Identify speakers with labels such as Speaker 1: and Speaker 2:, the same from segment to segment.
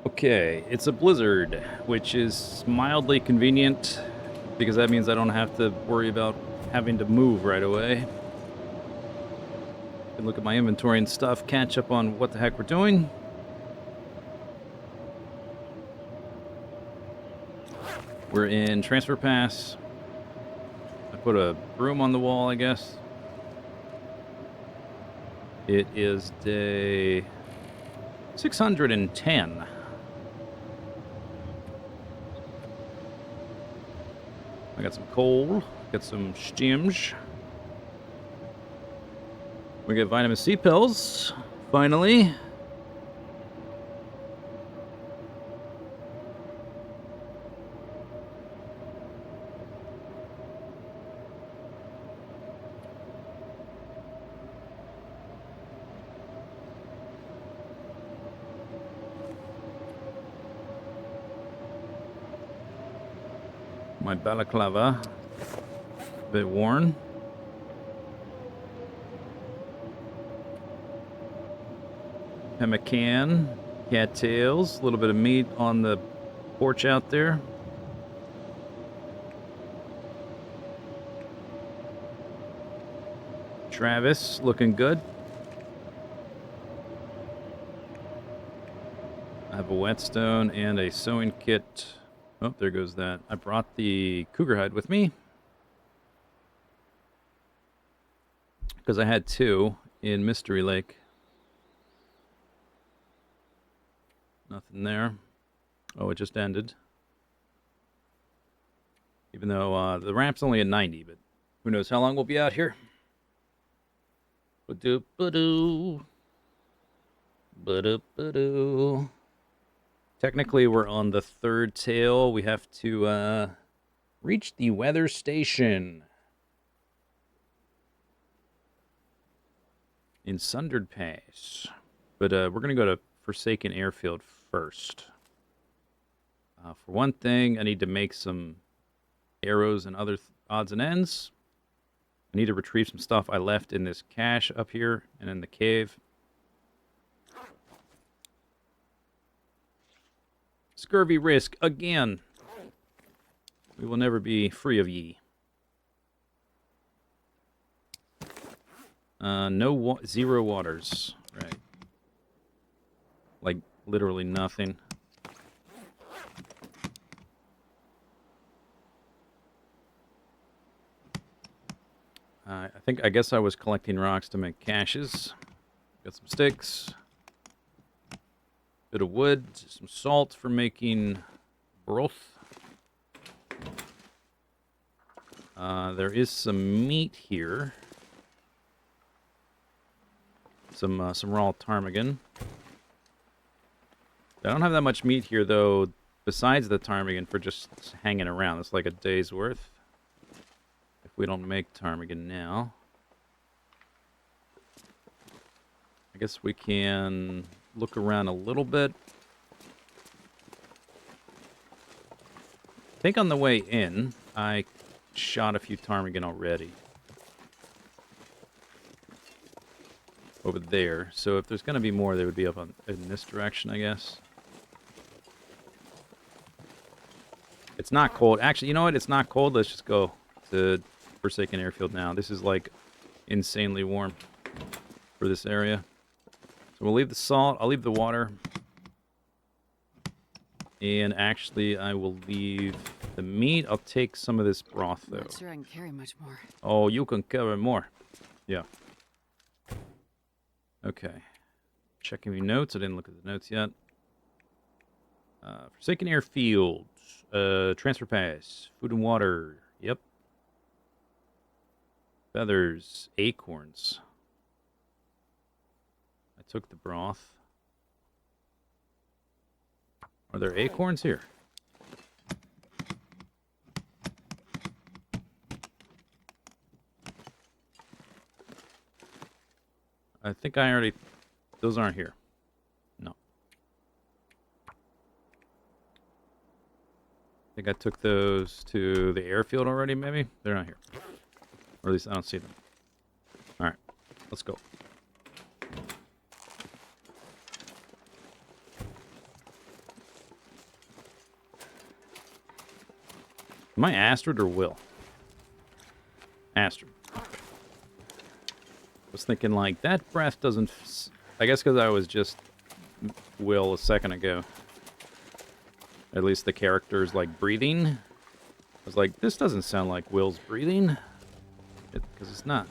Speaker 1: Okay, it's a blizzard, which is mildly convenient because that means I don't have to worry about having to move right away. I can look at my inventory and stuff, catch up on what the heck we're doing. We're in Transfer Pass. I put a broom on the wall, I guess. It is day 610. I got some coal, got some stims. We get vitamin C pills, finally. My balaclava, a bit worn. Pemmican, cattails, a little bit of meat on the porch out there. Travis, looking good. I have a whetstone and a sewing kit. Oh, there goes that. I brought the cougar hide with me because I had two in Mystery Lake. Nothing there. Oh, it just ended. Even though the ramp's only at 90, but who knows how long we'll be out here. Ba-doop, ba-doo. Ba-doop, ba-doo. Technically, we're on the third tail. We have to reach the weather station in Sundered Pass. But we're going to go to Forsaken Airfield first. For one thing, I need to make some arrows and other odds and ends. I need to retrieve some stuff I left in this cache up here and in the cave. Scurvy risk again. We will never be free of ye. Zero waters. Right. Like literally nothing. I guess I was collecting rocks to make caches. Got some sticks. Bit of wood, some salt for making broth. There is some meat here. Some raw ptarmigan. I don't have that much meat here, though, besides the ptarmigan for just hanging around. It's like a day's worth. If we don't make ptarmigan now. I guess we can look around a little bit. I think on the way in, I shot a few ptarmigan already. Over there. So if there's going to be more, they would be up in this direction, I guess. It's not cold. Actually, you know what? It's not cold. Let's just go to Forsaken Airfield now. This is like insanely warm for this area. So we'll leave the salt. I'll leave the water. And actually, I will leave the meat. I'll take some of this broth, though.
Speaker 2: Not sure I can carry much more.
Speaker 1: Oh, you can carry more. Yeah. Okay. Checking my notes. I didn't look at the notes yet. Forsaken Airfield. Transfer Pass. Food and water. Yep. Feathers. Acorns. I took the broth. Are there acorns here? I think I already... Those aren't here. No. I think I took those to the airfield already, maybe? They're not here. Or at least I don't see them. Alright. Let's go. Am I Astrid or Will? Astrid. Was thinking like that breath doesn't. I guess because I was just Will a second ago. At least the character's like breathing. I was like, this doesn't sound like Will's breathing, because it's not.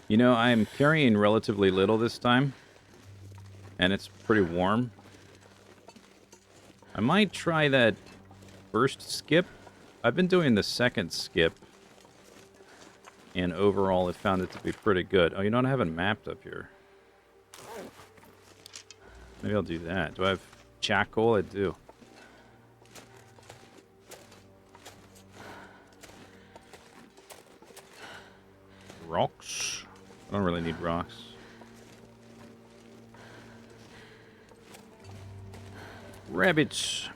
Speaker 1: You know, I'm carrying relatively little this time, and it's pretty warm. I might try that first skip. I've been doing the second skip, and overall I found it to be pretty good. Oh, you know what? I haven't mapped up here. Maybe I'll do that. Do I have charcoal? I do. Rocks? I don't really need rocks. Rabbits.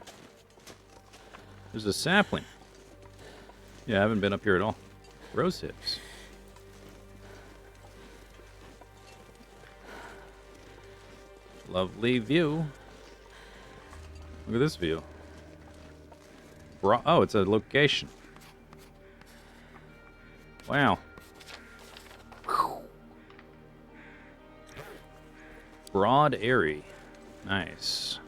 Speaker 1: There's a sapling. Yeah, I haven't been up here at all. Rose hips. Lovely view. Look at this view. Oh, it's a location. Wow. Broad Airy. Nice.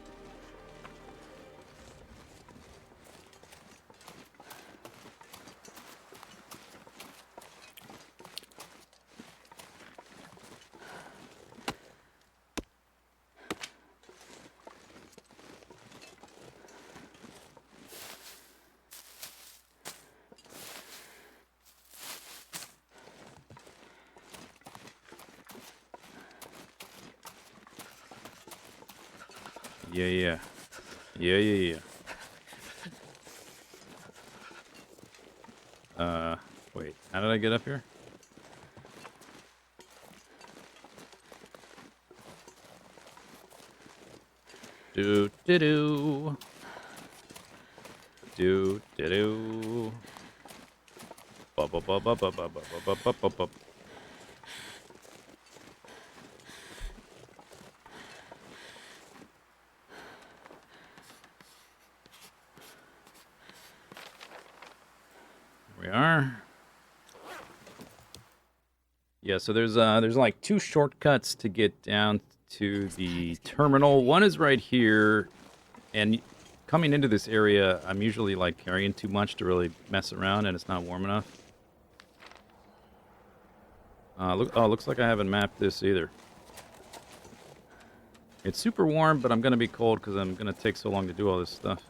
Speaker 1: Yeah. Wait. How did I get up here? Do. We are. Yeah, so there's like two shortcuts to get down to the terminal. One is right here, and coming into this area, I'm usually like carrying too much to really mess around, and it's not warm enough. Looks like I haven't mapped this either. It's super warm, but I'm gonna be cold because I'm gonna take so long to do all this stuff.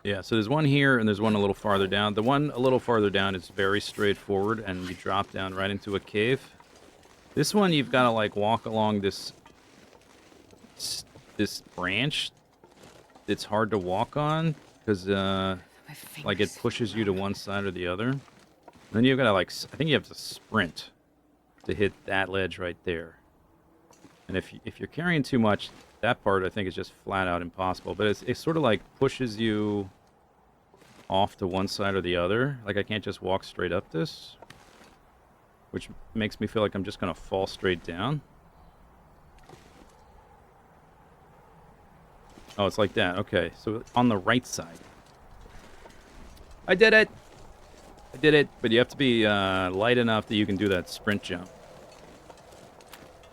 Speaker 1: Yeah, so there's one here, and there's one a little farther down. The one a little farther down is very straightforward, and you drop down right into a cave. This one, you've got to, like, walk along this branch. It's hard to walk on, because, like, it pushes you to one side or the other. Then you've got to, like, I think you have to sprint to hit that ledge right there. And if you're carrying too much, that part, I think, is just flat out impossible. But it sort of, like, pushes you off to one side or the other. Like, I can't just walk straight up this, which makes me feel like I'm just going to fall straight down. Oh, it's like that. Okay, so on the right side. I did it! I did it, but you have to be light enough that you can do that sprint jump.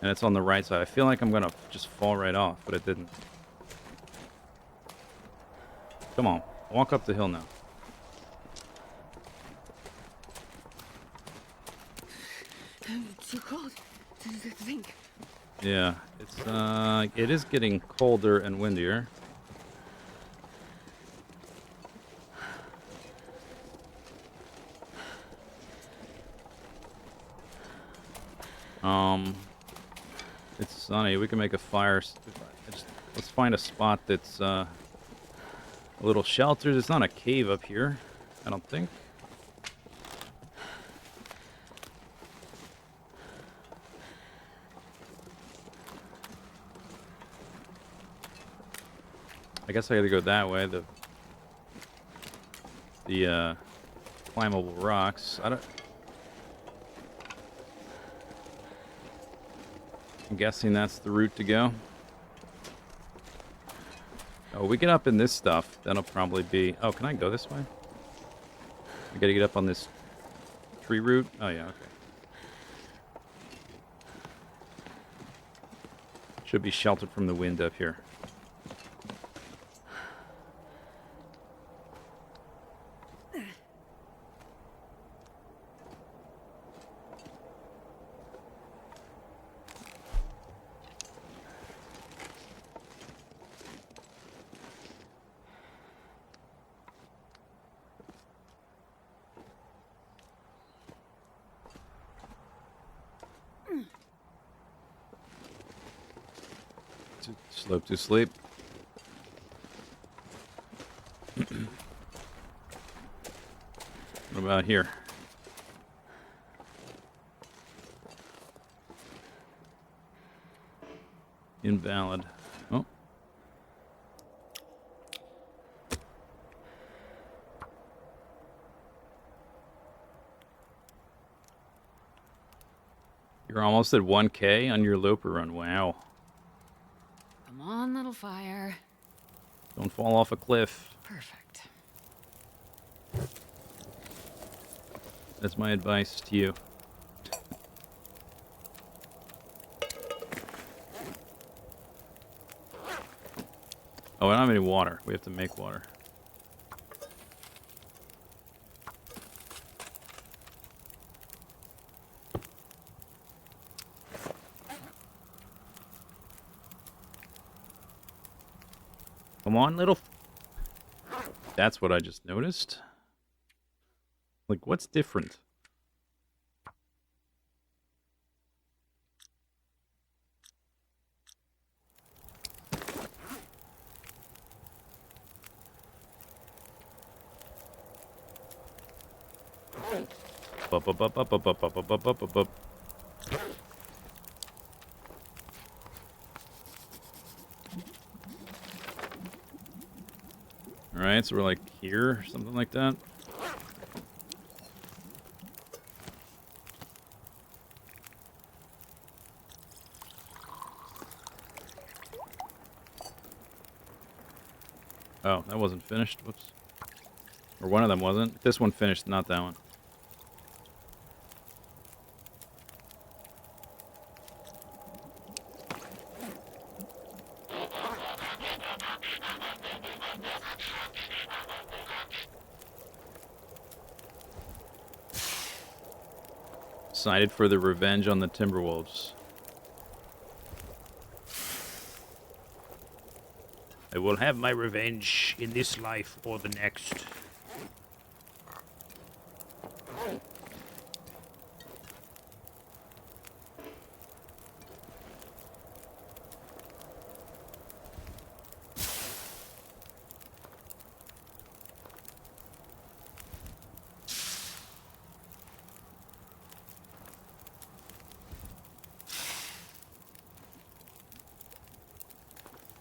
Speaker 1: And it's on the right side. I feel like I'm going to just fall right off, but it didn't. Come on, walk up the hill now.
Speaker 2: Too cold to think.
Speaker 1: Yeah, it is getting colder and windier. Um, it's sunny. We can make a fire. Let's find a spot that's a little sheltered. It's not a cave up here, I don't think. I guess I gotta go that way. The climbable rocks. I'm guessing that's the route to go. Oh, we get up in this stuff. That'll probably be... Oh, can I go this way? I gotta get up on this tree root? Oh, yeah, okay. Should be sheltered from the wind up here. Slope to sleep. What about here? Invalid. Oh. You're almost at 1K on your Loper run. Wow.
Speaker 2: Come on, little fire.
Speaker 1: Don't fall off a cliff.
Speaker 2: Perfect.
Speaker 1: That's my advice to you. Oh, I don't have any water. We have to make water. Come on, little... That's what I just noticed. Like, what's different? Up, up, up, up, up, up, up, up, up, up, up, up. Alright, so we're like here, something like that. Oh, that wasn't finished. Whoops. Or one of them wasn't. This one finished, not that one. Excited for the revenge on the Timberwolves. I will have my revenge in this life or the next.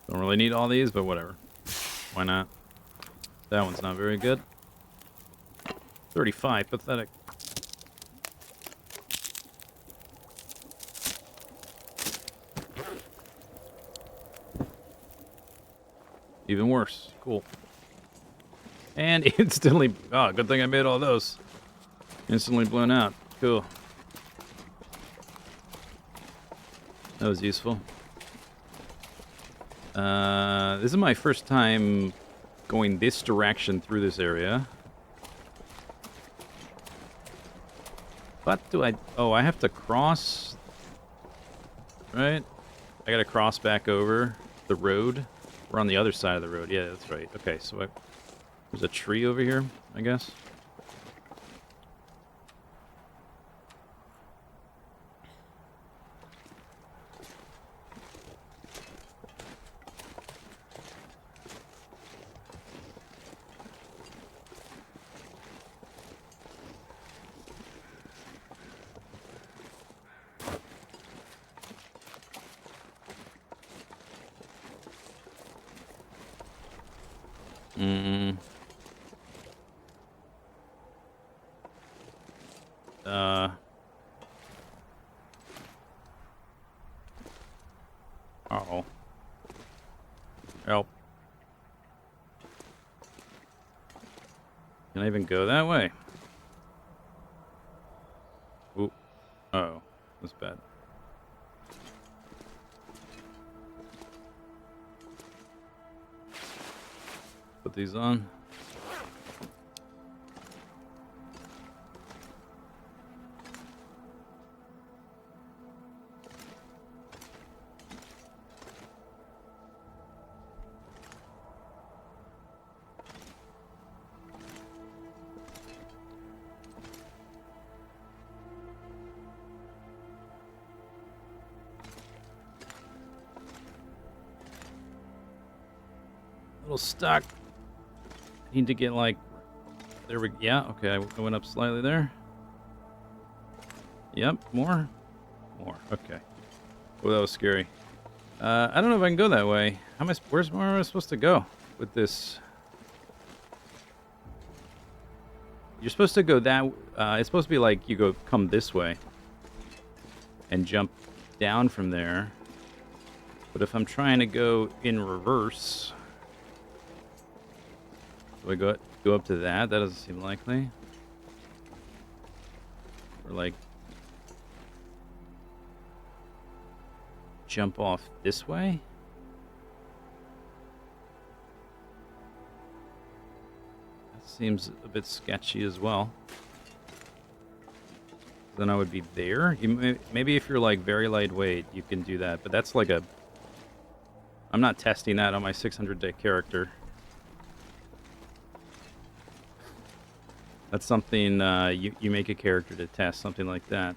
Speaker 1: Don't really need all these, but whatever. Why not? That one's not very good. 35, pathetic. Even worse. Cool. And instantly... Oh, good thing I made all those. Instantly blown out. Cool. That was useful. This is my first time going this direction through this area. What do I... Oh, I have to cross... Right? I gotta cross back over the road. We're on the other side of the road. Yeah, that's right. Okay, so there's a tree over here, I guess. Mm. Uh. Uh-oh. Help. Can I even go that way? Ooh. Uh-oh. That's bad. Put these on. A little stuck. Need to get like... There we... Yeah, okay. I went up slightly there. Yep, more. More. Okay. Oh, that was scary. I don't know if I can go that way. How am I... Where am I supposed to go with this? You're supposed to go that... it's supposed to be like you come this way. And jump down from there. But if I'm trying to go in reverse... Do I go up to that? That doesn't seem likely. Or like... Jump off this way? That seems a bit sketchy as well. Then I would be there. Maybe if you're like very lightweight, you can do that. But that's like a... I'm not testing that on my 600-day character. That's something you make a character to test, something like that.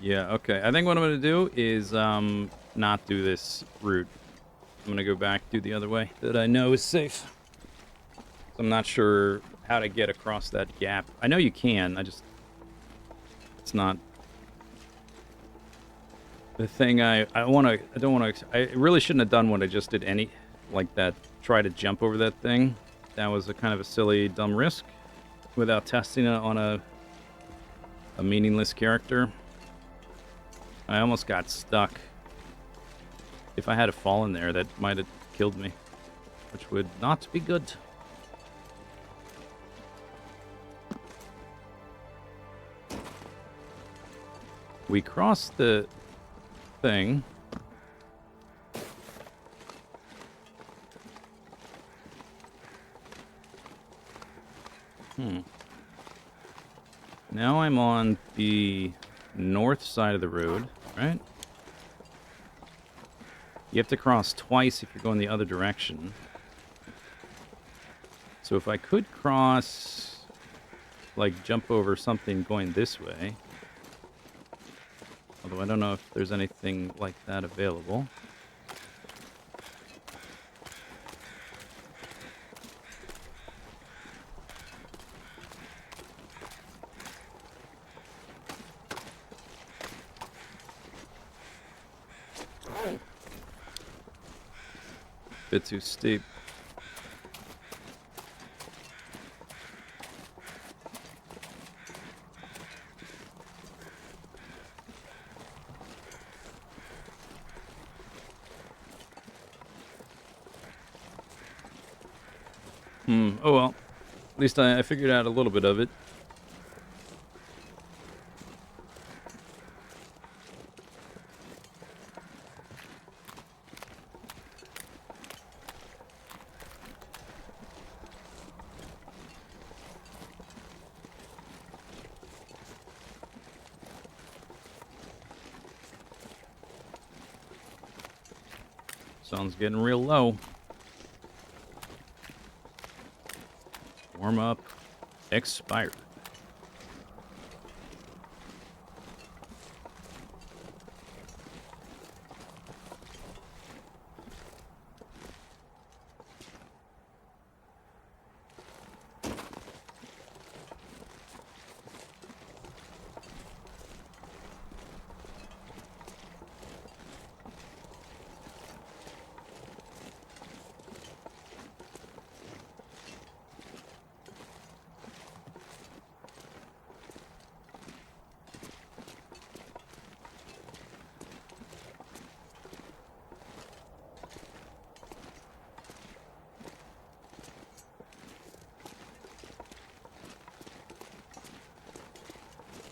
Speaker 1: Yeah, okay. I think what I'm going to do is not do this route. I'm going to go back, do the other way that I know is safe. I'm not sure how to get across that gap. I know you can, it's not the thing I really shouldn't have done what I just did like that, try to jump over that thing. That was a kind of a silly, dumb risk without testing it on a meaningless character. I almost got stuck. If I had fallen there, that might have killed me, which would not be good. We crossed the thing. Now I'm on the north side of the road, right? You have to cross twice if you're going the other direction. So if I could cross, like jump over something going this way. Although I don't know if there's anything like that available. Bit too steep. Oh well. At least I figured out a little bit of it. Sun's getting real low. Warm up expired.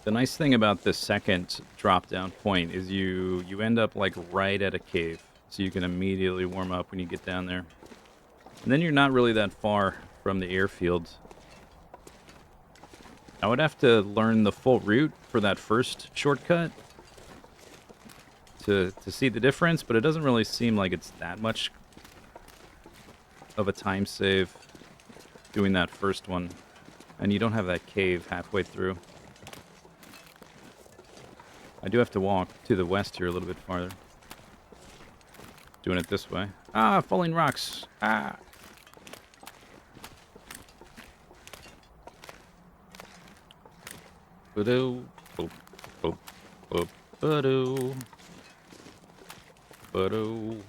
Speaker 1: The nice thing about the second drop down point is you end up like right at a cave, so you can immediately warm up when you get down there. And then you're not really that far from the airfield. I would have to learn the full route for that first shortcut to see the difference, but it doesn't really seem like it's that much of a time save doing that first one. And you don't have that cave halfway through. I do have to walk to the west here a little bit farther. Doing it this way. Ah, falling rocks. Ah. Ba-do, boop, boop, boop, ba-do. Ba-do.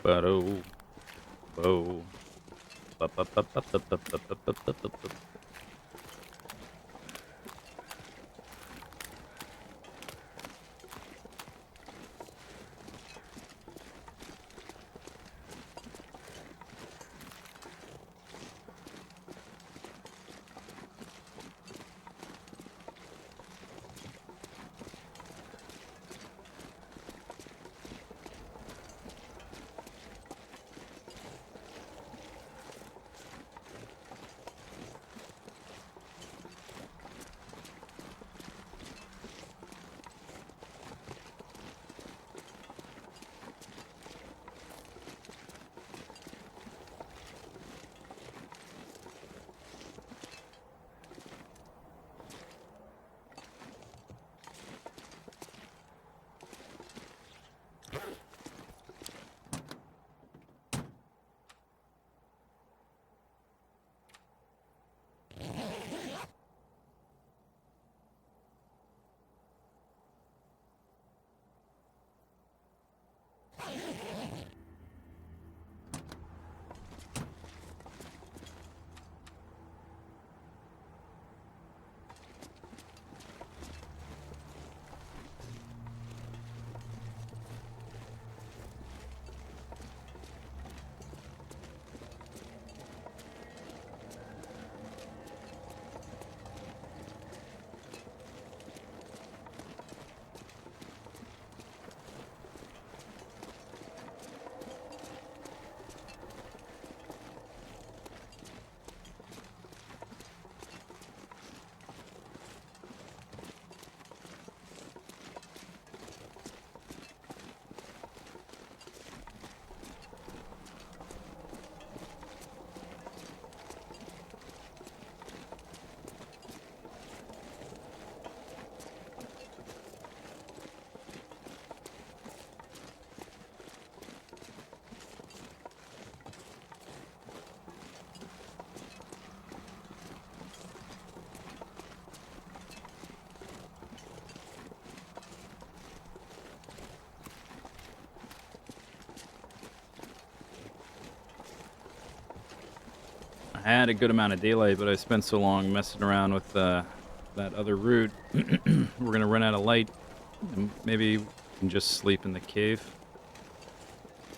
Speaker 1: Ba-do. Bo. Ba-ba-ba-ba-ba-ba-ba-ba-ba-ba-ba. I had a good amount of daylight, but I spent so long messing around with that other route. We're gonna run out of light, and maybe we can just sleep in the cave,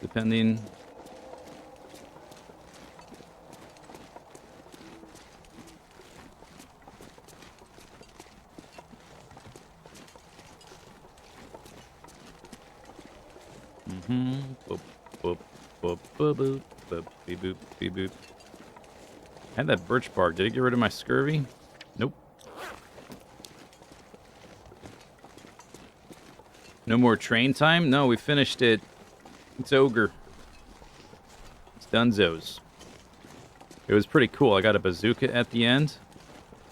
Speaker 1: depending. Boop, boop, boop, boop, boop, boop, beep, boop, beep, boop. I had that birch bark. Did it get rid of my scurvy? Nope. No more train time? No, we finished it. It's ogre. It's dunzos. It was pretty cool. I got a bazooka at the end.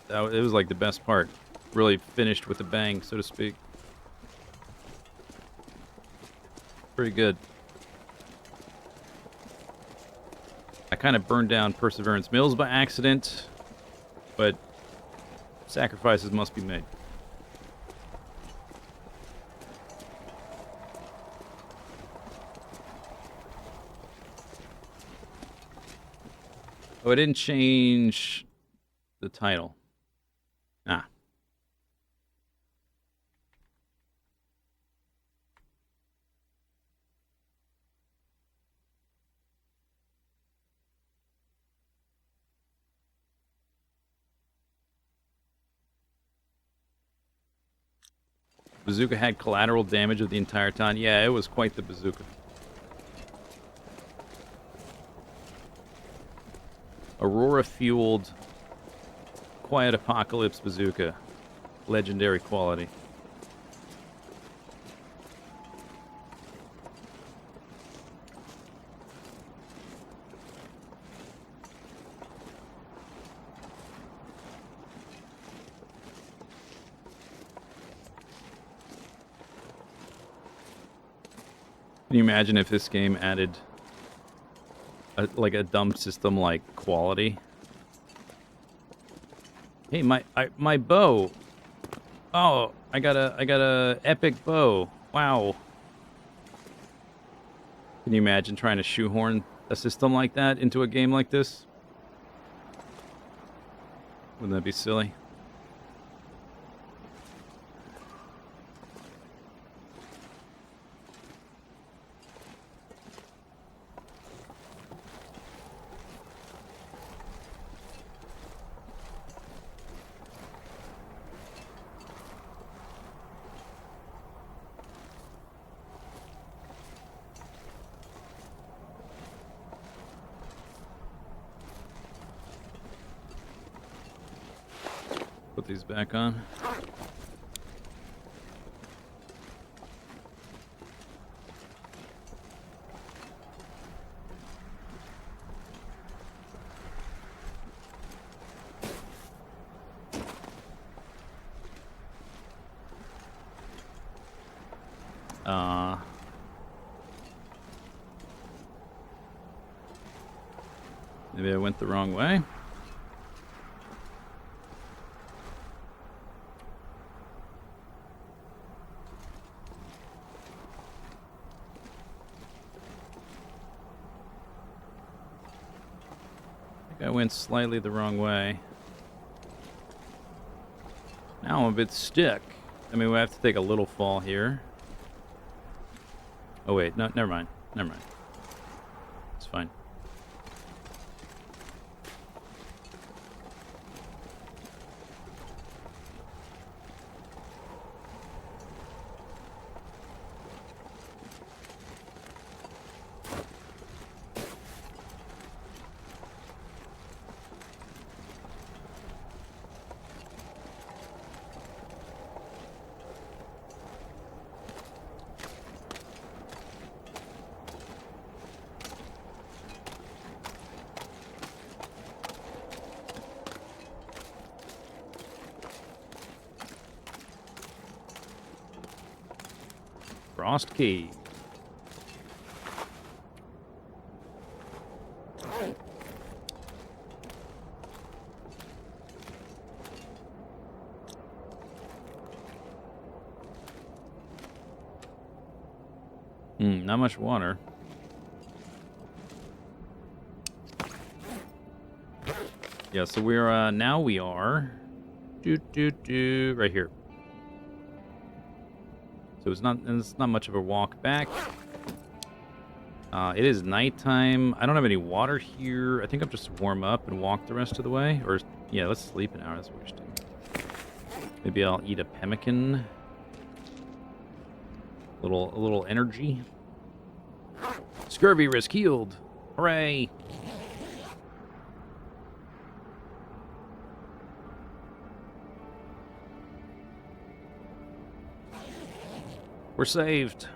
Speaker 1: It was like the best part. Really finished with a bang, so to speak. Pretty good. I kind of burned down Perseverance Mills by accident, but sacrifices must be made. Oh, I didn't change the title. Ah. Bazooka had collateral damage of the entire time. Yeah, it was quite the bazooka. Aurora-fueled Quiet Apocalypse bazooka. Legendary quality. Can you imagine if this game added like a dumb system like quality? Hey, my bow. Oh, I got a epic bow. Wow. Can you imagine trying to shoehorn a system like that into a game like this? Wouldn't that be silly? Put these back on. Maybe I went the wrong way. I think I went slightly the wrong way. Now I'm a bit stuck. I mean, we have to take a little fall here. Oh wait, no, never mind. Never mind. It's fine. Frost Key. Not much water. Yeah, so we're now we are right here. So it's not much of a walk back. It is nighttime. I don't have any water here. I think I'm just warm up and walk the rest of the way. Or yeah, let's sleep an hour. That's what we should do. Maybe I'll eat a pemmican. A little energy. Scurvy risk healed. Hooray! We're saved.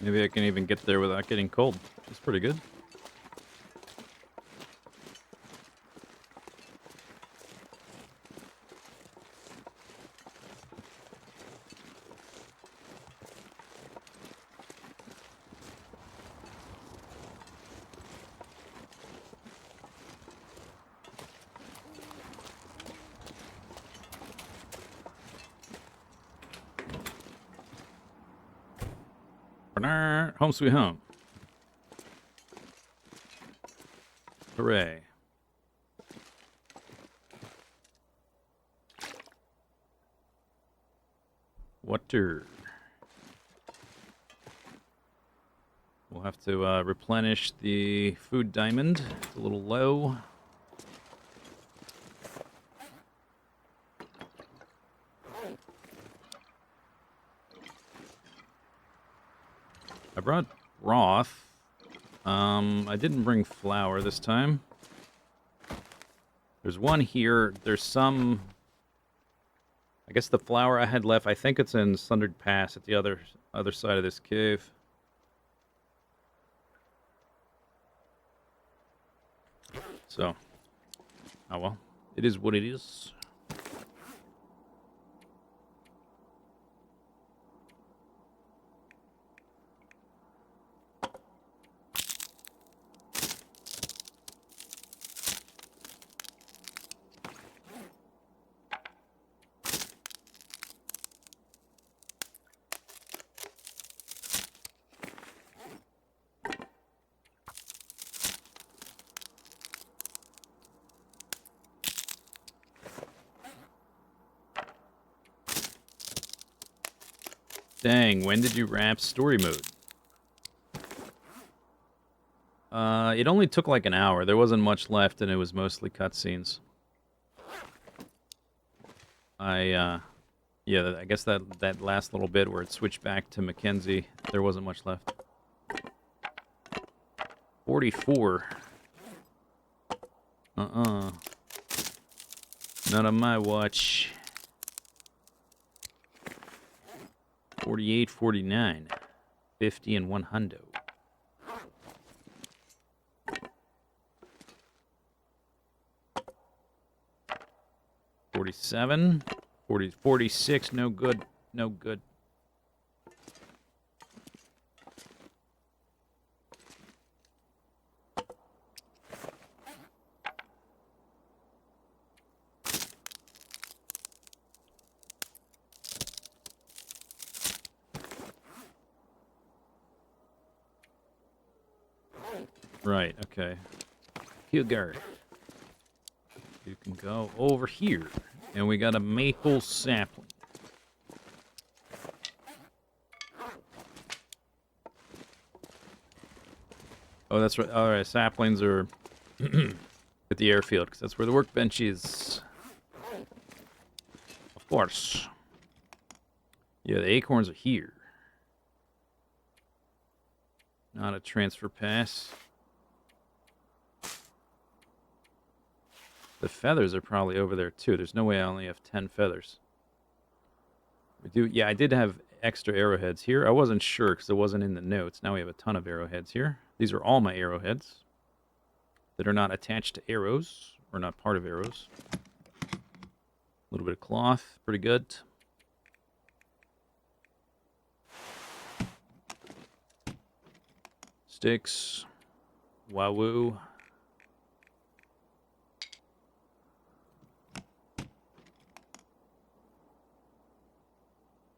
Speaker 1: Maybe I can even get there without getting cold. That's pretty good. Home sweet home. Hooray. Water. We'll have to replenish the food diamond. It's a little low. I brought broth. I didn't bring flour this time. There's one here. There's some... I guess the flour I had left, I think it's in Sundered Pass at the other side of this cave. So, oh well. It is what it is. Dang, when did you wrap story mode? It only took like an hour. There wasn't much left, and it was mostly cutscenes. Yeah, I guess that last little bit where it switched back to Mackenzie, there wasn't much left. 44. None on my watch. 48, 49. 50 and 100. 47. 40, 46, no good. No good. Right, okay. Hilgard. You can go over here. And we got a maple sapling. Oh, that's right. All right, saplings are at the airfield, because that's where the workbench is. Of course. Yeah, the acorns are here. Not a transfer pass. The feathers are probably over there, too. There's no way I only have 10 feathers. We do, yeah, I did have extra arrowheads here. I wasn't sure because it wasn't in the notes. Now we have a ton of arrowheads here. These are all my arrowheads that are not attached to arrows, or not part of arrows. A little bit of cloth, pretty good. Sticks. Wahoo.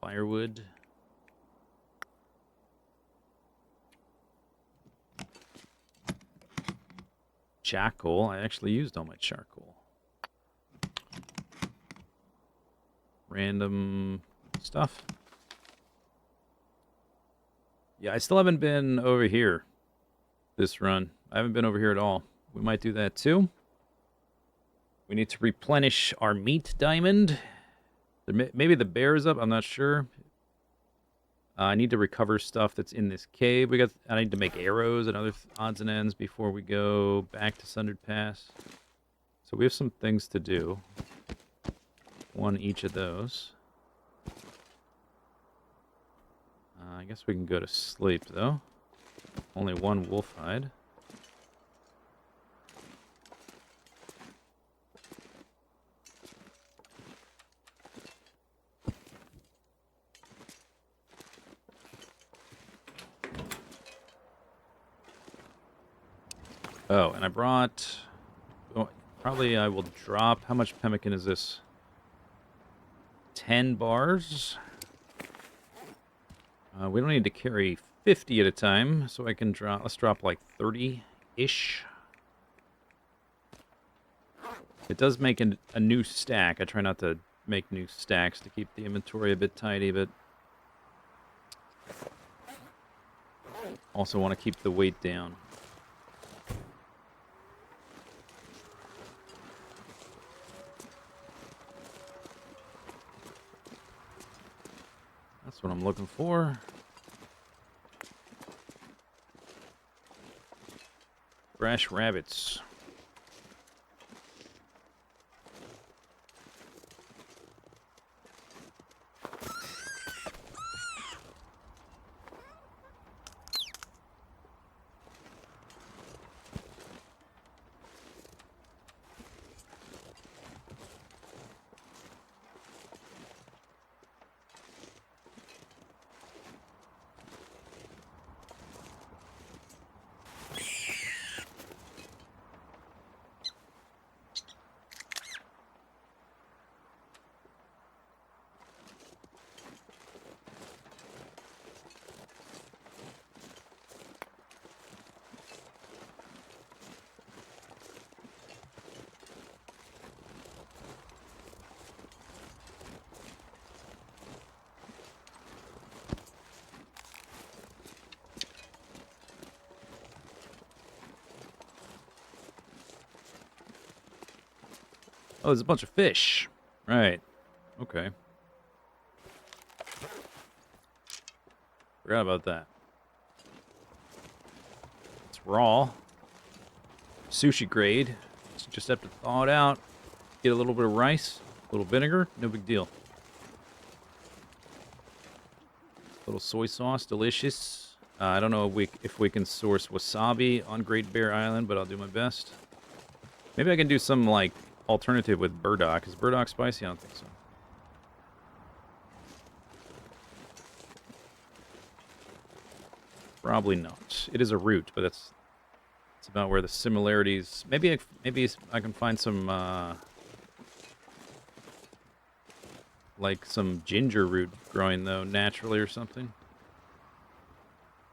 Speaker 1: Firewood. Charcoal. I actually used all my charcoal. Random stuff. Yeah, I still haven't been over here this run. I haven't been over here at all. We might do that too. We need to replenish our meat diamond. Maybe the bear is up. I'm not sure. I need to recover stuff that's in this cave. I need to make arrows and other odds and ends before we go back to Sundered Pass. So we have some things to do. One each of those. I guess we can go to sleep, though. Only one wolf hide. Oh, and I brought... Oh, probably I will drop... How much pemmican is this? 10 bars? We don't need to carry 50 at a time, so I can drop... Let's drop like 30-ish. It does make a new stack. I try not to make new stacks to keep the inventory a bit tidy, but... Also want to keep the weight down. That's what I'm looking for. Fresh rabbits. Oh, there's a bunch of fish. Right. Okay. Forgot about that. It's raw. Sushi grade. So just have to thaw it out. Get a little bit of rice, a little vinegar, no big deal. A little soy sauce, delicious. I don't know if we can source wasabi on Great Bear Island, but I'll do my best. Maybe I can do some, like, alternative with burdock. Is burdock spicy? I don't think so. Probably not. It is a root, but it's about where the similarities... Maybe I can find some, like some ginger root growing, though, naturally or something.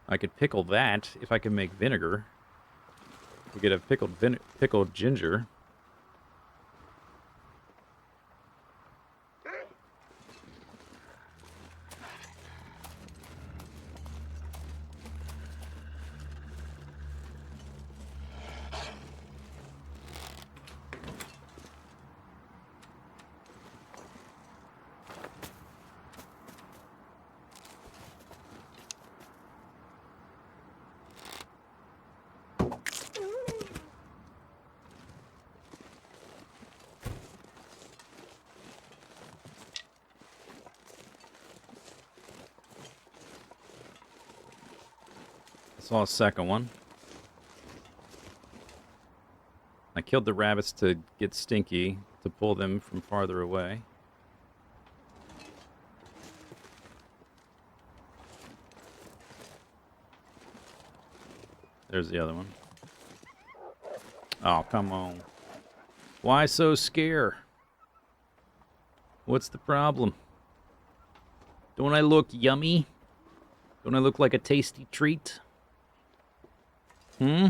Speaker 1: I could pickle that if I can make vinegar. We could have pickled ginger. Saw a second one. I killed the rabbits to get Stinky, to pull them from farther away. There's the other one. Oh, come on. Why so scare? What's the problem? Don't I look yummy? Don't I look like a tasty treat? Hmm?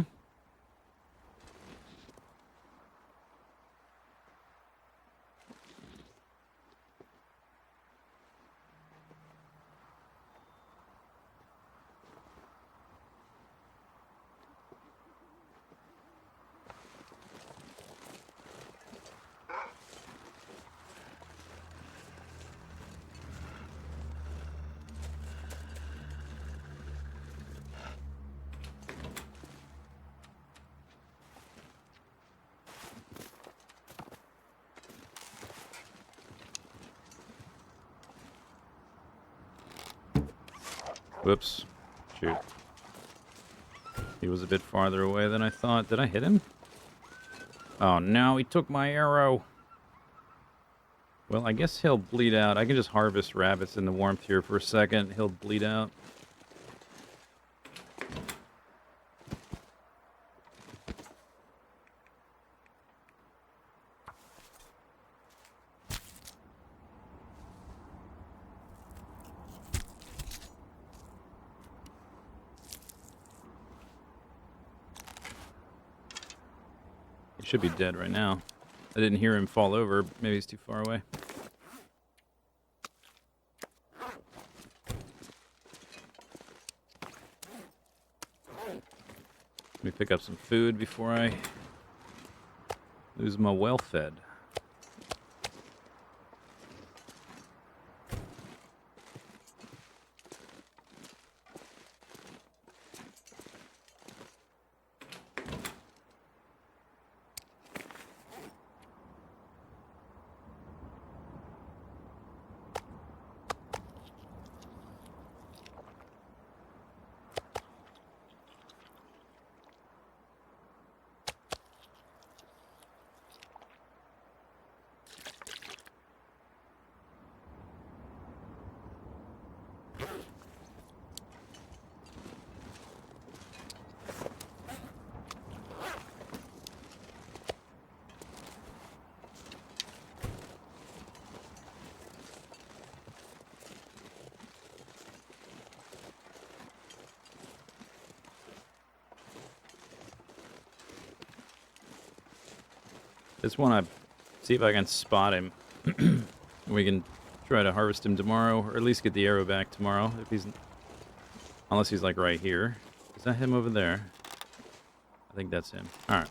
Speaker 1: Whoops. Shoot. He was a bit farther away than I thought. Did I hit him? Oh, no. He took my arrow. Well, I guess he'll bleed out. I can just harvest rabbits in the warmth here for a second. He'll bleed out. He should be dead right now. I didn't hear him fall over. Maybe he's too far away. Let me pick up some food before I lose my well-fed. Just want to see if I can spot him. We can try to harvest him tomorrow, or at least get the arrow back tomorrow. If he's, unless he's like right here. Is that him over there? I think that's him. All right.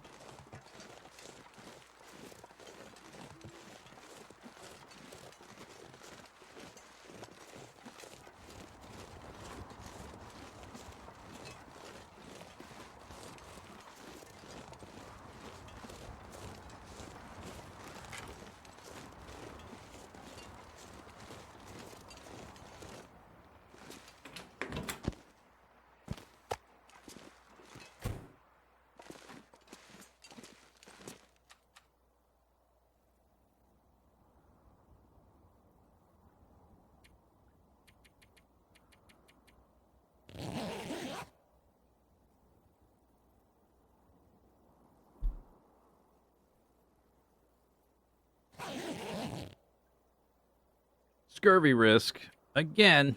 Speaker 1: Scurvy risk. Again.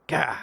Speaker 1: Gah.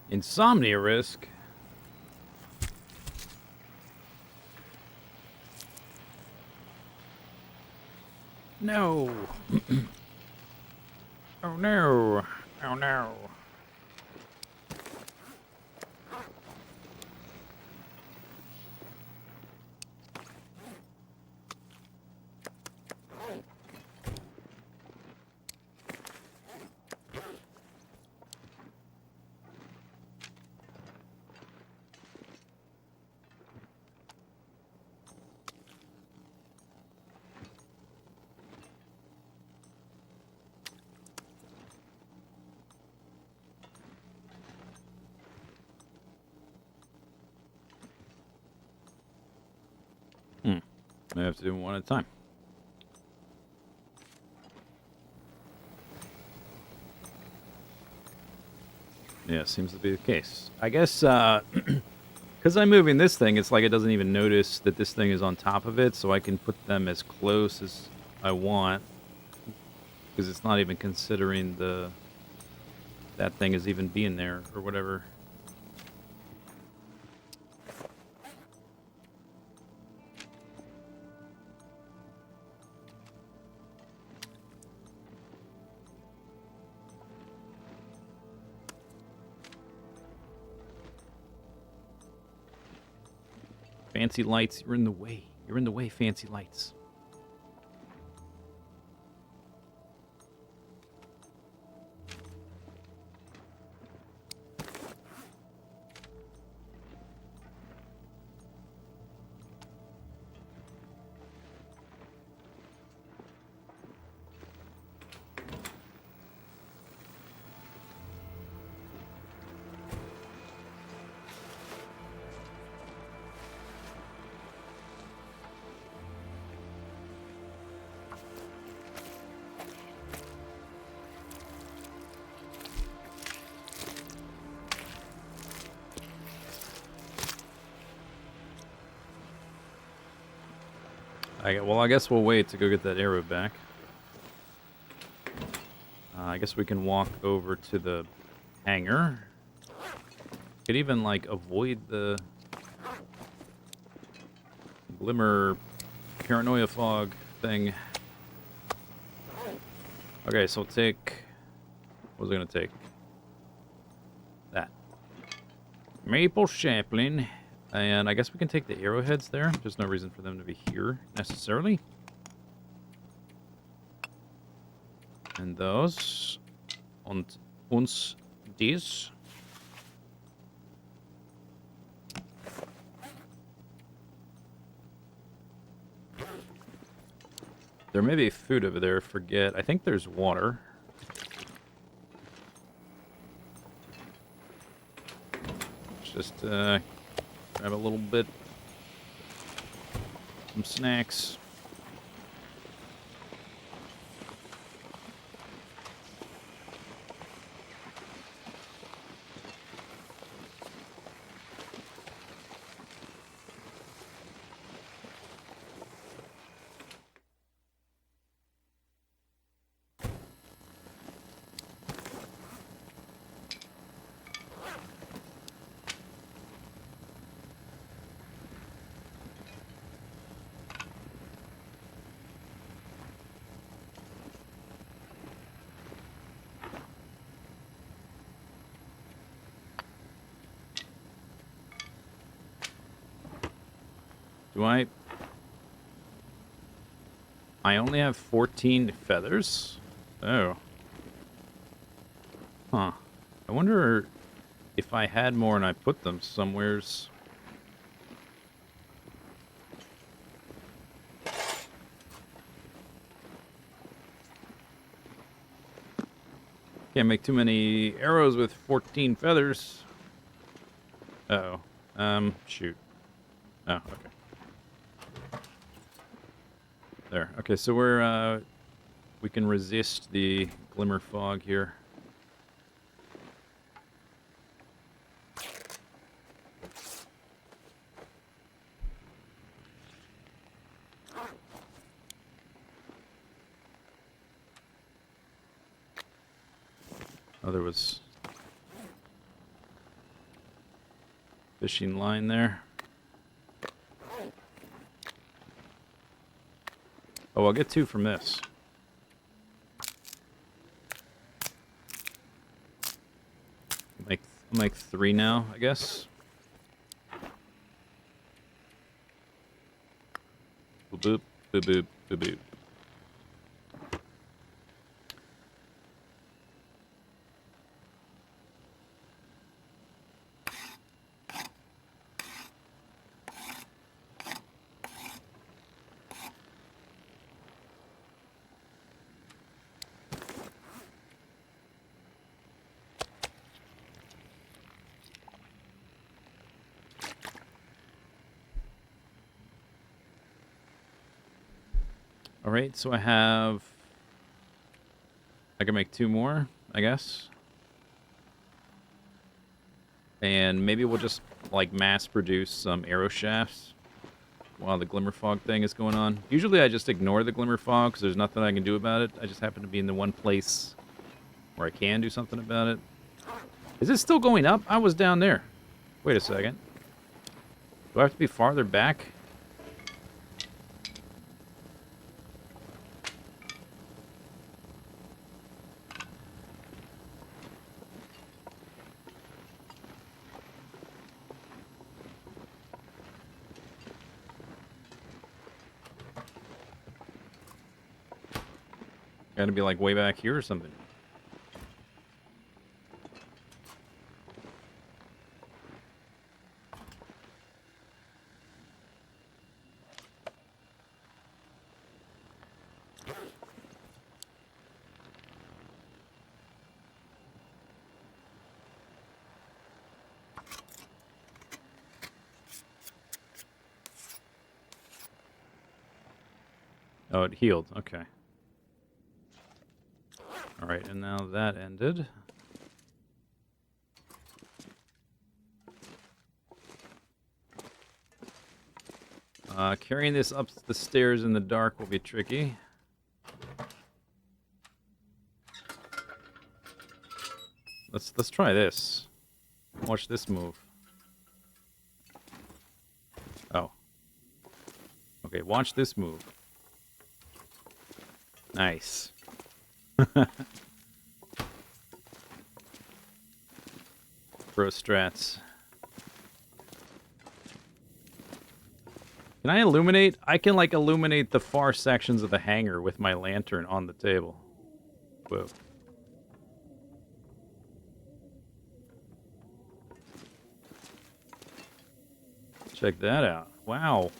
Speaker 1: Insomnia risk. No. Oh no. Oh no. May have to do them one at a time. Yeah, seems to be the case. I guess, because I'm moving this thing, it's like it doesn't even notice that this thing is on top of it, so I can put them as close as I want. Because it's not even considering that thing is even being there, or whatever. Fancy lights, you're in the way. You're in the way, fancy lights. Well, I guess we'll wait to go get that arrow back. I guess we can walk over to the hangar. Could even, like, avoid the glimmer paranoia fog thing. Okay, so take... What was I going to take? That. Maple sapling. And I guess we can take the arrowheads there. There's no reason for them to be here, necessarily. And those. Und uns dies. There may be food over there, forget. I think there's water. Let's just grab a little bit. Some snacks. Do I only have 14 feathers? Oh. Huh. I wonder if I had more and I put them somewheres. Can't make too many arrows with 14 feathers. Uh-oh. Shoot. Oh, okay. There. Okay, so we can resist the glimmer fog here. Oh, there was fishing line there. Oh, I'll get 2 from this. I'll make 3 now, I guess. Boop boop, boop boop, boop boop. All right, so I can make 2 more, I guess. And maybe we'll just, like, mass produce some arrow shafts while the glimmer fog thing is going on. Usually I just ignore the glimmer fog because there's nothing I can do about it. I just happen to be in the one place where I can do something about it. Is it still going up? I was down there. Wait a second. Do I have to be farther back? Gotta be like way back here or something. Oh, it healed. Okay. All right, and now that ended. Carrying this up the stairs in the dark will be tricky. Let's try this. Watch this move. Oh. Okay, watch this move. Nice. Pro strats. Can I illuminate? I can, like, illuminate the far sections of the hangar with my lantern on the table. Whoa. Check that out. Wow.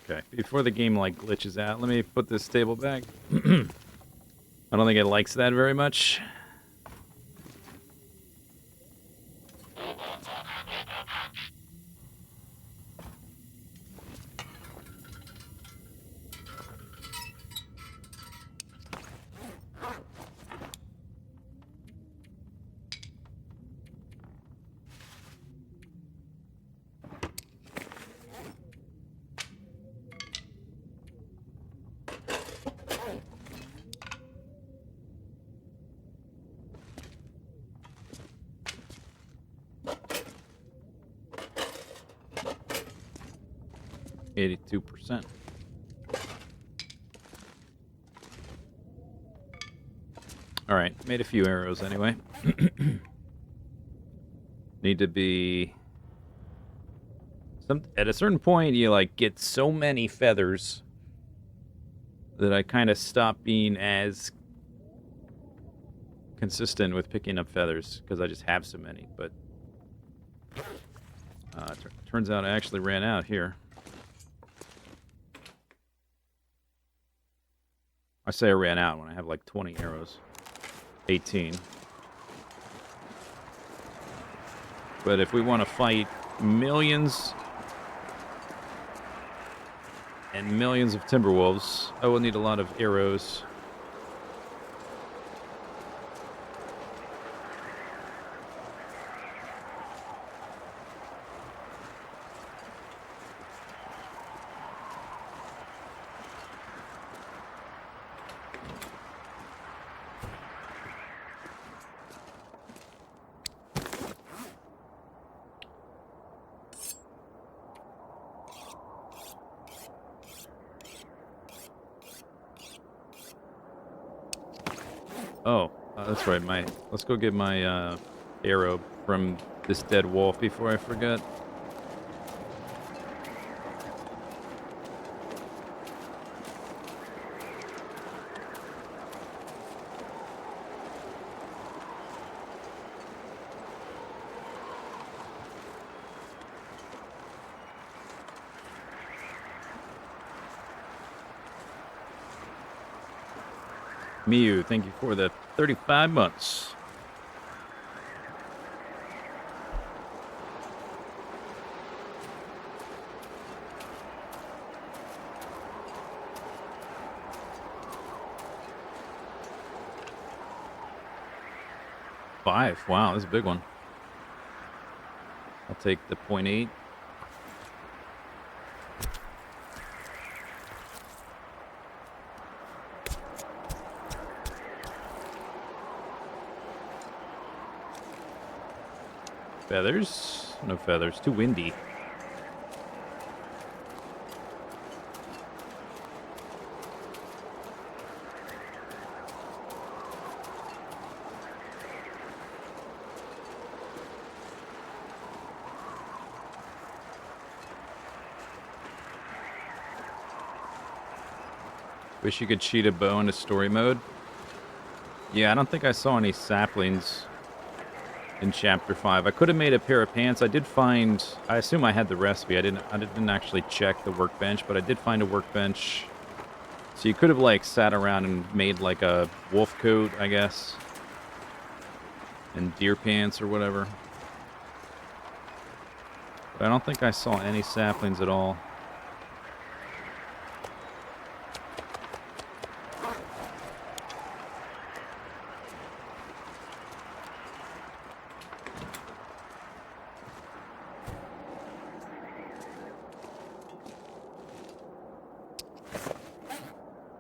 Speaker 1: Okay, before the game, like, glitches out, let me put this table back. I don't think it likes that very much. %. Alright, made a few arrows anyway. Need to be... At a certain point, you, like, get so many feathers that I kind of stop being as consistent with picking up feathers, because I just have so many, but... turns out I actually ran out here. I say I ran out when I have like 20 arrows. 18. But if we want to fight millions and millions of Timberwolves, I will need a lot of arrows. Oh, that's right. Let's go get my arrow from this dead wolf before I forget. Miu, thank you for the 35 months. 0.5. Wow, this is a big one. I'll take the 0.8. Feathers? No feathers. Too windy. Wish you could cheat a bow into story mode. Yeah, I don't think I saw any saplings in chapter 5. I could have made a pair of pants. I did find, I assume I had the recipe. I didn't actually check the workbench, but I did find a workbench. So you could have like sat around and made like a wolf coat, I guess. And deer pants or whatever. But I don't think I saw any saplings at all.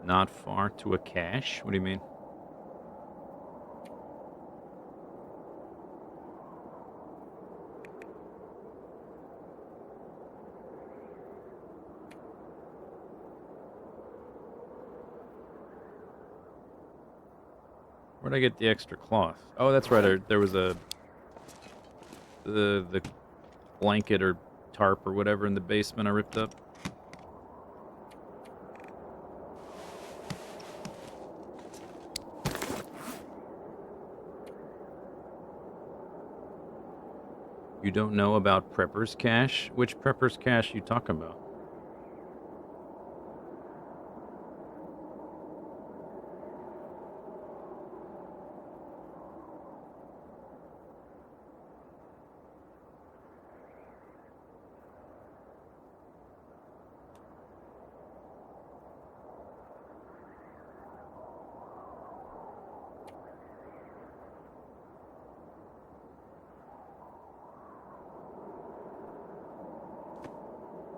Speaker 1: Not far to a cache? What do you mean? Where'd I get the extra cloth? Oh, that's right. There was the blanket or tarp or whatever in the basement I ripped up. You don't know about Prepper's Cache? Which Prepper's Cache you talking about?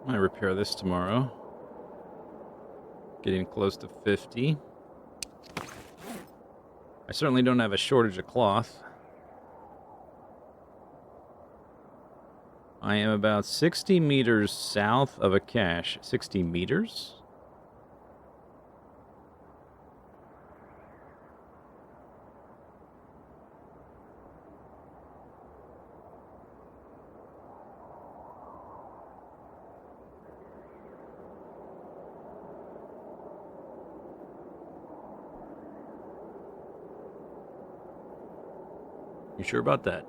Speaker 1: I might repair this tomorrow. Getting close to 50. I certainly don't have a shortage of cloth. I am about 60 meters south of a cache. 60 meters? You sure about that?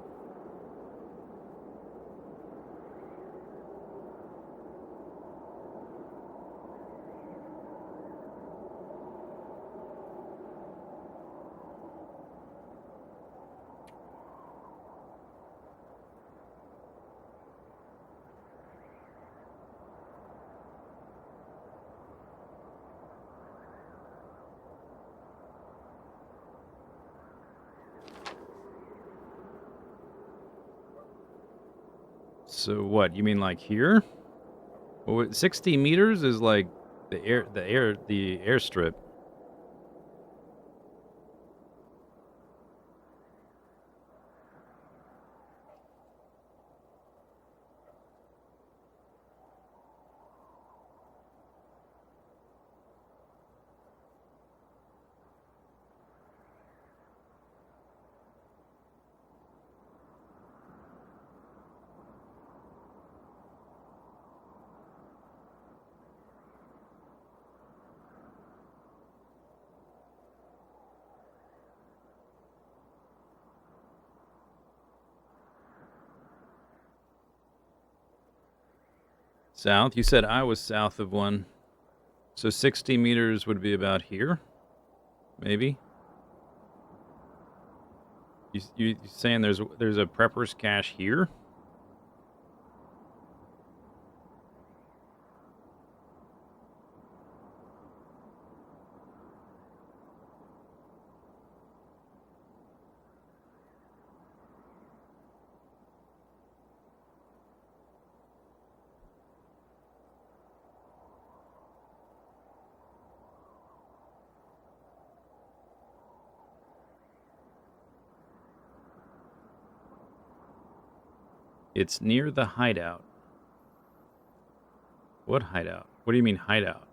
Speaker 1: So what? You mean like here? Well, 60 meters is like the airstrip. South? You said I was south of one. So 60 meters would be about here? Maybe? You saying there's a prepper's cache here? It's near the hideout. What hideout? What do you mean hideout?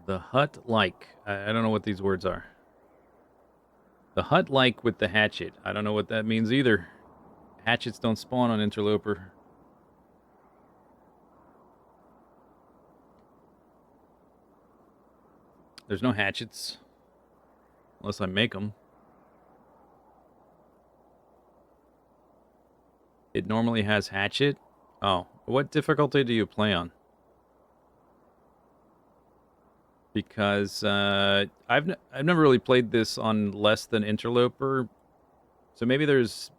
Speaker 1: The hut-like. I don't know what these words are. The hut-like with the hatchet. I don't know what that means either. Hatchets don't spawn on Interloper. There's no hatchets. Unless I make them. It normally has hatchet. Oh, what difficulty do you play on? Because I've never really played this on less than Interloper. So maybe there's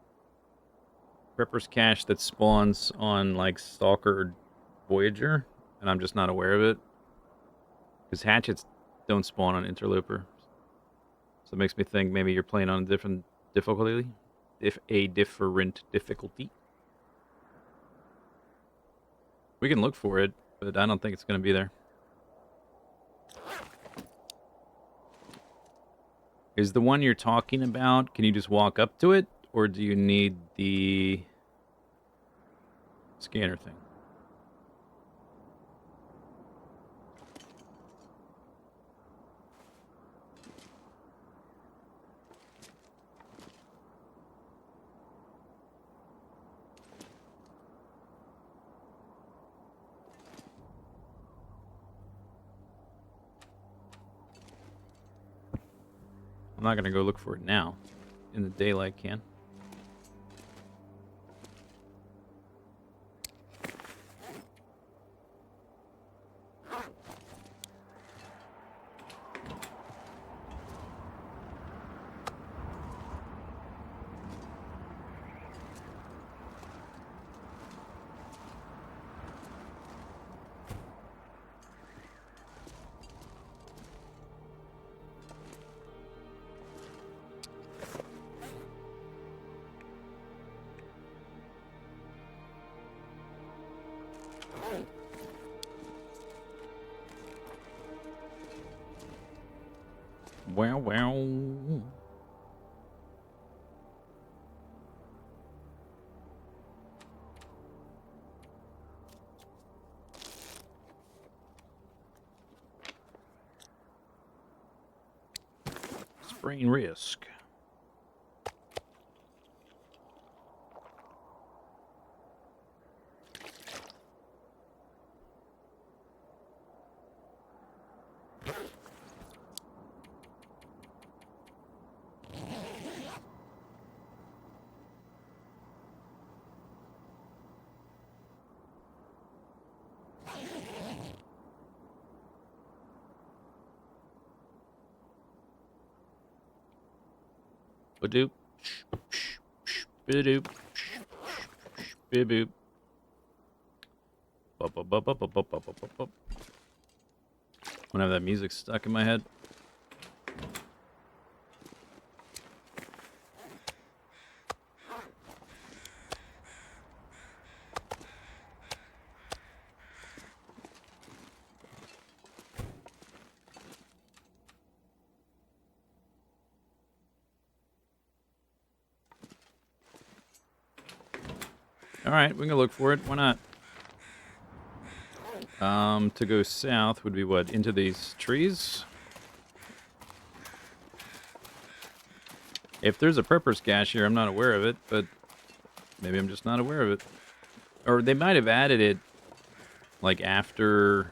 Speaker 1: Prepper's Cache that spawns on like Stalker or Voyager, and I'm just not aware of it. Because hatchets don't spawn on Interloper. So it makes me think maybe you're playing on a different difficulty. If a different difficulty. We can look for it, but I don't think it's going to be there. Is the one you're talking about, can you just walk up to it? Or do you need the scanner thing? I'm not going to go look for it now. In the daylight can. Wow, wow. Sprain risk. Ba-doop. Ba-doop. Ba-boop. Ba-ba-ba-ba-ba-ba-ba-ba-ba. I'm gonna have that music stuck in my head. Alright, we can look for it. Why not? To go south would be what? Into these trees? If there's a Prepper's Cache here, I'm not aware of it, but maybe I'm just not aware of it. Or they might have added it, like, after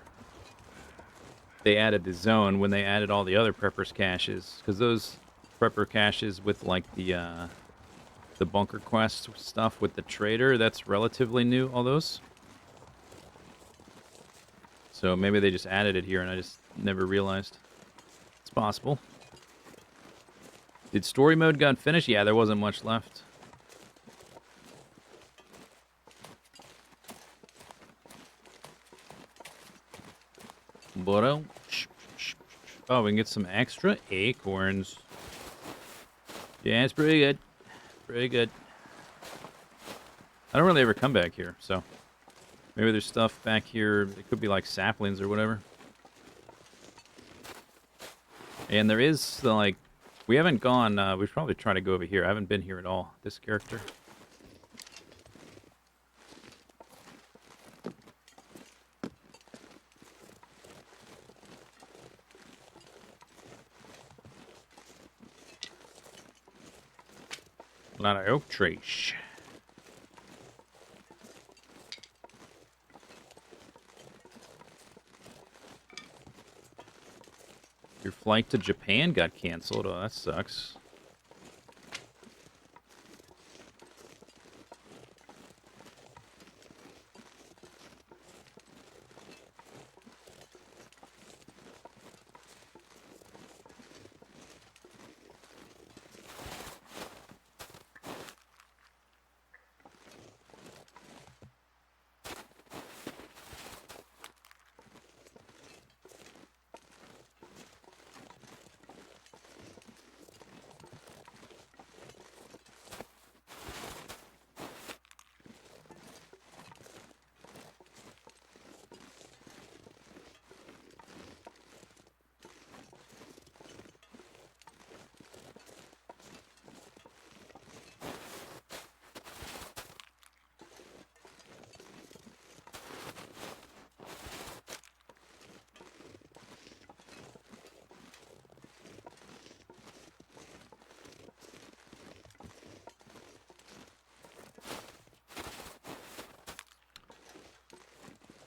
Speaker 1: they added the zone, when they added all the other Prepper's Caches. Because those Prepper Caches with, like, the bunker quest stuff with the trader, that's relatively new, all those. So maybe they just added it here and I just never realized. It's possible. Did story mode got finished? Yeah, there wasn't much left. But oh, we can get some extra acorns. Yeah, it's pretty good. Pretty good. I don't really ever come back here, so maybe there's stuff back here. It could be like saplings or whatever. And there is the, like, we haven't gone. We should probably try to go over here. I haven't been here at all. This character. A lot of oak trees. Your flight to Japan got canceled. Oh, that sucks.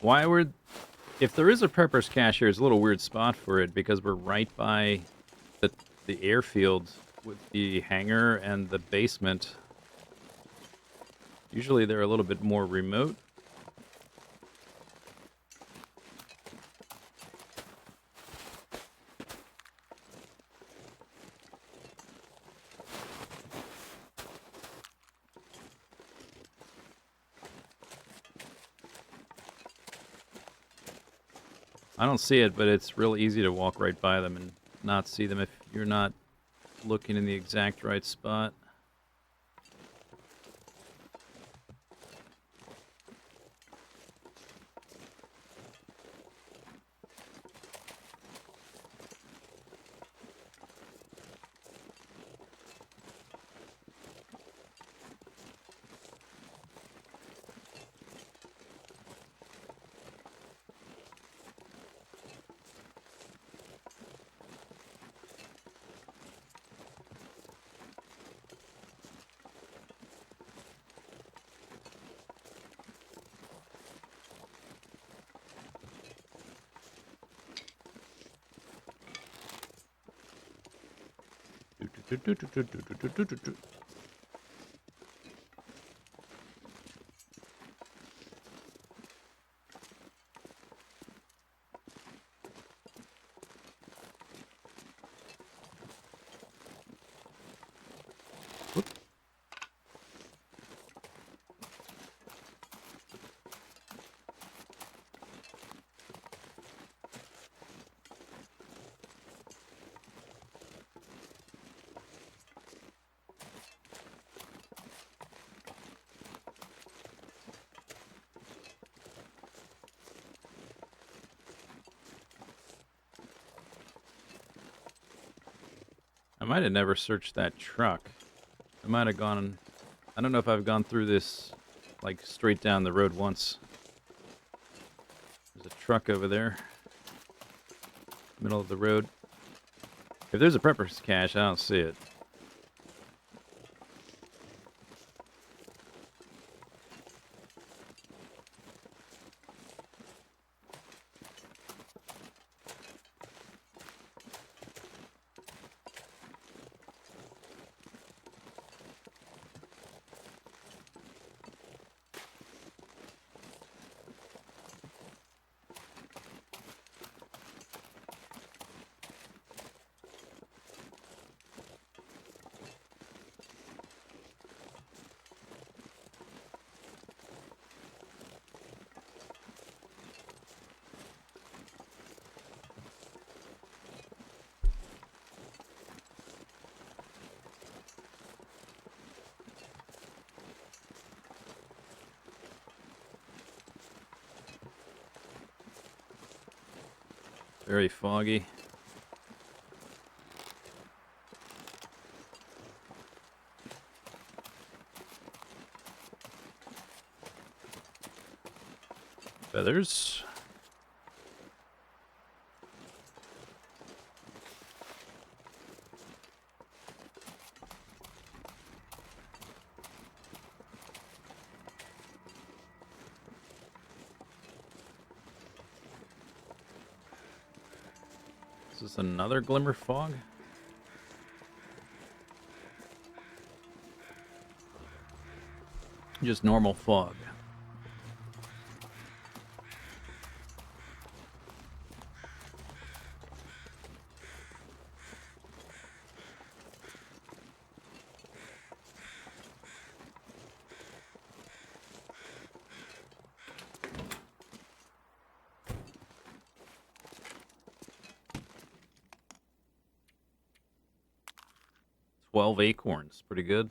Speaker 1: Why were... If there is a Pepper's cache here, it's a little weird spot for it because we're right by the airfield with the hangar and the basement. Usually they're a little bit more remote. I don't see it, but it's real easy to walk right by them and not see them if you're not looking in the exact right spot. I might have never searched that truck. I might have gone... I don't know if I've gone through this, like, straight down the road once. There's a truck over there. Middle of the road. If there's a Prepper's cache, I don't see it. Very foggy. Feathers. Is this another glimmer fog? Just normal fog. $12 acorns. Pretty good.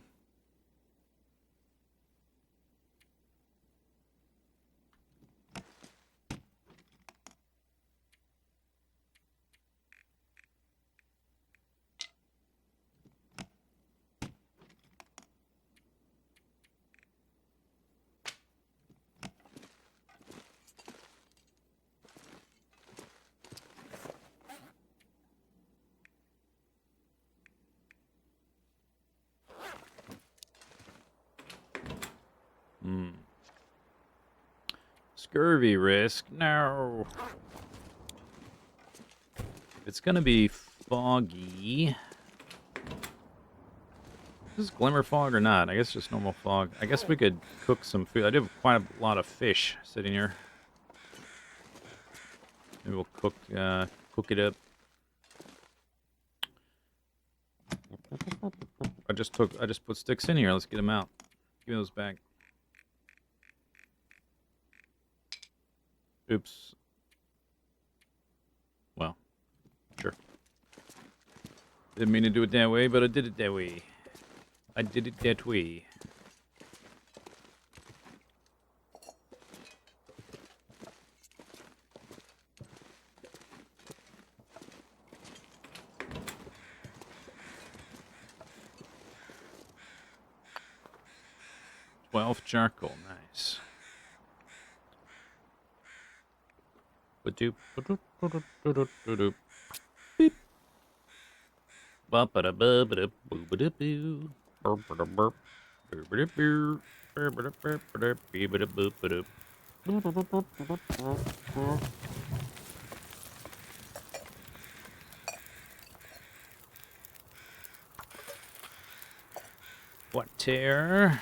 Speaker 1: Scurvy risk. No. If it's gonna be foggy. Is this glimmer fog or not? I guess just normal fog. I guess we could cook some food. I do have quite a lot of fish sitting here. Maybe we'll cook it up. I just put sticks in here. Let's get them out. Give me those back. Oops. Well, sure. Didn't mean to do it that way, but I did it that way. I did it that way. $12 charcoal, nice. Ba-doop, ba-doop, ba-doop, ba-doop, ba-doop. Beep. Ba-ba-da-ba-ba-da, boo-ba-da-boo. Burp-ba-da-burp. Burp-ba-da-boo. Burp-ba-da-burp-ba-da, bee-ba-da-boop-ba-doop. Water.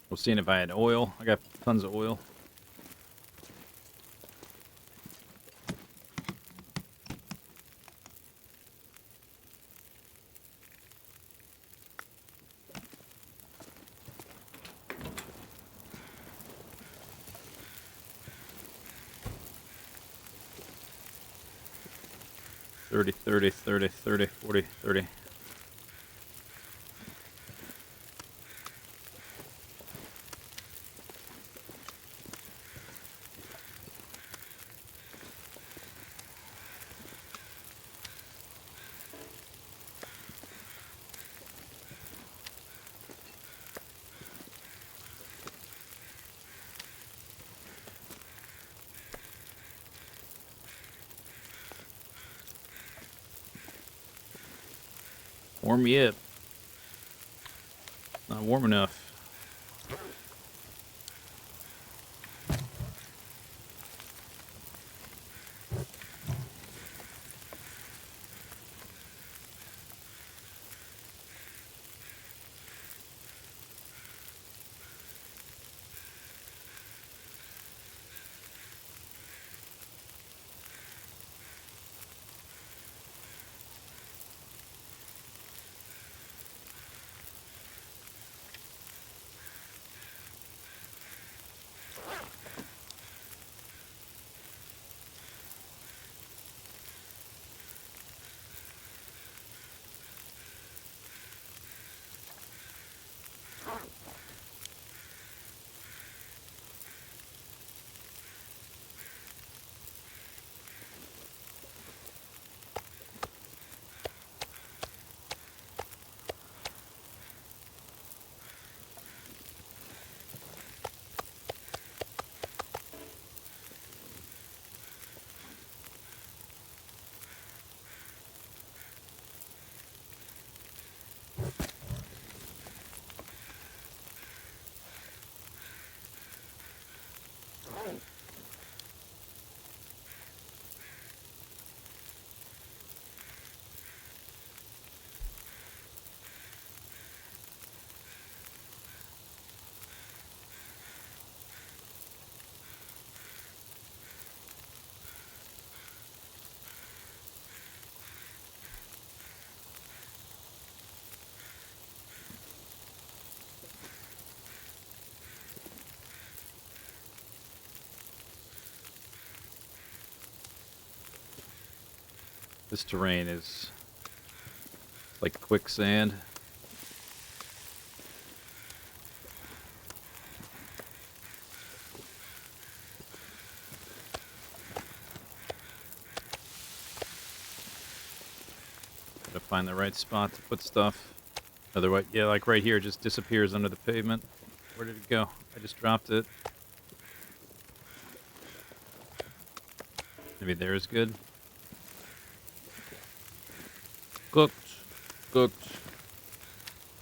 Speaker 1: We'll see if I had oil. I got tons of oil. 30, 30, 30, 30, 40, 30. Warm me up. Not warm enough. This terrain is like quicksand. Gotta find the right spot to put stuff. Otherwise, yeah, like right here, it just disappears under the pavement. Where did it go? I just dropped it. Maybe there is good. Cooked. Cooked.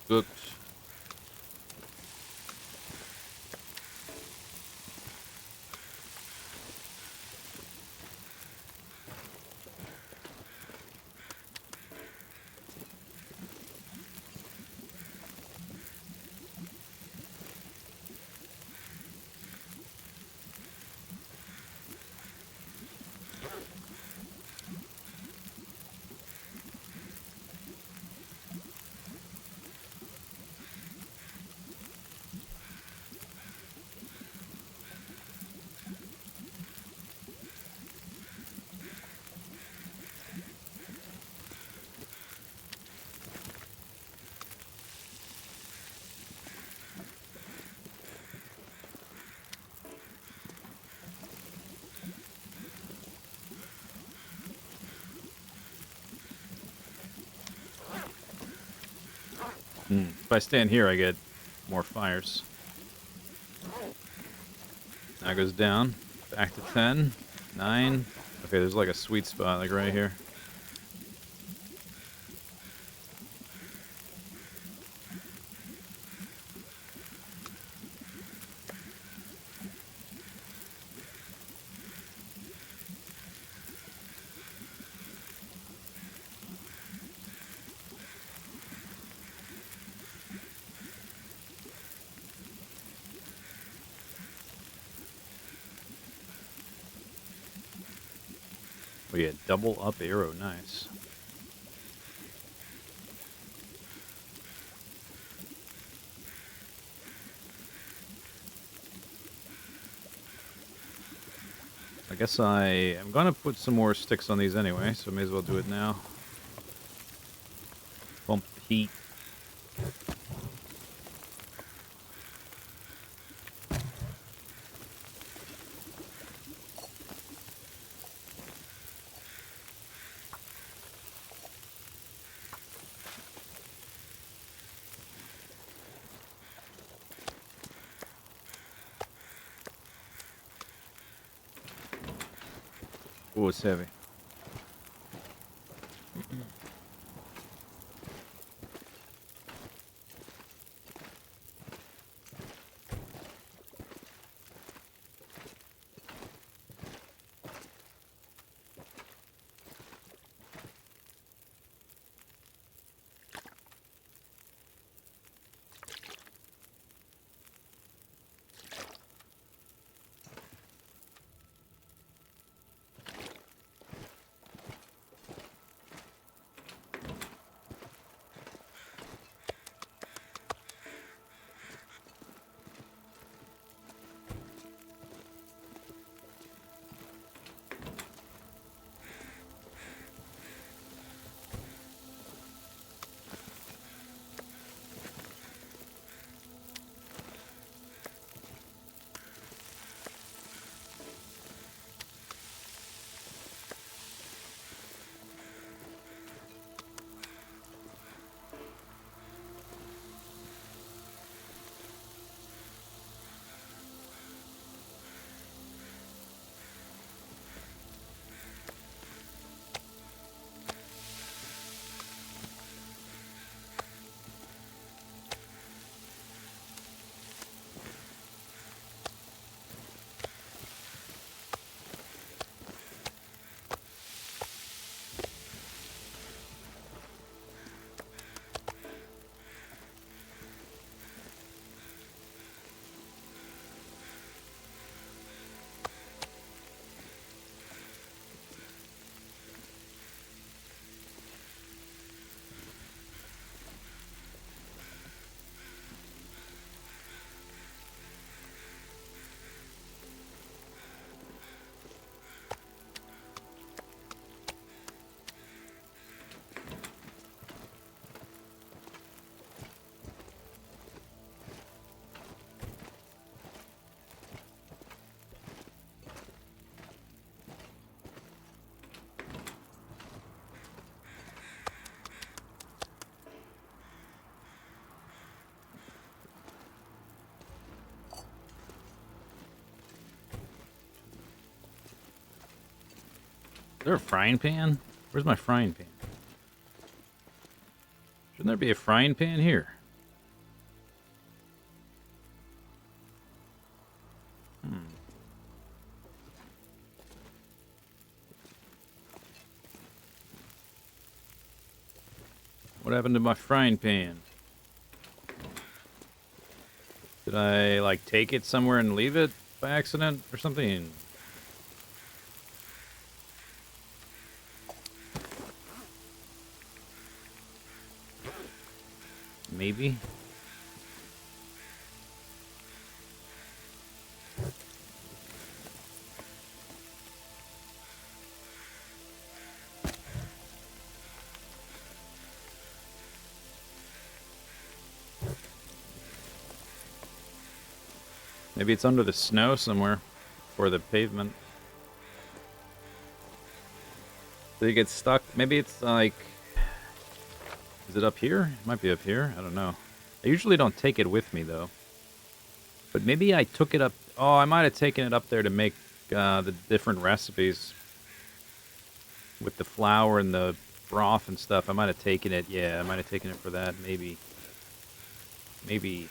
Speaker 1: Cooked. If I stand here, I get more fires. Now it goes down. Back to 10. 9. Okay, there's like a sweet spot, like right here. Oh yeah, double up arrow, nice. guess I am going to put some more sticks on these anyway, so may as well do it now. Pump the heat. Oh, it's heavy. Is there a frying pan? Where's my frying pan? Shouldn't there be a frying pan here? What happened to my frying pan? Did I, like, take it somewhere and leave it by accident or something? Maybe. Maybe it's under the snow somewhere, or the pavement. Did it get stuck? Maybe it's like... Is it up here? It might be up here. I don't know. I usually don't take it with me, though. But maybe I took it up... Oh, I might have taken it up there to make the different recipes. With the flour and the broth and stuff. I might have taken it. Yeah, I might have taken it for that. Maybe. Maybe...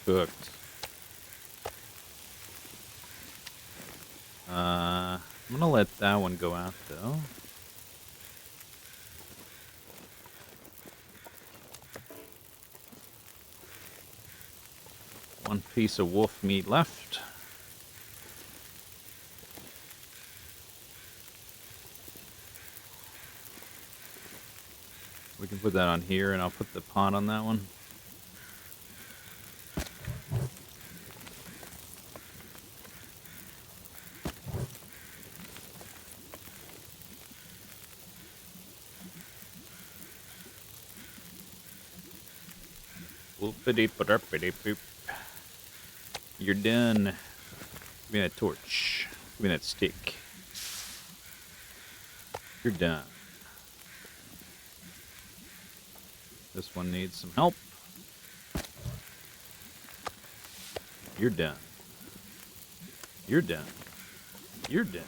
Speaker 1: Cooked. I'm gonna let that one go out, though. One piece of wolf meat left. We can put that on here, and I'll put the pot on that one. Whoopity-ba-derpity-boop. You're done. Give me that torch. Give me that stick. You're done. This one needs some help. You're done. You're done. You're done.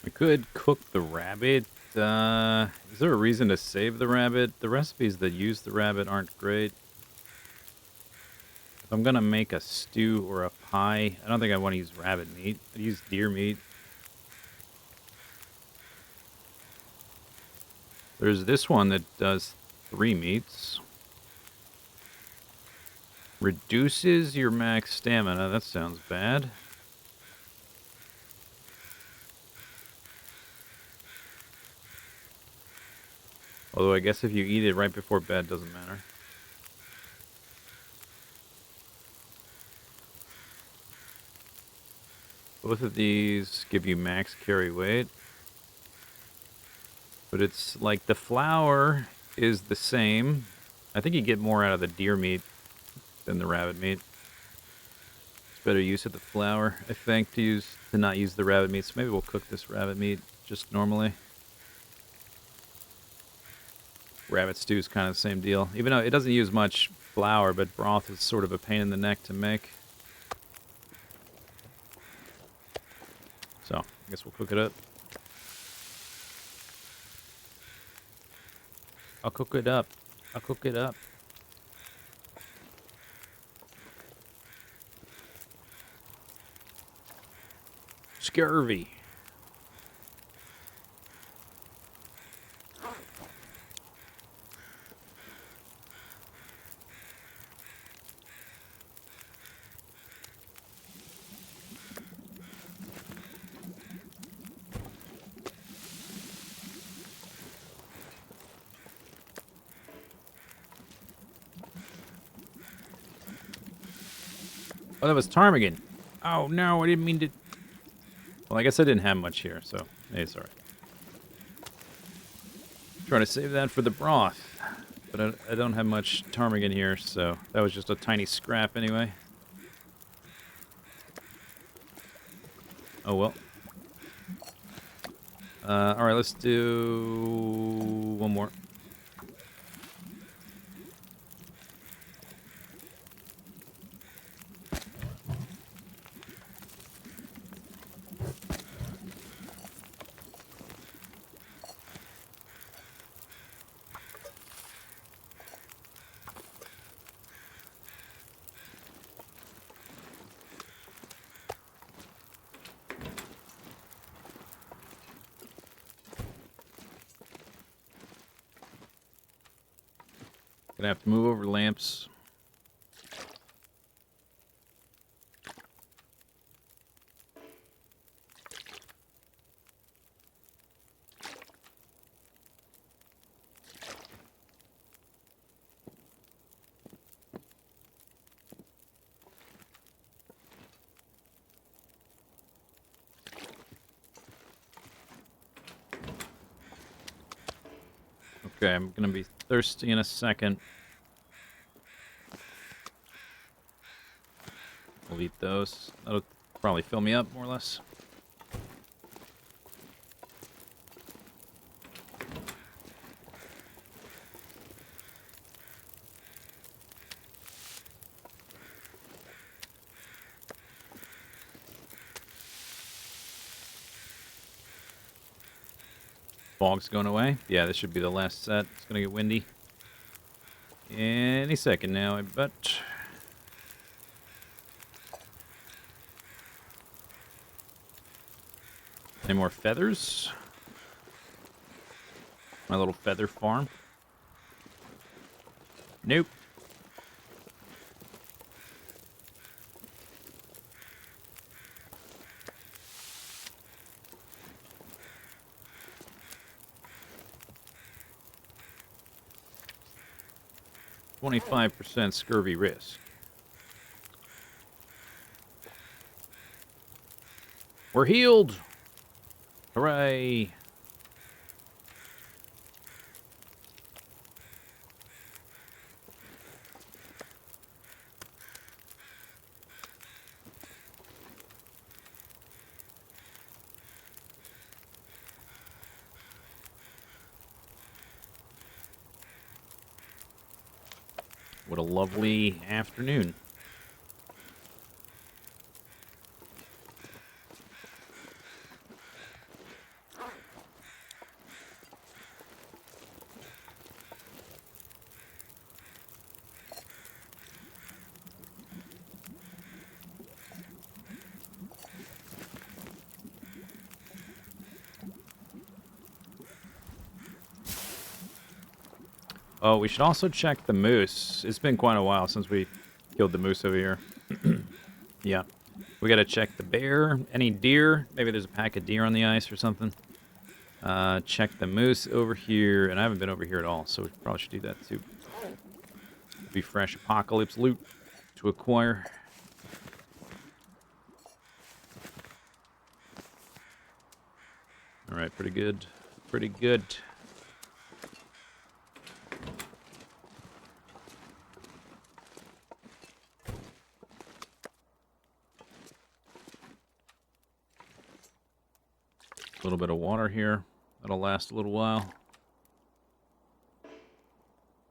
Speaker 1: I could cook the rabbit. Is there a reason to save the rabbit? The recipes that use the rabbit aren't great. If I'm gonna make a stew or a pie, I don't think I want to use rabbit meat. I'd use deer meat. There's this one that does 3 meats. Reduces your max stamina. That sounds bad. Although I guess if you eat it right before bed, it doesn't matter. Both of these give you max carry weight. But it's like the flour is the same. I think you get more out of the deer meat than the rabbit meat. It's better use of the flour, I think, to not use the rabbit meat. So maybe we'll cook this rabbit meat just normally. Rabbit stew is kind of the same deal. Even though it doesn't use much flour, but broth is sort of a pain in the neck to make. So, I guess we'll cook it up. I'll cook it up. I'll cook it up. Scurvy. Oh, that was ptarmigan. Oh, no, I didn't mean to... Well, I guess I didn't have much here, so... Hey, sorry. Trying to save that for the broth. But I don't have much ptarmigan here, so... That was just a tiny scrap anyway. Oh, well. Alright, let's do... one more. Gonna have to move over lamps. Okay, I'm gonna be thirsty in a second. We'll eat those. That'll probably fill me up, more or less. Fog's going away. Yeah, this should be the last set. It's gonna get windy. Any second now, I bet. Any more feathers? My little feather farm? Nope. %25 scurvy risk. We're healed! Hooray! What a lovely afternoon. Oh, we should also check the moose. It's been quite a while since we killed the moose over here. Yeah. We gotta check the bear. Any deer? Maybe there's a pack of deer on the ice or something. Check the moose over here. And I haven't been over here at all, so we probably should do that too. Be fresh apocalypse loot to acquire. Alright, pretty good. Pretty good. A little bit of water here. That'll last a little while.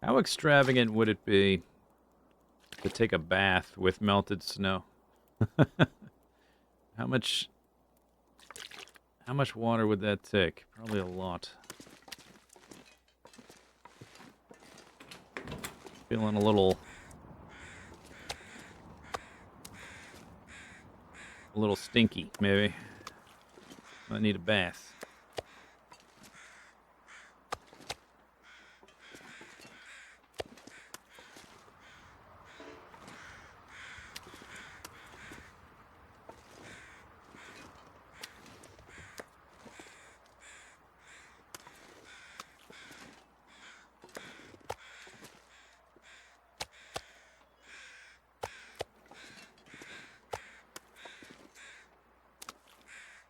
Speaker 1: How extravagant would it be to take a bath with melted snow? How much water would that take? Probably a lot. Feeling a little stinky, maybe. I need a bath.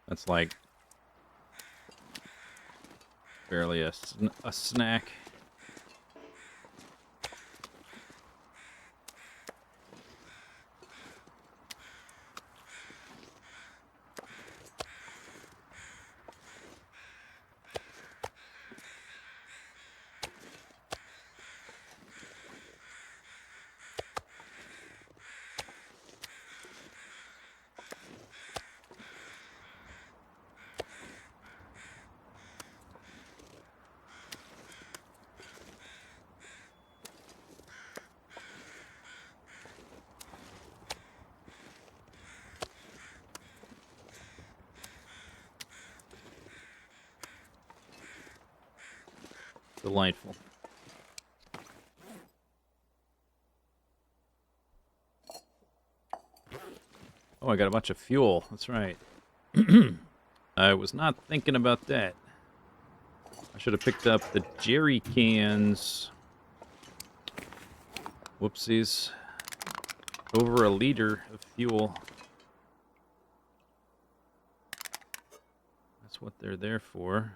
Speaker 1: That's like barely a snack. Delightful. Oh, I got a bunch of fuel. That's right. I was not thinking about that. I should have picked up the jerry cans. Whoopsies. Over a liter of fuel. That's what they're there for.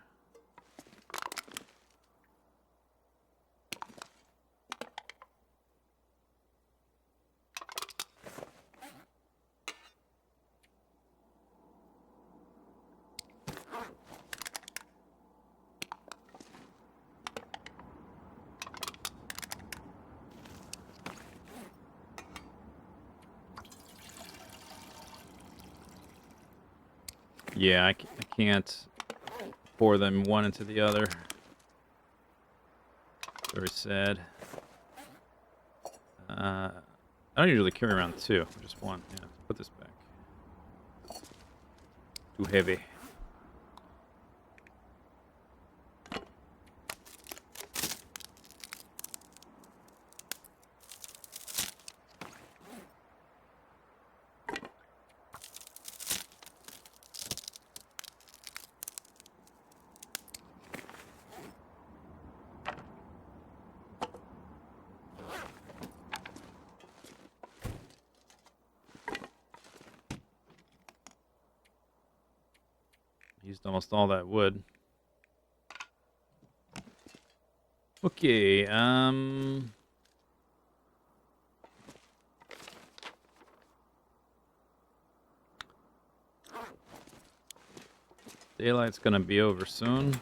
Speaker 1: Yeah, I can't pour them one into the other. Very sad. I don't usually carry around two, just one. Yeah, put this back. Too heavy. Used almost all that wood. Okay, daylight's gonna be over soon.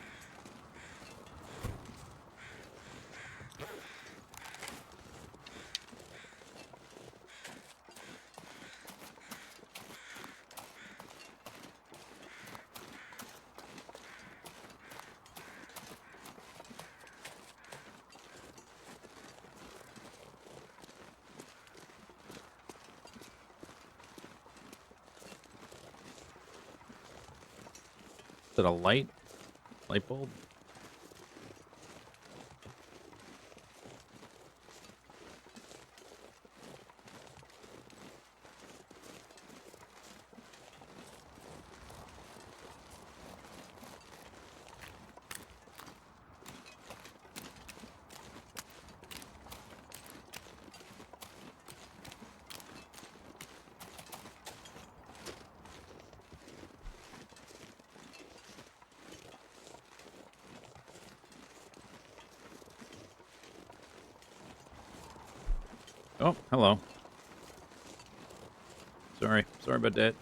Speaker 1: Is it a light? Light bulb? Oh, hello. Sorry about that.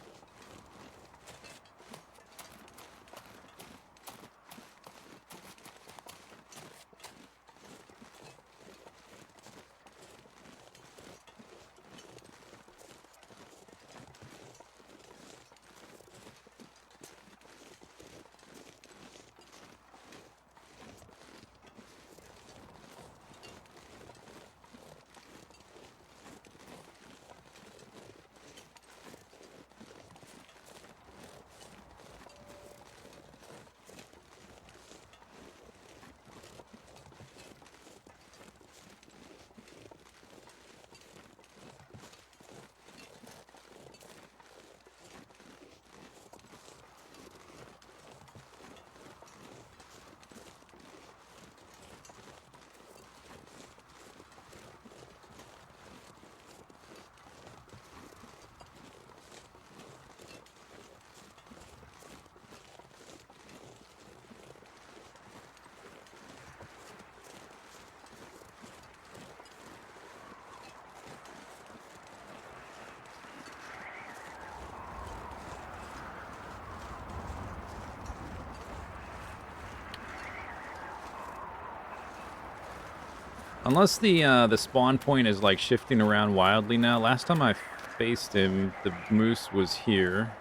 Speaker 1: Unless the spawn point is like shifting around wildly now. Last time I faced him, the moose was here.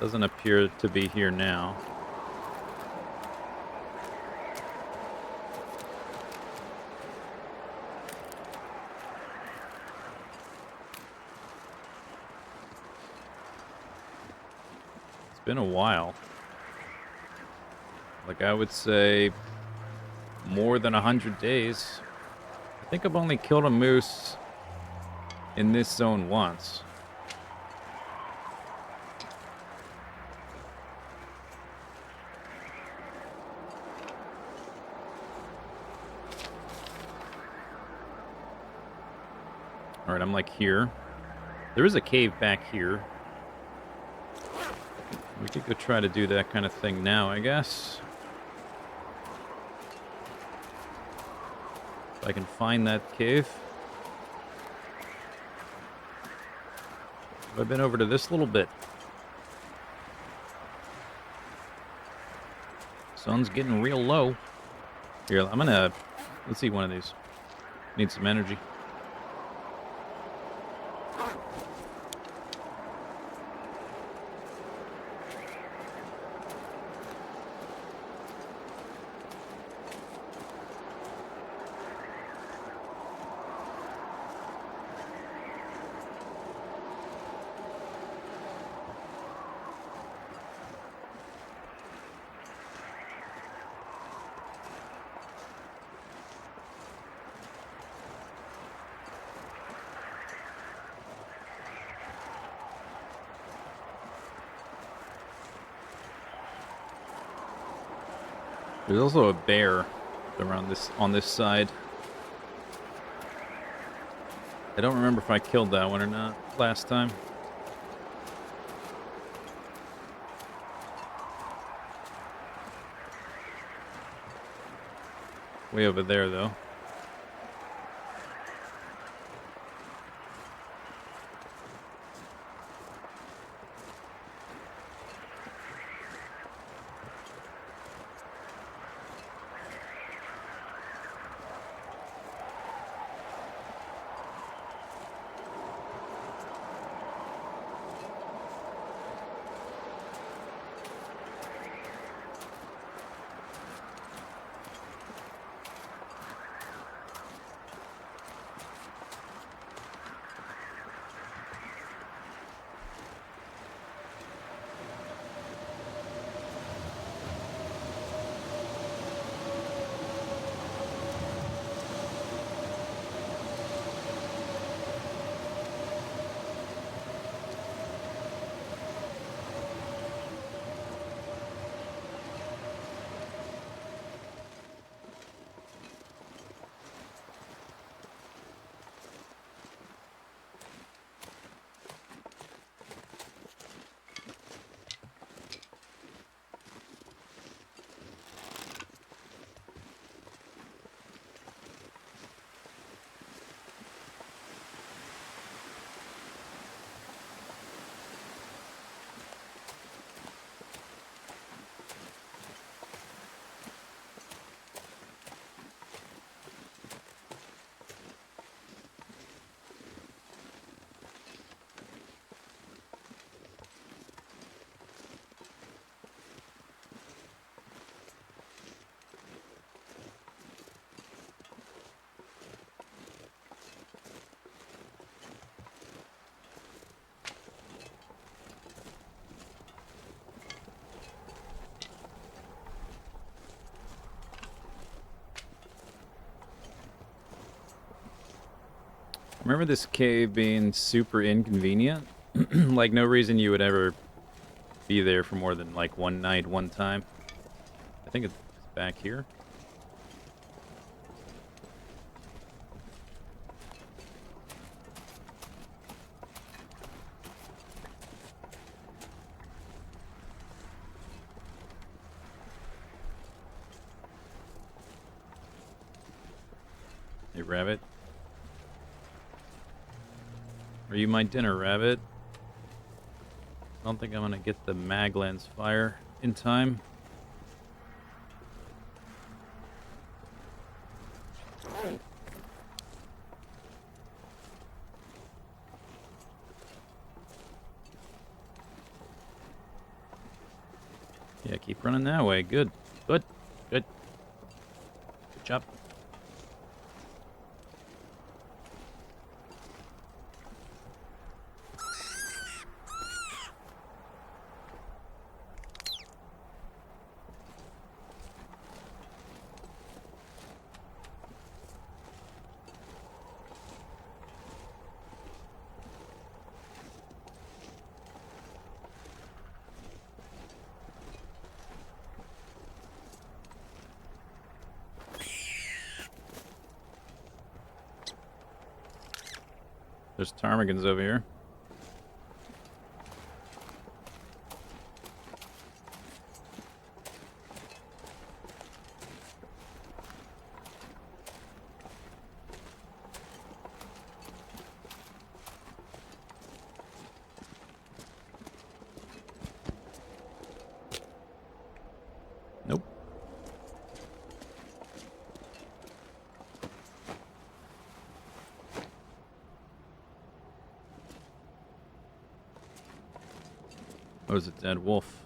Speaker 1: Doesn't appear to be here now. been a while. Like, I would say more than 100 days. I think I've only killed a moose in this zone once. Alright, I'm like here. There is a cave back here. We could go try to do that kind of thing now, I guess. If I can find that cave. I've been over to this little bit. Sun's getting real low. Here, I'm gonna... Let's eat one of these. Need some energy. There's also a bear around on this side. I don't remember if I killed that one or not last time. Way over there, though. Remember this cave being super inconvenient? Like, no reason you would ever be there for more than, like, one night, one time. I think it's back here. Hey, rabbit. Are you my dinner, rabbit? I don't think I'm gonna get the mag lens fire in time. Yeah, keep running that way. Good. Good. Good. Good job. There's ptarmigans over here. Nope. Oh, it's a dead wolf.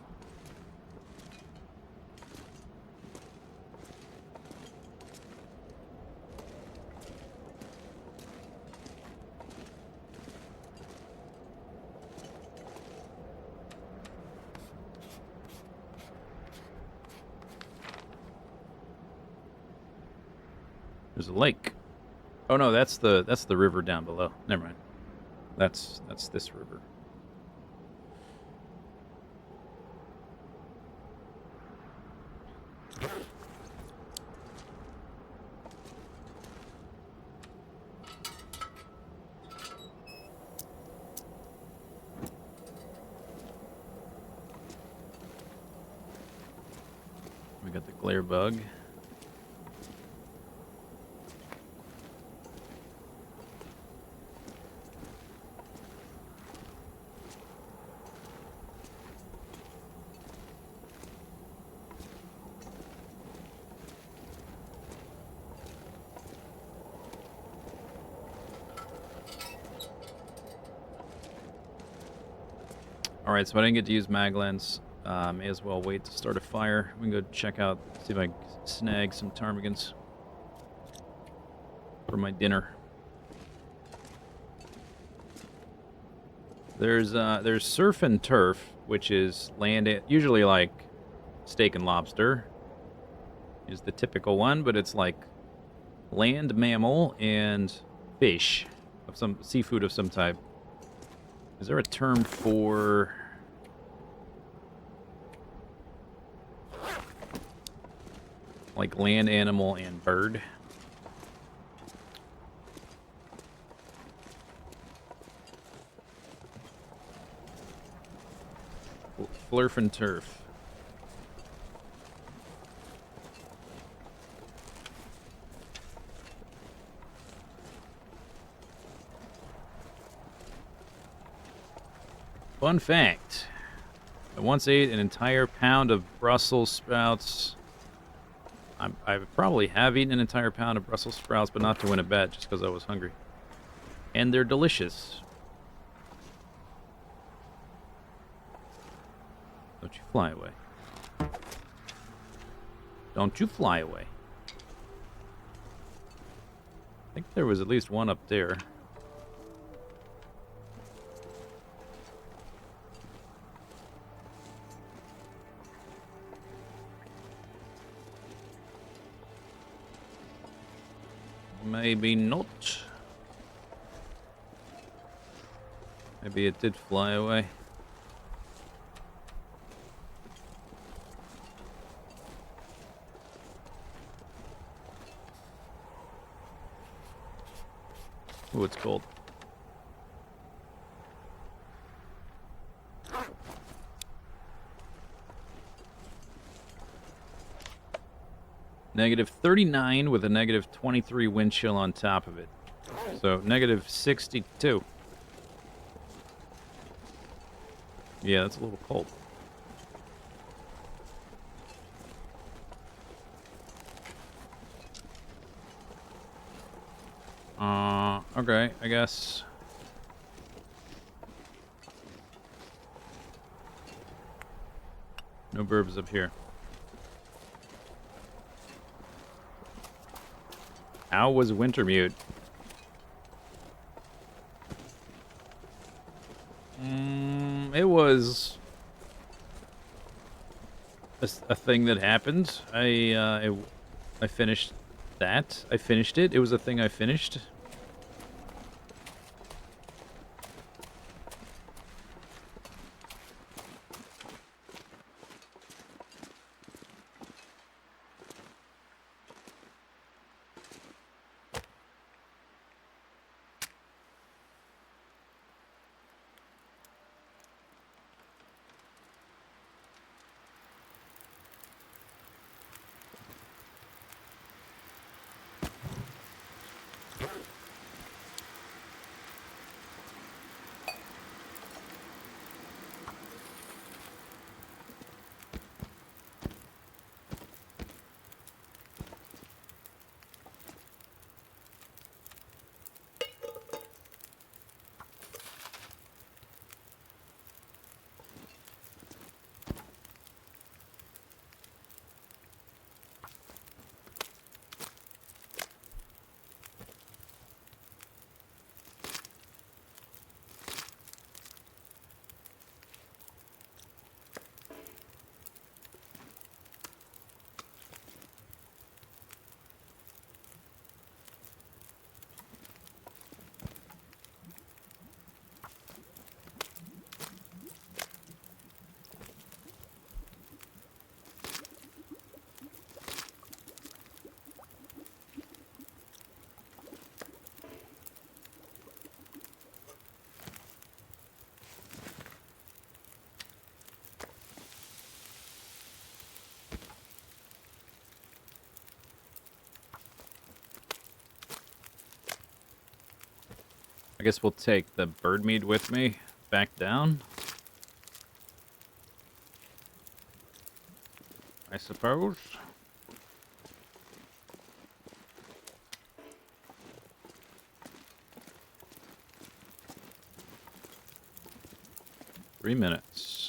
Speaker 1: There's a lake. Oh no, that's the river down below. Never mind. That's this river. We got the glare bug. Alright, so I didn't get to use Maglens. May as well wait to start a fire. We can go check out, see if I can snag some ptarmigans for my dinner. There's surf and turf, which is land, usually like steak and lobster is the typical one, but it's like land mammal and fish of some seafood of some type. Is there a term for like land animal and bird? Flurf and turf. Fun fact. I once ate an entire pound of Brussels sprouts. I probably have eaten an entire pound of Brussels sprouts, but not to win a bet, just because I was hungry. And they're delicious. Don't you fly away. Don't you fly away. I think there was at least one up there. Maybe not. Maybe it did fly away. Oh, it's cold. Negative 39 with a negative 23 wind chill on top of it. So, negative 62. Yeah, that's a little cold. Okay, I guess. No burbs up here. How was Wintermute? It was a thing that happened. I finished that. I finished it. It was a thing I finished. I guess we'll take the bird meat with me back down. I suppose. Three minutes.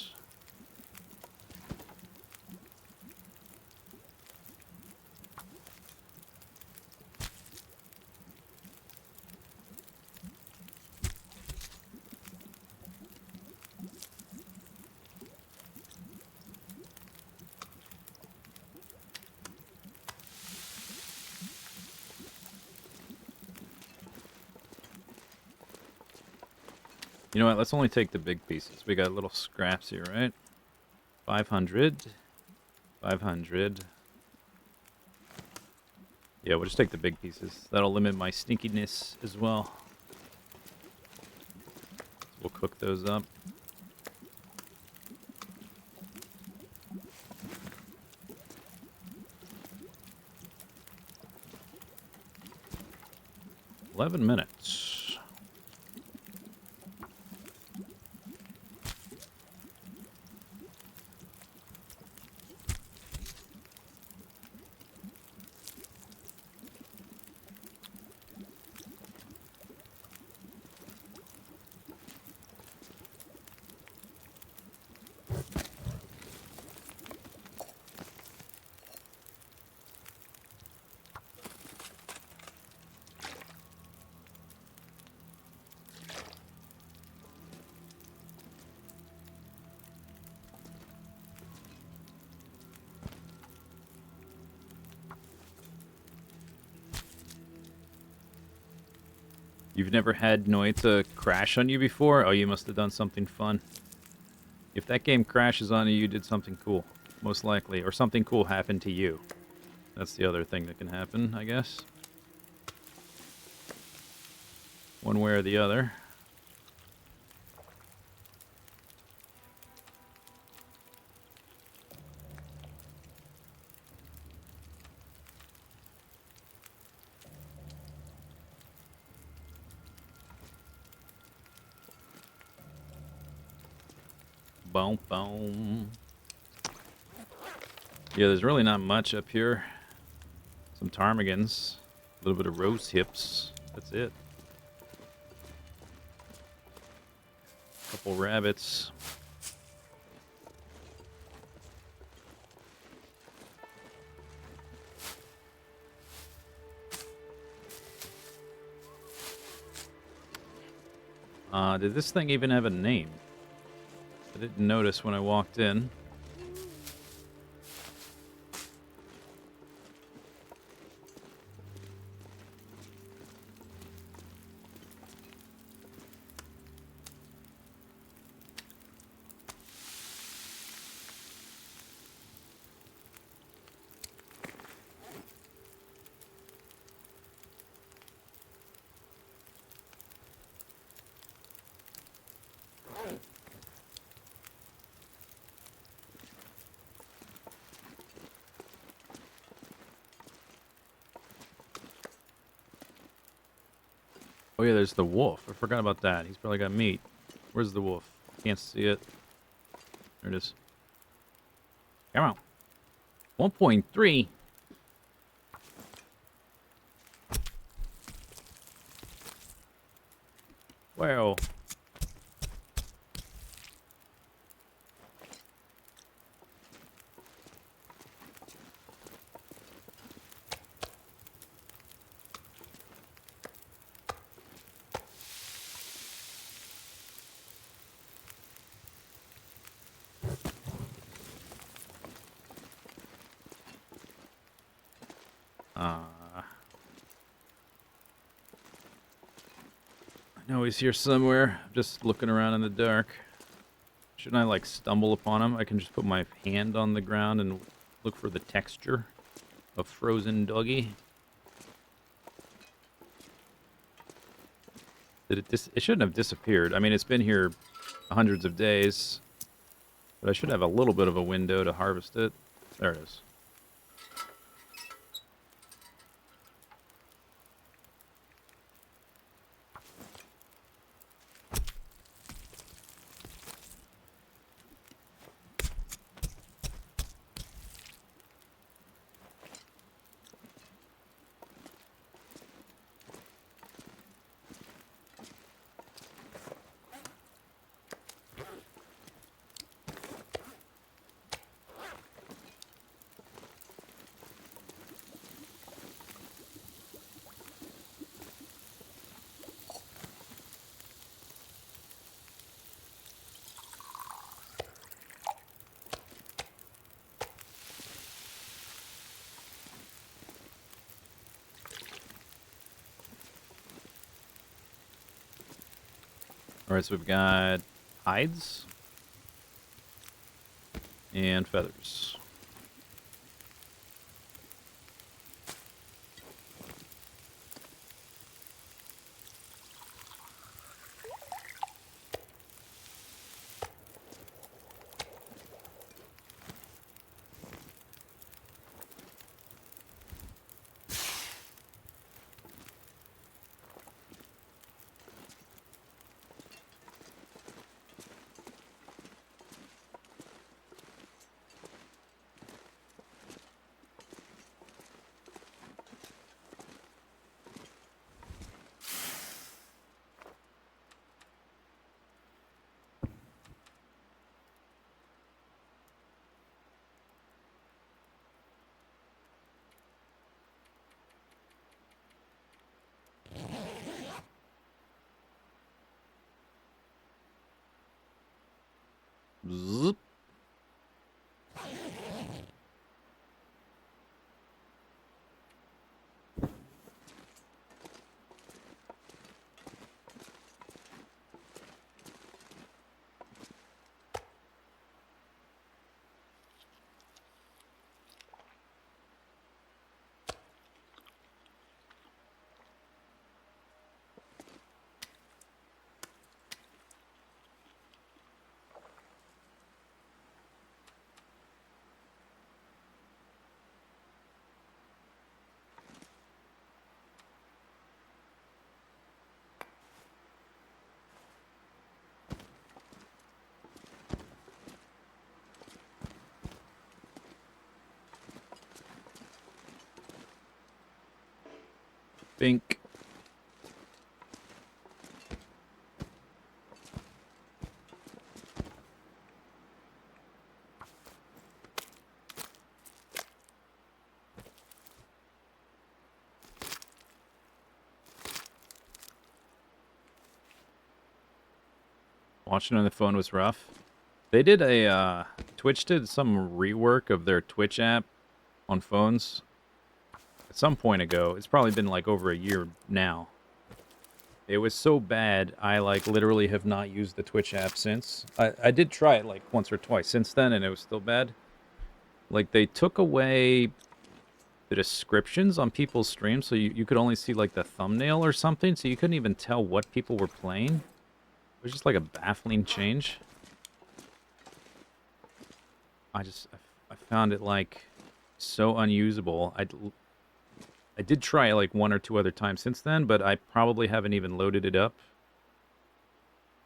Speaker 1: You know what? Let's only take the big pieces. We got little scraps here, right? 500. 500. Yeah, we'll just take the big pieces. That'll limit my sneakiness as well. We'll cook those up. "11 minutes. You've never had Noita crash on you before? Oh, you must have done something fun. If that game crashes on you, you did something cool. Most likely. Or something cool happened to you. That's the other thing that can happen, I guess. One way or the other. Boom, boom. Yeah, there's really not much up here. Some ptarmigans. A little bit of rose hips. That's it. Couple rabbits. Did this thing even have a name? I didn't notice when I walked in. Oh yeah, there's the wolf. I forgot about that. He's probably got meat. Where's the wolf? Can't see it. There it is. Come on. 1.3. Well. I know he's here somewhere. I'm just looking around in the dark. Shouldn't I, like, stumble upon him? I can just put my hand on the ground and look for the texture of frozen doggy. Did it it shouldn't have disappeared. I mean, it's been here hundreds of days. But I should have a little bit of a window to harvest it. There it is. All right, so we've got hides and feathers. Zzz. Bink. Watching on the phone was rough. They did Twitch did some rework of their Twitch app on phones at some point ago. It's probably been like over a year now. It was so bad, I like literally have not used the Twitch app since. I did try it like once or twice since then, and it was still bad. Like they took away the descriptions on people's streams, so you could only see like the thumbnail or something, so you couldn't even tell what people were playing. It was just like a baffling change. I found it like so unusable. I did try it like one or two other times since then, but I probably haven't even loaded it up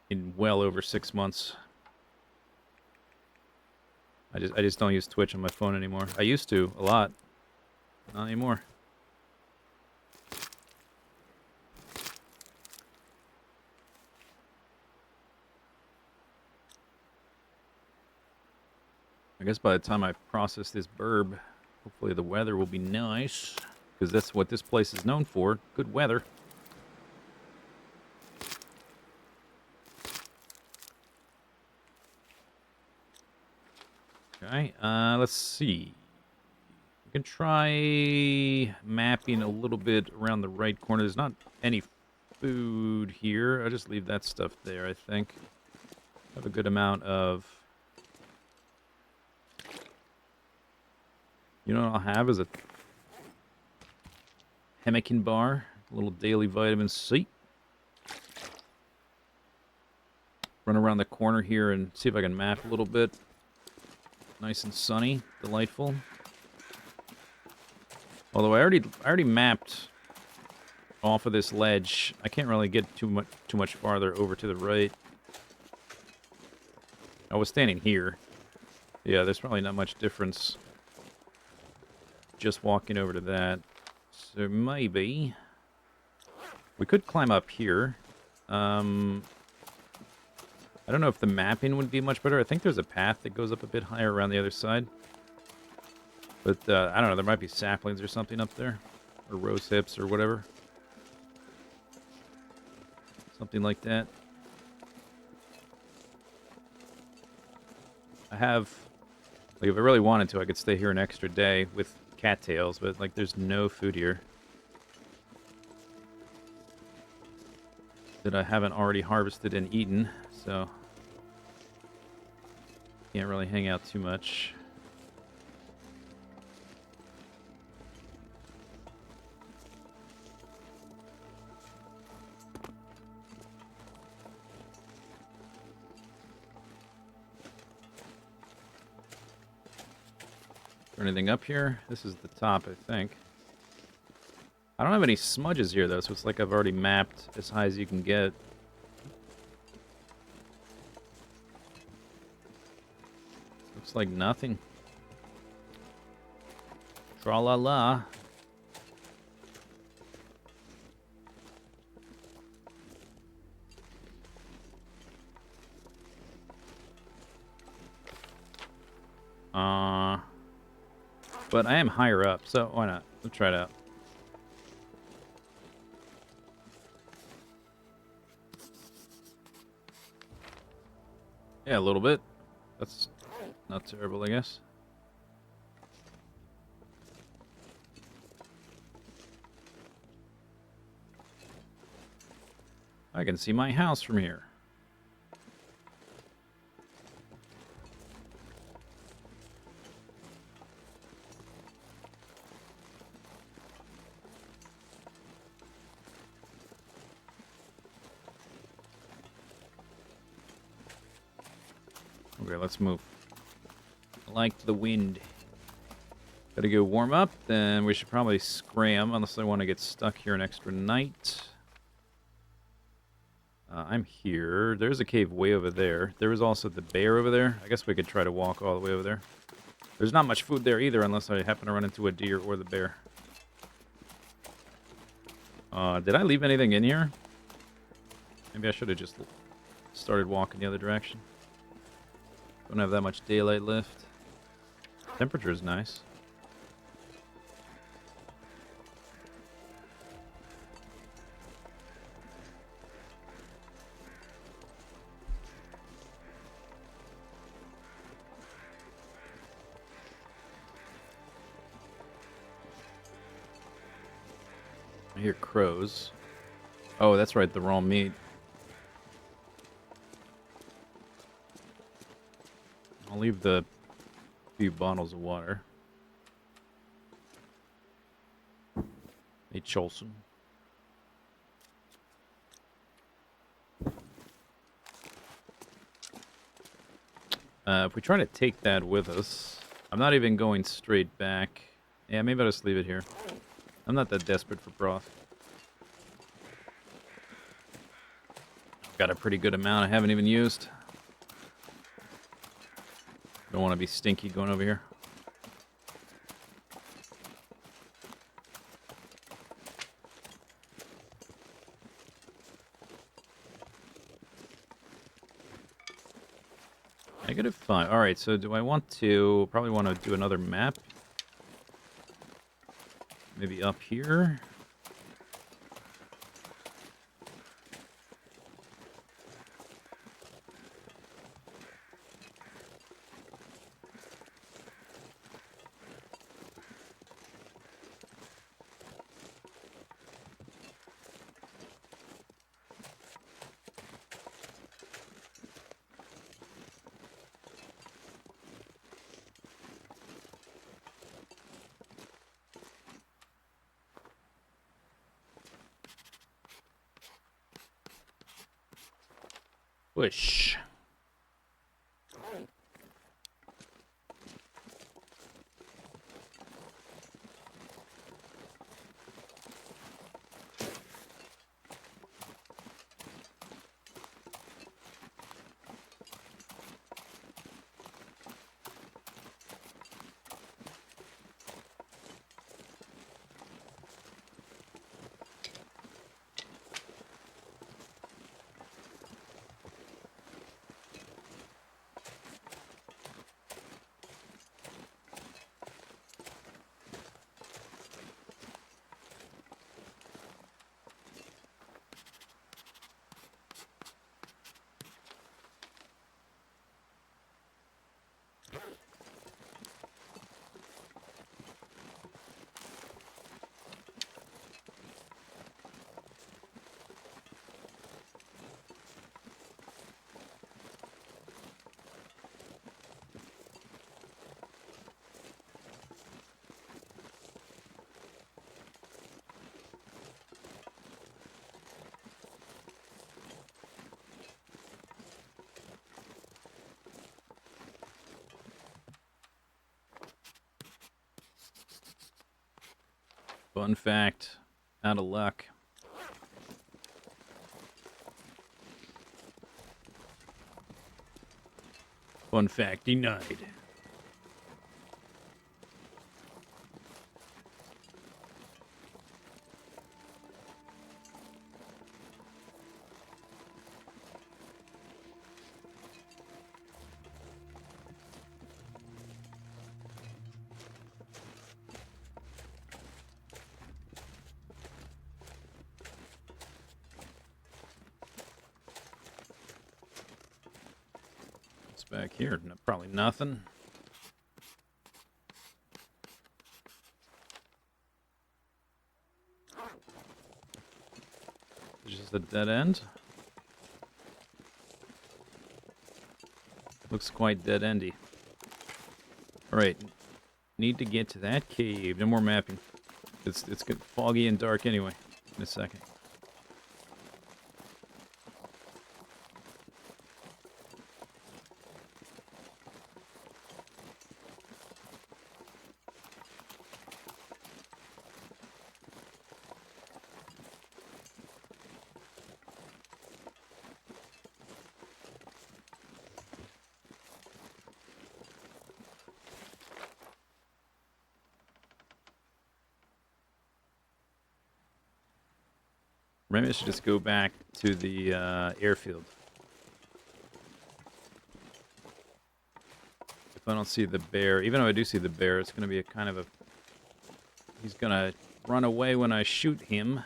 Speaker 1: in well over 6 months. I just don't use Twitch on my phone anymore. I used to a lot, not anymore. I guess by the time I process this burb, hopefully the weather will be nice, because that's what this place is known for, good weather. Okay, let's see. We can try mapping a little bit around the right corner. There's not any food here. I'll just leave that stuff there, I think. Have a good amount of... You know what I'll have is a Hemmican bar, a little daily vitamin C. Run around the corner here and see if I can map a little bit. Nice and sunny, delightful. Although I already mapped off of this ledge. I can't really get too much farther over to the right. I was standing here. Yeah, there's probably not much difference just walking over to that. So maybe we could climb up here. I don't know if the mapping would be much better. I think there's a path that goes up a bit higher around the other side. But I don't know, there might be saplings or something up there. Or rose hips or whatever. Something like that. I have... Like, if I really wanted to, I could stay here an extra day with cattails, but, like, there's no food here. that I haven't already harvested and eaten, so can't really hang out too much. Anything up here? This is the top, I think. I don't have any smudges here, though, so it's like I've already mapped as high as you can get. Looks like nothing. Tra-la-la. But I am higher up, so why not? Let's try it out. Yeah, a little bit. That's not terrible, I guess. I can see my house from here. Okay, let's move. I like the wind. Gotta go warm up, then we should probably scram, unless I want to get stuck here an extra night. I'm here. There's a cave way over there. There was also the bear over there. I guess we could try to walk all the way over there. There's not much food there either, unless I happen to run into a deer or the bear. Did I leave anything in here? Maybe I should have just started walking the other direction. Don't have that much daylight left. Temperature is nice. I hear crows. Oh, that's right, the raw meat. I'll leave the few bottles of water. Hey, Cholson. If we try to take that with us, I'm not even going straight back. Yeah, maybe I'll just leave it here. I'm not that desperate for broth. I've got a pretty good amount I haven't even used. Don't want to be stinky going over here. -5. Alright, so do I want to... Probably want to do another map. Maybe up here. Push. Fun fact. Out of luck. Fun fact denied. What's back here? Probably nothing. Just a dead end. Looks quite dead endy. Alright. Need to get to that cave. No more mapping. It's get foggy and dark anyway. In a second. Maybe I should just go back to the airfield. If I don't see the bear, even though I do see the bear, it's going to be a kind of a... He's going to run away when I shoot him.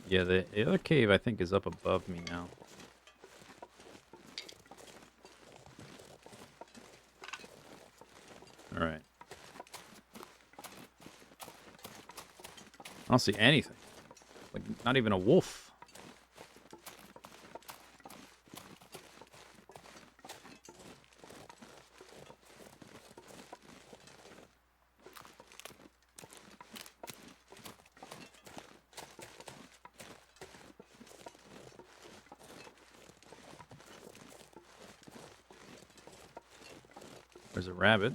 Speaker 1: Yeah, the other cave, I think, is up above me now. Alright. I don't see anything. Like, not even a wolf. There's a rabbit.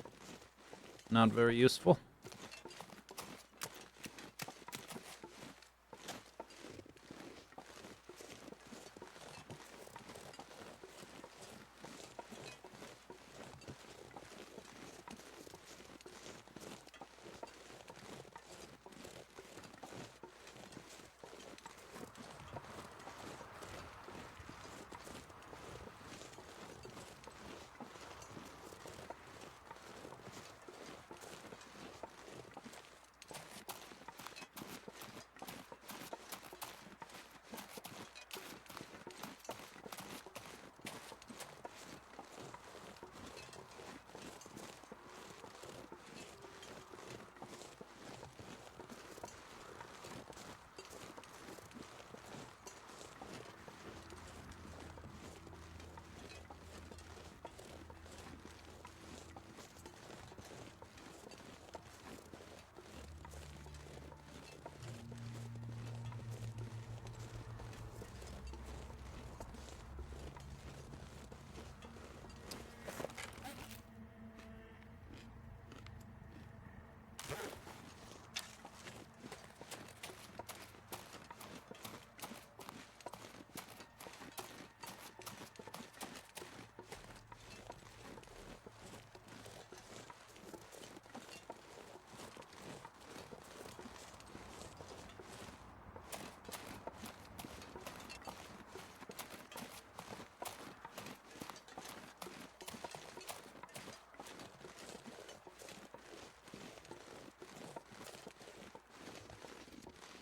Speaker 1: Not very useful.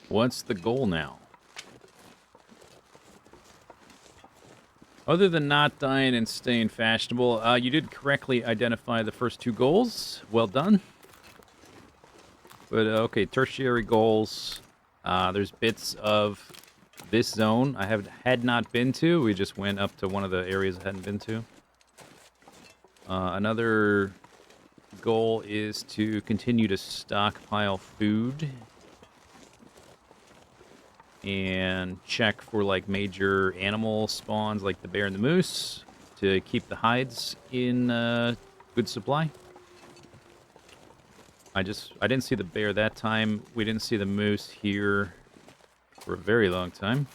Speaker 1: What's the goal now? Other than not dying and staying fashionable, you did correctly identify the first two goals. Well done. But, okay, tertiary goals. There's bits of this zone I had not been to. We just went up to one of the areas I hadn't been to. Another goal is to continue to stockpile food and check for like major animal spawns like the bear and the moose to keep the hides in good supply. I didn't see the bear that time. We didn't see the moose here for a very long time.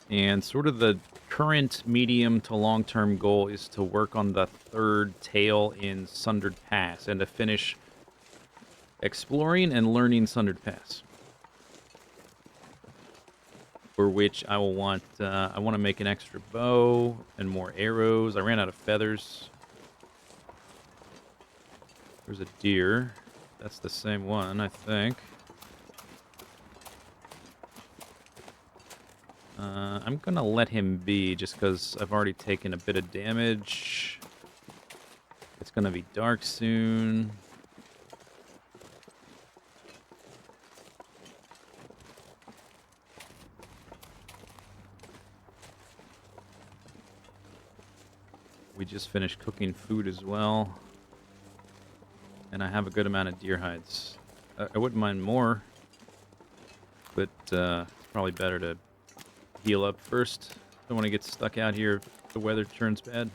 Speaker 1: And sort of the current medium to long-term goal is to work on the third tail in Sundered Pass and to finish exploring and learning Sundered Pass. For which I will want, I want to make an extra bow and more arrows. I ran out of feathers. There's a deer. That's the same one, I think. I'm gonna let him be just because I've already taken a bit of damage. It's gonna be dark soon. We just finished cooking food as well. And I have a good amount of deer hides. I wouldn't mind more, but it's probably better to heal up first. Don't want to get stuck out here if the weather turns bad.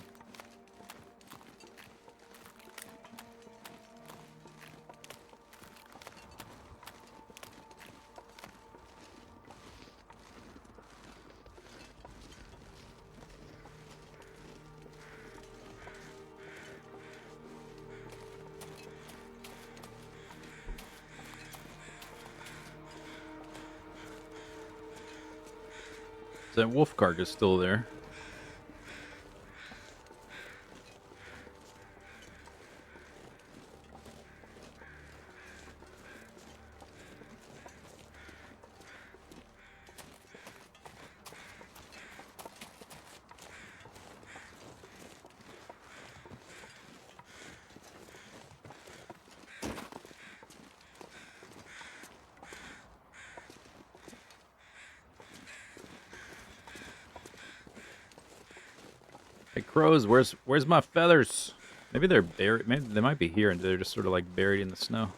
Speaker 1: That wolf carcass still there. Hey crows, where's my feathers? Maybe they're buried. Maybe they might be here and they're just sort of like buried in the snow.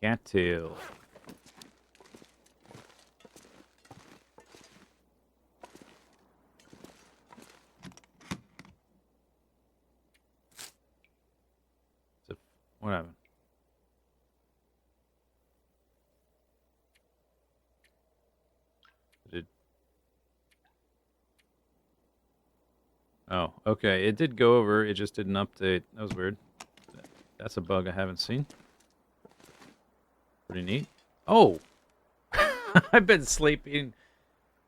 Speaker 1: Cattail. What happened? Did... Oh, okay. It did go over. It just didn't update. That was weird. That's a bug I haven't seen. Pretty neat. Oh! I've been sleeping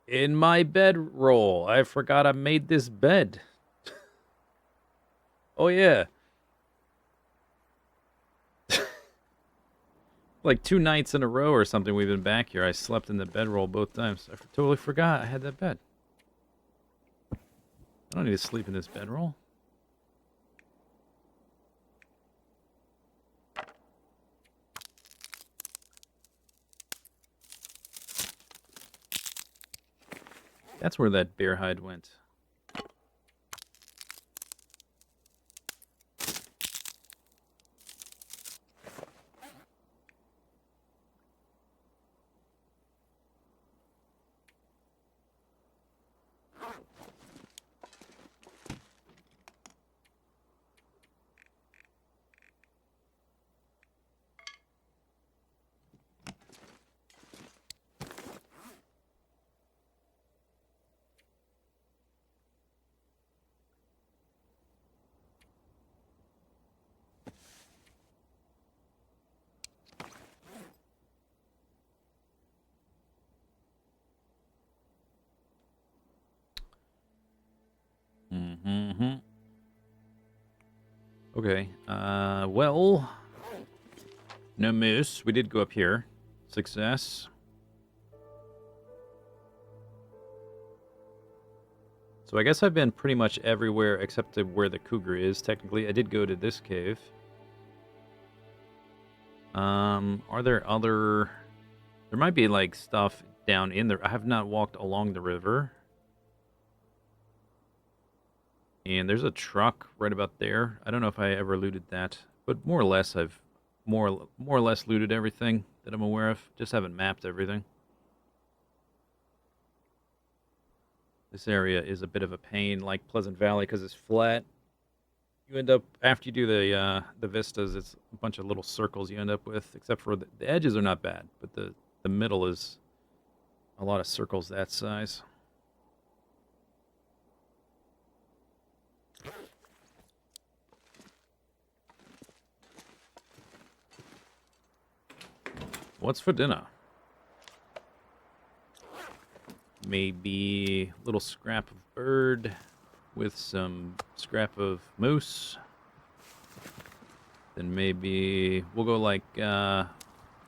Speaker 1: in my bedroll. I forgot I made this bed. Oh, yeah. Like 2 nights in a row or something we've been back here. I slept in the bedroll both times. I totally forgot I had that bed. I don't need to sleep in this bedroll. That's where that bear hide went. Mm-hmm. Okay. Well, no moose. We did go up here. Success. So I guess I've been pretty much everywhere except to where the cougar is, technically. I did go to this cave. Are there other... There might be, like, stuff down in there. I have not walked along the river. And there's a truck right about there. I don't know if I ever looted that. But more or less, I've more or less looted everything that I'm aware of. Just haven't mapped everything. This area is a bit of a pain, like Pleasant Valley, because it's flat. You end up, after you do the vistas, it's a bunch of little circles you end up with, except for the edges are not bad, but the middle is a lot of circles that size. What's for dinner? Maybe a little scrap of bird with some scrap of moose. Then maybe we'll go like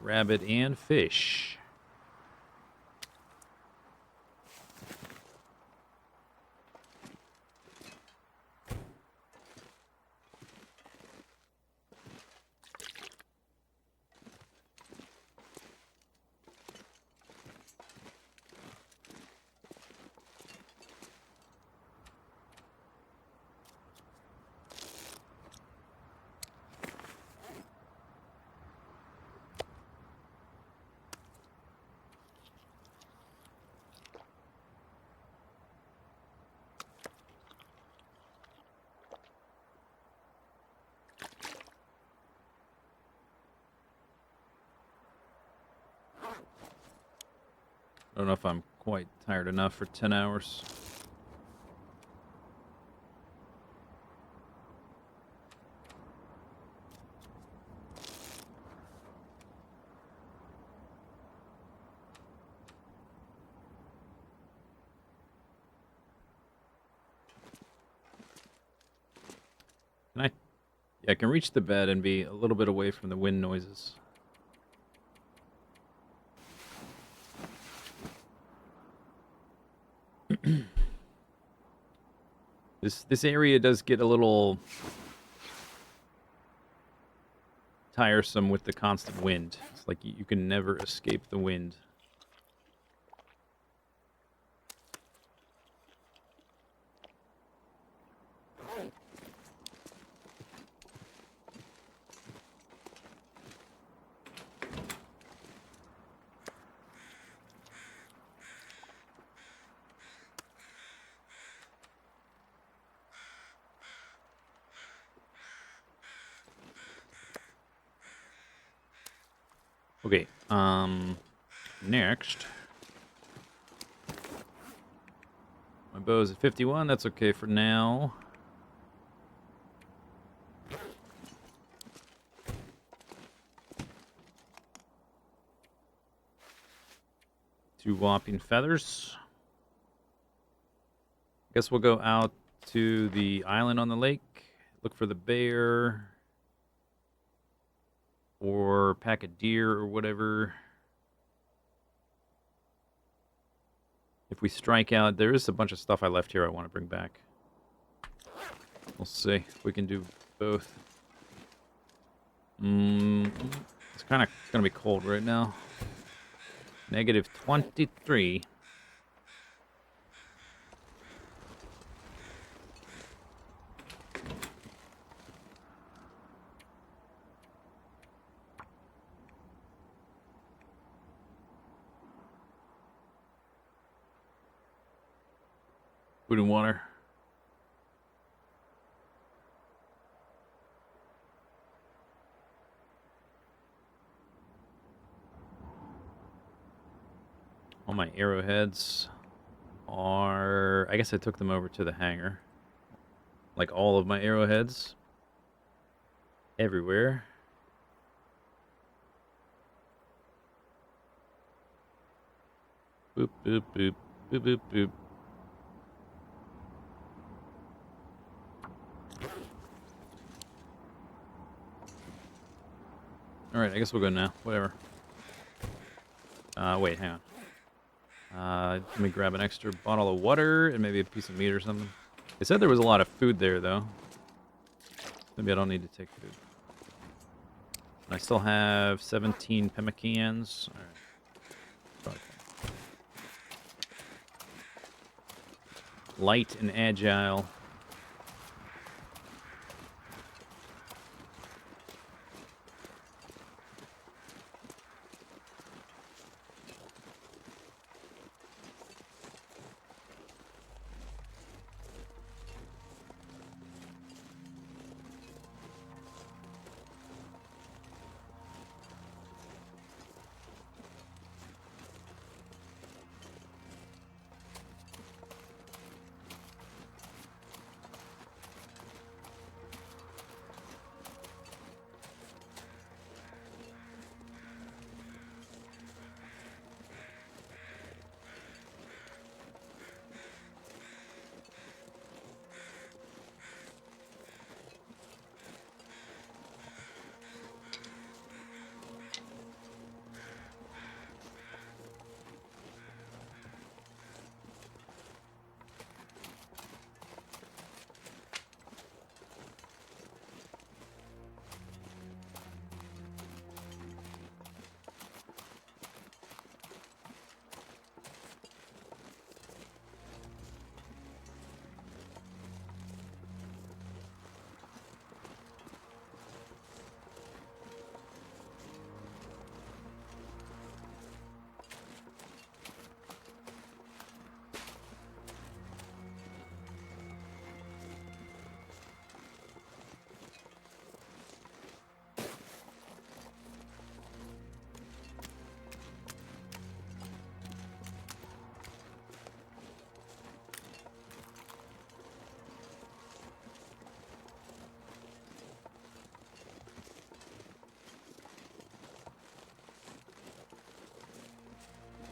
Speaker 1: rabbit and fish. I don't know if I'm quite tired enough for 10 hours. Can I? Yeah, I can reach the bed and be a little bit away from the wind noises. This area does get a little tiresome with the constant wind. It's like you can never escape the wind. Okay, next. My bow's at 51, that's okay for now. Two whopping feathers. Guess we'll go out to the island on the lake, look for the bear, or pack a deer or whatever. If we strike out, there is a bunch of stuff I left here I want to bring back. We'll see if we can do both. It's gonna be cold right now. -23. Food and water. All my arrowheads are... I guess I took them over to the hangar. Like all of my arrowheads. Everywhere. Boop, boop, boop. Boop, boop, boop. Alright, I guess we'll go now. Whatever. Wait, hang on. Let me grab an extra bottle of water and maybe a piece of meat or something. They said there was a lot of food there, though. Maybe I don't need to take food. I still have 17 pemmican. All right. Light and agile.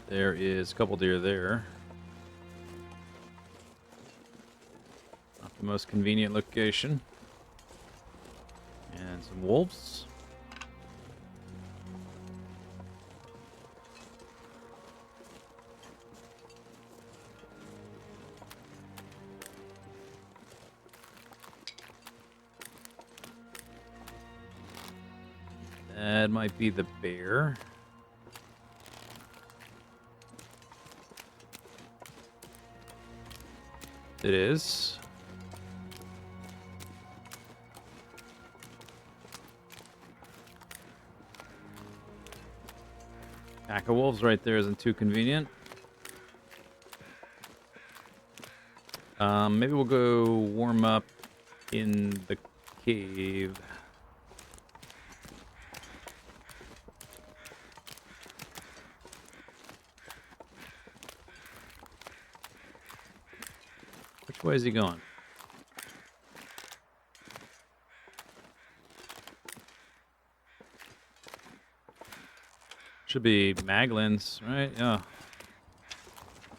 Speaker 1: There is a couple deer there. Not the most convenient location. And some wolves. That might be the bear. It is. Pack of wolves right there isn't too convenient. Maybe we'll go warm up in the cave. Which way is he going? Should be Maglin's, right? Yeah.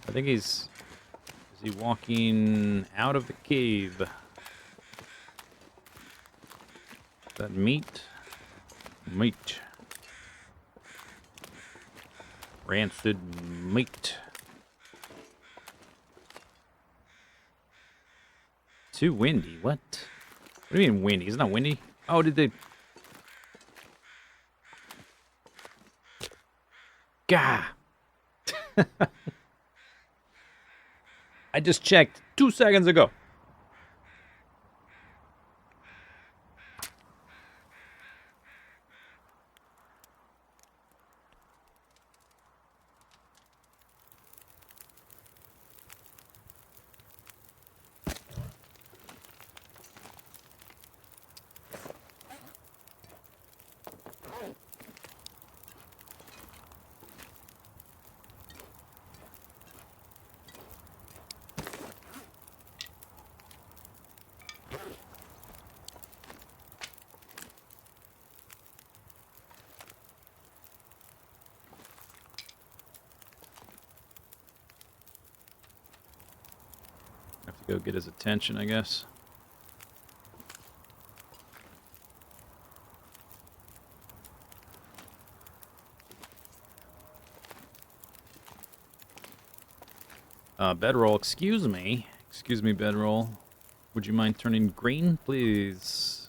Speaker 1: I think he's... Is he walking out of the cave? Is that meat? Meat. Rancid meat. Too windy. What? What do you mean windy? It's not windy. Oh, did they... Gah! I just checked 2 seconds ago. Have to go get his attention, I guess. Bedroll, excuse me. Excuse me, Bedroll. Would you mind turning green, please?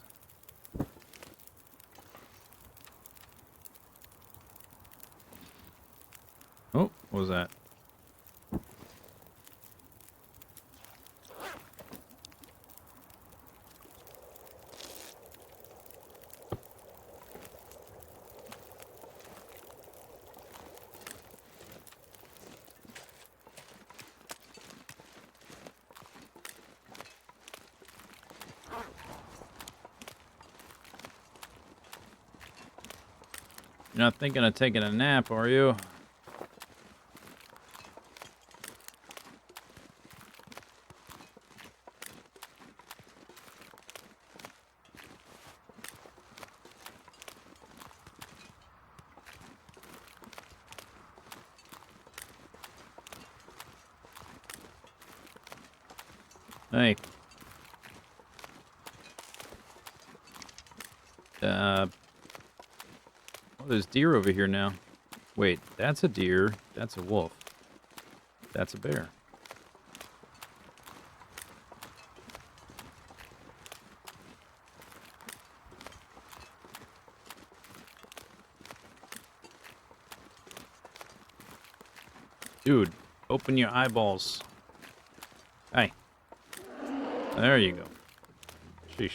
Speaker 1: Oh, what was that? You're not thinking of taking a nap, are you? Hey. Oh, there's deer over here now. Wait, that's a deer. That's a wolf. That's a bear. Dude, open your eyeballs. Hey. There you go. Sheesh.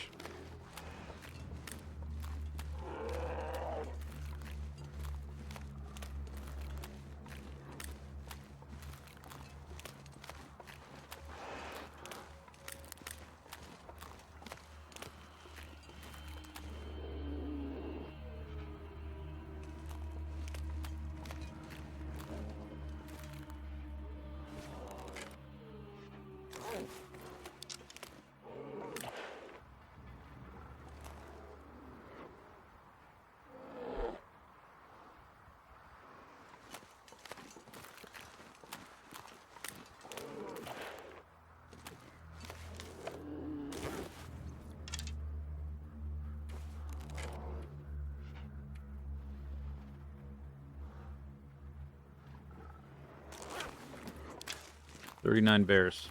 Speaker 1: "39 bears."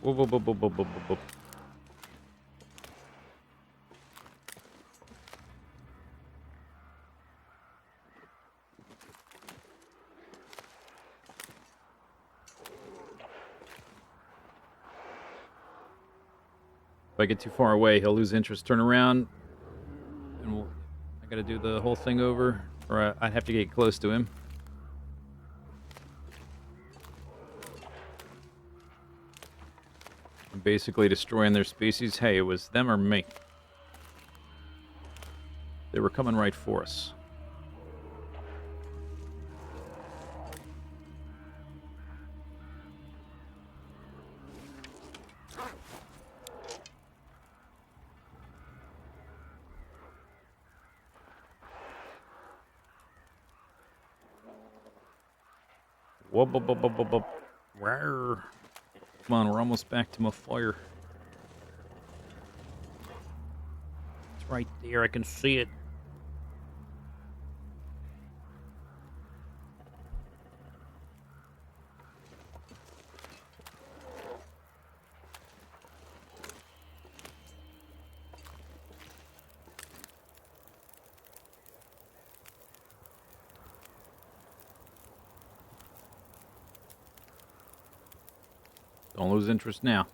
Speaker 1: Whoa, whoa, whoa, whoa, whoa, whoa, whoa. If I get too far away, he'll lose interest, turn around, and I gotta do the whole thing over, or I'd have to get close to him. I'm basically destroying their species. Hey, it was them or me. They were coming right for us. Whoop, whoop, whoop, whoop, whoop, whoop. Rawr. Come on, we're almost back to my fire. It's right there, I can see it. Don't lose interest now.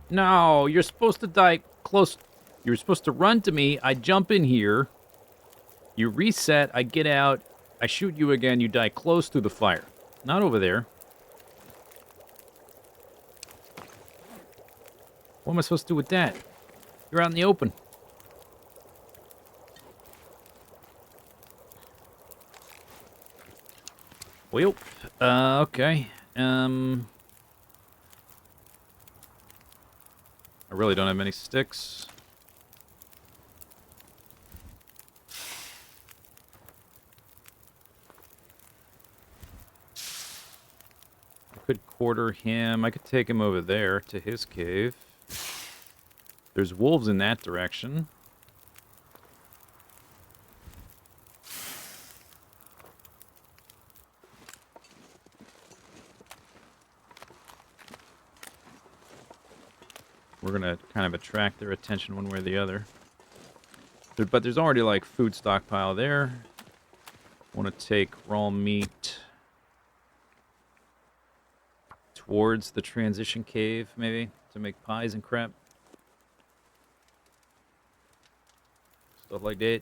Speaker 1: No, you're supposed to die close. You're supposed to run to me. I jump in here. You reset. I get out. I shoot you again. You die close to the fire. Not over there. What am I supposed to do with that? You're out in the open. Well, okay. I really don't have many sticks. I could quarter him. I could take him over there to his cave. There's wolves in that direction. We're gonna kind of attract their attention one way or the other. But there's already like food stockpile there. Want to take raw meat towards the transition cave, maybe, to make pies and crap. Stuff like that.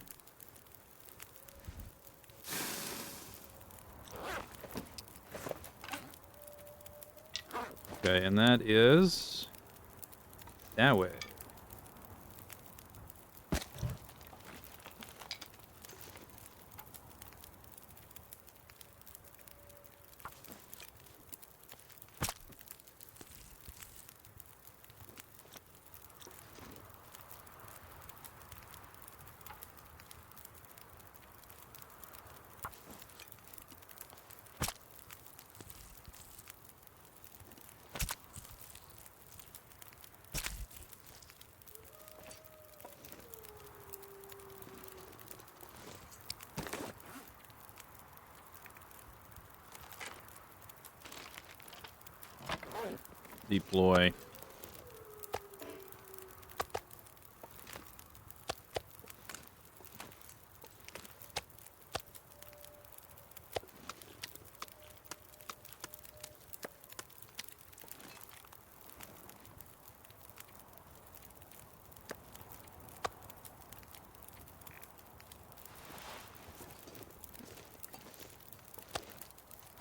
Speaker 1: Okay, and that is that way. Deploy.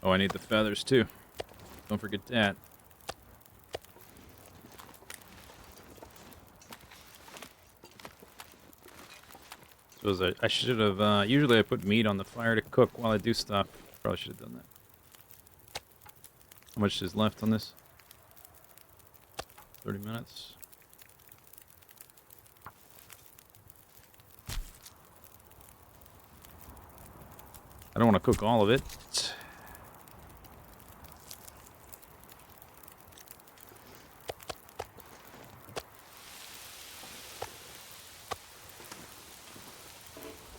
Speaker 1: Oh, I need the feathers too. Don't forget that. So I should have, usually I put meat on the fire to cook while I do stuff. Probably should have done that. How much is left on this? 30 minutes. I don't want to cook all of it.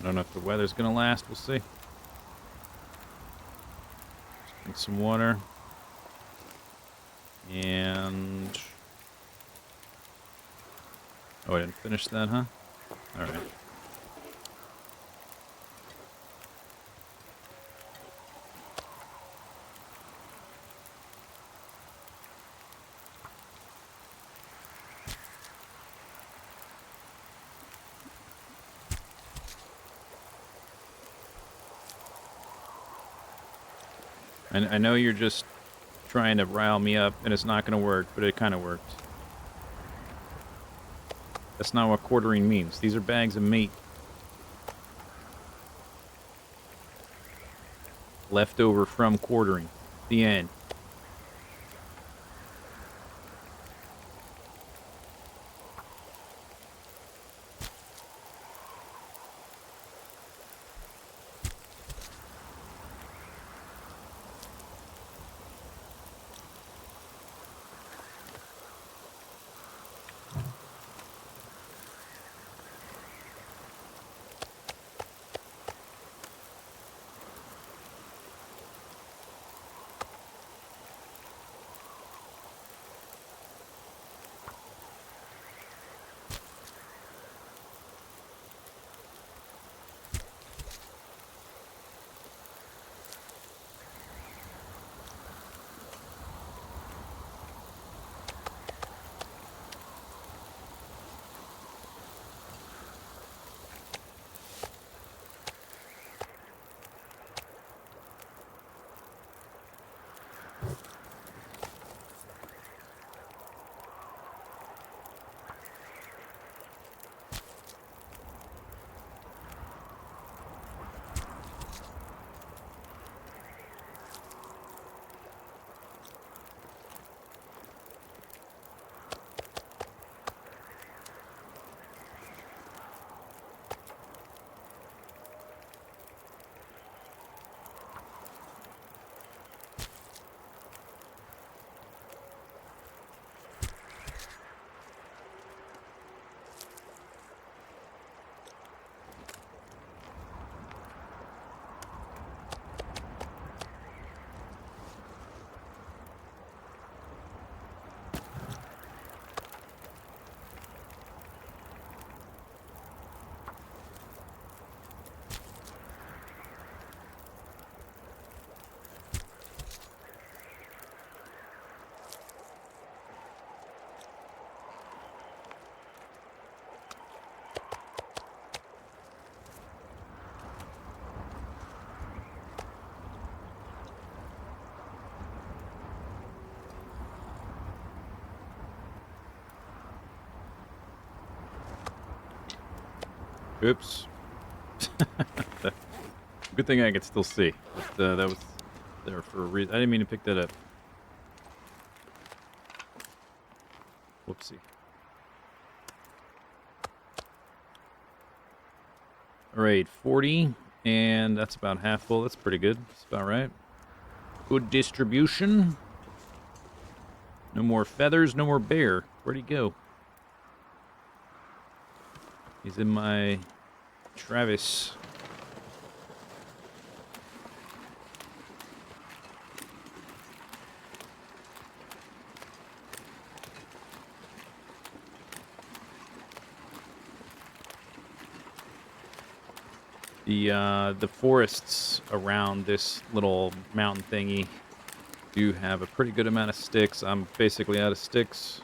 Speaker 1: I don't know if the weather's going to last. We'll see. Drink some water. And... oh, I didn't finish that, huh? Alright. I know you're just trying to rile me up, and it's not going to work, but it kind of worked. That's not what quartering means. These are bags of meat. Left over from quartering. The end. Oops. Good thing I could still see. But, that was there for a reason. I didn't mean to pick that up. Whoopsie. Alright, 40. And that's about half full. That's pretty good. That's about right. Good distribution. No more feathers, no more bear. Where'd he go? He's in my Travis. The forests around this little mountain thingy do have a pretty good amount of sticks. I'm basically out of sticks.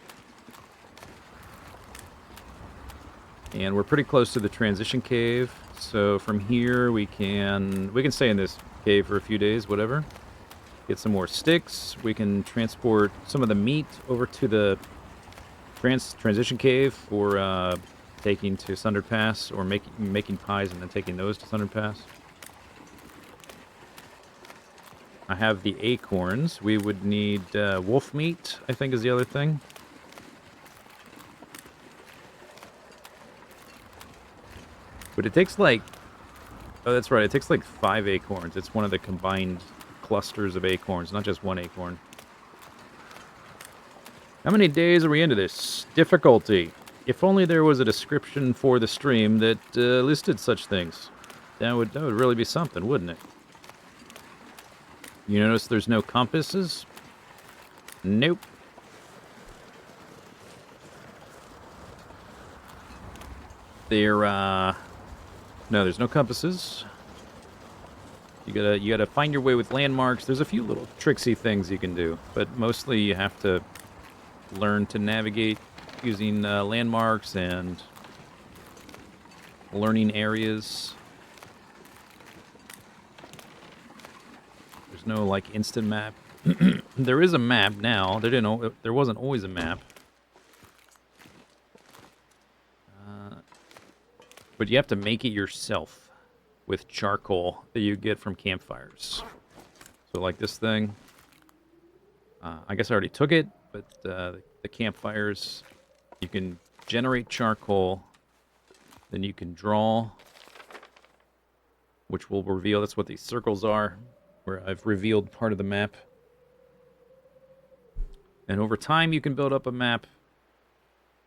Speaker 1: And we're pretty close to the transition cave. So from here we can stay in this cave for a few days, whatever. Get some more sticks. We can transport some of the meat over to the transition cave for taking to Sundered Pass, or making pies and then taking those to Sundered Pass. I have the acorns. We would need wolf meat, I think, is the other thing. But it takes like... Oh, that's right. It takes like 5 acorns. It's one of the combined clusters of acorns, not just one acorn. How many days are we into this? Difficulty. If only there was a description for the stream that listed such things. That would really be something, wouldn't it? You notice there's no compasses? Nope. No, there's no compasses. You gotta find your way with landmarks. There's a few little tricksy things you can do, but mostly you have to learn to navigate using landmarks and learning areas. There's no like instant map. There is a map now. There wasn't always a map. But you have to make it yourself with charcoal that you get from campfires. So like this thing. I guess I already took it, but the campfires, you can generate charcoal, then you can draw, which will reveal, that's what these circles are, where I've revealed part of the map. And over time you can build up a map,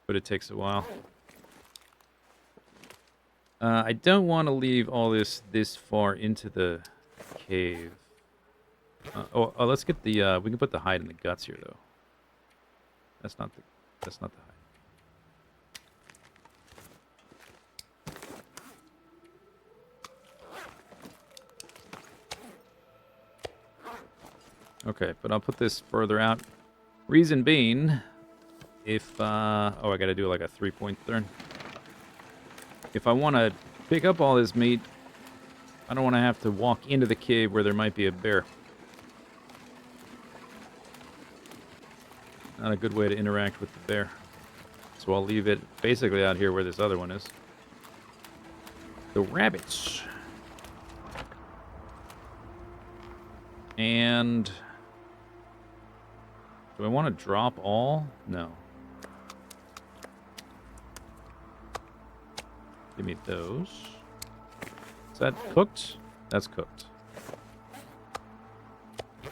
Speaker 1: but it takes a while. I don't want to leave all this far into the cave. Let's get the, we can put the hide in the guts here, though. That's not the hide. Okay, but I'll put this further out. Reason being, if, I gotta do like a 3-point turn. If I want to pick up all this meat, I don't want to have to walk into the cave where there might be a bear. Not a good way to interact with the bear. So I'll leave it basically out here where this other one is. The rabbits. And... do I want to drop all? No. Give me those. Is that cooked? That's cooked.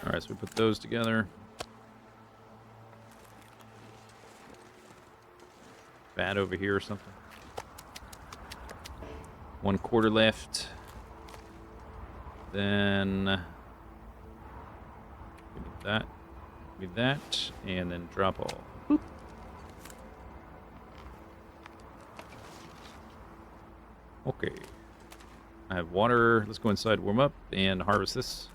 Speaker 1: Alright, so we put those together. Fat over here or something. 1/4 left. Then... give me that. Give me that. And then drop all. Boop. Okay. I have water. Let's go inside, warm up, and harvest this.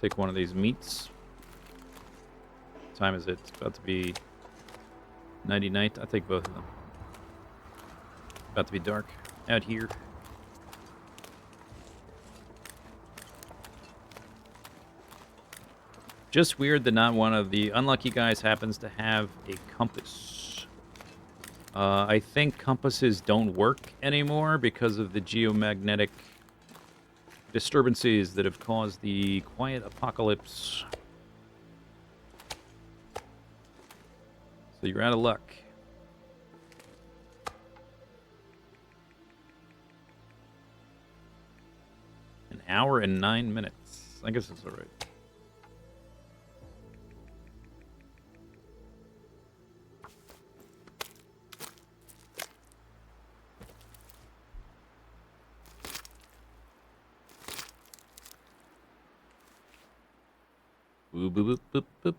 Speaker 1: Take one of these meats. What time is it? It's about to be 90 night. I'll take both of them. About to be dark out here. Just weird that not one of the unlucky guys happens to have a compass. I think compasses don't work anymore because of the geomagnetic disturbances that have caused the quiet apocalypse. So you're out of luck. An hour and 9 minutes. I guess that's all right. Boop, boop, boop, boop, boop.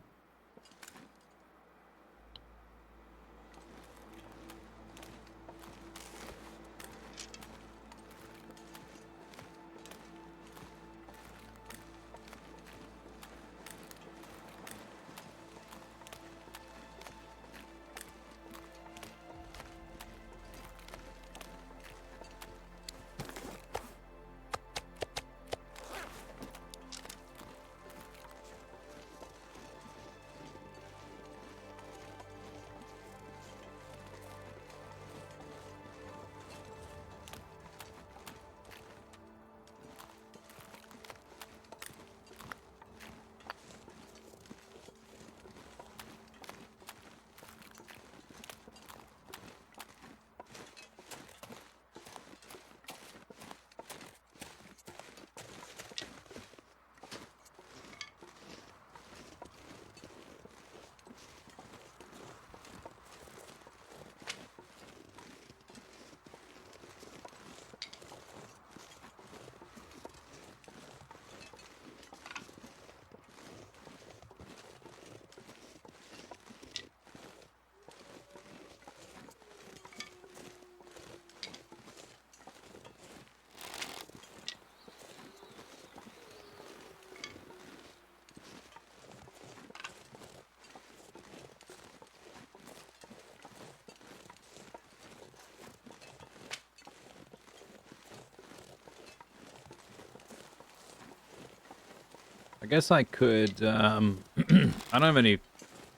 Speaker 1: I guess I could, I don't have any,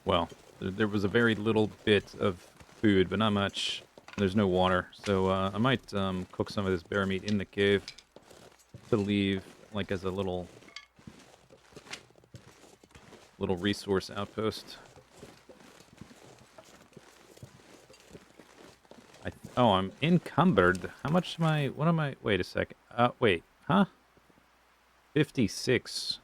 Speaker 1: well, there was a very little bit of food, but not much. There's no water, so I might cook some of this bear meat in the cave to leave, like, as a little resource outpost. Oh, I'm encumbered. How much am I, what am I, wait a second. Wait, huh? 56.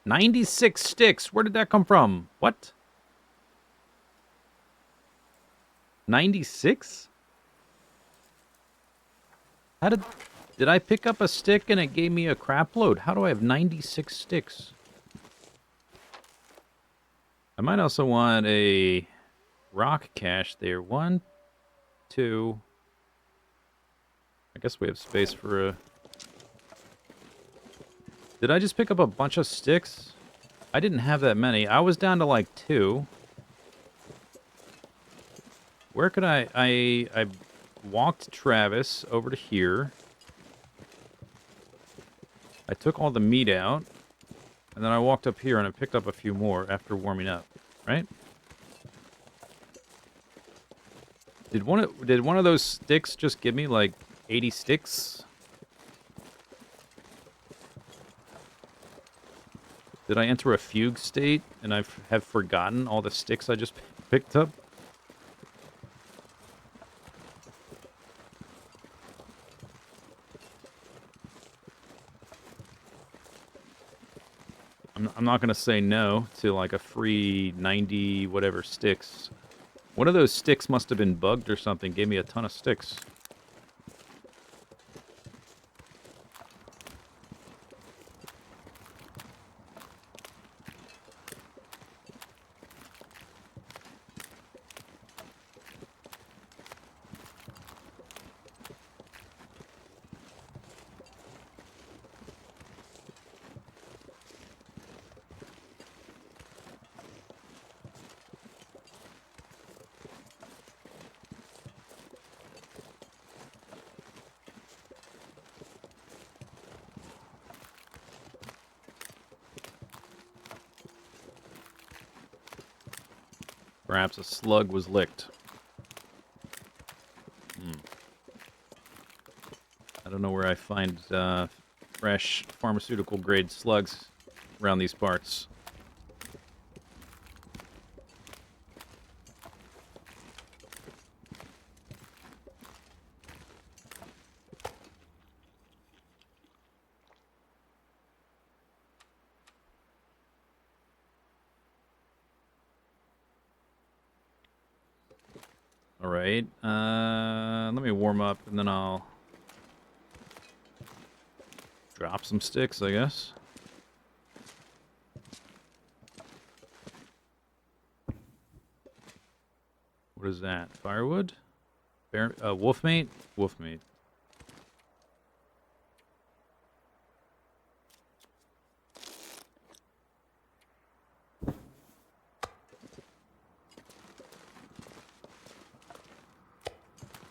Speaker 1: 96 sticks. Where did that come from? What? 96? How did I pick up a stick and it gave me a crap load? How do I have 96 sticks? I might also want a rock cache there. 1, 2. I guess we have space for a... Did I just pick up a bunch of sticks? I didn't have that many. I was down to like 2. Where could I walked Travis over to here. I took all the meat out. And then I walked up here and I picked up a few more after warming up. Right? Did one of those sticks just give me like 80 sticks? Did I enter a fugue state and I have forgotten all the sticks I just picked up? I'm not going to say no to like a free 90 whatever sticks. One of those sticks must have been bugged or something. Gave me a ton of sticks. Perhaps a slug was licked. I don't know where I find fresh pharmaceutical-grade slugs around these parts. All right. Let me warm up, and then I'll drop some sticks, I guess. What is that? Firewood? Bear, wolf meat? Wolf meat.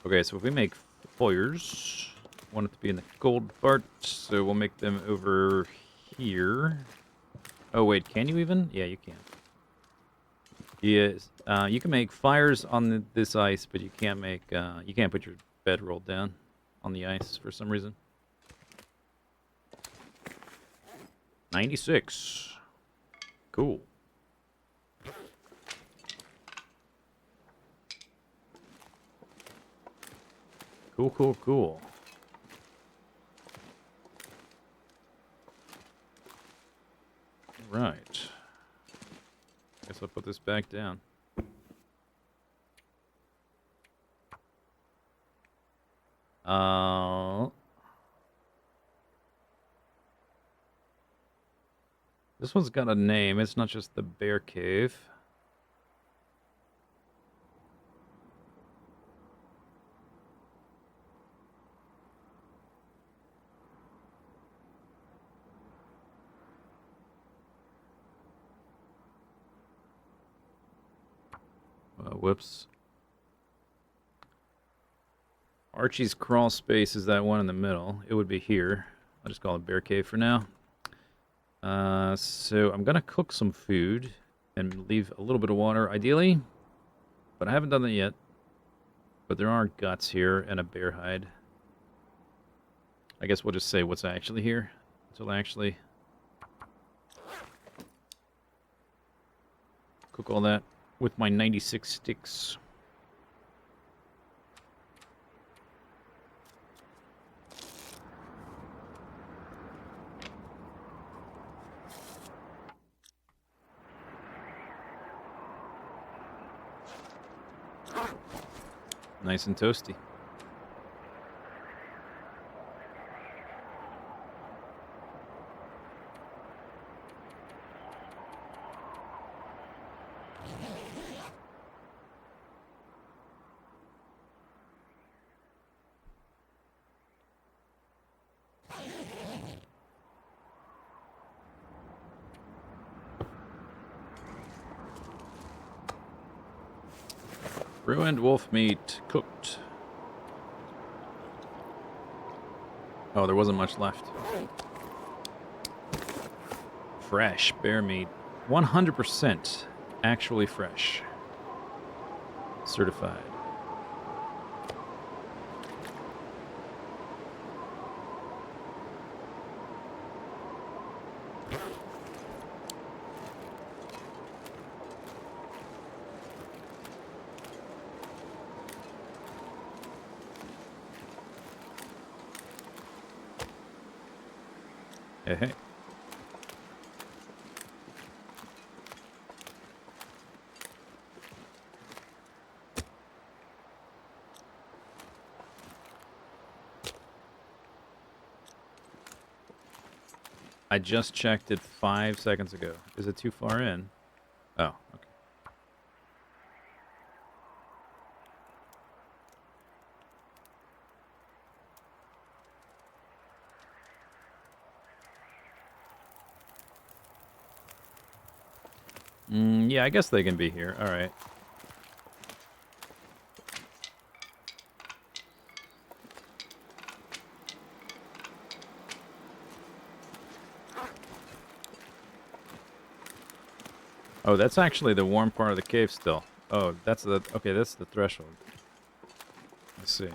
Speaker 1: Okay, so if we make fires, I want it to be in the gold part, so we'll make them over here. Oh wait, can you even? Yeah, you can. Yes, you can make fires on this ice, but you can't make you can't put your bed rolled down on the ice for some reason. 96. Cool. Cool, cool, cool. Right. Guess I'll put this back down. This one's got a name. It's not just the bear cave. Whoops. Archie's crawl space is that one in the middle. It would be here. I'll just call it bear cave for now. So I'm gonna cook some food and leave a little bit of water, ideally. But I haven't done that yet. But there are guts here and a bear hide. I guess we'll just say what's actually here until I actually cook all that with my 96 sticks. Nice and toasty. Ruined wolf meat cooked. Oh, there wasn't much left. Fresh bear meat. 100% actually fresh. Certified. Hey, hey. I just checked it 5 seconds ago. Is it too far in? Oh, okay. Yeah, I guess they can be here. All right. Oh, that's actually the warm part of the cave still. Oh, that's the okay. That's the threshold. I see.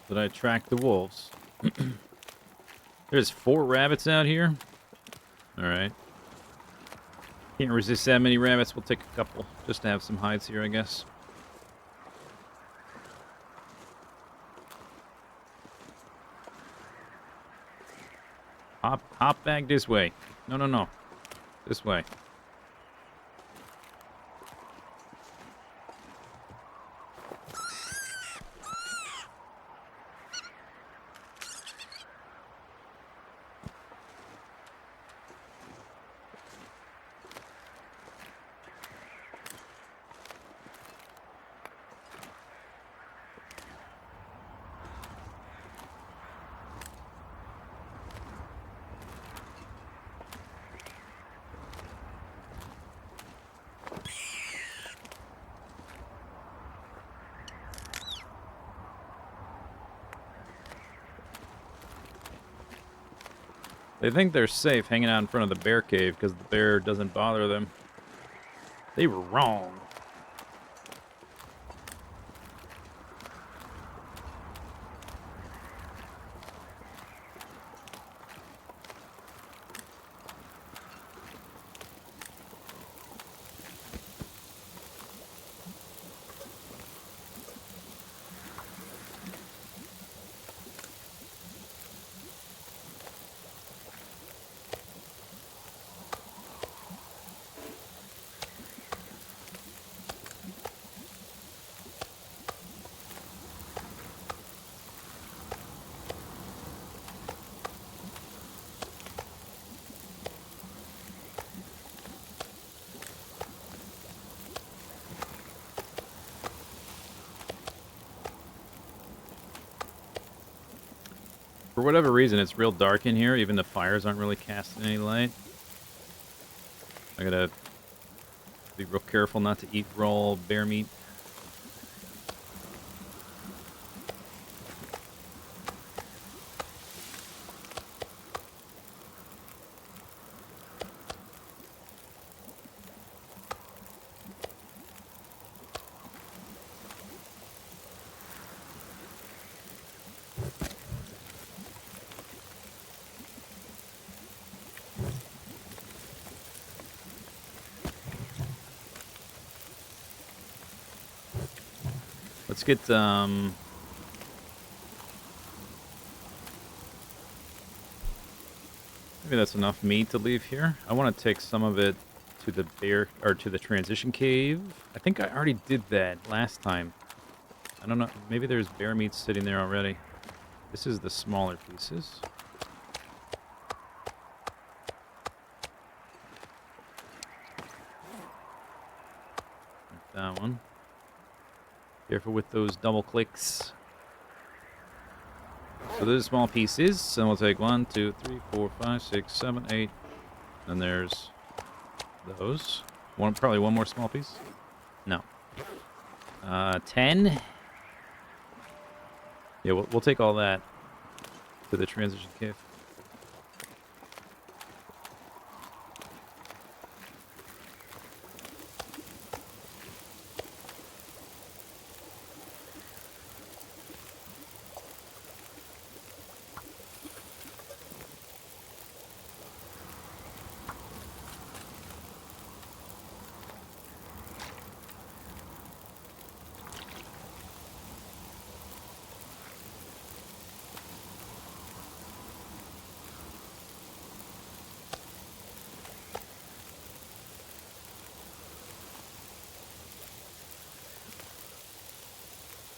Speaker 1: Did I track the wolves? There's 4 rabbits out here. All right. Can't resist that many rabbits. We'll take a couple just to have some hides here, I guess. Hop back this way. No, no, no. This way. They think they're safe hanging out in front of the bear cave because the bear doesn't bother them. They were wrong. For whatever reason, it's real dark in here. Even the fires aren't really casting any light. I gotta be real careful not to eat raw bear meat. Let's get, maybe that's enough meat to leave here. I want to take some of it to the bear, or to the transition cave. I think I already did that last time. I don't know. Maybe there's bear meat sitting there already. This is the smaller pieces. Like that one. Careful with those double clicks. So those are small pieces, and we'll take 1, 2, 3, 4, 5, 6, 7, 8. And there's those. Probably one more small piece. No. 10. Yeah, we'll take all that to the transition cave.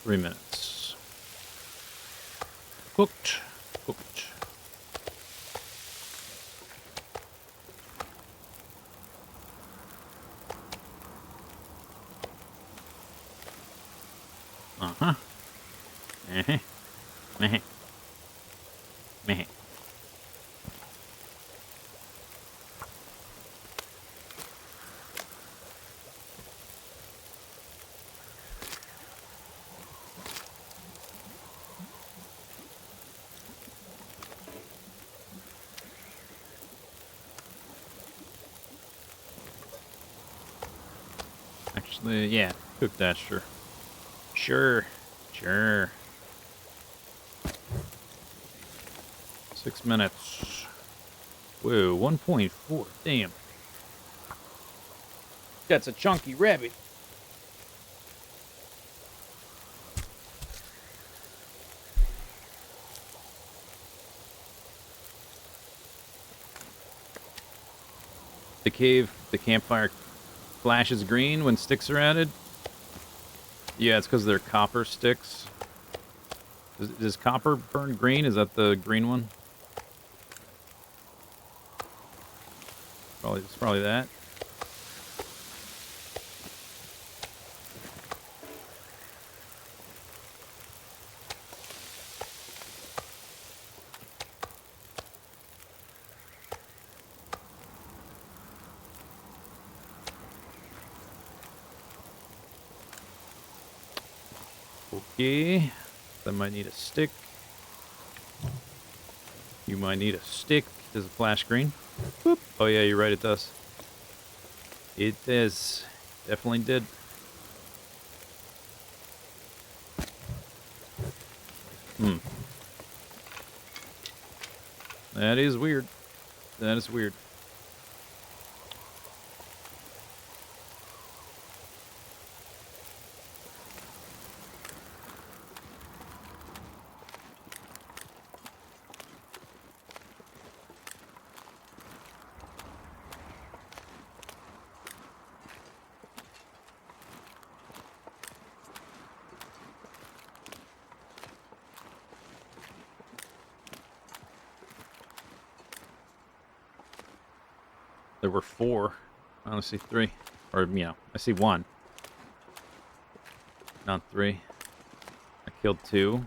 Speaker 1: Three minutes. Cooked. Cooked. Uh-huh. Uh-huh. Meh. Meh. Actually, yeah. Cook that, sure. Sure. Sure. 6 minutes. Whoa, 1.4. Damn. That's a chunky rabbit. The campfire flashes green when sticks are added. Yeah, it's because they're copper sticks. Does copper burn green? Is that the green one? It's probably that. Okay. That might need a stick. You might need a stick Does it flash green? Boop. Oh yeah, you're right, it does. It does. Definitely did. Hmm. That is weird. That is weird. There were 4. I only see 3. Or, I see 1. Not 3. I killed 2.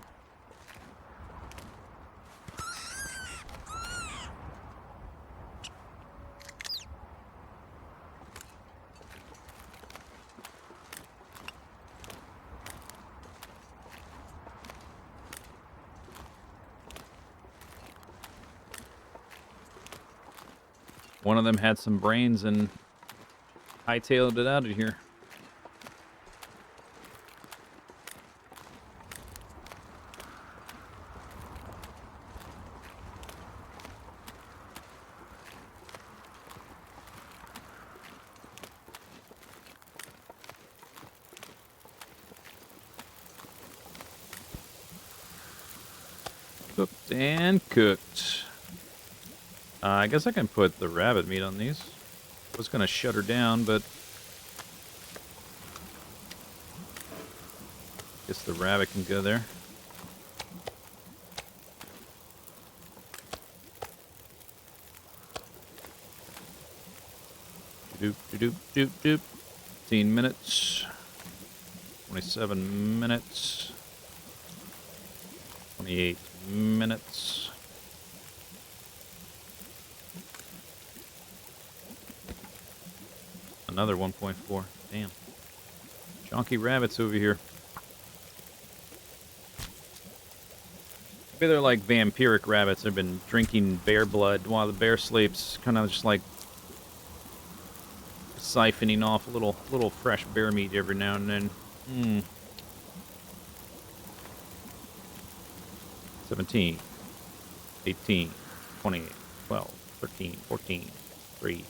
Speaker 1: One of them had some brains and hightailed it out of here. Cooked and cooked. I guess I can put the rabbit meat on these. I was going to shut her down, but guess the rabbit can go there. Doop, doop, doop, doop. 15 minutes. 27 minutes. 28 minutes. Another 1.4. Damn. Chonky rabbits over here. Maybe they're like vampiric rabbits. They've been drinking bear blood while the bear sleeps. Kind of just like siphoning off a little fresh bear meat every now and then. 17, 18, 20, 12, 13, 14, 3.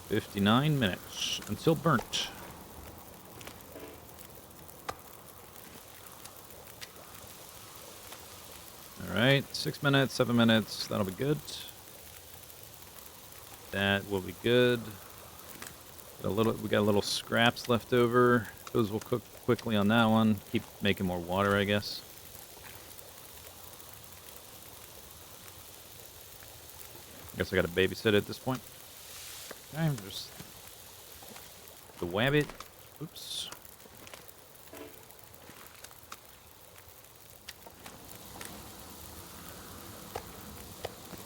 Speaker 1: "59 minutes until burnt." Alright, 6 minutes, 7 minutes, that'll be good. That will be good. We got a little scraps left over. Those will cook quickly on that one. Keep making more water, I guess. Guess I gotta babysit at this point. Okay, there's the wabbit. Oops.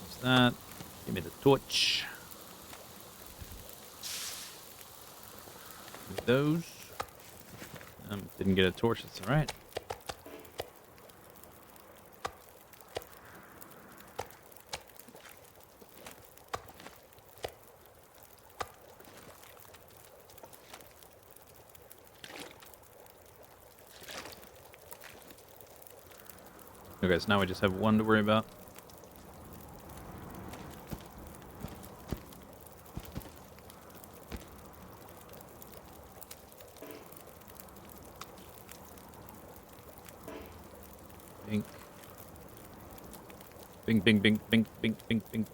Speaker 1: What's that? Give me the torch. Give me those. Didn't get a torch, that's alright. Okay, so now we just have 1 to worry about. Bing. Bing, bing, bing, bing, bing, bing, bing.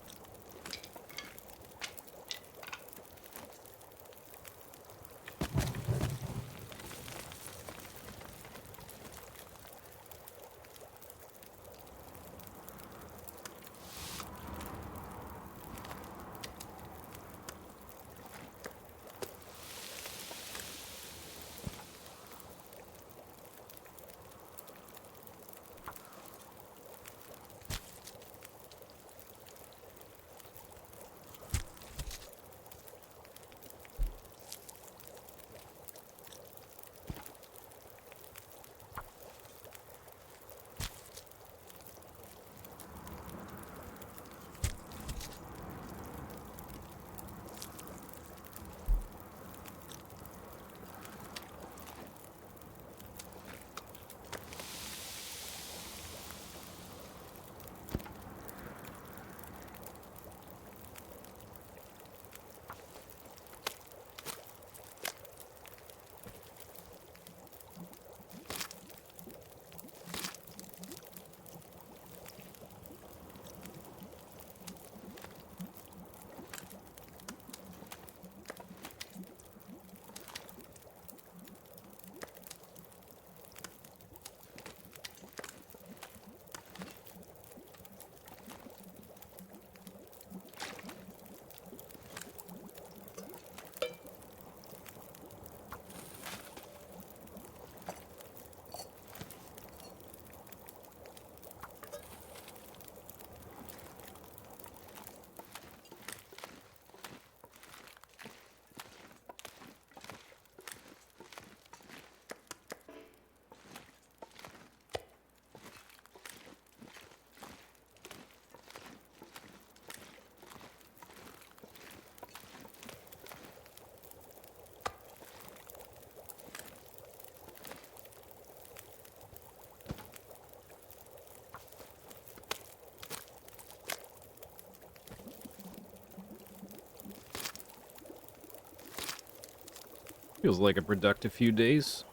Speaker 1: Feels like a productive few days.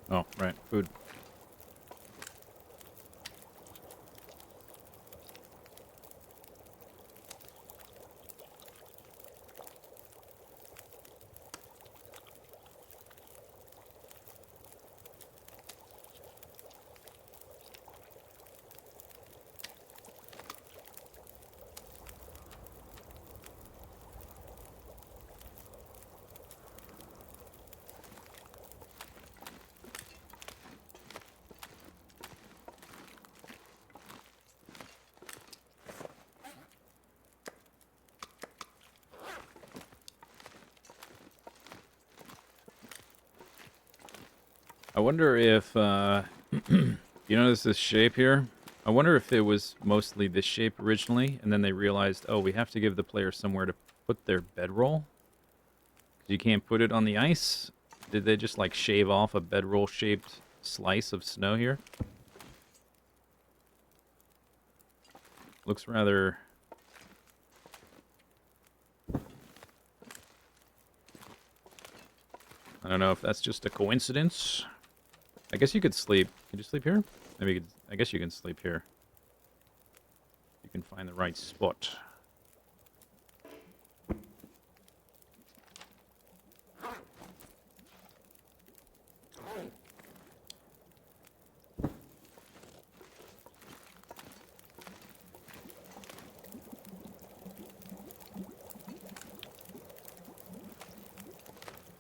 Speaker 1: Oh, right, food. I wonder if, you notice this shape here? I wonder if it was mostly this shape originally, and then they realized, oh, we have to give the player somewhere to put their bedroll. Because you can't put it on the ice. Did they just, like, shave off a bedroll-shaped slice of snow here? Looks rather... I don't know if that's just a coincidence. I guess you could sleep. Can you sleep here? Maybe you could, I guess you can sleep here. You can find the right spot.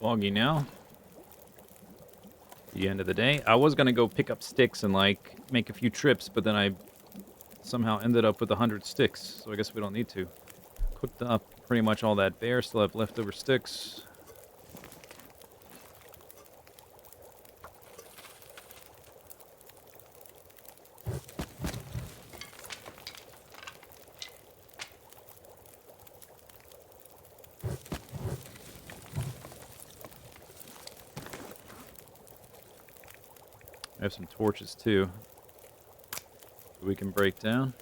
Speaker 1: Foggy now. The end of the day. I was gonna go pick up sticks and like make a few trips, but then I somehow ended up with 100 sticks, so I guess we don't need to. Cooked up pretty much all that bear, still have leftover sticks. I have some torches too that we can break down.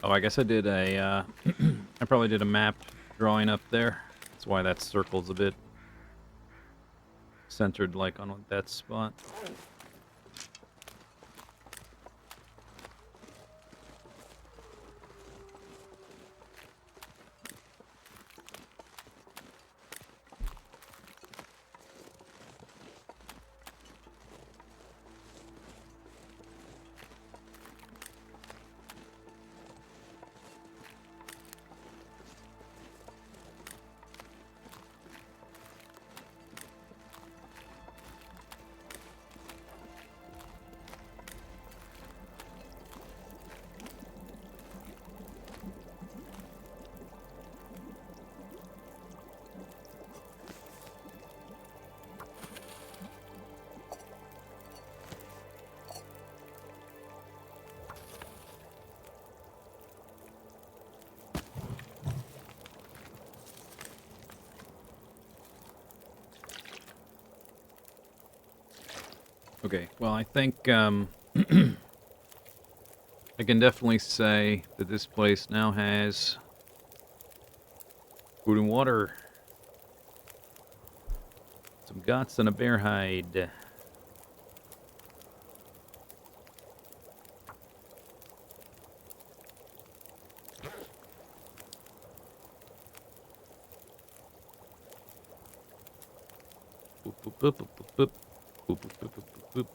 Speaker 1: Oh, I guess I did a, I probably did a map drawing up there. That's why that circle's a bit centered, like, on that spot. Okay, well, I think, I can definitely say that this place now has food and water, some guts, and a bear hide. Boop, boop, boop, boop, boop, boop. Boop, boop, boop, boop, boop, boop.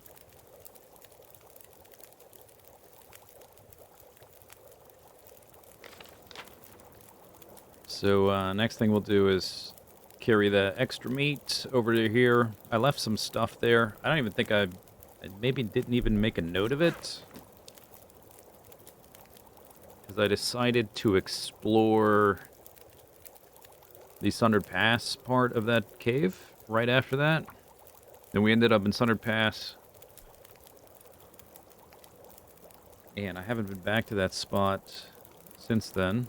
Speaker 1: So, next thing we'll do is carry the extra meat over to here. I left some stuff there. I don't even think I maybe didn't even make a note of it. Because I decided to explore the Sundered Pass part of that cave right after that. Then we ended up in Sundered Pass. And I haven't been back to that spot since then.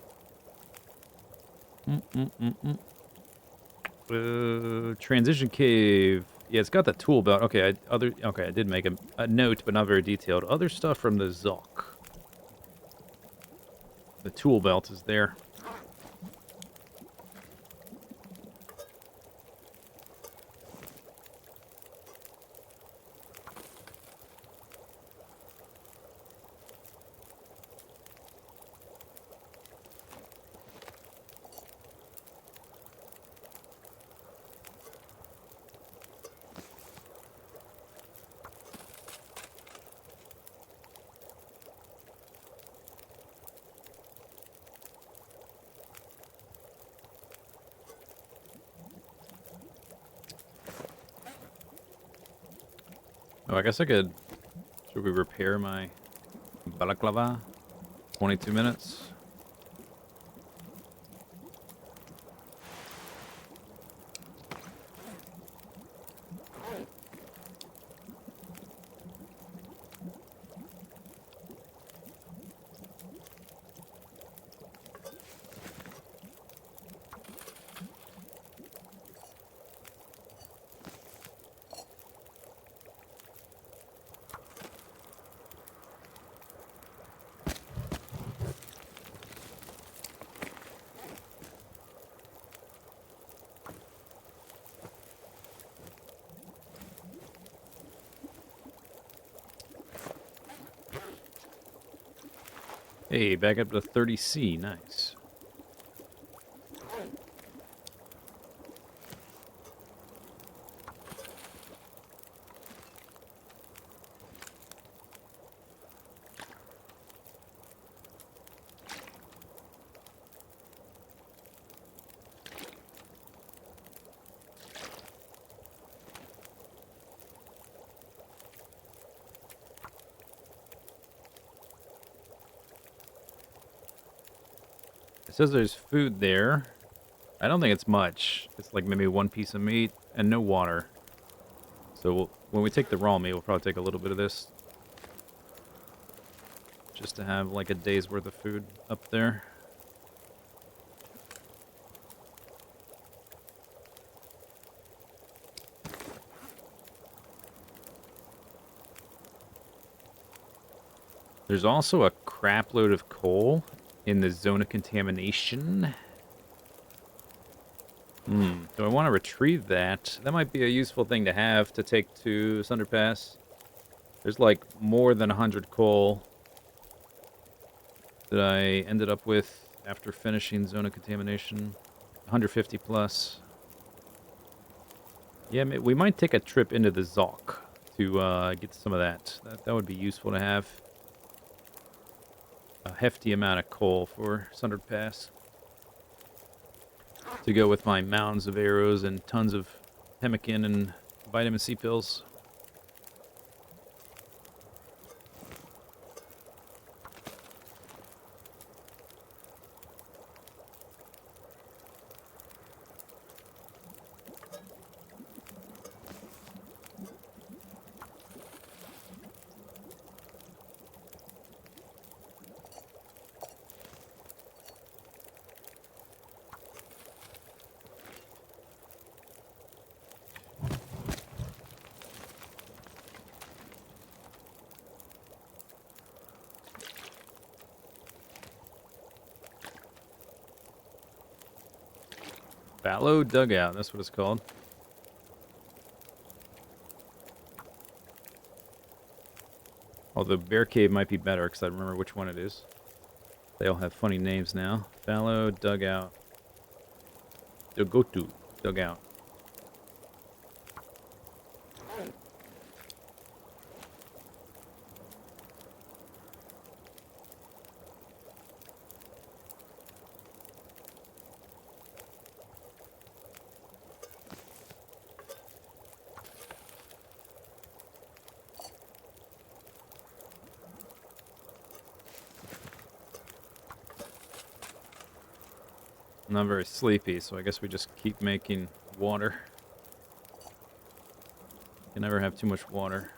Speaker 1: Transition cave. Yeah, it's got the tool belt. Okay, I did make a note, but not very detailed. Other stuff from the Zoc. The tool belt is there. Oh, I guess I could... Should we repair my balaclava? 22 minutes. Hey, back up to 30C. Nice. It says there's food there. I don't think it's much. It's like maybe one piece of meat and no water. So when we take the raw meat, we'll probably take a little bit of this. Just to have like a day's worth of food up there. There's also a crap load of coal in the zone of contamination. Do I want to retrieve that? That might be a useful thing to have to take to Sunder Pass. There's like more than 100 coal that I ended up with after finishing zone of contamination. 150 plus. Yeah, we might take a trip into the Zalk to get some of that. That would be useful to have. A hefty amount of coal for Sundered Pass. To go with my mounds of arrows and tons of pemmican and vitamin C pills. Fallow Dugout, that's what it's called. Although Bear Cave might be better because I remember which one it is. They all have funny names now. Fallow Dugout. Dugotu Dugout. I'm not very sleepy, so I guess we just keep making water. You never have too much water.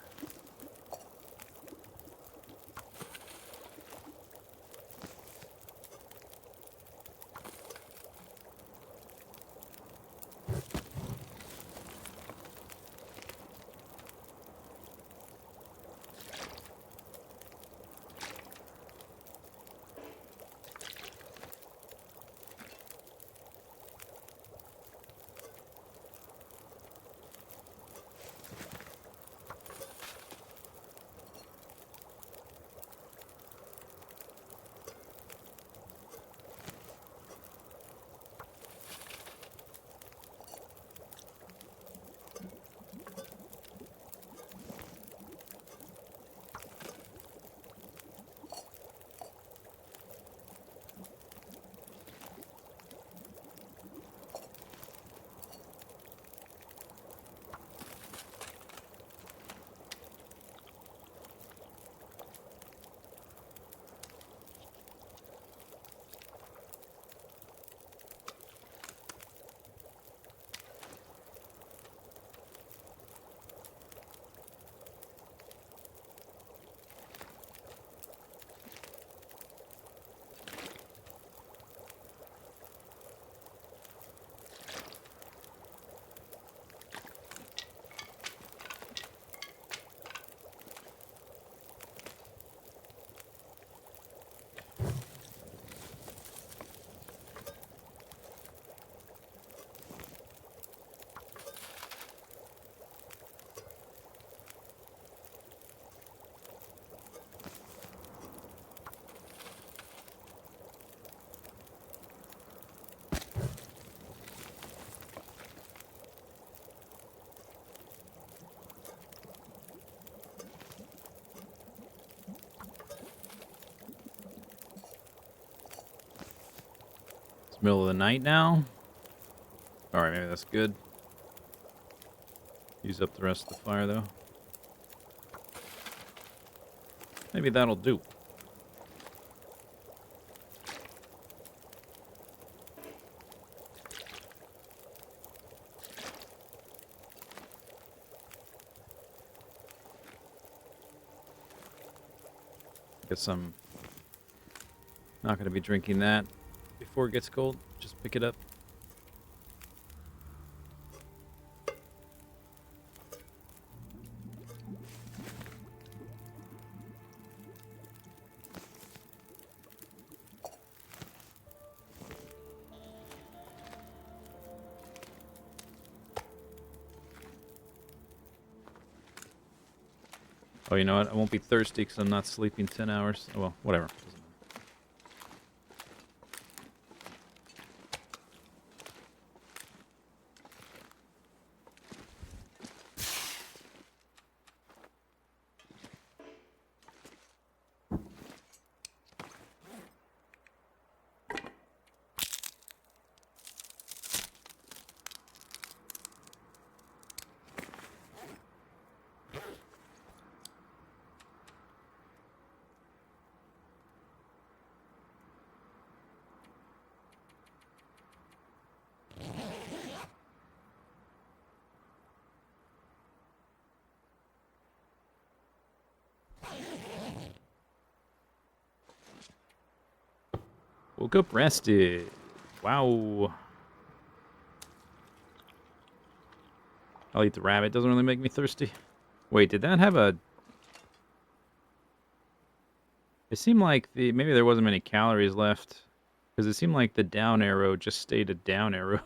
Speaker 1: It's middle of the night now. Alright, maybe that's good. Use up the rest of the fire, though. Maybe that'll do. Guess I'm not going to be drinking that before it gets cold. Just pick it up. Oh, you know what? I won't be thirsty because I'm not sleeping 10 hours. Well, whatever. Doesn't matter. Woke up rested. Wow. I'll eat the rabbit. Doesn't really make me thirsty. Wait, did that have a... It seemed like maybe there wasn't many calories left. Because it seemed like the down arrow just stayed a down arrow.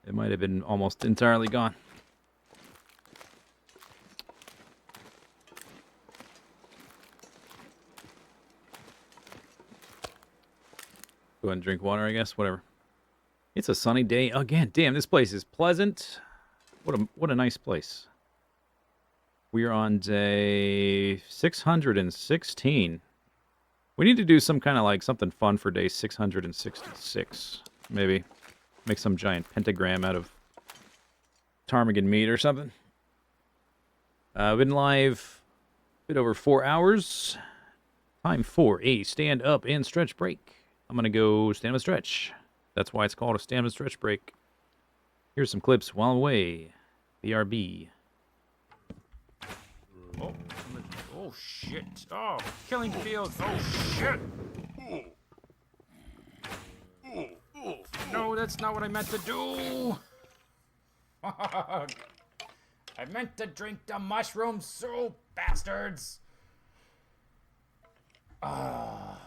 Speaker 1: It might have been almost entirely gone. Go ahead and drink water, I guess. Whatever. It's a sunny day again. Damn, this place is pleasant. What a nice place. We are on day 616. We need to do some kind of like something fun for day 666. Maybe make some giant pentagram out of ptarmigan meat or something. I've been live a bit over 4 hours. Time for a stand up and stretch break. I'm going to go stand up and stretch. That's why it's called a stand up and stretch break. Here's some clips while I'm away. BRB.
Speaker 3: Oh, oh shit. Oh, killing fields. Oh shit. No, that's not what I meant to do. I meant to drink the mushroom soup, bastards. Ah.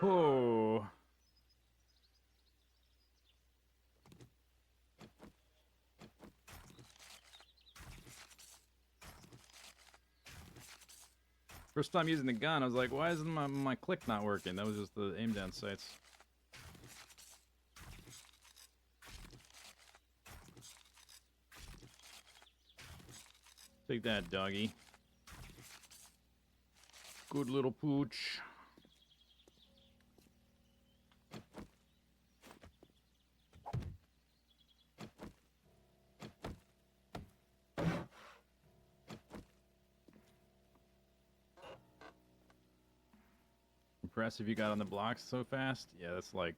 Speaker 1: Oh. First time using the gun, I was like, why isn't my click not working? That was just the aim down sights. Take that, doggy. Good little pooch. Impressive you got on the blocks so fast. Yeah, that's like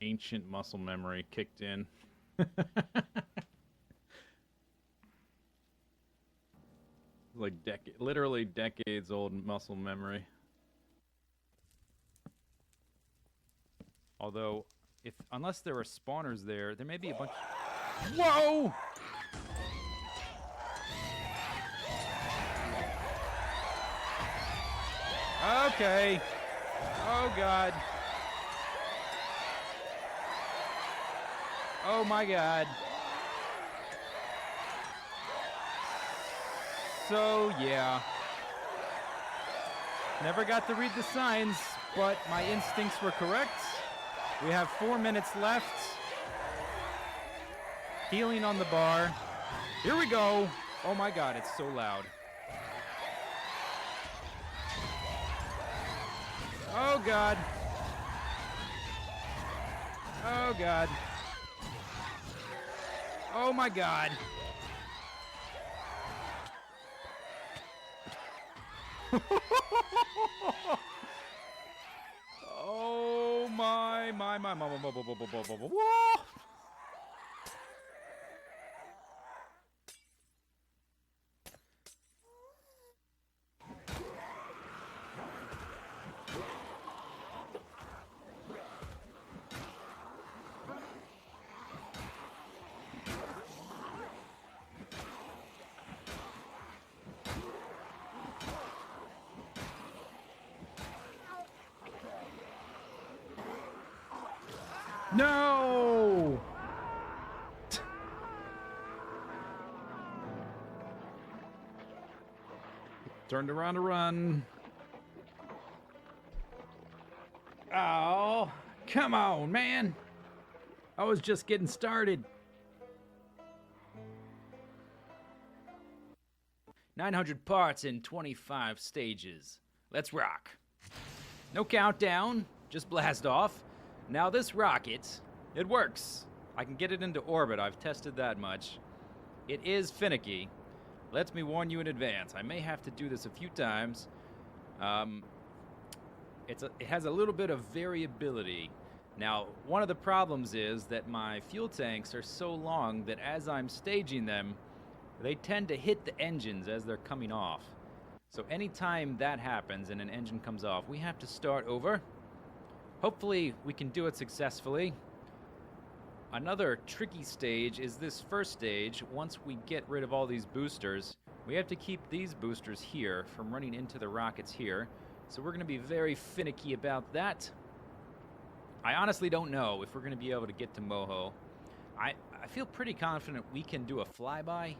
Speaker 1: ancient muscle memory kicked in. Like literally decades old muscle memory. Although, unless there are spawners there may be a bunch. Whoa! Okay. Oh god. Oh my god. So, yeah. Never got to read the signs, but my instincts were correct. We have 4 minutes left. Healing on the bar. Here we go. Oh my god, it's so loud. Oh god. Oh god. Oh my god. Oh my. Whoa! No! Turned around to run. Oh, come on, man. I was just getting started. 900 parts in 25 stages. Let's rock. No countdown, just blast off. Now this rocket, it works. I can get it into orbit, I've tested that much. It is finicky. Let me warn you in advance. I may have to do this a few times. It has a little bit of variability. Now, one of the problems is that my fuel tanks are so long that as I'm staging them, they tend to hit the engines as they're coming off. So anytime that happens and an engine comes off, we have to start over. Hopefully we can do it successfully. Another tricky stage is this first stage. Once we get rid of all these boosters, we have to keep these boosters here from running into the rockets here. So we're going to be very finicky about that. I honestly don't know if we're going to be able to get to Moho. I feel pretty confident we can do a flyby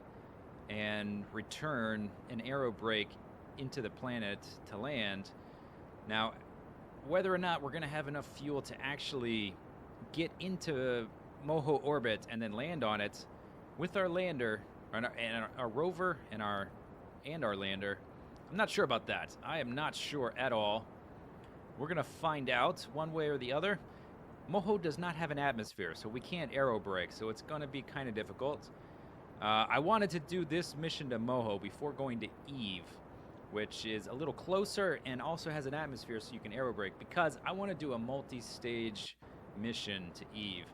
Speaker 1: and return an aero brake into the planet to land. Now, whether or not we're going to have enough fuel to actually get into Moho orbit and then land on it with our lander, and our rover and our lander, I'm not sure about that. I am not sure at all. We're going to find out one way or the other. Moho does not have an atmosphere, so we can't aero brake, so it's going to be kind of difficult. I wanted to do this mission to Moho before going to Eve, which is a little closer and also has an atmosphere so you can aero brake, because I want to do a multi-stage mission to Eve.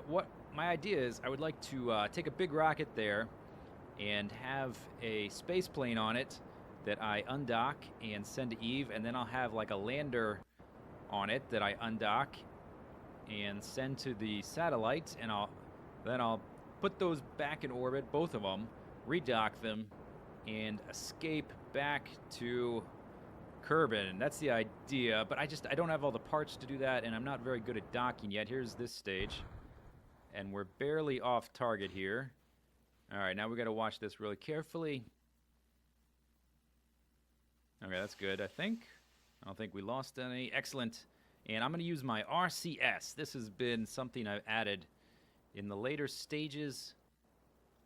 Speaker 1: What my idea is, I would like to take a big rocket there and have a space plane on it that I undock and send to Eve, and then I'll have like a lander on it that I undock and send to the satellite, and I'll put those back in orbit, both of them, redock them, and escape back to Kerbin. That's the idea, but I don't have all the parts to do that, and I'm not very good at docking yet. Here's this stage, and we're barely off target here. All right, now we got to watch this really carefully. Okay, that's good, I think. I don't think we lost any. Excellent. And I'm going to use my RCS. This has been something I've added in the later stages.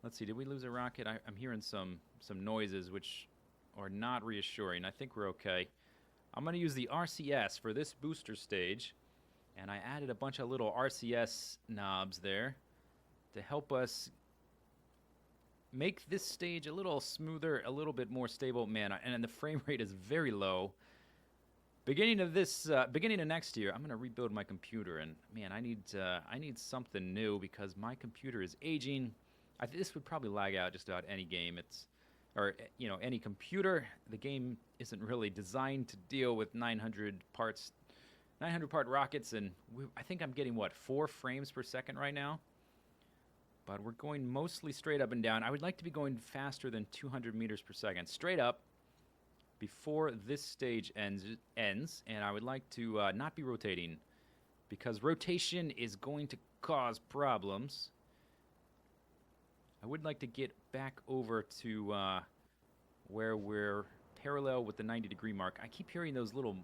Speaker 1: Let's see, did we lose a rocket? I'm hearing some noises which are not reassuring. I think we're okay. I'm going to use the RCS for this booster stage, and I added a bunch of little RCS knobs there to help us make this stage a little smoother, a little bit more stable. Man, and the frame rate is very low. Beginning of next year, I'm going to rebuild my computer, and man, I need something new because my computer is aging. This would probably lag out just about any game. Any computer. The game isn't really designed to deal with 900 part rockets, and I think I'm getting 4 frames per second right now. But we're going mostly straight up and down. I would like to be going faster than 200 meters per second, straight up, before this stage ends, and I would like to not be rotating, because rotation is going to cause problems. I would like to get back over to where we're parallel with the 90-degree mark. I keep hearing those little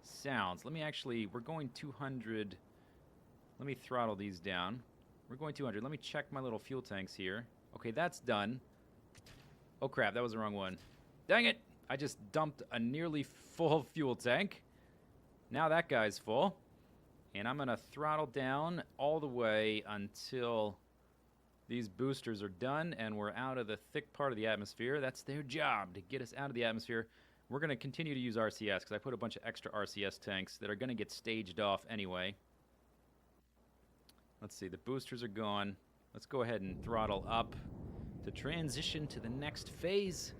Speaker 1: sounds. We're going 200. Let me throttle these down. We're going 200. Let me check my little fuel tanks here. Okay, that's done. Oh crap, that was the wrong one. Dang it! I just dumped a nearly full fuel tank. Now that guy's full. And I'm going to throttle down all the way until these boosters are done and we're out of the thick part of the atmosphere. That's their job, to get us out of the atmosphere. We're going to continue to use RCS because I put a bunch of extra RCS tanks that are going to get staged off anyway. Let's see, the boosters are gone. Let's go ahead and throttle up to transition to the next phase.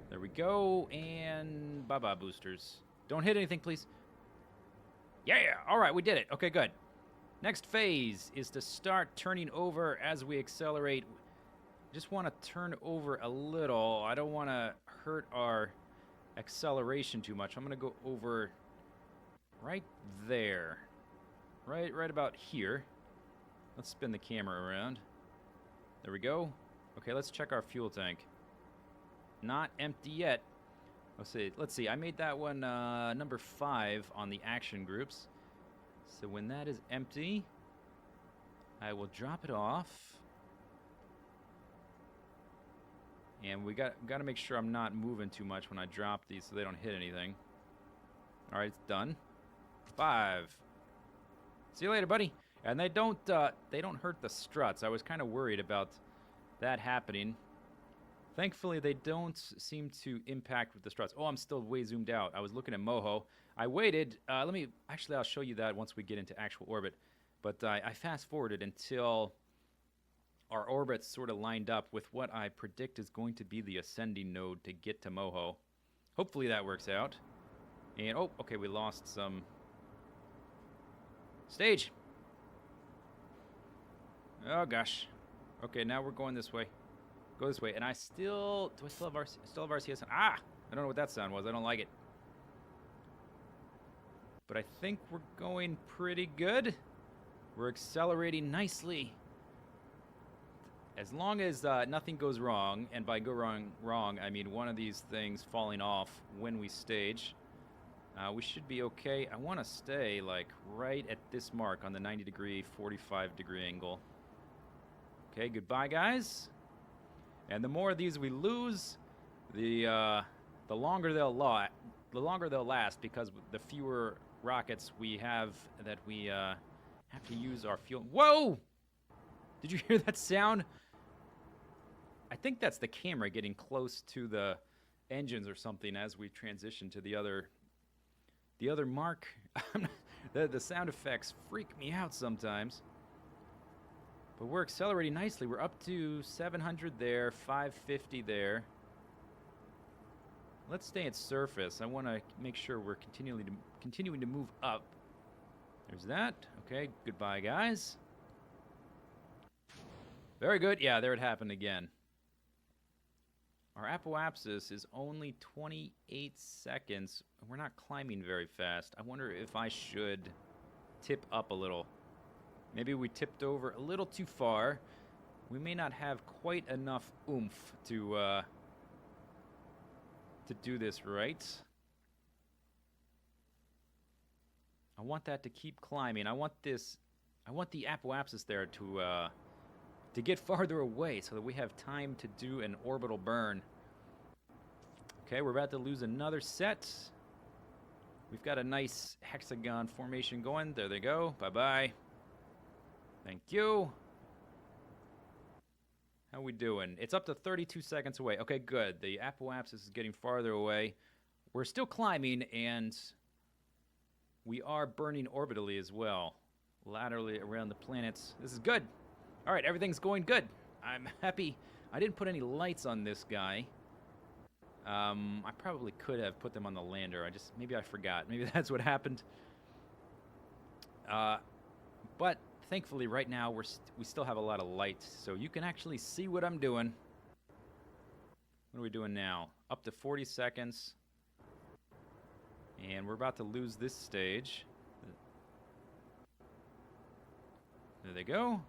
Speaker 1: There we go, and bye-bye, boosters. Don't hit anything, please. Yeah, all right, we did it. Okay, good. Next phase is to start turning over as we accelerate. Just want to turn over a little. I don't want to hurt our acceleration too much. I'm going to go over right there. right about here. Let's spin the camera around. There we go. Okay, let's check our fuel tank. Not empty yet. Let's see. I made that one number 5 on the action groups. So when that is empty, I will drop it off. And we got to make sure I'm not moving too much when I drop these so they don't hit anything. All right, it's done. 5. See you later, buddy. And they don't hurt the struts. I was kind of worried about that happening. Thankfully, they don't seem to impact with the struts. Oh, I'm still way zoomed out. I was looking at Moho. I waited. Actually, I'll show you that once we get into actual orbit. But I fast-forwarded until our orbits sort of lined up with what I predict is going to be the ascending node to get to Moho. Hopefully that works out. And, oh, okay, we lost some stage. Oh, gosh. Okay, now we're going this way. Go this way. And do I still have RCS? Ah! I don't know what that sound was. I don't like it. But I think we're going pretty good. We're accelerating nicely. As long as nothing goes wrong, and by go wrong, I mean one of these things falling off when we stage, we should be okay. I want to stay like right at this mark on the 90 degree, 45 degree angle. Okay, goodbye, guys. And the more of these we lose, the longer they'll last, because the fewer rockets we have that we have to use our fuel. Whoa! Did you hear that sound? I think that's the camera getting close to the engines or something as we transition to the other mark. The sound effects freak me out sometimes. But we're accelerating nicely. We're up to 700 there, 550 there. Let's stay at surface. I want to make sure we're continuing to move up. There's that. Okay, goodbye, guys. Very good. Yeah, there it happened again. Our apoapsis is only 28 seconds. We're not climbing very fast. I wonder if I should tip up a little. Maybe we tipped over a little too far. We may not have quite enough oomph to do this right. I want that to keep climbing. I want the apoapsis there to get farther away so that we have time to do an orbital burn. Okay, we're about to lose another set. We've got a nice hexagon formation going. There they go. Bye-bye. Thank you. How we doing? It's up to 32 seconds away. Okay, good. The apoapsis is getting farther away. We're still climbing, and we are burning orbitally as well, laterally around the planets. This is good. All right, everything's going good. I'm happy. I didn't put any lights on this guy. I probably could have put them on the lander. Maybe I forgot. Maybe that's what happened. But thankfully, right now we still have a lot of light, so you can actually see what I'm doing. What are we doing now? Up to 40 seconds, and we're about to lose this stage. There they go.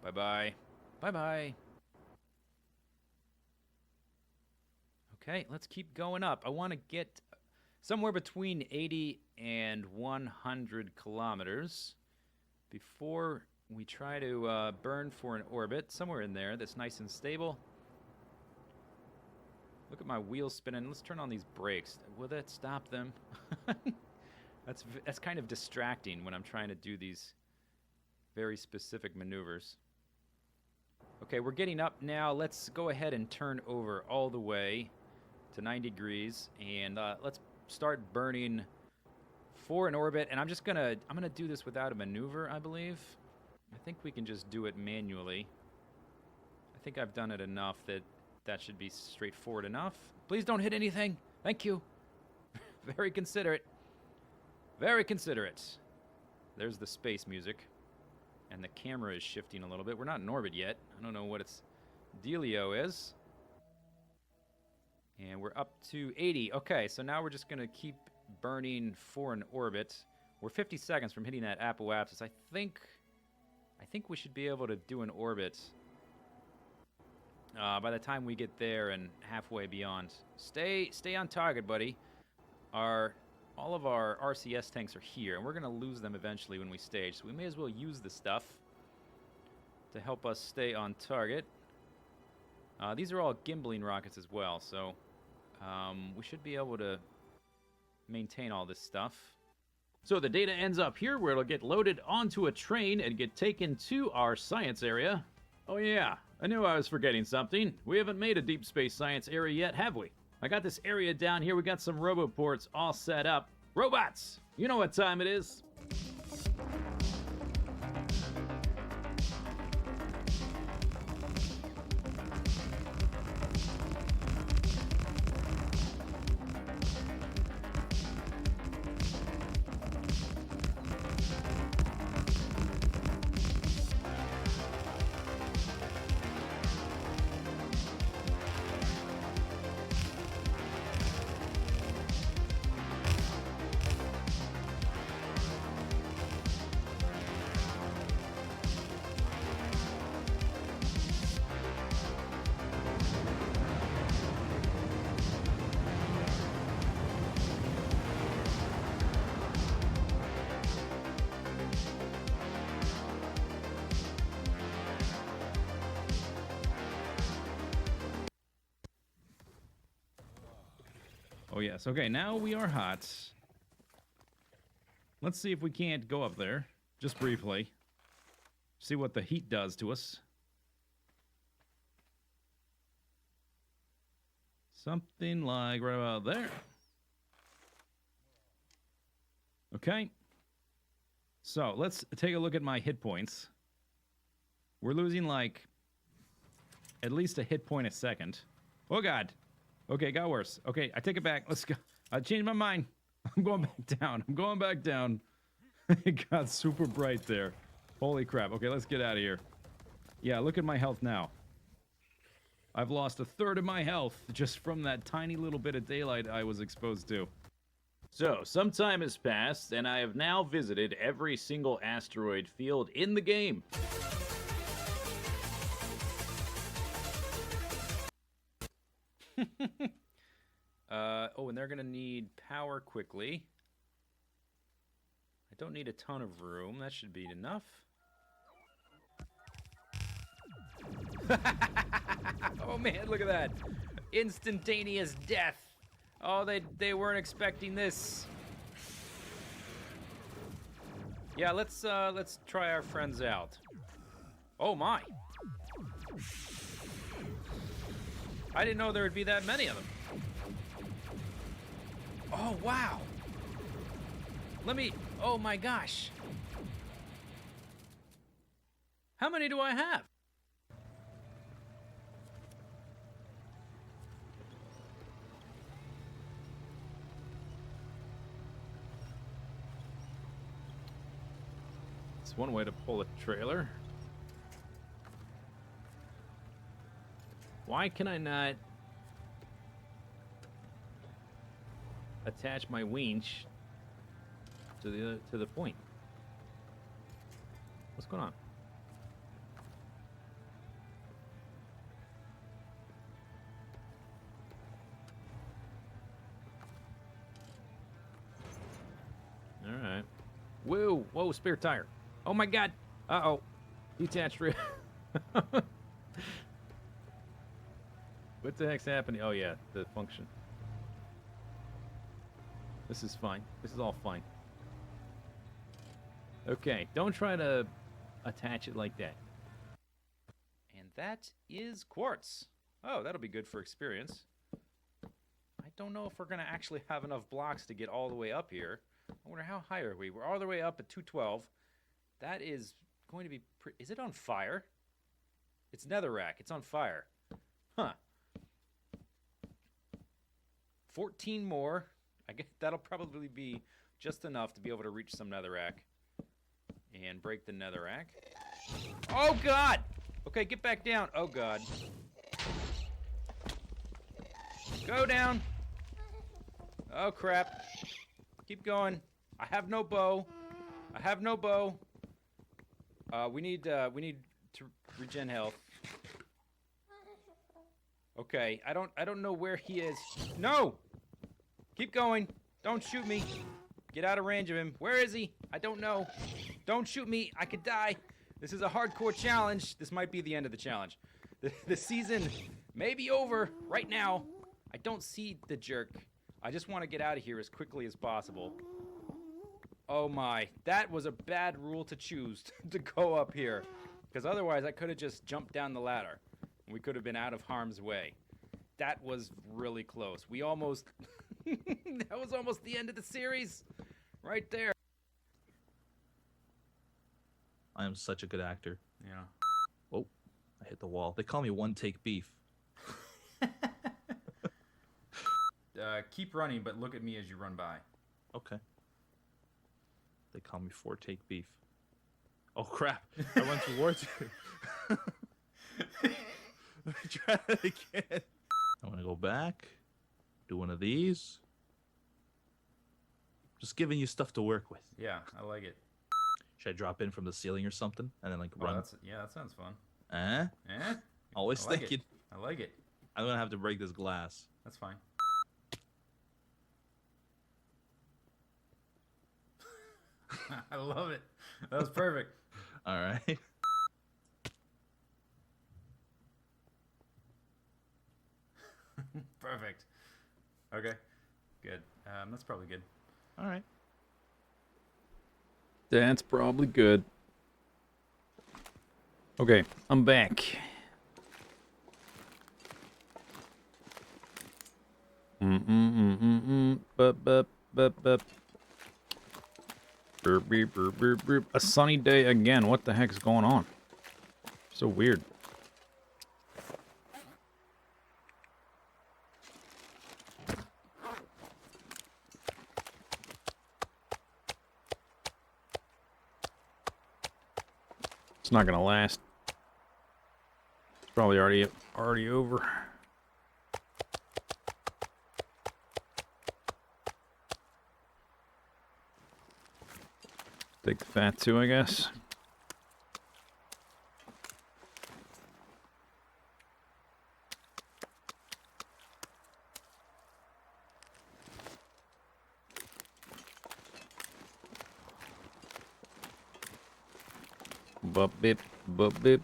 Speaker 1: Bye-bye. Bye-bye. Okay, let's keep going up. I want to get somewhere between 80 and 100 kilometers before we try to burn for an orbit. Somewhere in there that's nice and stable. Look at my wheels spinning. Let's turn on these brakes. Will that stop them? That's kind of distracting when I'm trying to do these very specific maneuvers. Okay, we're getting up now. Let's go ahead and turn over all the way to 90 degrees, and let's start burning for an orbit. And I'm gonna do this without a maneuver, I believe. I think we can just do it manually. I think I've done it enough that should be straightforward enough. Please don't hit anything. Thank you. Very considerate. Very considerate. There's the space music. And the camera is shifting a little bit. We're not in orbit yet. I don't know what its dealio is. And we're up to 80. Okay, so now we're just going to keep burning for an orbit. We're 50 seconds from hitting that apoapsis. I think we should be able to do an orbit by the time we get there and halfway beyond. Stay on target, buddy. All of our RCS tanks are here, and we're going to lose them eventually when we stage, so we may as well use the stuff to help us stay on target. These are all gimbaling rockets as well, so we should be able to maintain all this stuff. So the data ends up here, where it'll get loaded onto a train and get taken to our science area. Oh yeah, I knew I was forgetting something. We haven't made a deep space science area yet, have we? I got this area down here. We got some roboports all set up. Robots! You know what time it is. Oh yes, okay, now we are hot. Let's see if we can't go up there, just briefly. See what the heat does to us. Something like right about there. Okay. So, let's take a look at my hit points. We're losing, like, at least a hit point a second. Oh, God. Okay, got worse. Okay, I take it back. Let's go. I changed my mind. I'm going back down. I'm going back down. It got super bright there. Holy crap. Okay, let's get out of here. Yeah, look at my health now. I've lost a third of my health just from that tiny little bit of daylight I was exposed to. So, some time has passed, and I have now visited every single asteroid field in the game. Oh, and they're gonna need power quickly. I don't need a ton of room. That should be enough. Oh man, look at that. Instantaneous death. Oh, they weren't expecting this. Yeah, let's try our friends out. Oh my. I didn't know there would be that many of them. Oh, wow. Oh my gosh. How many do I have? It's one way to pull a trailer. Why can I not attach my winch to the point? What's going on? All right. Whoa! Whoa! Spare tire. Oh my God! Uh-oh. Detached rail. What the heck's happening? Oh yeah, the function. This is fine. This is all fine. Okay, don't try to attach it like that. And that is quartz. Oh, that'll be good for experience. I don't know if we're going to actually have enough blocks to get all the way up here. I wonder how high are we? We're all the way up at 212. That is going to be... Is it on fire? It's netherrack. It's on fire. Huh. 14 more. I guess that'll probably be just enough to be able to reach some netherrack. And break the netherrack. Oh, God! Okay, get back down. Oh, God. Go down. Oh, crap. Keep going. I have no bow. I have no bow. We need to regen health. Okay, I don't know where he is. No! Keep going. Don't shoot me. Get out of range of him. Where is he? I don't know. Don't shoot me. I could die. This is a hardcore challenge. This might be the end of the challenge. The season may be over right now. I don't see the jerk. I just want to get out of here as quickly as possible. Oh my. That was a bad rule to choose to go up here. Because otherwise I could have just jumped down the ladder. We could have been out of harm's way. That was really close. We almost... that was almost the end of the series. Right there.
Speaker 4: I am such a good actor.
Speaker 1: Yeah.
Speaker 4: Oh, I hit the wall. They call me one take beef.
Speaker 3: Keep running, but look at me as you run by.
Speaker 4: Okay. They call me four take beef. Oh crap! I went towards you. Let me try that again. I'm gonna go back. Do one of these. Just giving you stuff to work with.
Speaker 3: Yeah, I like it.
Speaker 4: Should I drop in from the ceiling or something and then like
Speaker 3: Oh,
Speaker 4: run?
Speaker 3: yeah, that sounds fun.
Speaker 4: Eh?
Speaker 3: Eh?
Speaker 4: Always
Speaker 3: I like
Speaker 4: thinking.
Speaker 3: it. I like it.
Speaker 4: I'm gonna have to break this glass.
Speaker 3: That's fine. I love it. That was perfect.
Speaker 4: All right.
Speaker 3: Perfect. Okay. Good. That's probably good.
Speaker 4: All right.
Speaker 1: That's probably good. Okay, I'm back. Bup, bup, bup, bup. Burp, beep, burp, burp, burp. A sunny day again. What the heck is going on? So weird. It's not gonna last. It's probably already over. Take the fat too, I guess. Bup bip, bup bip.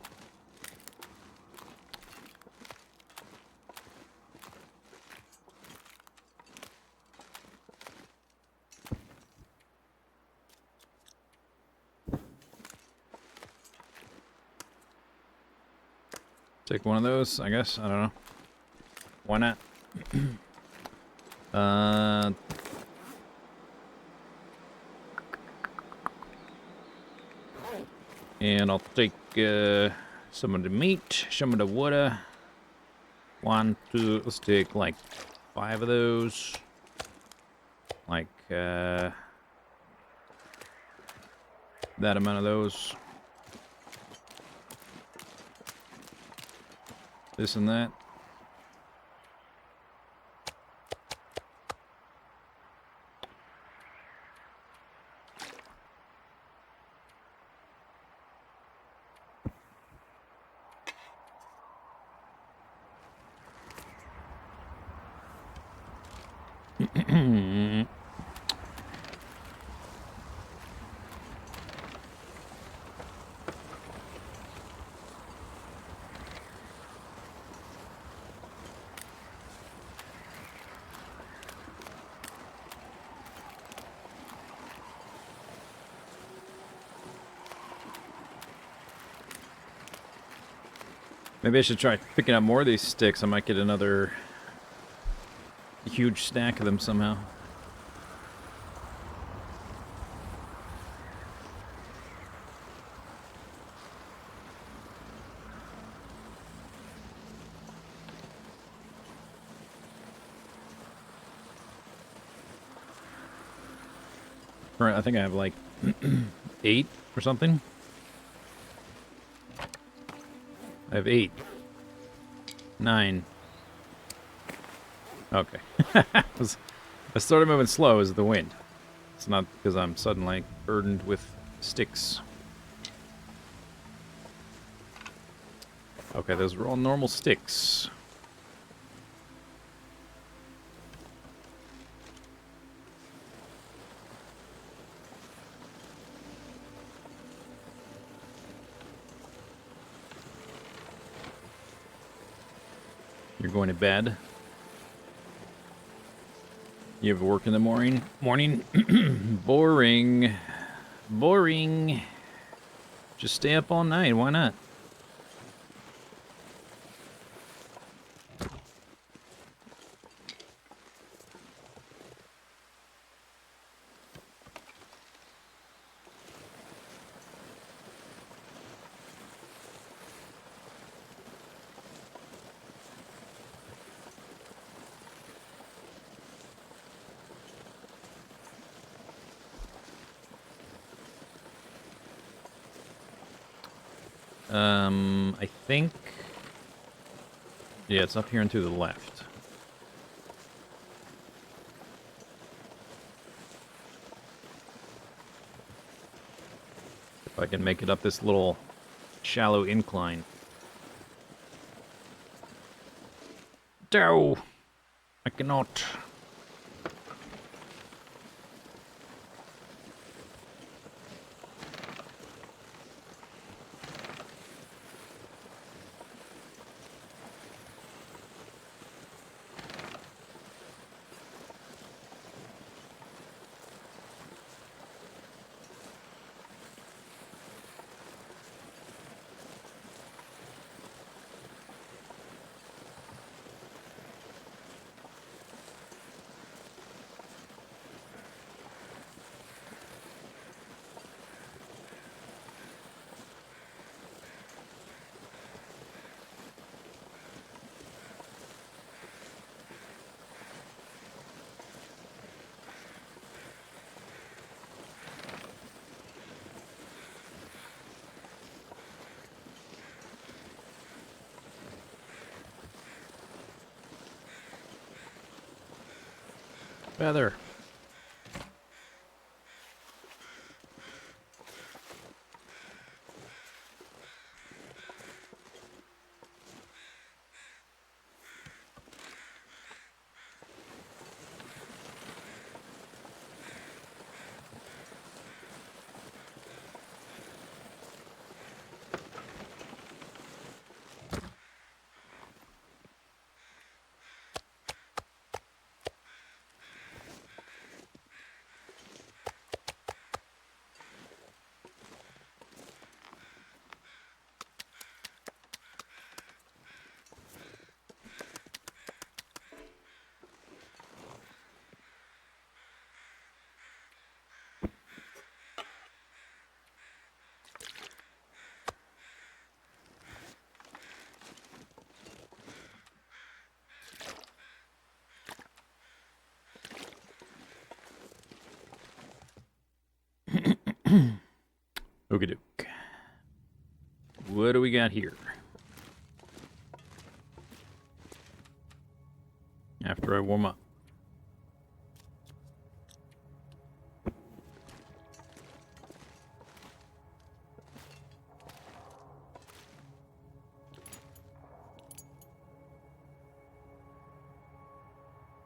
Speaker 1: Take one of those, I guess. I don't know. Why not? And I'll take some of the meat, some of the water. 1, 2, let's take like 5 of those. Like that amount of those. This and that. Maybe I should try picking up more of these sticks. I might get another huge stack of them somehow. Right, I think I have like 8 or something. I have 8. 9. Okay. I started moving slow as the wind. It's not because I'm suddenly burdened with sticks. Okay, those were all normal sticks. You're going to bed? You have work in the morning? Boring. Boring. Just stay up all night. Why not? I think... Yeah, it's up here and to the left. If I can make it up this little shallow incline. No! I cannot. Feather. Okie doke. What do we got here? After I warm up.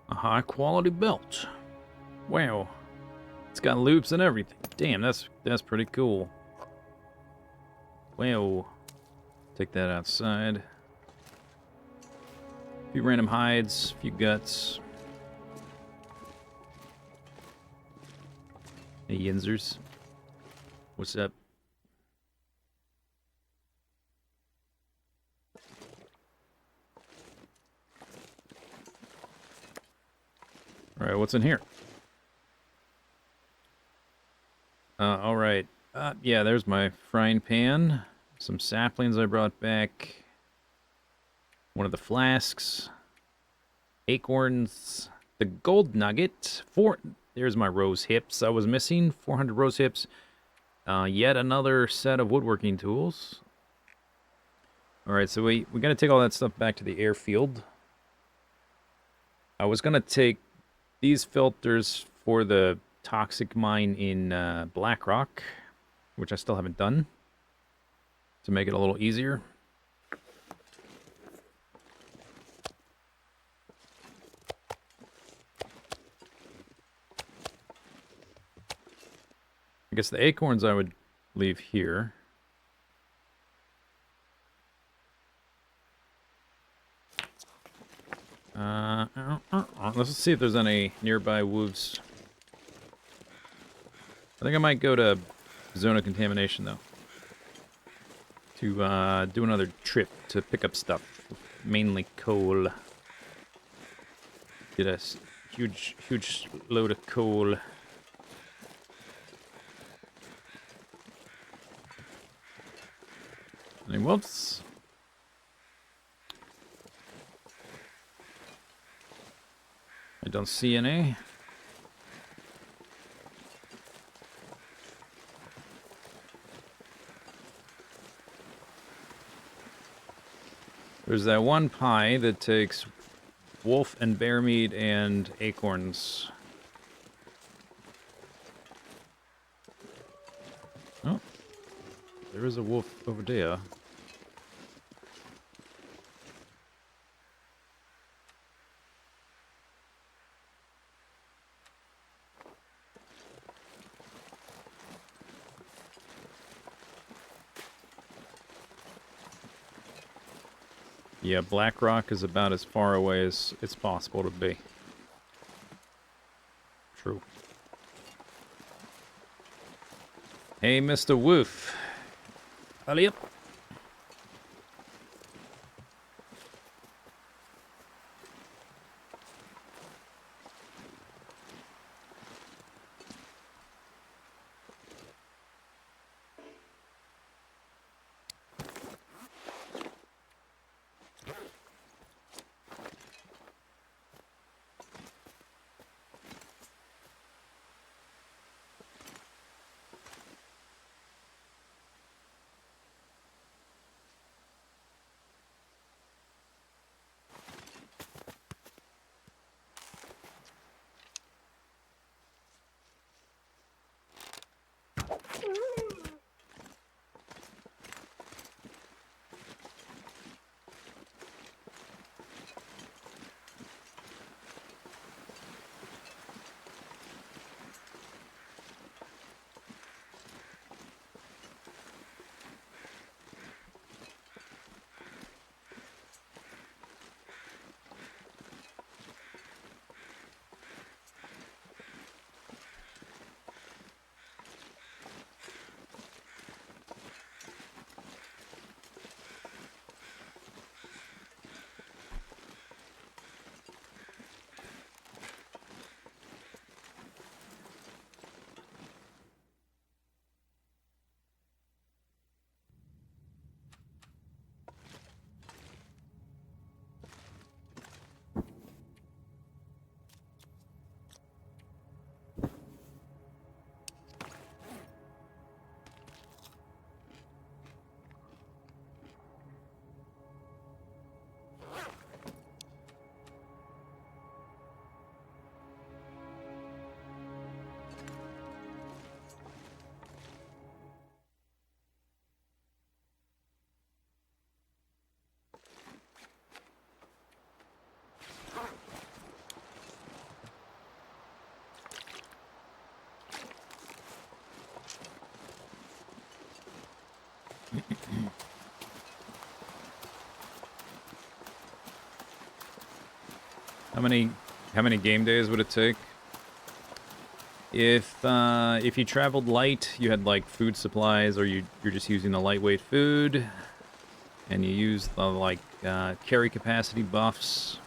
Speaker 1: A high quality belt. Wow. It's got loops and everything. Damn, that's pretty cool. Wow. Take that outside. A few random hides, a few guts. Hey, Yinzers. What's up? Alright, what's in here? Alright. Yeah, there's my frying pan. Some saplings I brought back. One of the flasks. Acorns. The gold nugget. There's my rose hips I was missing. 400 rose hips. Yet another set of woodworking tools. Alright, so we gotta take all that stuff back to the airfield. I was gonna take these filters for the toxic mine in Blackrock, which I still haven't done, to make it a little easier. I guess the acorns I would leave here. Let's see if there's any nearby wolves. I think I might go to Zone of Contamination, though. To do another trip to pick up stuff. Mainly coal. Get a huge load of coal. Any wolves? I don't see any. There's that one pie that takes wolf and bear meat and acorns. Oh, there is a wolf over there. Yeah, Blackrock is about as far away as it's possible to be. True. Hey, Mr. Wolf. Hurry up. How many game days would it take? If you traveled light, you had like food supplies, or you're just using the lightweight food, and you use the like carry capacity buffs.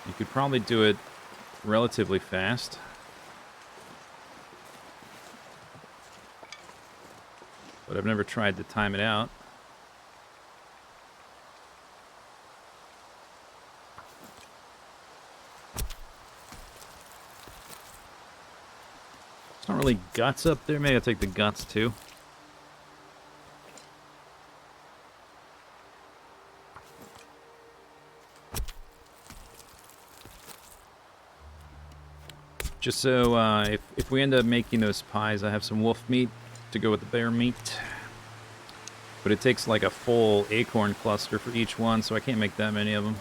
Speaker 1: You could probably do it relatively fast. But I've never tried to time it out. There's not really guts up there. Maybe I'll take the guts too. Just so if we end up making those pies, I have some wolf meat to go with the bear meat. But it takes like a full acorn cluster for each one, so I can't make that many of them.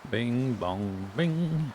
Speaker 1: Bing, bong, bing.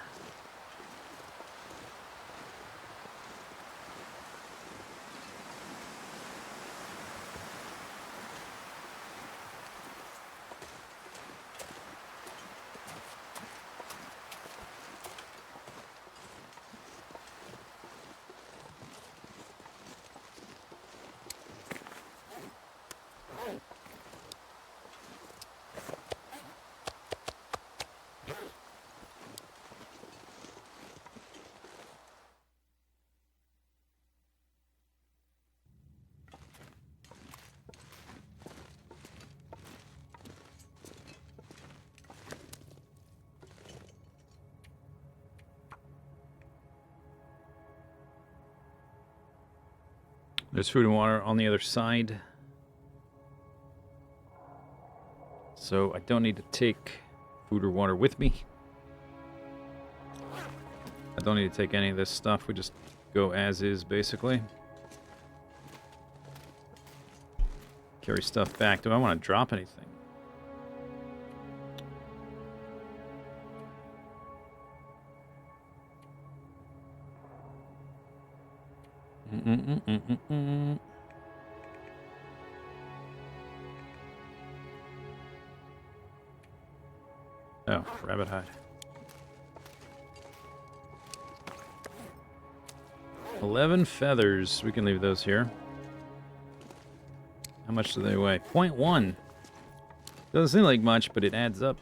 Speaker 1: There's food and water on the other side. So I don't need to take food or water with me. I don't need to take any of this stuff. We just go as is, basically. Carry stuff back. Do I want to drop anything? Oh, rabbit hide. 11 feathers. We can leave those here. How much do they weigh? 0.1. Doesn't seem like much, but it adds up.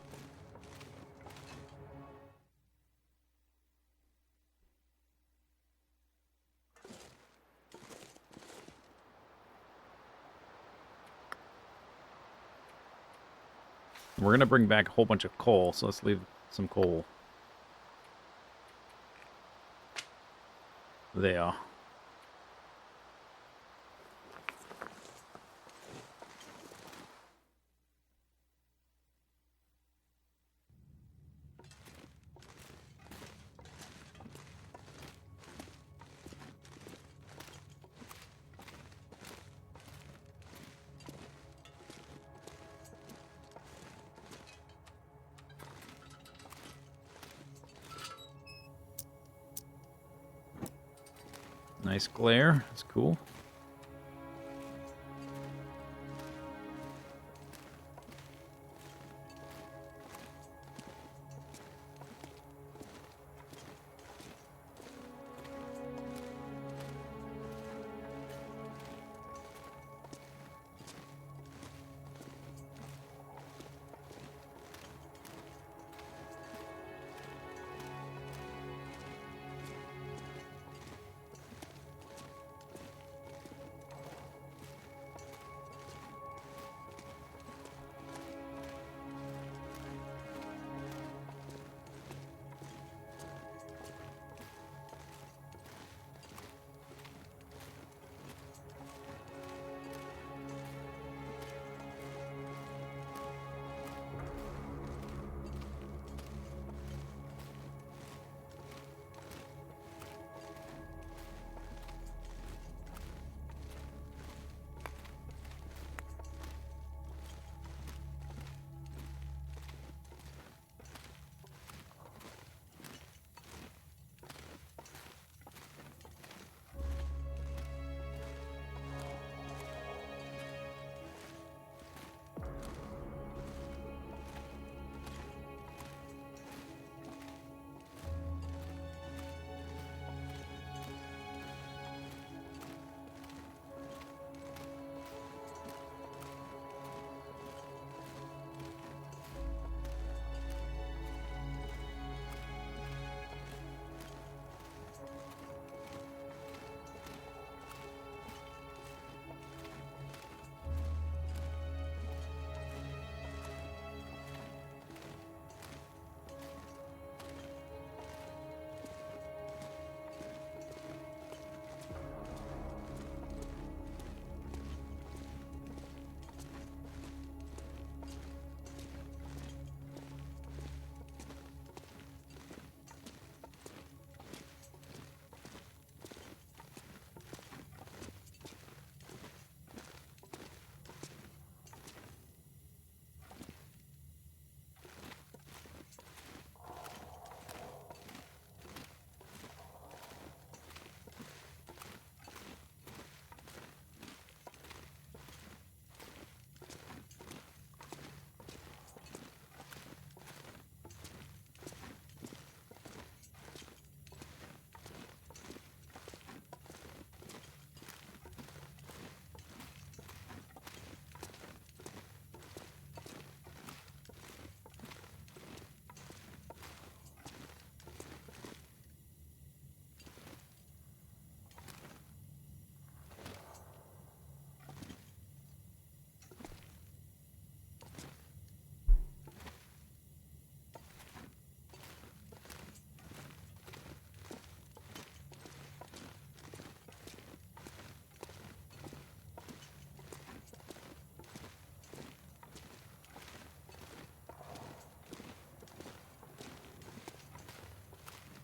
Speaker 1: We're going to bring back a whole bunch of coal, so let's leave some coal. There. Nice glare. That's cool.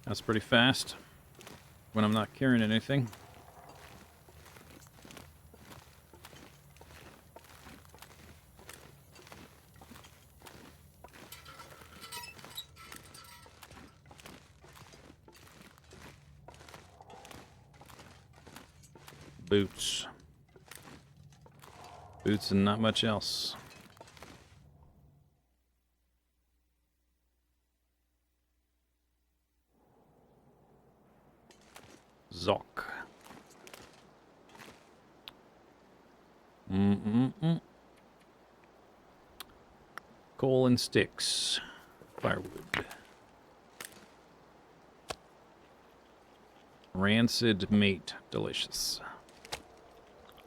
Speaker 1: That's pretty fast when I'm not carrying anything. Boots. Boots and not much else. Zoc. Mm-mm-mm. Coal and sticks. Firewood. Rancid meat. Delicious.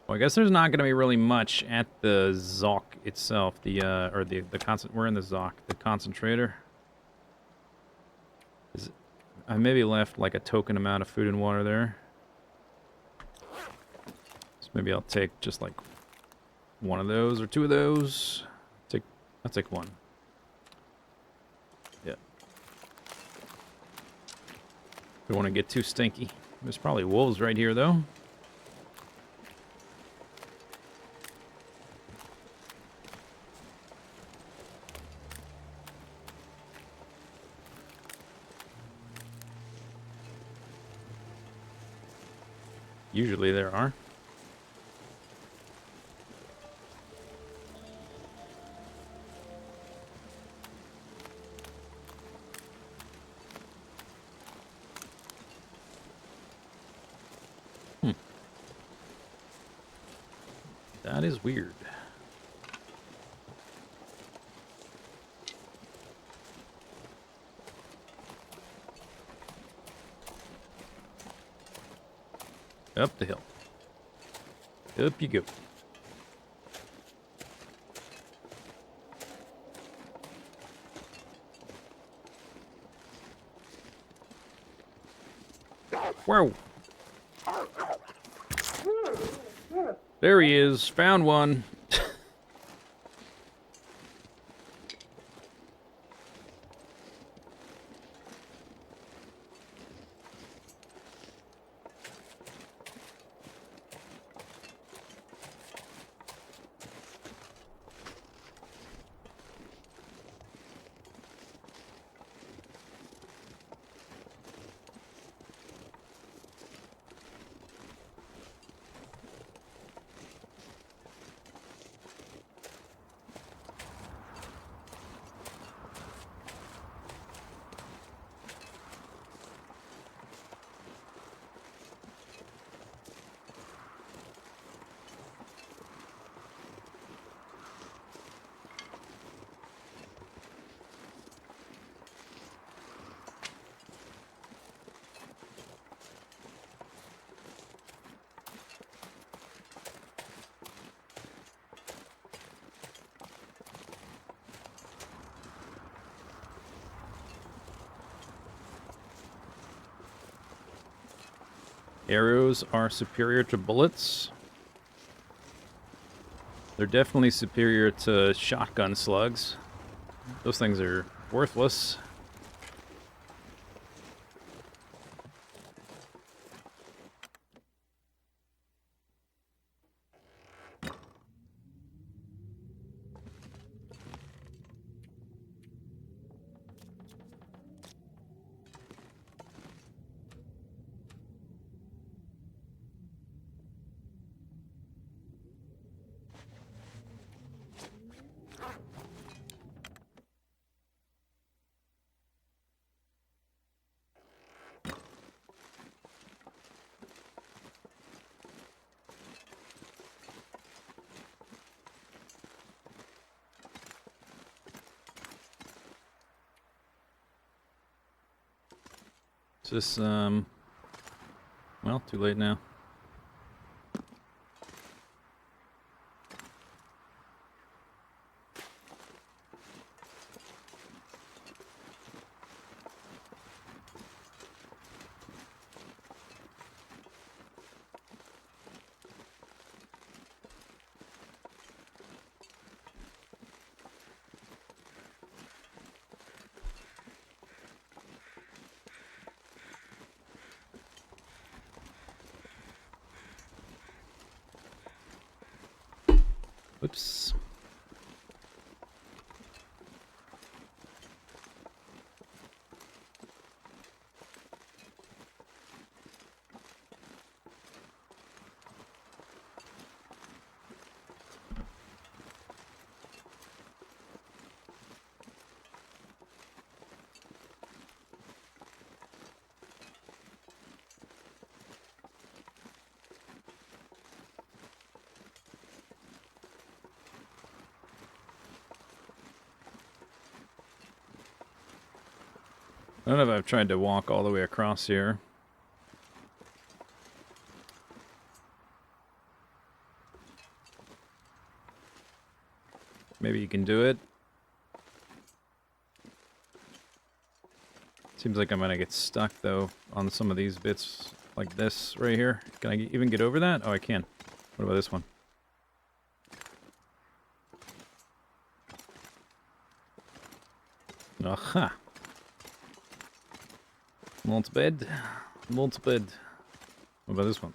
Speaker 1: Well, I guess there's not going to be really much at the Zoc itself. We're in the Zoc, the concentrator. I maybe left like a token amount of food and water there. So maybe I'll take just like one of those or two of those. I'll take one. Yeah. Don't want to get too stinky. There's probably wolves right here though. Usually there are. That is weird. Up the hill. Up you go. Whoa. There he is. Found one. Arrows are superior to bullets. They're definitely superior to shotgun slugs. Those things are worthless. Is this, well, too late now. Oops. I don't know if I've tried to walk all the way across here. Maybe you can do it. Seems like I'm gonna get stuck though on some of these bits like this right here. Can I even get over that? Oh, I can. What about this one? Aha. Not bad. Not bad. What about this one?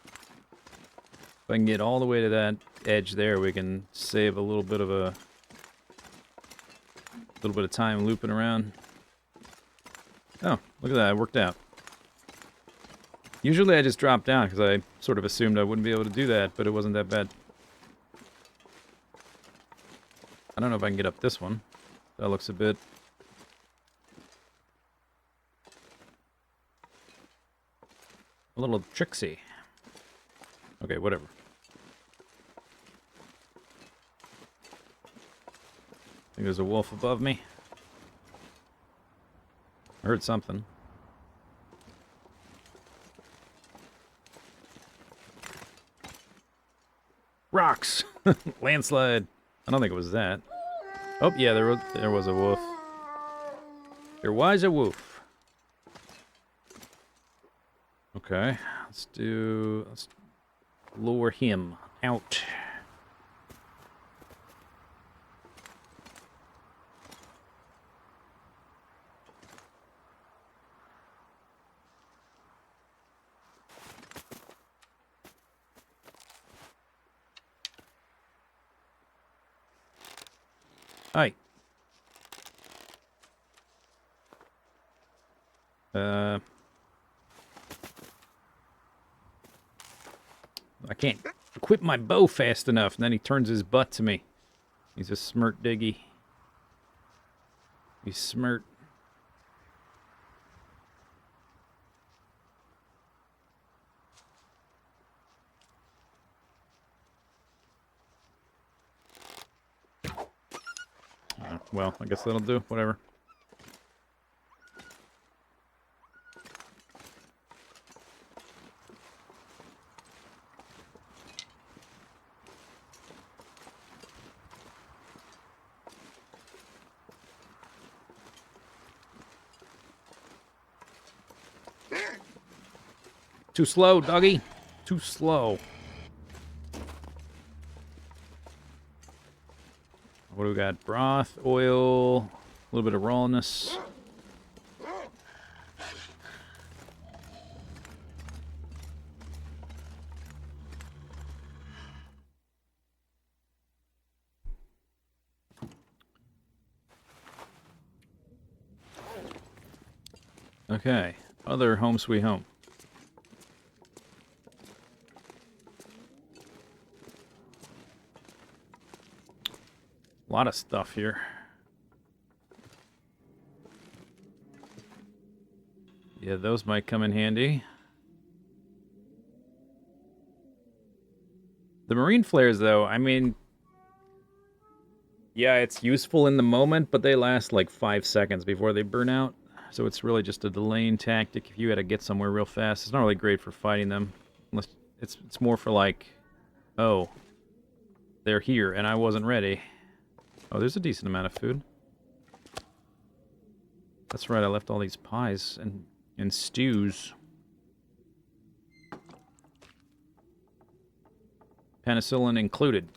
Speaker 1: If I can get all the way to that edge there, we can save a little bit of time looping around. Oh, look at that. It worked out. Usually I just drop down because I sort of assumed I wouldn't be able to do that, but it wasn't that bad. I don't know if I can get up this one. That looks a bit... a little tricksy. Okay, whatever. I think there's a wolf above me. I heard something. Rocks! Landslide! I don't think it was that. Oh, yeah, there was a wolf. There was a wolf. Okay, let's lure him out. Hi. I can't equip my bow fast enough, and then he turns his butt to me. He's a smirt diggy. He's smirt. Well, I guess that'll do. Whatever. Too slow, doggy. Too slow. What do we got? Broth, oil, a little bit of rawness. Okay, other home sweet home. A lot of stuff here. Yeah, those might come in handy. The marine flares, though, I mean... yeah, it's useful in the moment, but they last like 5 seconds before they burn out. So it's really just a delaying tactic if you had to get somewhere real fast. It's not really great for fighting them. Unless it's more for like, oh, they're here and I wasn't ready. Oh, there's a decent amount of food. That's right, I left all these pies and stews. Penicillin included.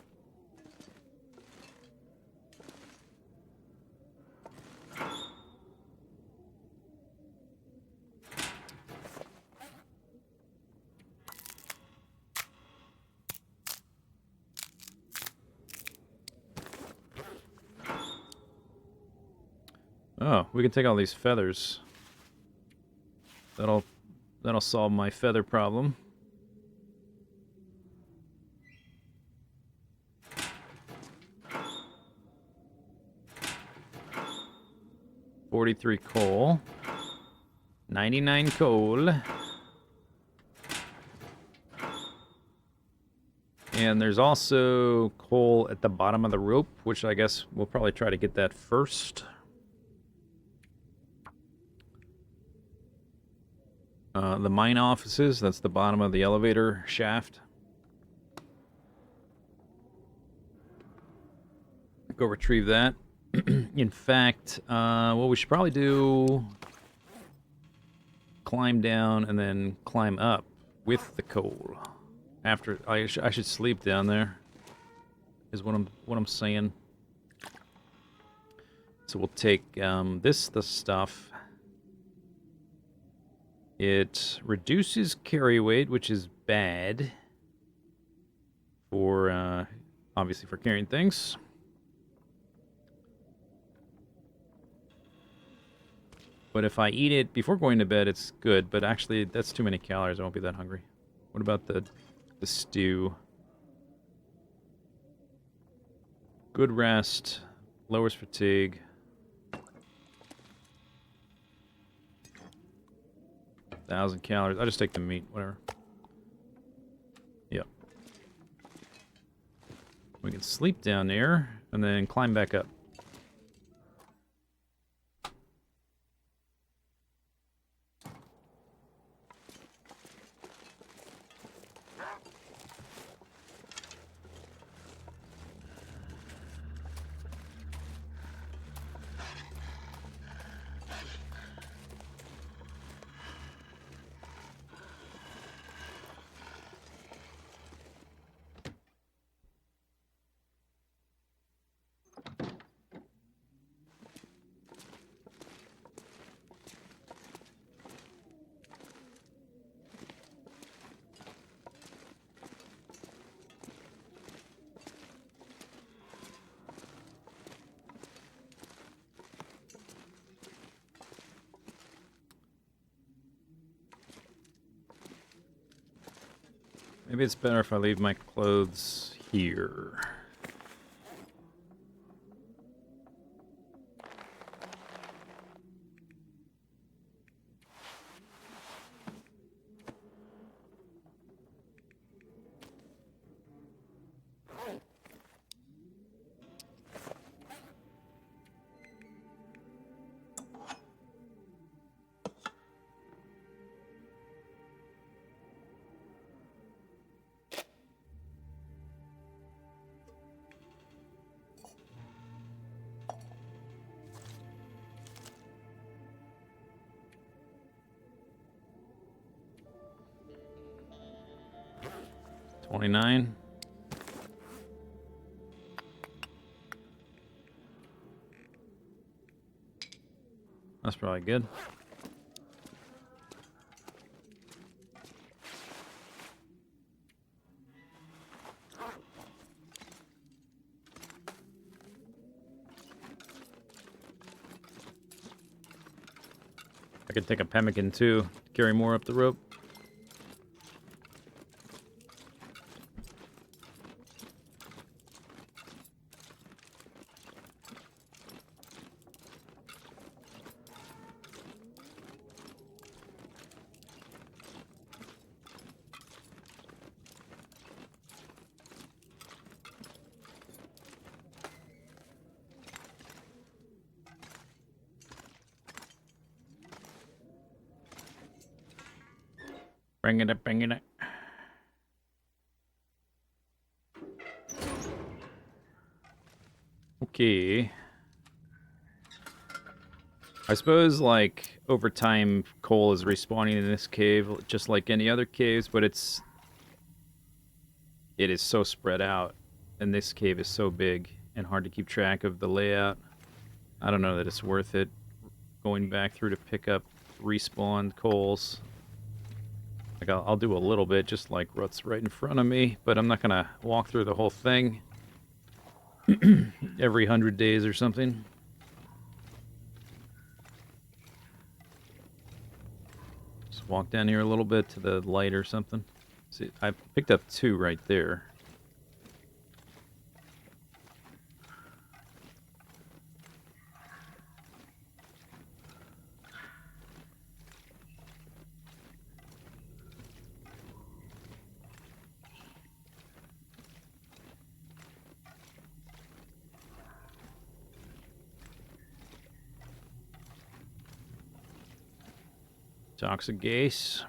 Speaker 1: Oh, we can take all these feathers. That'll solve my feather problem. $43 coal. 99 coal. And there's also coal at the bottom of the rope, which I guess we'll probably try to get that first. The mine offices, that's the bottom of the elevator shaft. Go retrieve that. In fact, what we should probably do, climb down and then climb up with the coal. After I should sleep down there, is what I'm saying. So we'll take the stuff. It reduces carry weight, which is bad for obviously for carrying things. But if I eat it before going to bed, it's good. But actually, that's too many calories. I won't be that hungry. What about the stew? Good rest, lowers fatigue. $1,000 calories. I'll just take the meat, whatever. Yep. We can sleep down there and then climb back up. Maybe it's better if I leave my clothes here. $29. That's probably good. I could take a pemmican too, carry more up the rope. Bring it up, bring it up. Okay. I suppose, like, over time, coal is respawning in this cave, just like any other caves, but it is so spread out, and this cave is so big and hard to keep track of the layout. I don't know that it's worth it going back through to pick up respawned coals. Like, I'll do a little bit, just like what's right in front of me, but I'm not gonna walk through the whole thing every 100 days or something. Just walk down here a little bit to the light or something. See, I picked up 2 right there. Toxic gas.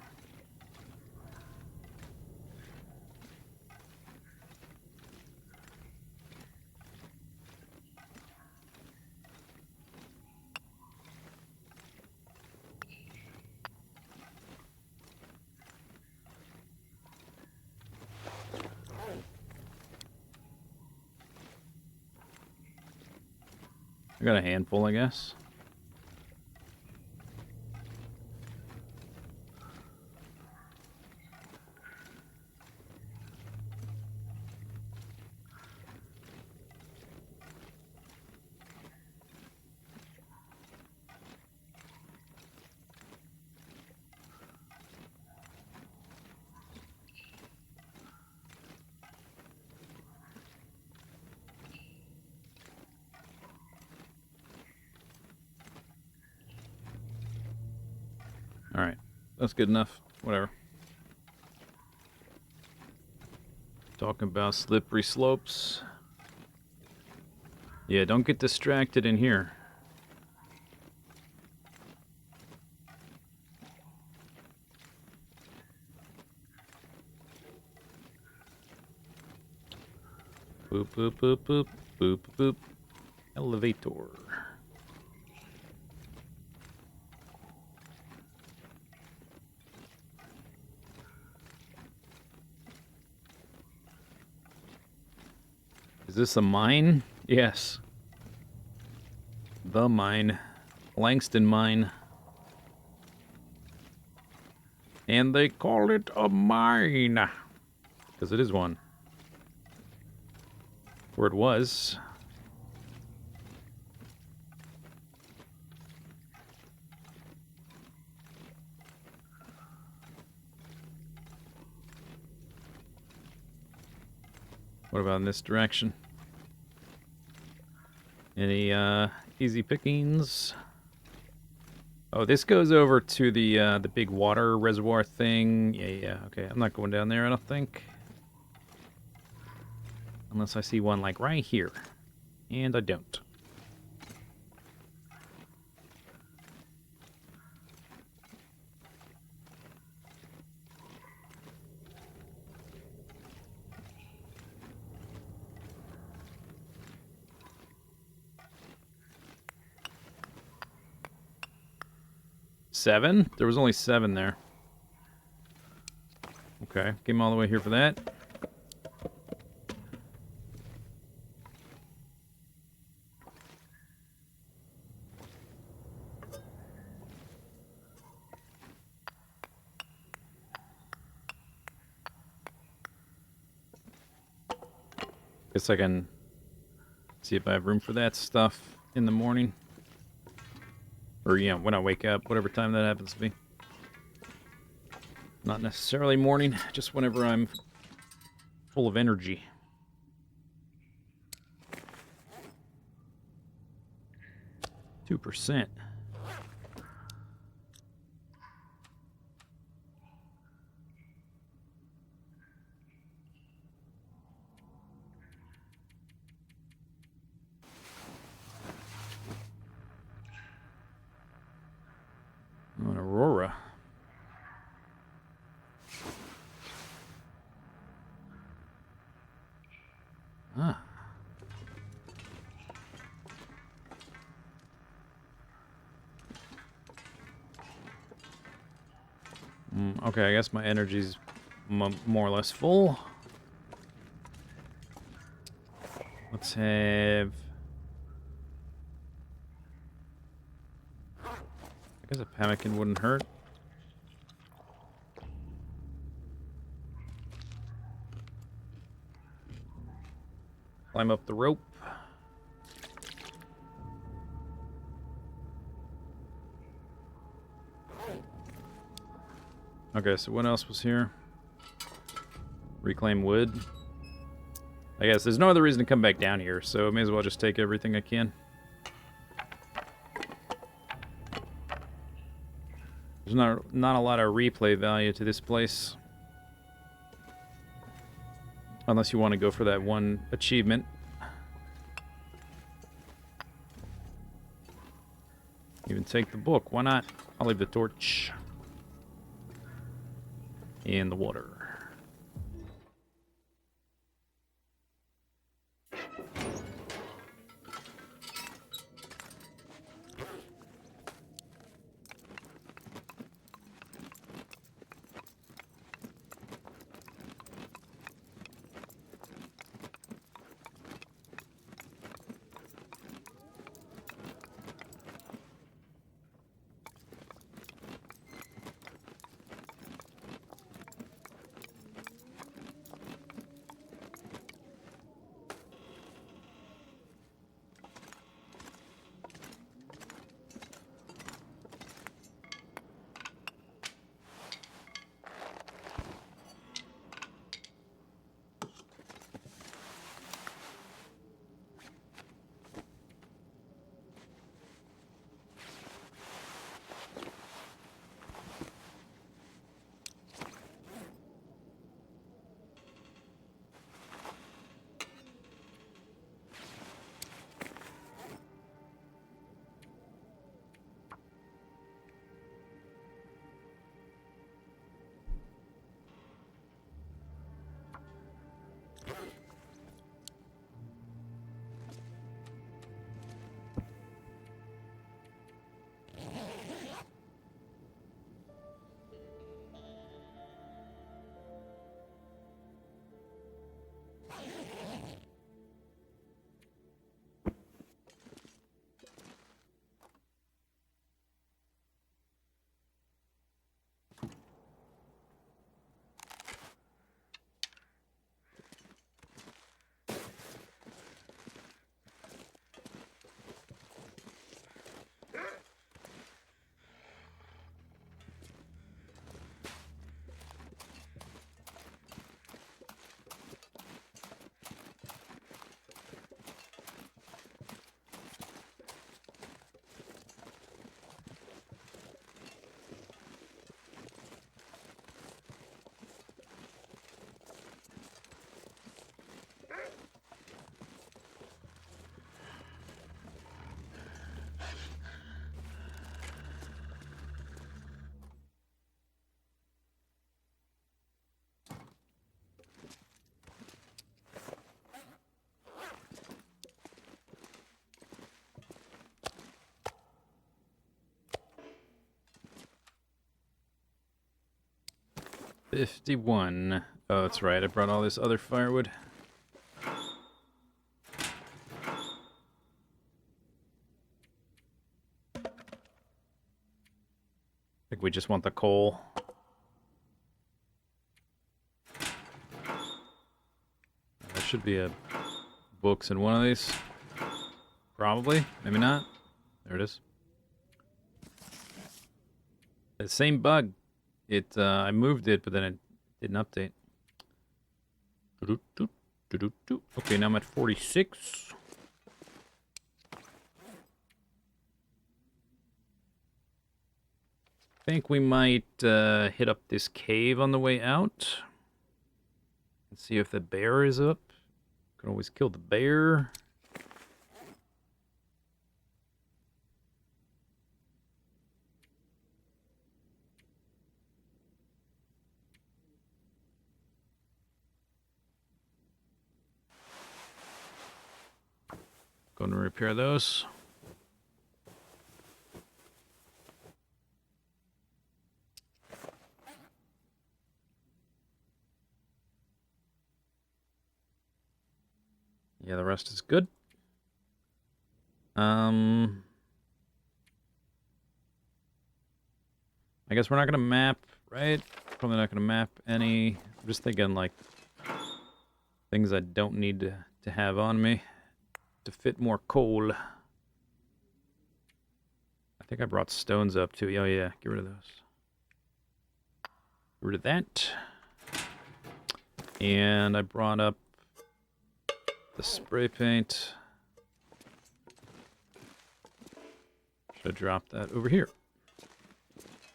Speaker 1: I got a handful, I guess. Alright, that's good enough. Whatever. Talking about slippery slopes. Yeah, don't get distracted in here. Boop, boop, boop, boop, boop, boop. Elevator. Is this a mine? Yes. The mine. Langston Mine. And they call it a mine. Because it is one. Or it was. What about in this direction? Any easy pickings? Oh, this goes over to the big water reservoir thing. Yeah. Okay, I'm not going down there, I don't think. Unless I see one like right here. And I don't. Seven? There was only 7 there. Okay, came all the way here for that. Guess I can see if I have room for that stuff in the morning. Or, yeah, when I wake up, whatever time that happens to be. Not necessarily morning, just whenever I'm full of energy. %. Oh, an Aurora. Ah. Okay, I guess my energy's more or less full. Let's have... I guess a pemmican wouldn't hurt. Climb up the rope. Okay, so what else was here? Reclaim wood. I guess there's no other reason to come back down here, so I may as well just take everything I can. There's not a lot of replay value to this place. Unless you want to go for that one achievement. Even take the book. Why not? I'll leave the torch in the water. $51. Oh, that's right. I brought all this other firewood. I think we just want the coal. There should be a books in one of these. Probably. Maybe not. There it is. The same bug. I moved it, but then it didn't update. Okay, now I'm at 46. I think we might hit up this cave on the way out. And see if the bear is up. Can always kill the bear. Going to repair those. Yeah, the rest is good. I guess we're not gonna map, right? Probably not gonna map any. I'm just thinking like things I don't need to have on me to fit more coal. I think I brought stones up too. Oh yeah, get rid of those. Get rid of that. And I brought up the spray paint. Should have dropped that over here.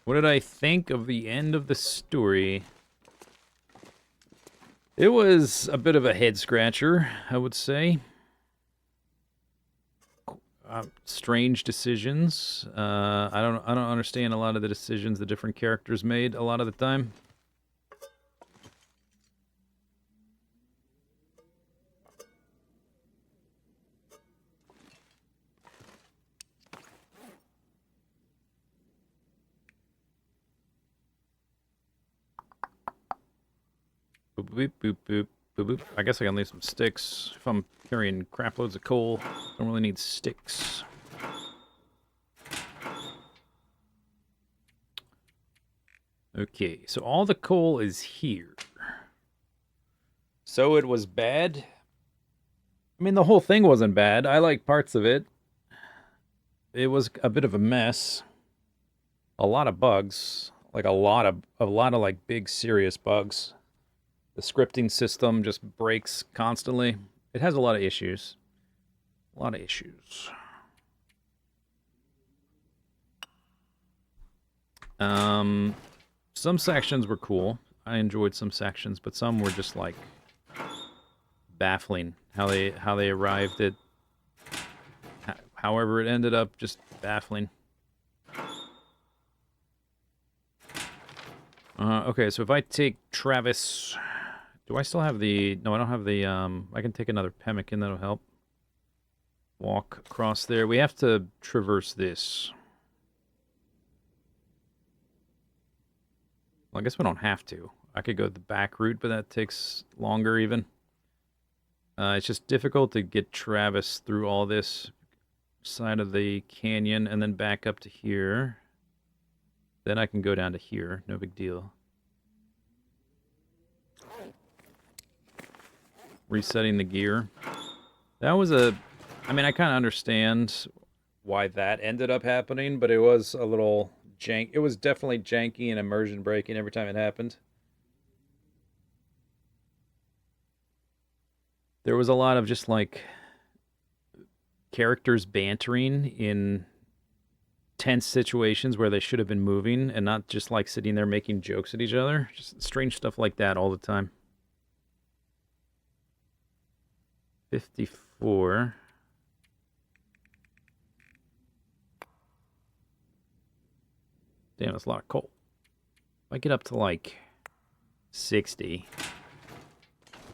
Speaker 1: What did I think of the end of the story? It was a bit of a head scratcher, I would say. Strange decisions. I don't understand a lot of the decisions the different characters made a lot of the time. Boop, boop, boop, boop, boop, boop. I guess I can leave some sticks. If I'm carrying crap loads of coal, don't really need sticks. Okay, so all the coal is here. So it was bad? I mean, the whole thing wasn't bad. I like parts of it. It was a bit of a mess. A lot of bugs. Like a lot of like big serious bugs. The scripting system just breaks constantly. It has a lot of issues. A lot of issues. Some sections were cool. I enjoyed some sections, but some were just like baffling. How they arrived at however it ended up, just baffling. Okay, so if I take Travis, do I still have the? No, I don't have the. I can take another pemmican. That'll help. Walk across there. We have to traverse this. Well, I guess we don't have to. I could go the back route, but that takes longer even. It's just difficult to get Travis through all this side of the canyon and then back up to here. Then I can go down to here. No big deal. Resetting the gear. That was a... I mean, I kind of understand why that ended up happening, but it was a little jank. It was definitely janky and immersion breaking every time it happened. There was a lot of just like characters bantering in tense situations where they should have been moving and not just like sitting there making jokes at each other. Just strange stuff like that all the time. 54. Damn, that's a lot of coal. If I get up to like 60,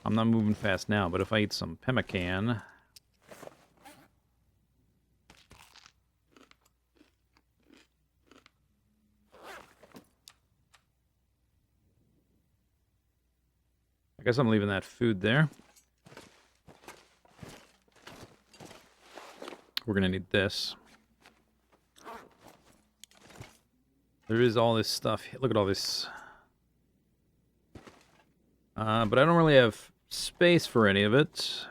Speaker 1: I'm not moving fast now, but if I eat some pemmican, I guess I'm leaving that food there. We're gonna need this. There is all this stuff. Look at all this. But I don't really have space for any of it.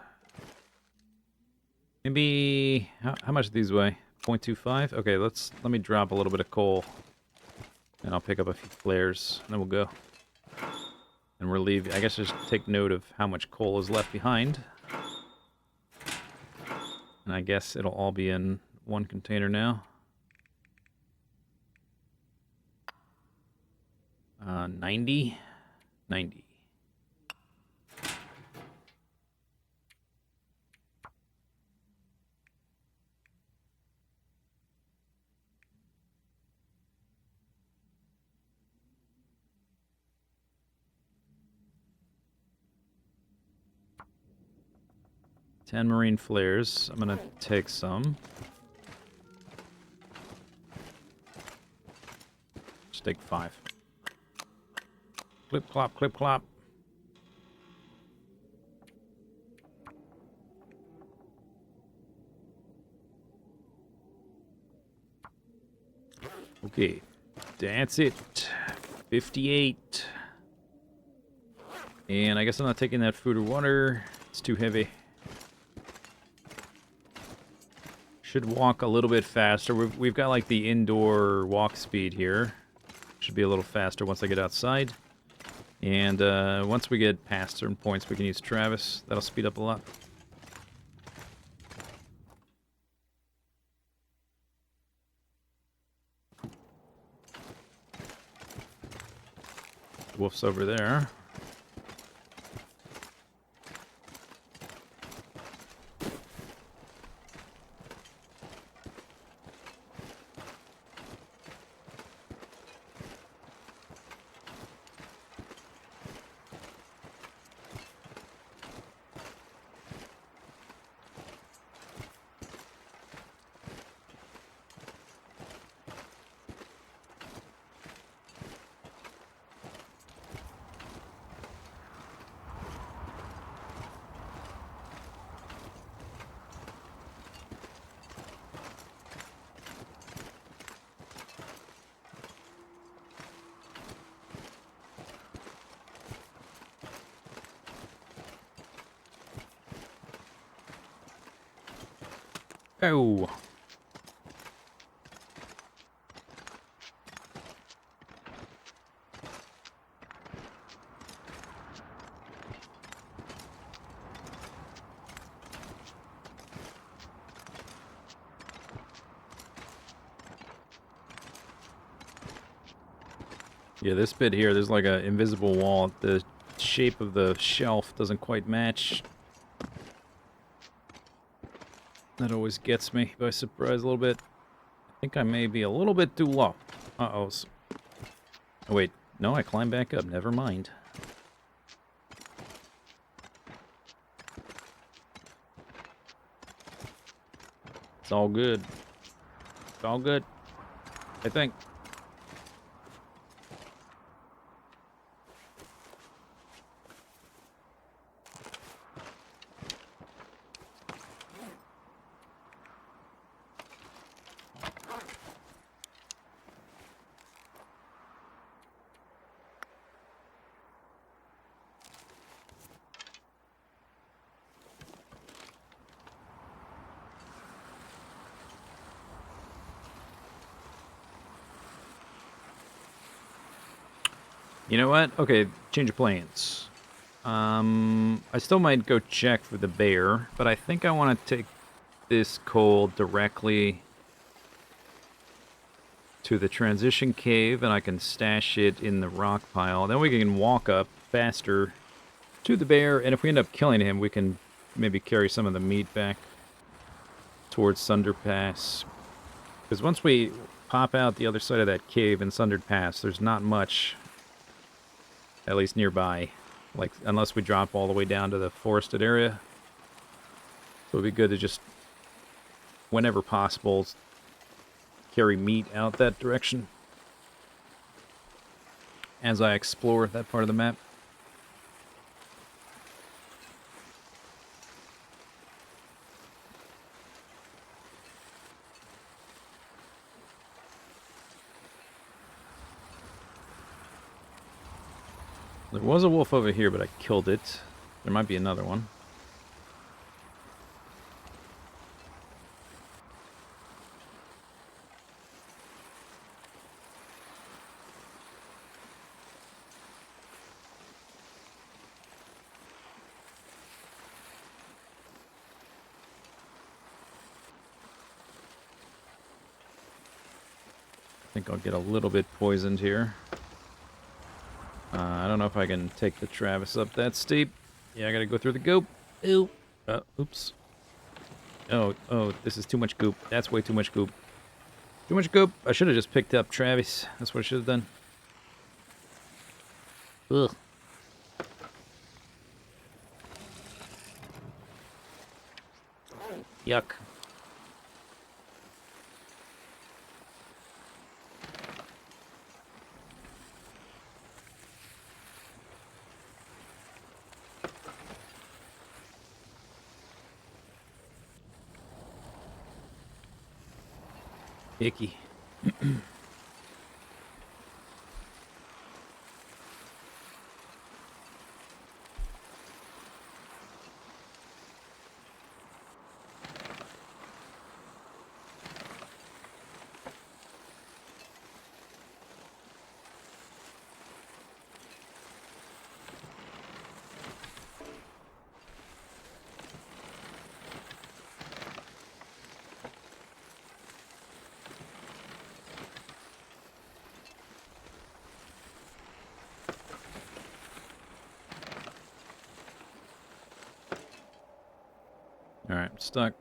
Speaker 1: Maybe... How much do these weigh? 0.25? Okay, let me drop a little bit of coal. And I'll pick up a few flares. And then we'll go. And we're leaving. I guess just take note of how much coal is left behind. And I guess it'll all be in one container now. 90. 90. Ten marine flares. I'm gonna take some. Just take 5. Clip clop, clip clop. Okay, that's it. 58. And I guess I'm not taking that food or water. It's too heavy. Should walk a little bit faster. We've got like the indoor walk speed here. Should be a little faster once I get outside. And once we get past certain points, we can use Travis. That'll speed up a lot. Wolf's over there. Oh. Yeah, this bit here, there's like an invisible wall. The shape of the shelf doesn't quite match. That always gets me by surprise a little bit. I think I may be a little bit too low. Uh-oh. Oh, wait. No, I climbed back up. Never mind. It's all good. It's all good. I think. You know what? Okay, change of plans. I still might go check for the bear, but I think I want to take this coal directly to the transition cave, and I can stash it in the rock pile. Then we can walk up faster to the bear, and if we end up killing him, we can maybe carry some of the meat back towards Sunder Pass. Because once we pop out the other side of that cave in Sundered Pass, there's not much, at least nearby. Like, unless we drop all the way down to the forested area. So it'd be good to just, whenever possible, carry meat out that direction as I explore that part of the map. There was a wolf over here, but I killed it. There might be another one. I think I'll get a little bit poisoned here. I don't know if I can take the Travis up that steep. Yeah, I gotta go through the goop. Ew. Oops. Oh, this is too much goop. That's way too much goop. Too much goop. I should have just picked up Travis. That's what I should have done. Ugh. Yuck. Icky. I'm stuck.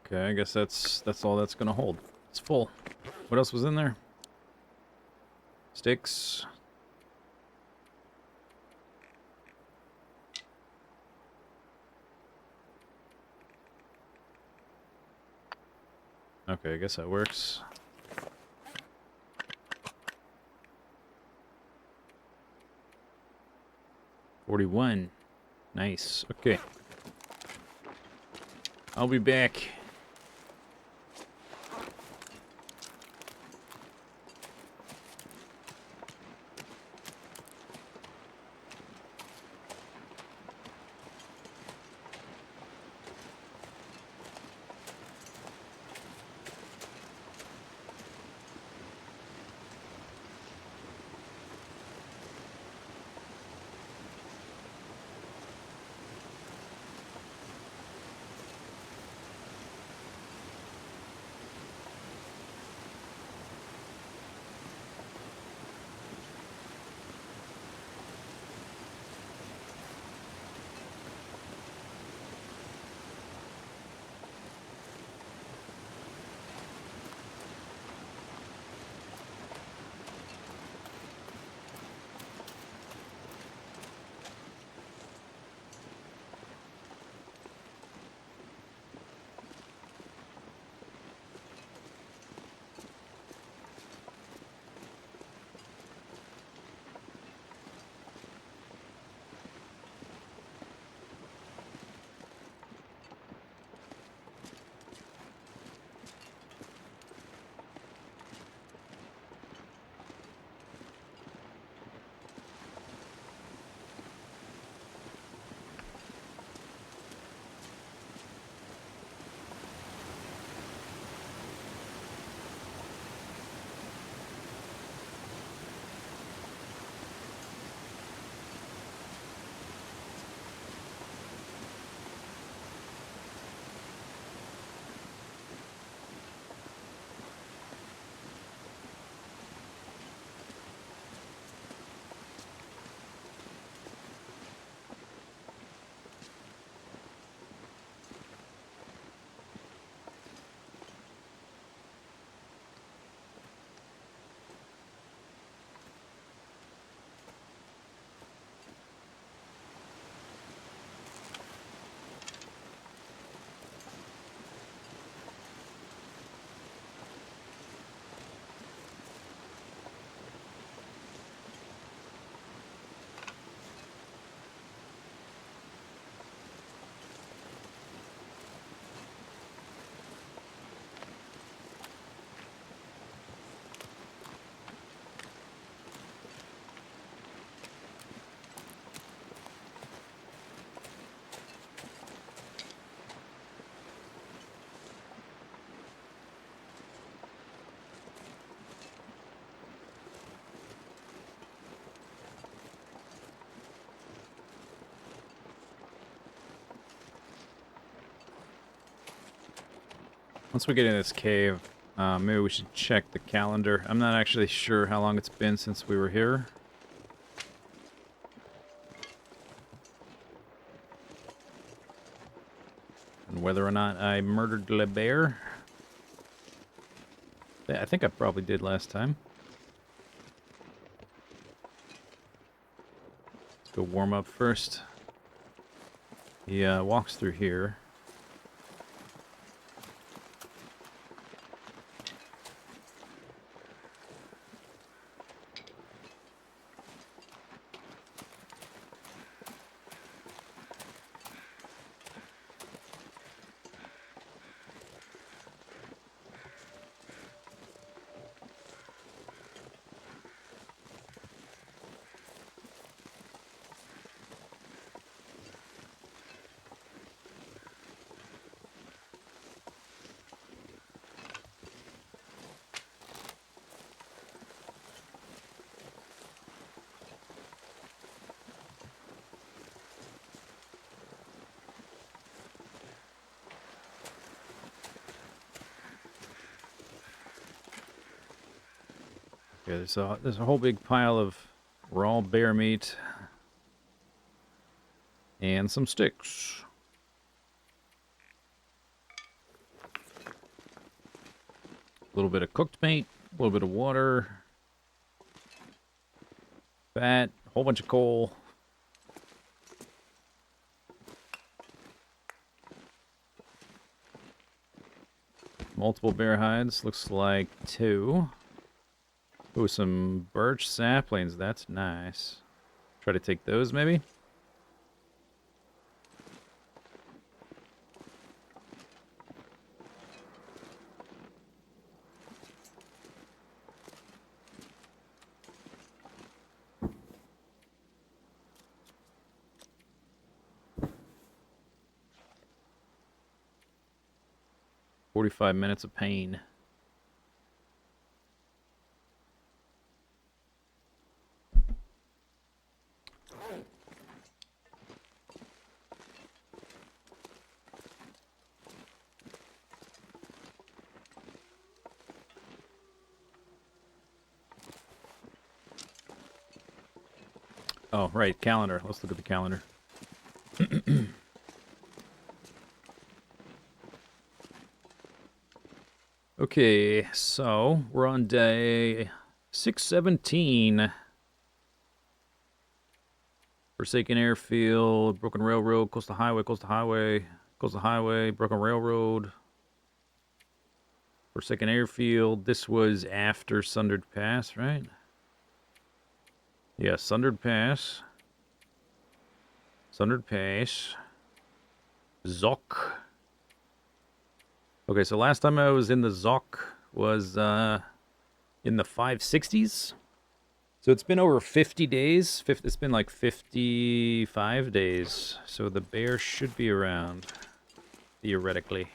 Speaker 1: Okay, I guess that's all that's gonna hold. It's full. What else was in there? Sticks. Okay, I guess that works. $41. Nice. Okay. I'll be back. Once we get in this cave, maybe we should check the calendar. I'm not actually sure how long it's been since we were here. And whether or not I murdered Le Bear. Yeah, I think I probably did last time. Let's go warm up first. He walks through here. Okay, there's a whole big pile of raw bear meat and some sticks. A little bit of cooked meat, a little bit of water, fat, a whole bunch of coal. Multiple bear hides, looks like 2. Ooh, some birch saplings. That's nice. Try to take those, maybe? "45 minutes of pain." Oh, right, calendar. Let's look at the calendar. Okay, so we're on day 617. Forsaken airfield, broken railroad, coastal highway, coastal highway, coastal highway, broken railroad. Forsaken airfield. This was after Sundered Pass, right? Yeah, Sundered Pass. Sundered Pass. Zoc. Okay, so last time I was in the Zoc was in the 560s. So it's been over 50 days. It's been like 55 days. So the bear should be around, theoretically.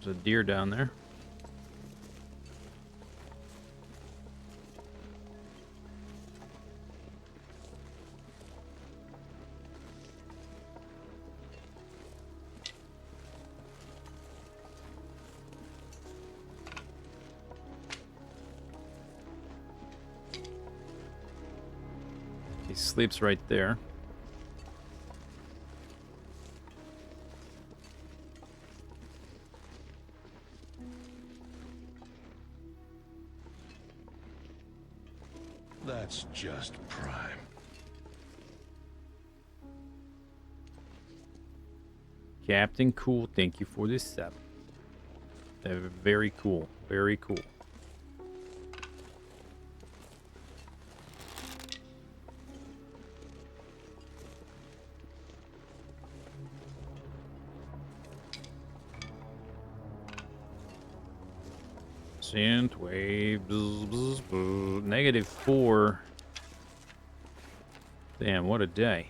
Speaker 1: There's a deer down there. He sleeps right there.
Speaker 5: That's just prime.
Speaker 1: Captain Cool, thank you for this sub. Very cool. Very cool. Synth wave. Bzz, bzz, bzz. -4. Damn, what a day.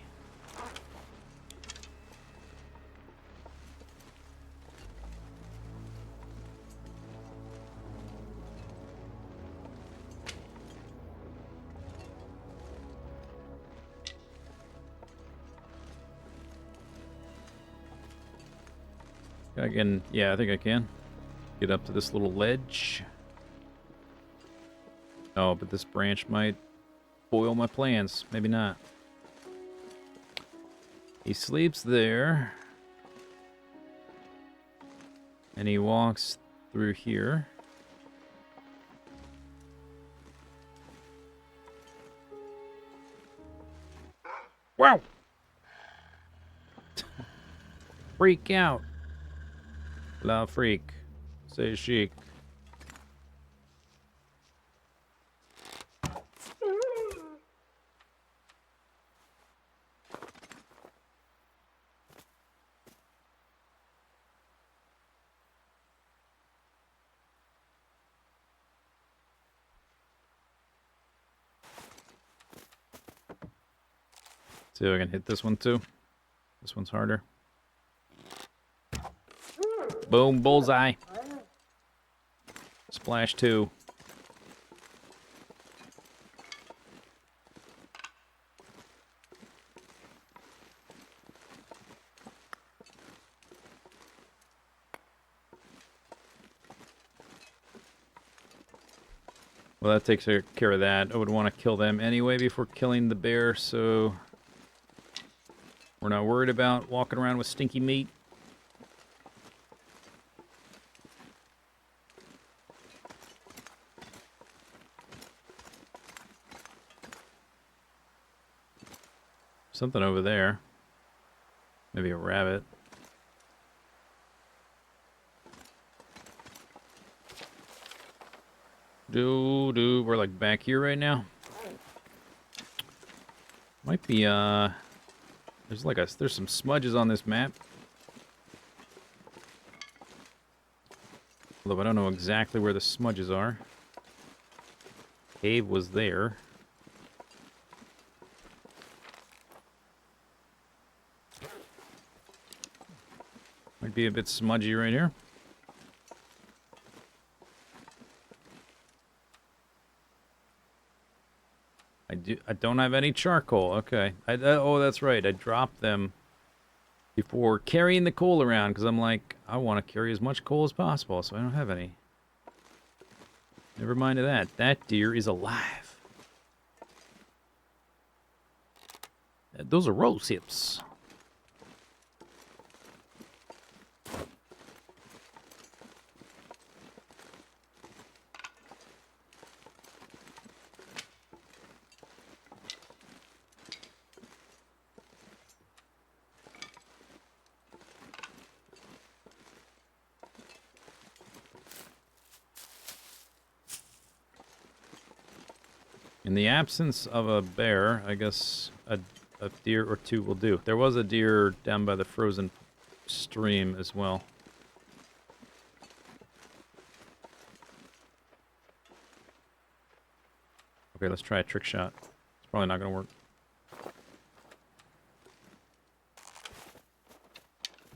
Speaker 1: I can, yeah, I think I can. Get up to this little ledge. Oh, but this branch might foil my plans. Maybe not. He sleeps there. And he walks through here. Wow! Freak out. La freak. Say chic. See if I can hit this one too. This one's harder. Boom, bullseye. Splash 2. Well, that takes care of that. I would want to kill them anyway before killing the bear, so we're not worried about walking around with stinky meat. Something over there. Maybe a rabbit. We're like back here right now. Might be, there's some smudges on this map. Although I don't know exactly where the smudges are. Cave was there. Might be a bit smudgy right here. I don't have any charcoal. Okay. Oh, that's right. I dropped them before carrying the coal around because I'm like, I want to carry as much coal as possible, so I don't have any. Never mind that. That deer is alive. Those are rose hips. In the absence of a bear, I guess a deer or two will do. There was a deer down by the frozen stream as well. Okay, let's try a trick shot. It's probably not going to work.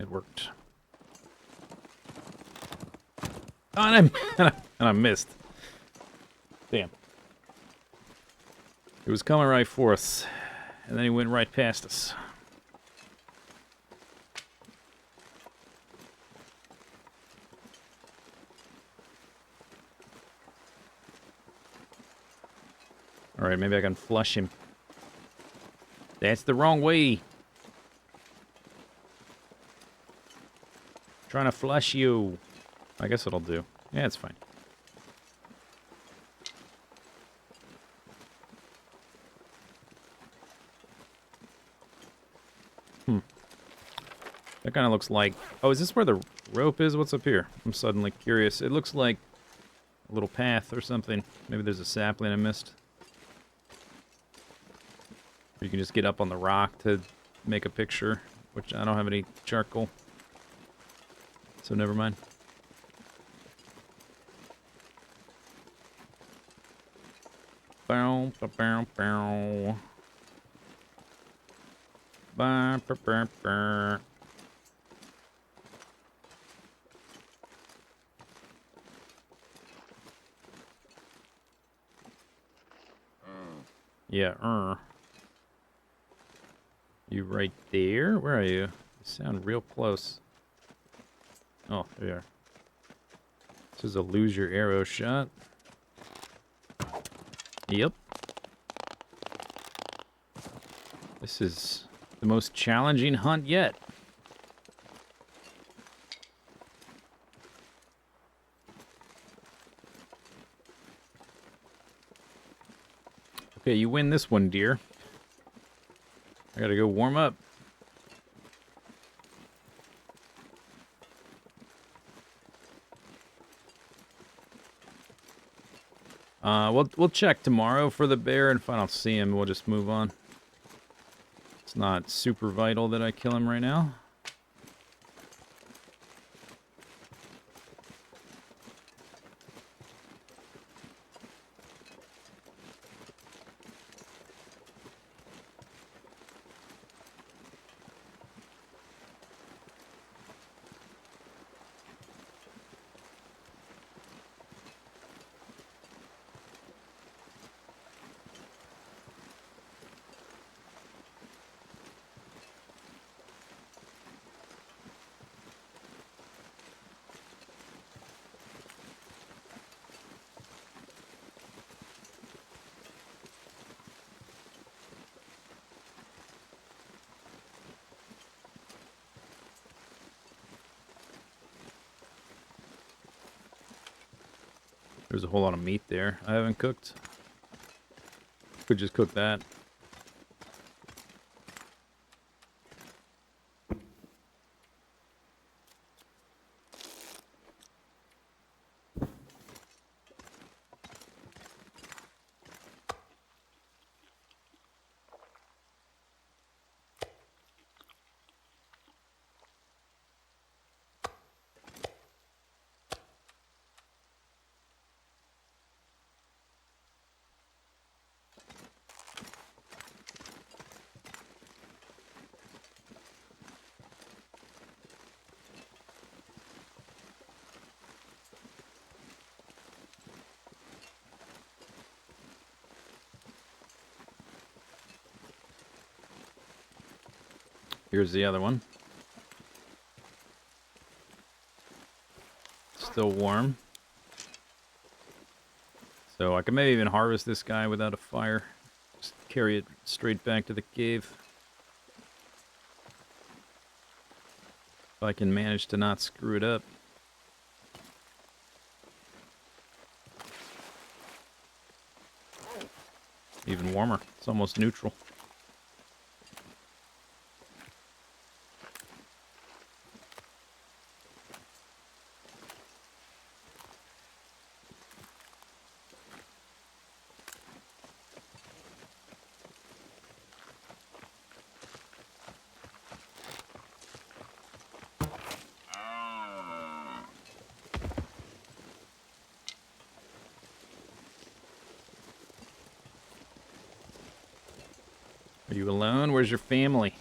Speaker 1: It worked. Oh, and I missed. Damn. It was coming right for us, and then he went right past us. Alright, maybe I can flush him. That's the wrong way. Trying to flush you. I guess it'll do. Yeah, it's fine. That kind of looks like... Oh, is this where the rope is? What's up here? I'm suddenly curious. It looks like a little path or something. Maybe there's a sapling I missed. Or you can just get up on the rock to make a picture, which I don't have any charcoal. So never mind. Bow, bow, bow, bow. Bah, bah, bah, bah. Yeah, You right there? Where are you? You sound real close. Oh, there you are. This is a lose your arrow shot. Yep. This is the most challenging hunt yet. Okay, you win this one, dear. I gotta go warm up. We'll check tomorrow for the bear, and if I don't see him, we'll just move on. It's not super vital that I kill him right now. There's a whole lot of meat there I haven't cooked. Could just cook that. Here's the other one. Still warm. So I can maybe even harvest this guy without a fire. Just carry it straight back to the cave. If I can manage to not screw it up. Even warmer. It's almost neutral. Are you alone? Where's your family?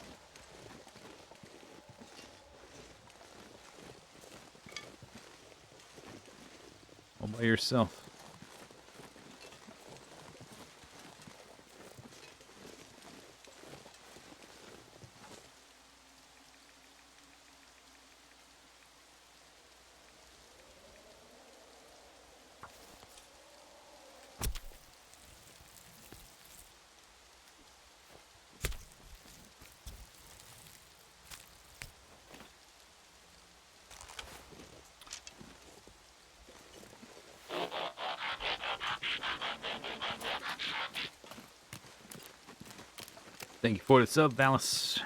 Speaker 1: All by yourself. Thank you for the sub, Valis.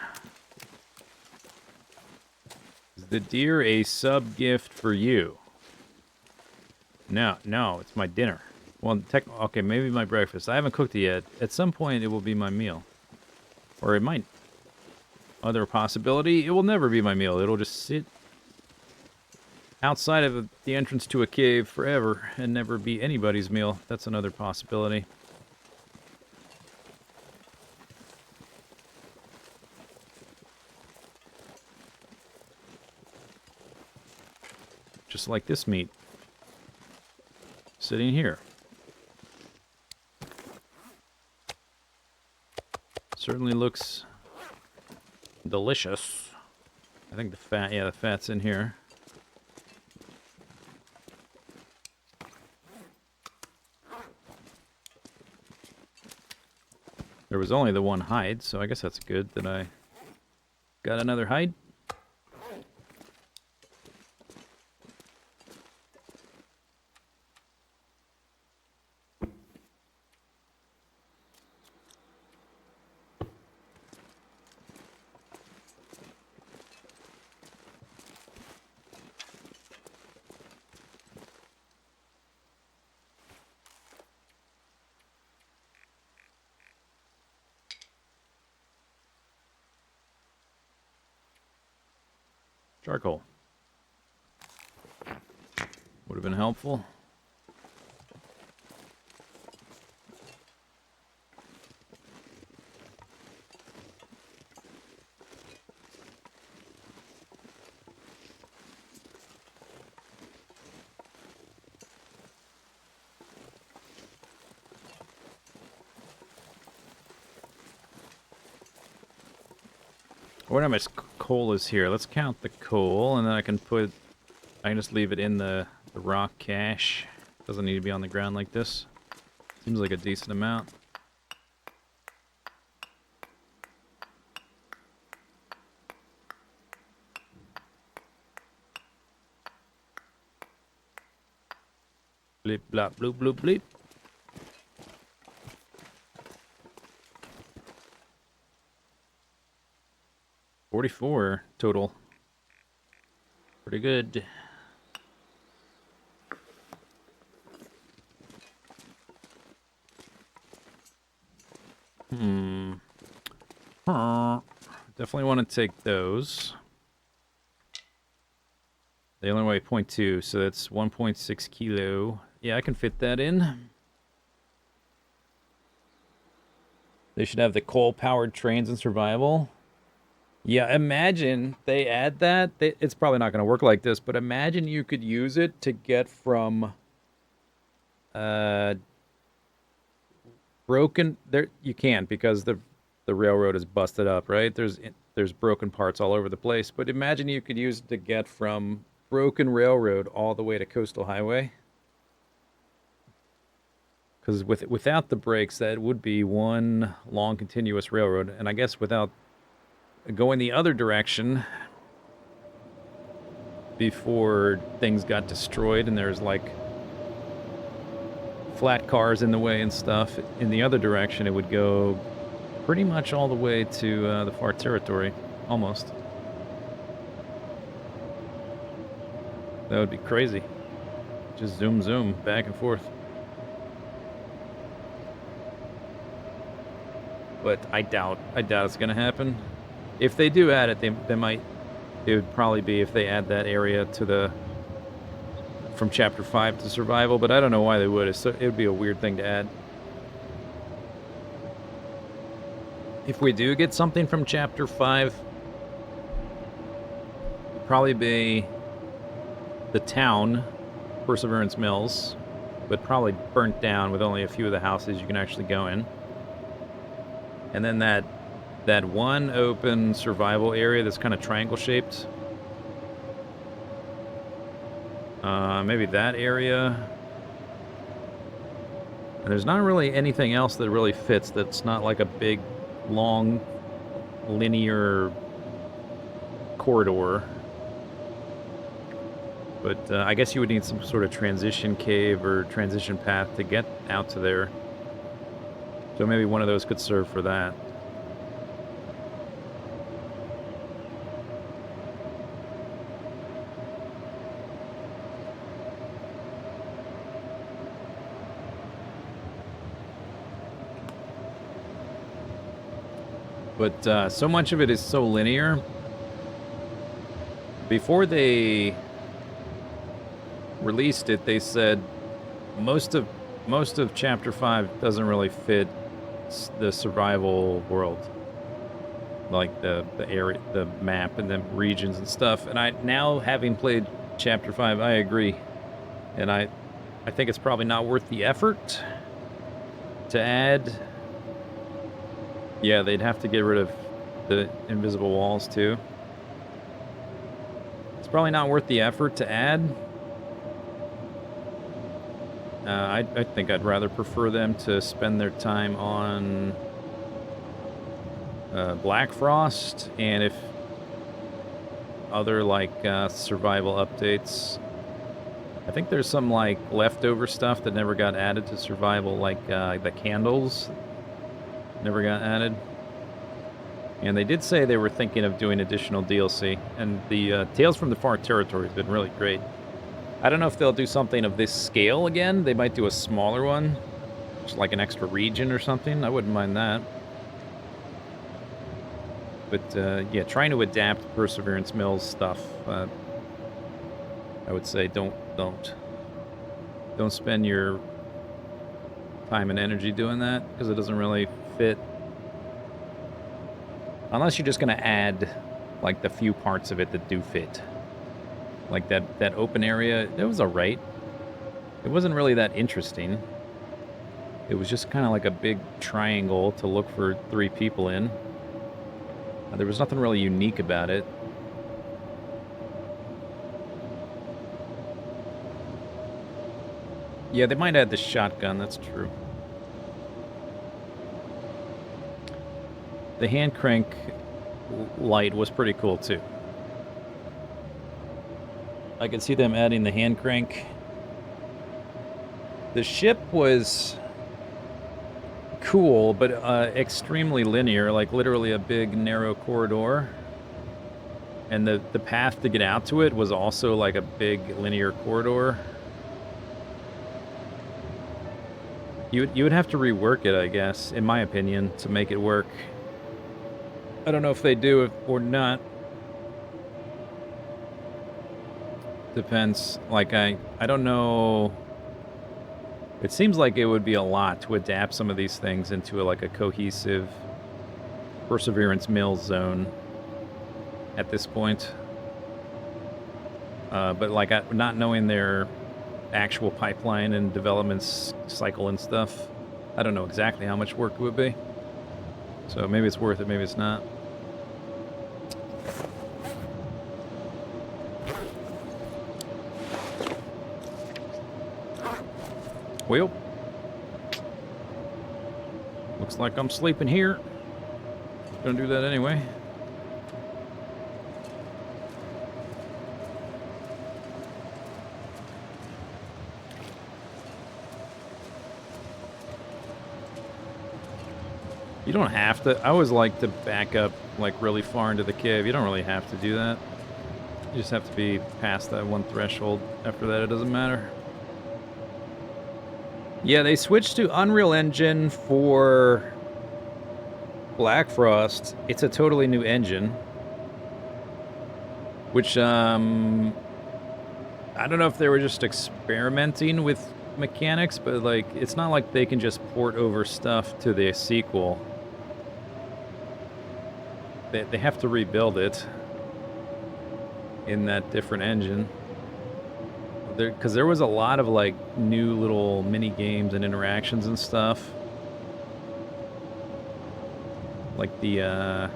Speaker 1: Is the deer a sub gift for you? No, it's my dinner. Well, okay, maybe my breakfast. I haven't cooked it yet. At some point, it will be my meal. Or it might. Other possibility, it will never be my meal. It'll just sit outside of the entrance to a cave forever and never be anybody's meal. That's another possibility. Just like this meat. Sitting here. Certainly looks delicious. I think the fat's in here. There was only the one hide, so I guess that's good that I got another hide. Charcoal. Would have been helpful. I wonder how much coal is here. Let's count the coal, and then I can just leave it in the rock cache. Doesn't need to be on the ground like this. Seems like a decent amount. Bleep, blop, bloop, bloop, bleep. $44 total. Pretty good. Definitely want to take those. They only weigh 0.2, so that's 1.6 kilo. Yeah, I can fit that in. They should have the coal-powered trains in survival. Yeah, imagine they add that. It's probably not going to work like this, but imagine you could use it to get from broken there. You can't because the railroad is busted up, right? There's broken parts all over the place. But imagine you could use it to get from broken railroad all the way to coastal highway. Because without the brakes, that would be one long continuous railroad, and I guess without going the other direction before things got destroyed and there's like flat cars in the way and stuff, in the other direction it would go pretty much all the way to the far territory, almost. That would be crazy. Just zoom zoom back and forth. But I doubt it's gonna happen. If they do add it, it would probably be if they add that area to from Chapter 5 to Survival, but I don't know why they would. It would be a weird thing to add. If we do get something from Chapter 5, it'd probably be the town, Perseverance Mills, but probably burnt down with only a few of the houses you can actually go in. And then that one open survival area that's kind of triangle shaped. Maybe that area. And there's not really anything else that really fits that's not like a big, long, linear corridor. But I guess you would need some sort of transition cave or transition path to get out to there. So maybe one of those could serve for that. But so much of it is so linear. Before they released it, they said most of Chapter 5 doesn't really fit the survival world, like the area, the map, and the regions and stuff. And I now, having played Chapter 5, I agree, and I think it's probably not worth the effort to add. Yeah, they'd have to get rid of the invisible walls too. It's probably not worth the effort to add. I think I'd rather prefer them to spend their time on Black Frost, and if other like survival updates. I think there's some like leftover stuff that never got added to survival, like the candles never got added. And they did say they were thinking of doing additional DLC, and the Tales from the Far Territory has been really great. I don't know if they'll do something of this scale again. They might do a smaller one, just like an extra region or something. I wouldn't mind that. But yeah, trying to adapt Perseverance Mills stuff, I would say don't spend your time and energy doing that, because it doesn't really fit. Unless you're just going to add like the few parts of it that do fit. Like that open area, it was alright. It wasn't really that interesting. It was just kind of like a big triangle to look for 3 people in. There was nothing really unique about it. Yeah, they might add the shotgun, that's true. The hand crank light was pretty cool too. I could see them adding the hand crank. The ship was cool, but extremely linear, like literally a big narrow corridor. And the path to get out to it was also like a big linear corridor. You would have to rework it, I guess, in my opinion, to make it work. I don't know if they do or not. Depends. Like, I don't know. It seems like it would be a lot to adapt some of these things into like a cohesive Perseverance Mills zone at this point. But like not knowing their actual pipeline and development cycle and stuff, I don't know exactly how much work it would be. So maybe it's worth it, maybe it's not. Well, looks like I'm sleeping here. Gonna do that anyway. You don't have to. I always like to back up like really far into the cave. You don't really have to do that. You just have to be past that one threshold. After that, it doesn't matter. Yeah, they switched to Unreal Engine for Black Frost. It's a totally new engine. Which, I don't know if they were just experimenting with mechanics, but, like, it's not like they can just port over stuff to the sequel. They have to rebuild it in that different engine. Because there was a lot of like new little mini games and interactions and stuff, like the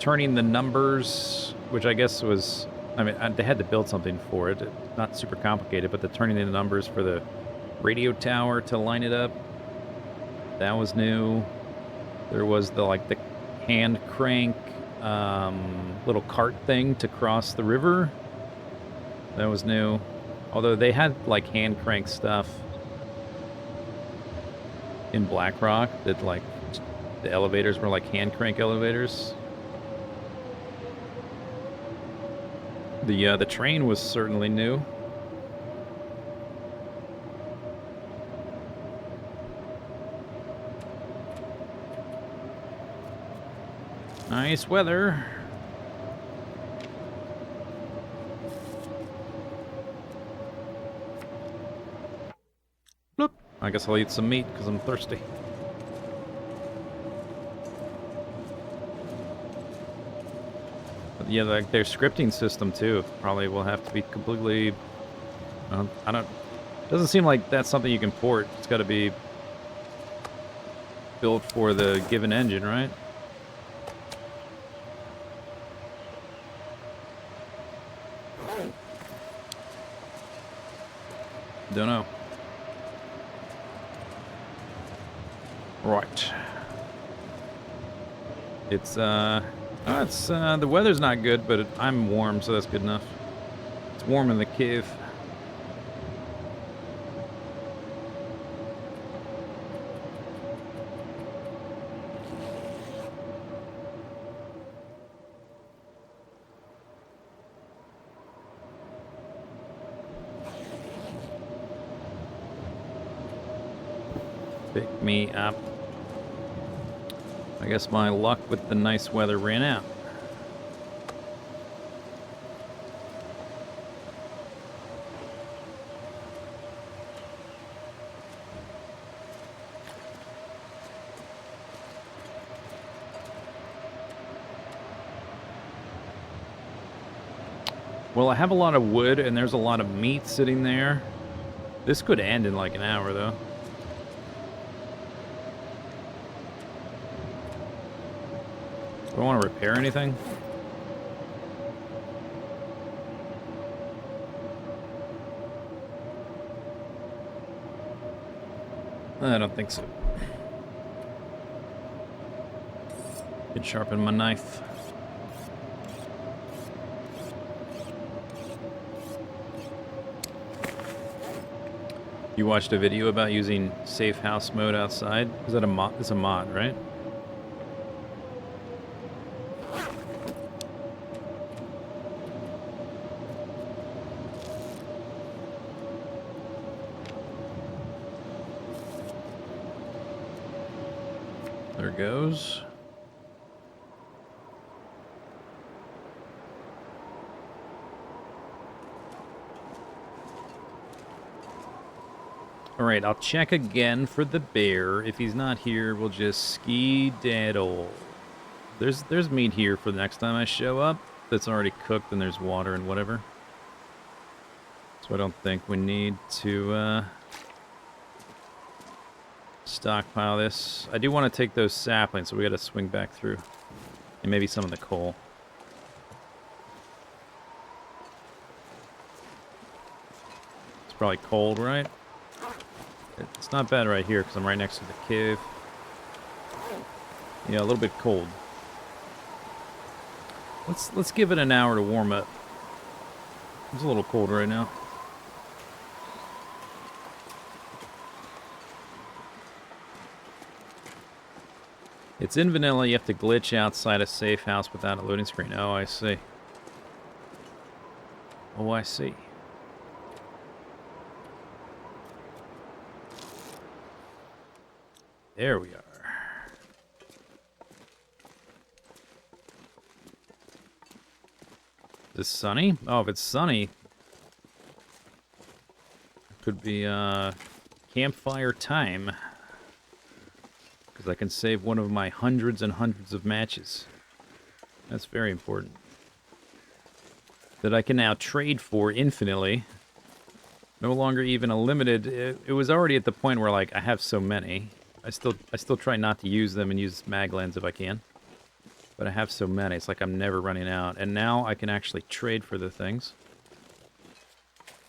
Speaker 1: turning the numbers, which I guess was, I mean, they had to build something for it. Not super complicated, but the turning the numbers for the radio tower to line it up, that was new. There was the like the hand crank little cart thing to cross the river. That was new. Although they had like hand crank stuff in Blackrock that like the elevators were like hand crank elevators. The train was certainly new. Nice weather. Bloop. I guess I'll eat some meat because I'm thirsty. But yeah, like their scripting system too probably will have to be completely. I don't. Doesn't seem like that's something you can port. It's got to be built for the given engine, right? Don't know. Right. It's the weather's not good, but I'm warm, so that's good enough. It's warm in the cave. Pick me up. I guess my luck with the nice weather ran out. Well, I have a lot of wood, and there's a lot of meat sitting there. This could end in like an hour, though. Do I want to repair anything? I don't think so. Could sharpen my knife. You watched a video about using safe house mode outside? Is that a mod? It's a mod, right? There goes. Alright, I'll check again for the bear. If he's not here, we'll just ski-daddle. There's meat here for the next time I show up that's already cooked, and there's water and whatever. So I don't think we need to stockpile this. I do want to take those saplings, so we got to swing back through. And maybe some of the coal. It's probably cold, right? It's not bad right here because I'm right next to the cave. Yeah, a little bit cold. Let's give it an hour to warm up. It's a little cold right now. It's in vanilla. You have to glitch outside a safe house without a loading screen. Oh, I see. Oh, I see. There we are. Is it sunny? Oh, if it's sunny, it could be campfire time. Because I can save one of my hundreds and hundreds of matches. That's very important. That I can now trade for infinitely. No longer even a limited. It was already at the point where, like, I have so many. I still try not to use them and use Maglands if I can. But I have so many, it's like I'm never running out. And now I can actually trade for the things.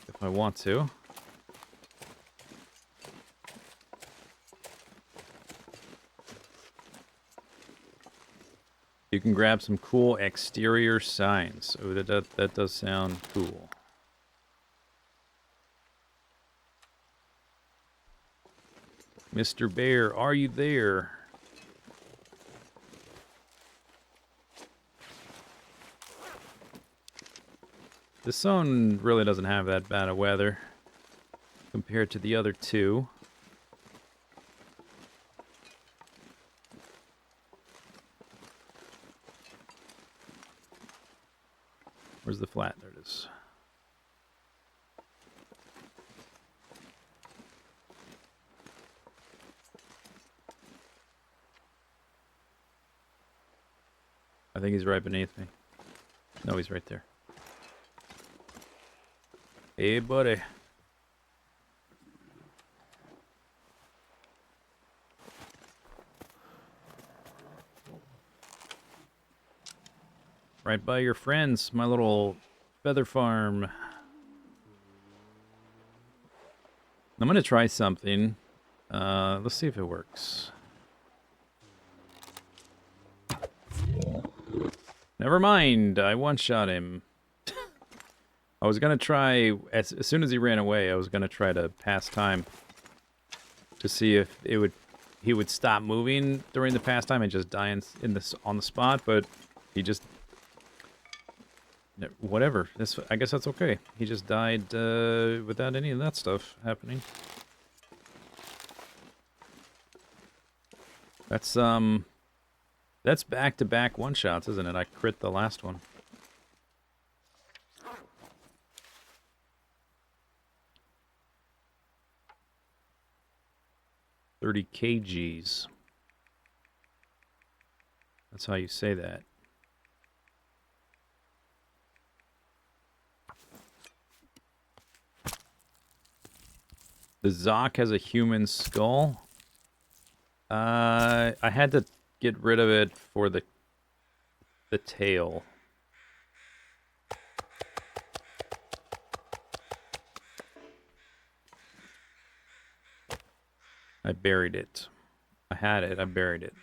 Speaker 1: If I want to. You can grab some cool exterior signs. Oh, that does sound cool. Mr. Bear, are you there? This zone really doesn't have that bad of weather compared to the other two. Where's the flat? There it is. I think he's right beneath me. No, he's right there. Hey, buddy. Right by your friends, my little feather farm. I'm gonna try something. Let's see if it works. Never mind. I one-shot him. I was gonna try, as soon as he ran away, I was gonna try to pass time to see if he would stop moving during the pastime and just die on the spot, but he just whatever. I guess that's okay. He just died without any of that stuff happening. That's back-to-back one-shots, isn't it? I crit the last one. 30 kgs. That's how you say that. The Zoc has a human skull. I had to get rid of it for the tail. I buried it. I had it. I buried it.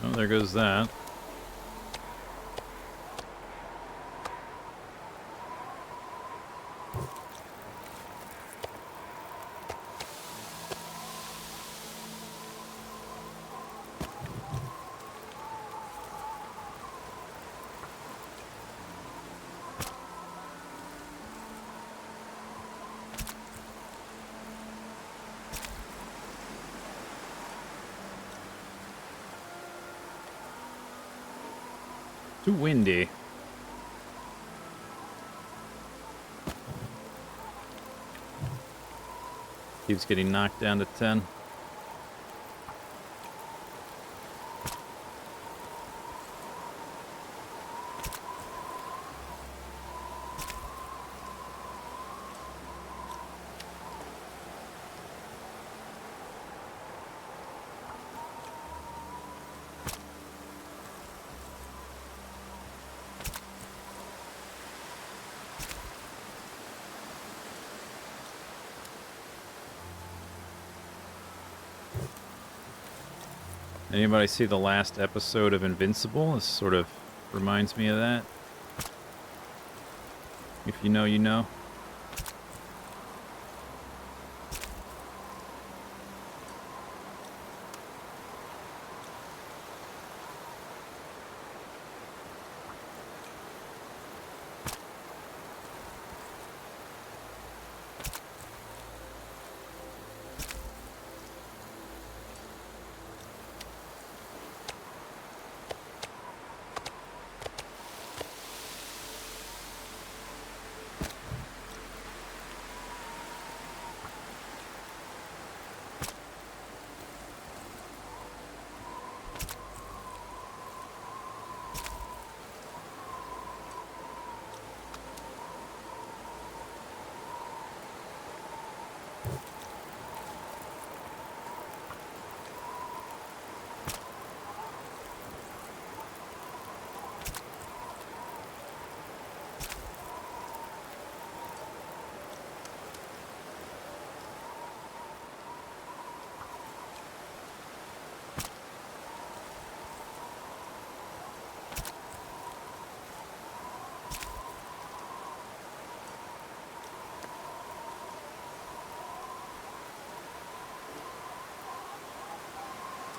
Speaker 1: Oh, there goes that. Too windy. Keeps getting knocked down to 10. Anybody see the last episode of Invincible? This sort of reminds me of that. If you know, you know.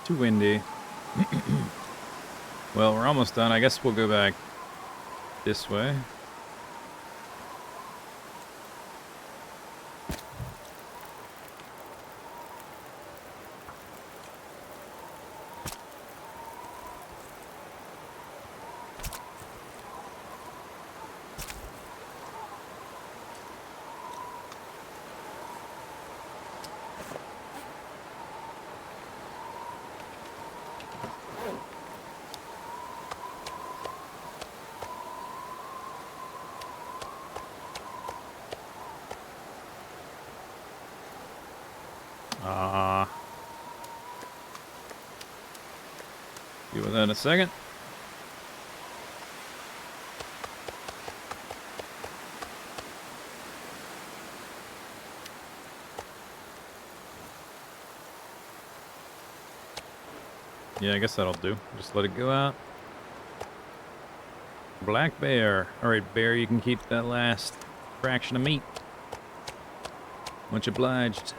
Speaker 1: Too windy. Well, we're almost done. I guess we'll go back this way. Deal with that in a second. Yeah, I guess that'll do. Just let it go out. Black bear. Alright, bear, you can keep that last fraction of meat. Much obliged.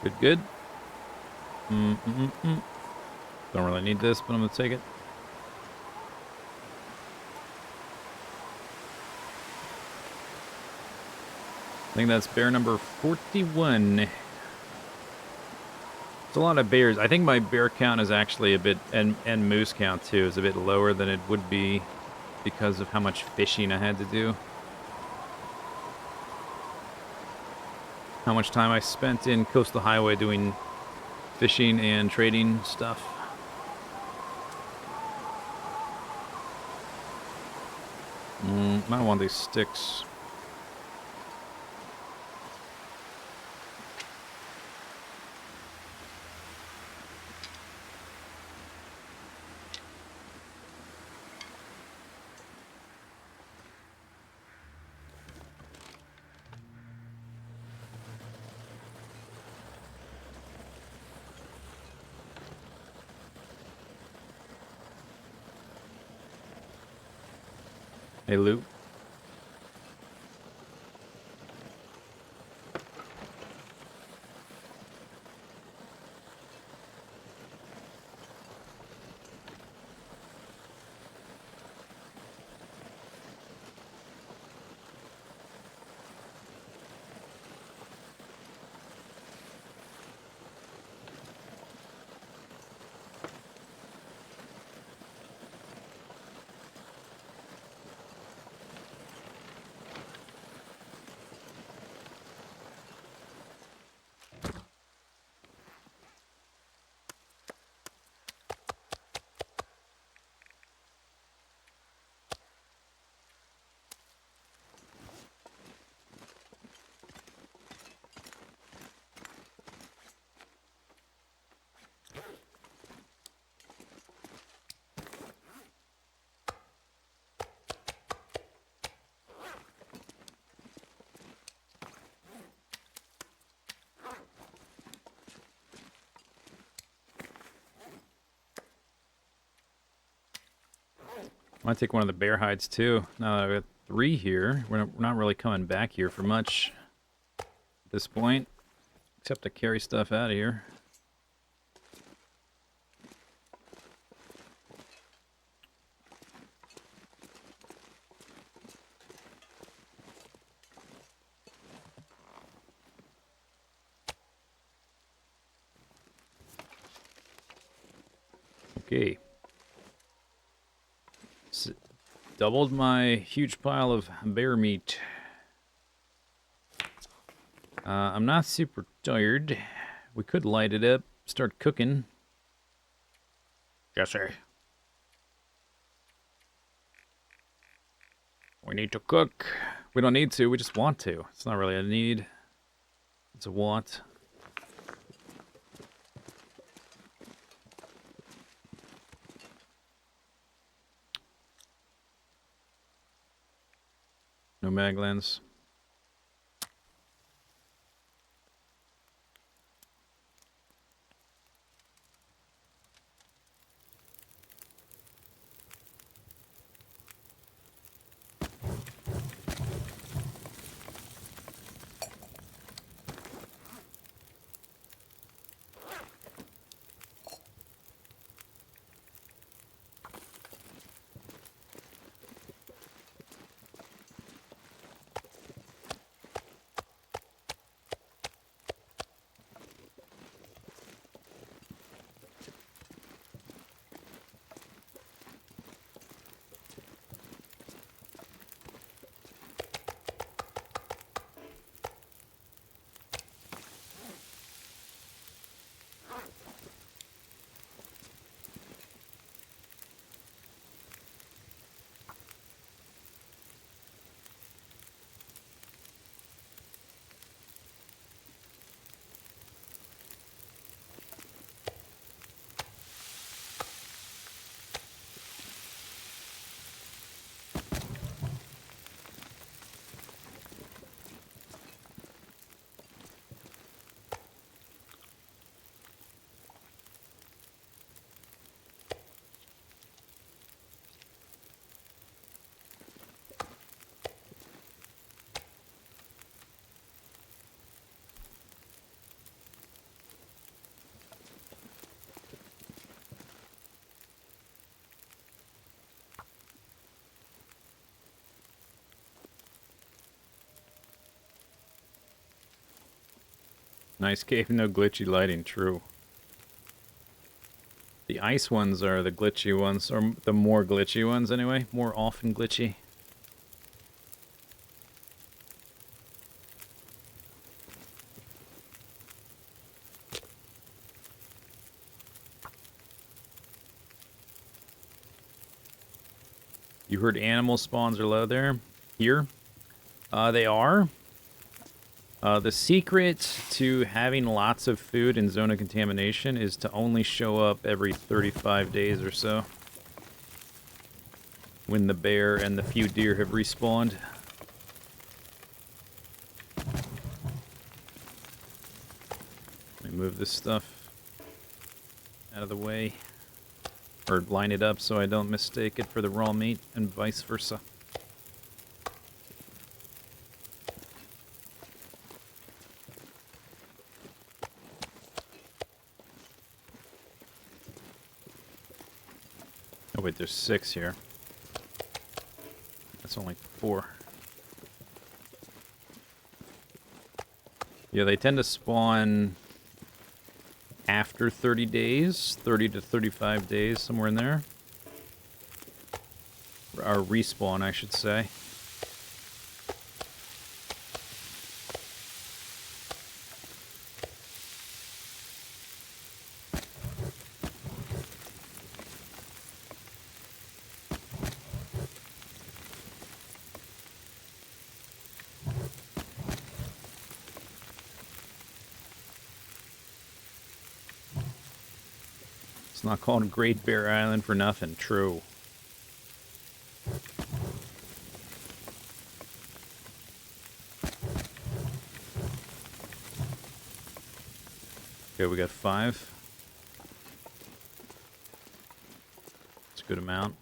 Speaker 1: Good, good. Don't really need this, but I'm gonna take it. I think that's bear number 41. It's a lot of bears. I think my bear count is actually a bit, and moose count too, is a bit lower than it would be because of how much fishing I had to do. How much time I spent in Coastal Highway doing fishing and trading stuff. Might want these sticks. Hey, Lou. I might take one of the bear hides too. Now that I've got 3 here, we're not really coming back here for much at this point, except to carry stuff out of here. Okay. Doubled my huge pile of bear meat. I'm not super tired. We could light it up, start cooking. Yes, sir. We need to cook. We don't need to, we just want to. It's not really a need. It's a want. No maglans. Nice cave, no glitchy lighting, true. The ice ones are the glitchy ones, or the more glitchy ones anyway. More often glitchy. You heard animal spawns are low there? Here? They are. The secret to having lots of food in zone of contamination is to only show up every 35 days or so. When the bear and the few deer have respawned. Let me move this stuff out of the way. Or line it up so I don't mistake it for the raw meat and vice versa. Oh wait, there's 6 here. That's only 4. Yeah, they tend to spawn after 30 days, 30 to 35 days, somewhere in there. Or respawn, I should say. It's not called Great Bear Island for nothing, true. Okay, we got 5. It's a good amount.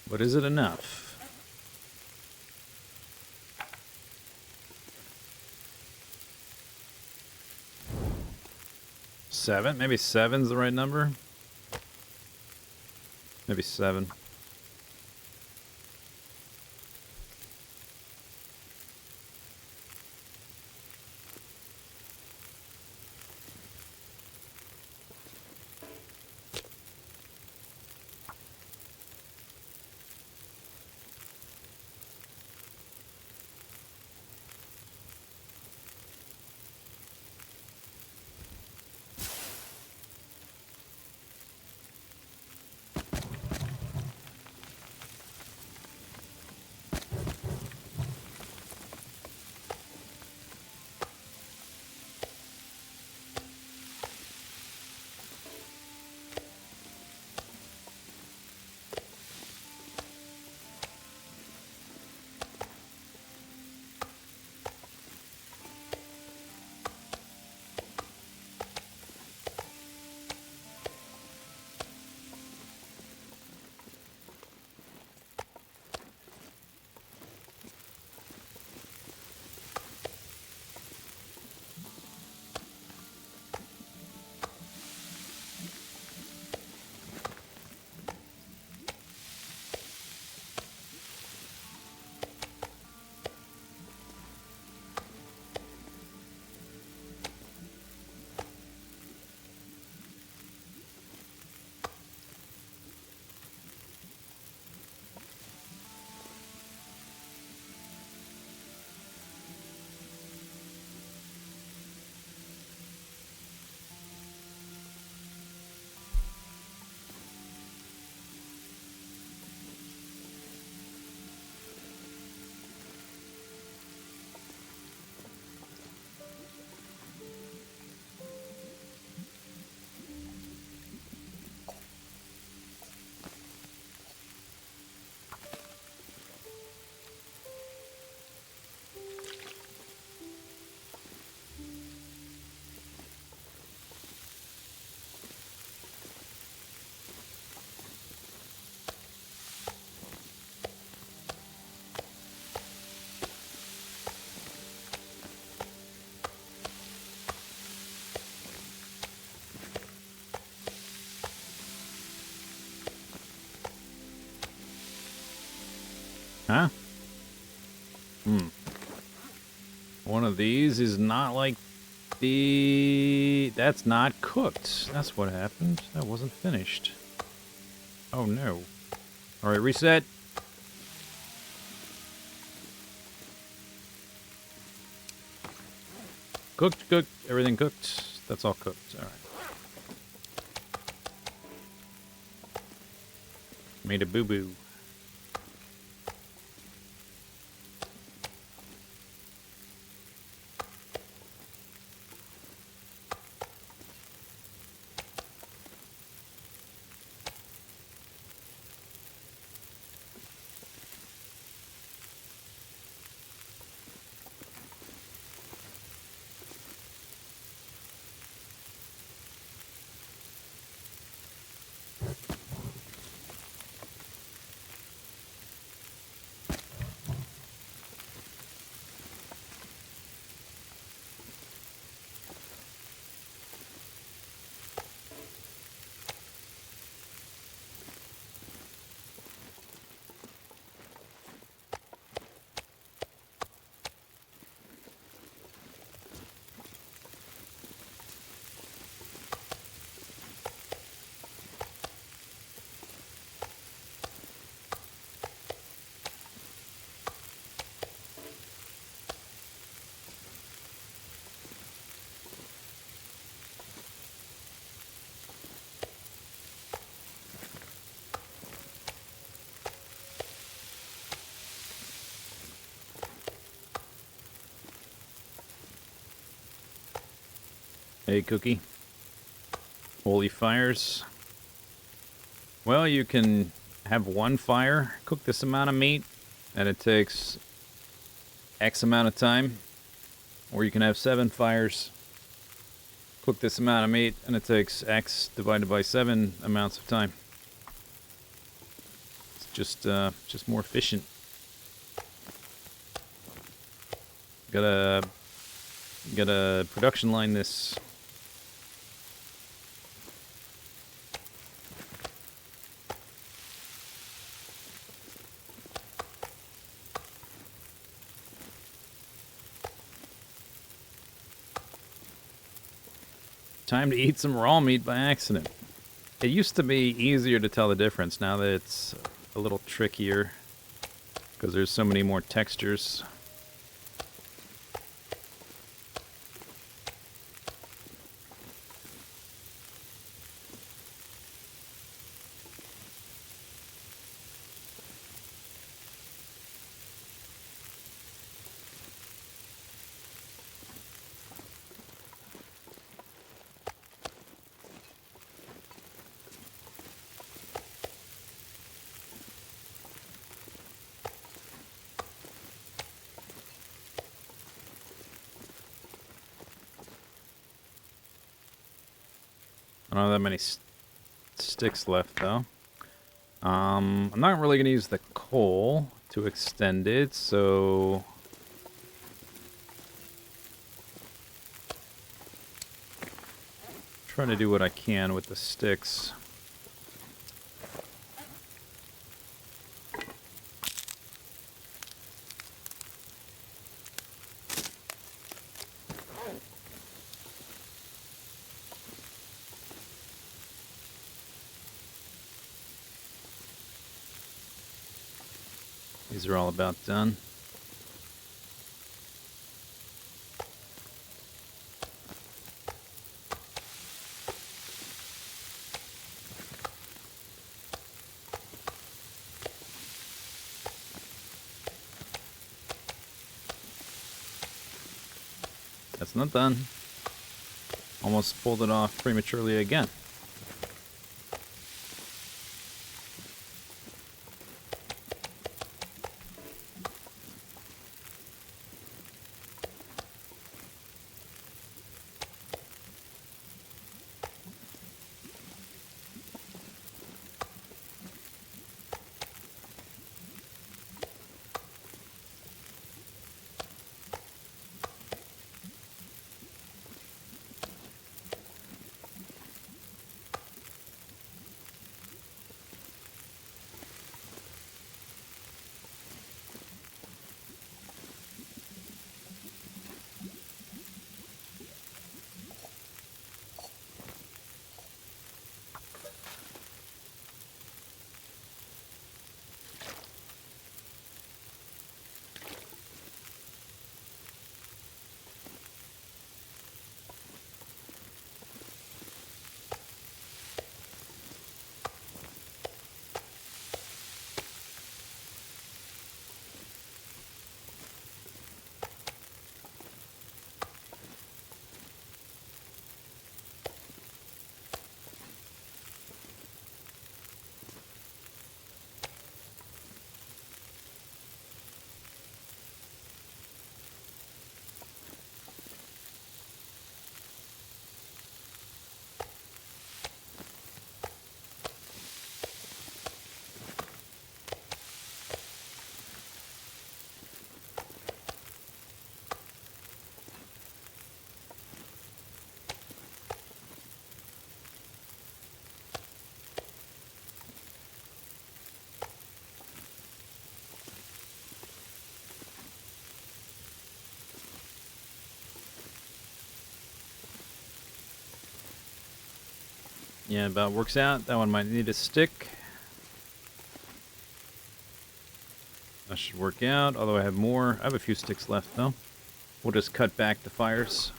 Speaker 1: But is it enough? 7? Maybe 7's the right number? Maybe 7. Huh? One of these is not like the... That's not cooked. That's what happened. That wasn't finished. Oh, no. Alright, reset. Cooked, cooked. Everything cooked. That's all cooked. Alright. Made a boo-boo. Hey, Cookie. Holy fires. Well, you can have one fire, cook this amount of meat, and it takes X amount of time. Or you can have 7 fires, cook this amount of meat, and it takes X divided by 7 amounts of time. It's just more efficient. Gotta production line this. time to eat some raw meat by accident. It used to be easier to tell the difference. Now that it's a little trickier because there's so many more textures. I don't have that many sticks left, though. I'm not really going to use the coal to extend it, so... trying to do what I can with the sticks. These are all about done. That's not done. Almost pulled it off prematurely again. Yeah, about works out. That one might need a stick. That should work out, although I have more. I have a few sticks left, though. We'll just cut back the fires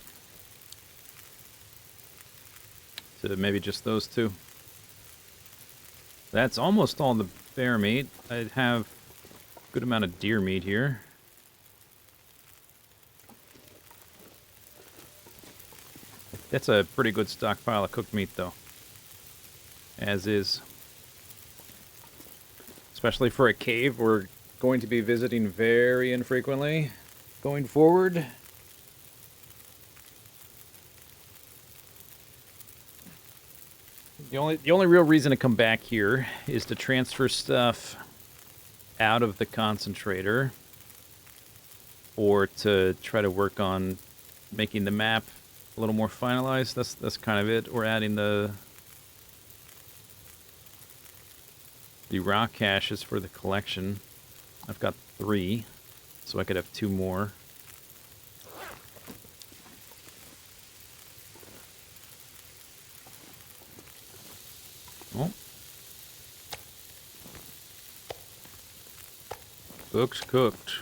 Speaker 1: to maybe just those two. That's almost all the bear meat. I have a good amount of deer meat here. That's a pretty good stockpile of cooked meat, though. As is. Especially for a cave we're going to be visiting very infrequently going forward. The only real reason to come back here is to transfer stuff out of the concentrator or to try to work on making the map a little more finalized. That's kind of it. We're adding the rock caches for the collection. I've got 3, so I could have 2 more. Cook's cooked.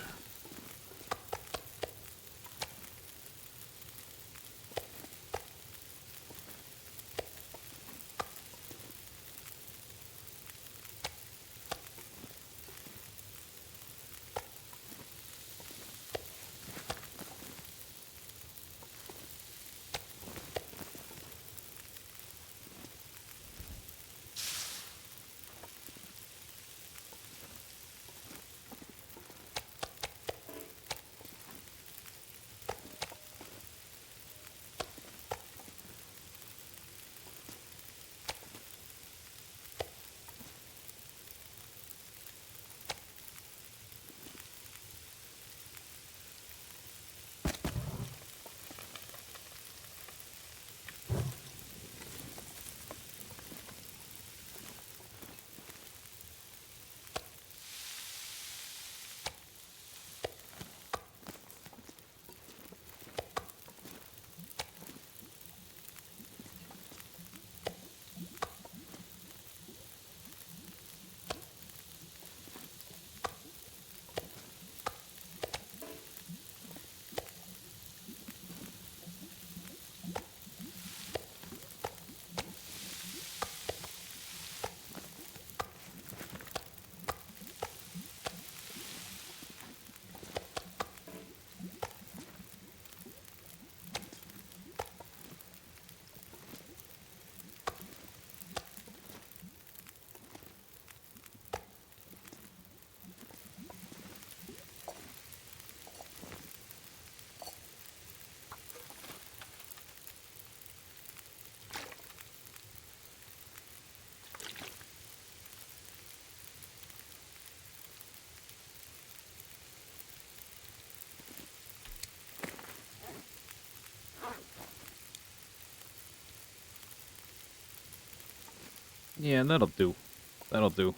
Speaker 1: Yeah, that'll do. That'll do.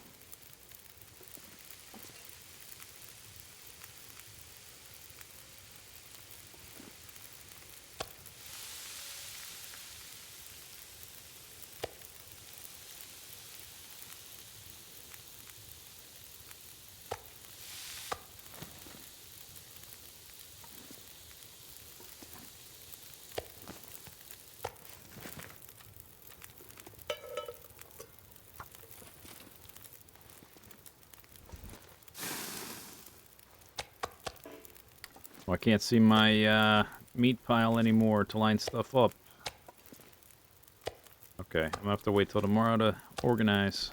Speaker 1: Well, I can't see my meat pile anymore to line stuff up. Okay, I'm gonna have to wait till tomorrow to organize.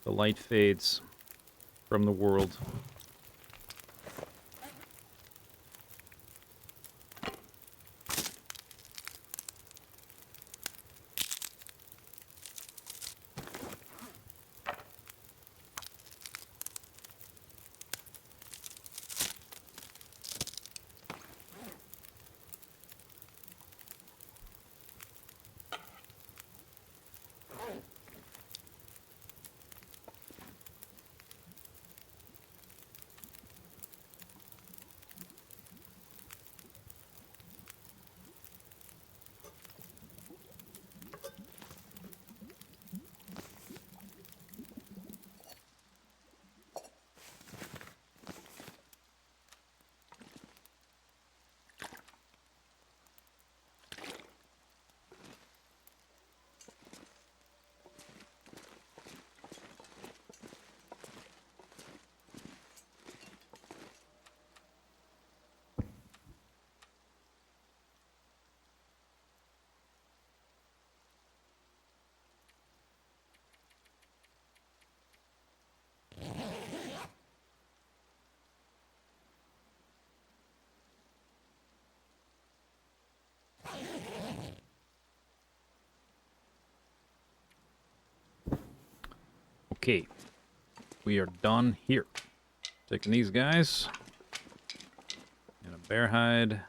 Speaker 1: The light fades from the world. Okay, we are done here. Taking these guys and a bear hide.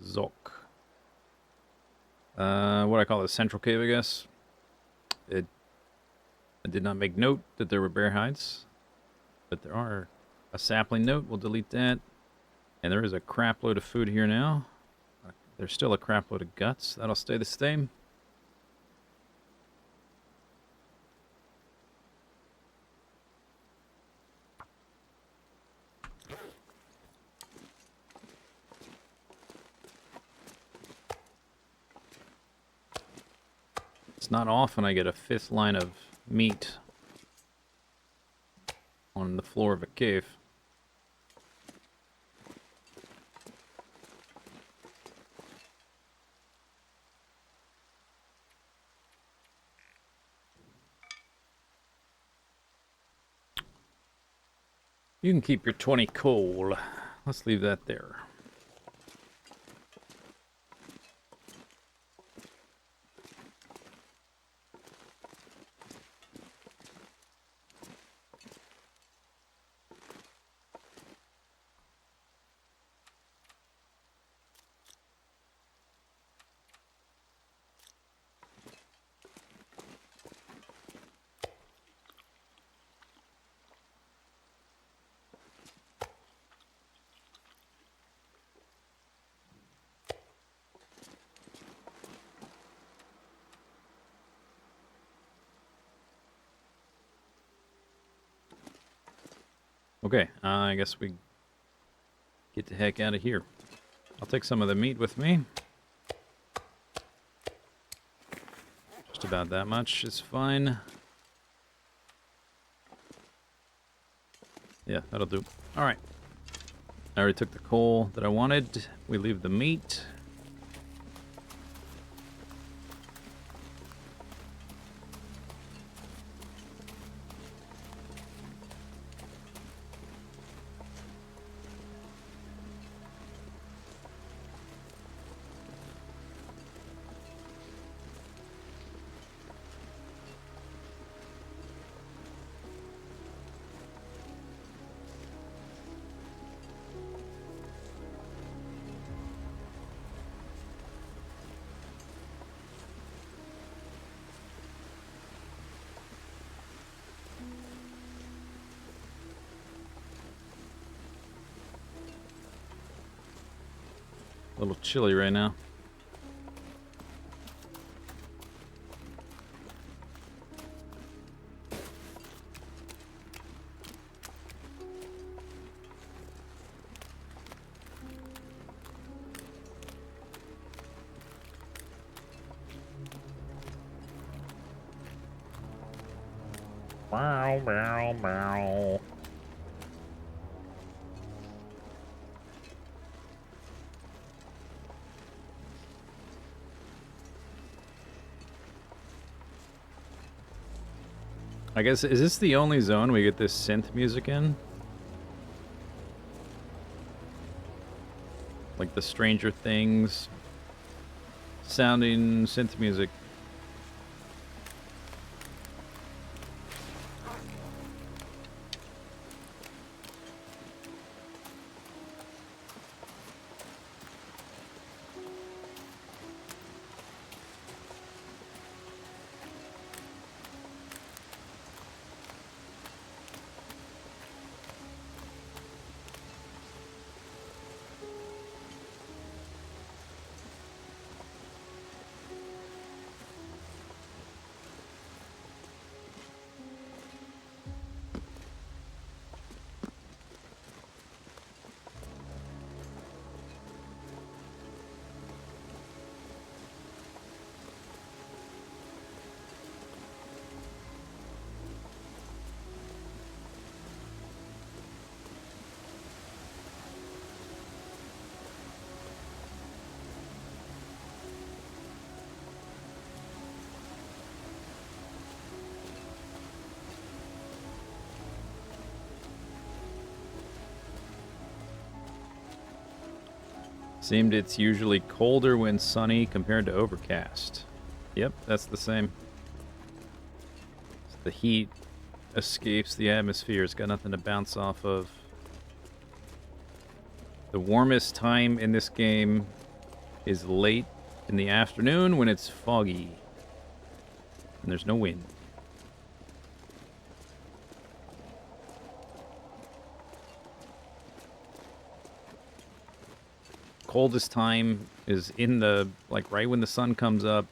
Speaker 1: Zok. What I call the central cave, I guess. I did not make note that there were bear hides, but there are a sapling note. We'll delete that. And there is a crap load of food here now. There's still a crap load of guts. That'll stay the same. It's not often I get a 5th line of meat on the floor of a cave. You can keep your 20 coal. Let's leave that there. Okay, I guess we get the heck out of here. I'll take some of the meat with me. Just about that much is fine. Yeah, that'll do. Alright. I already took the coal that I wanted. We leave the meat. A little chilly right now. Bow, bow, bow. I guess, is this the only zone we get this synth music in? Like the Stranger Things sounding synth music. Seemed it's usually colder when sunny compared to overcast. Yep, that's the same. The heat escapes the atmosphere. It's got nothing to bounce off of. The warmest time in this game is late in the afternoon when it's foggy and there's no wind. Coldest time is in the, like, right when the sun comes up,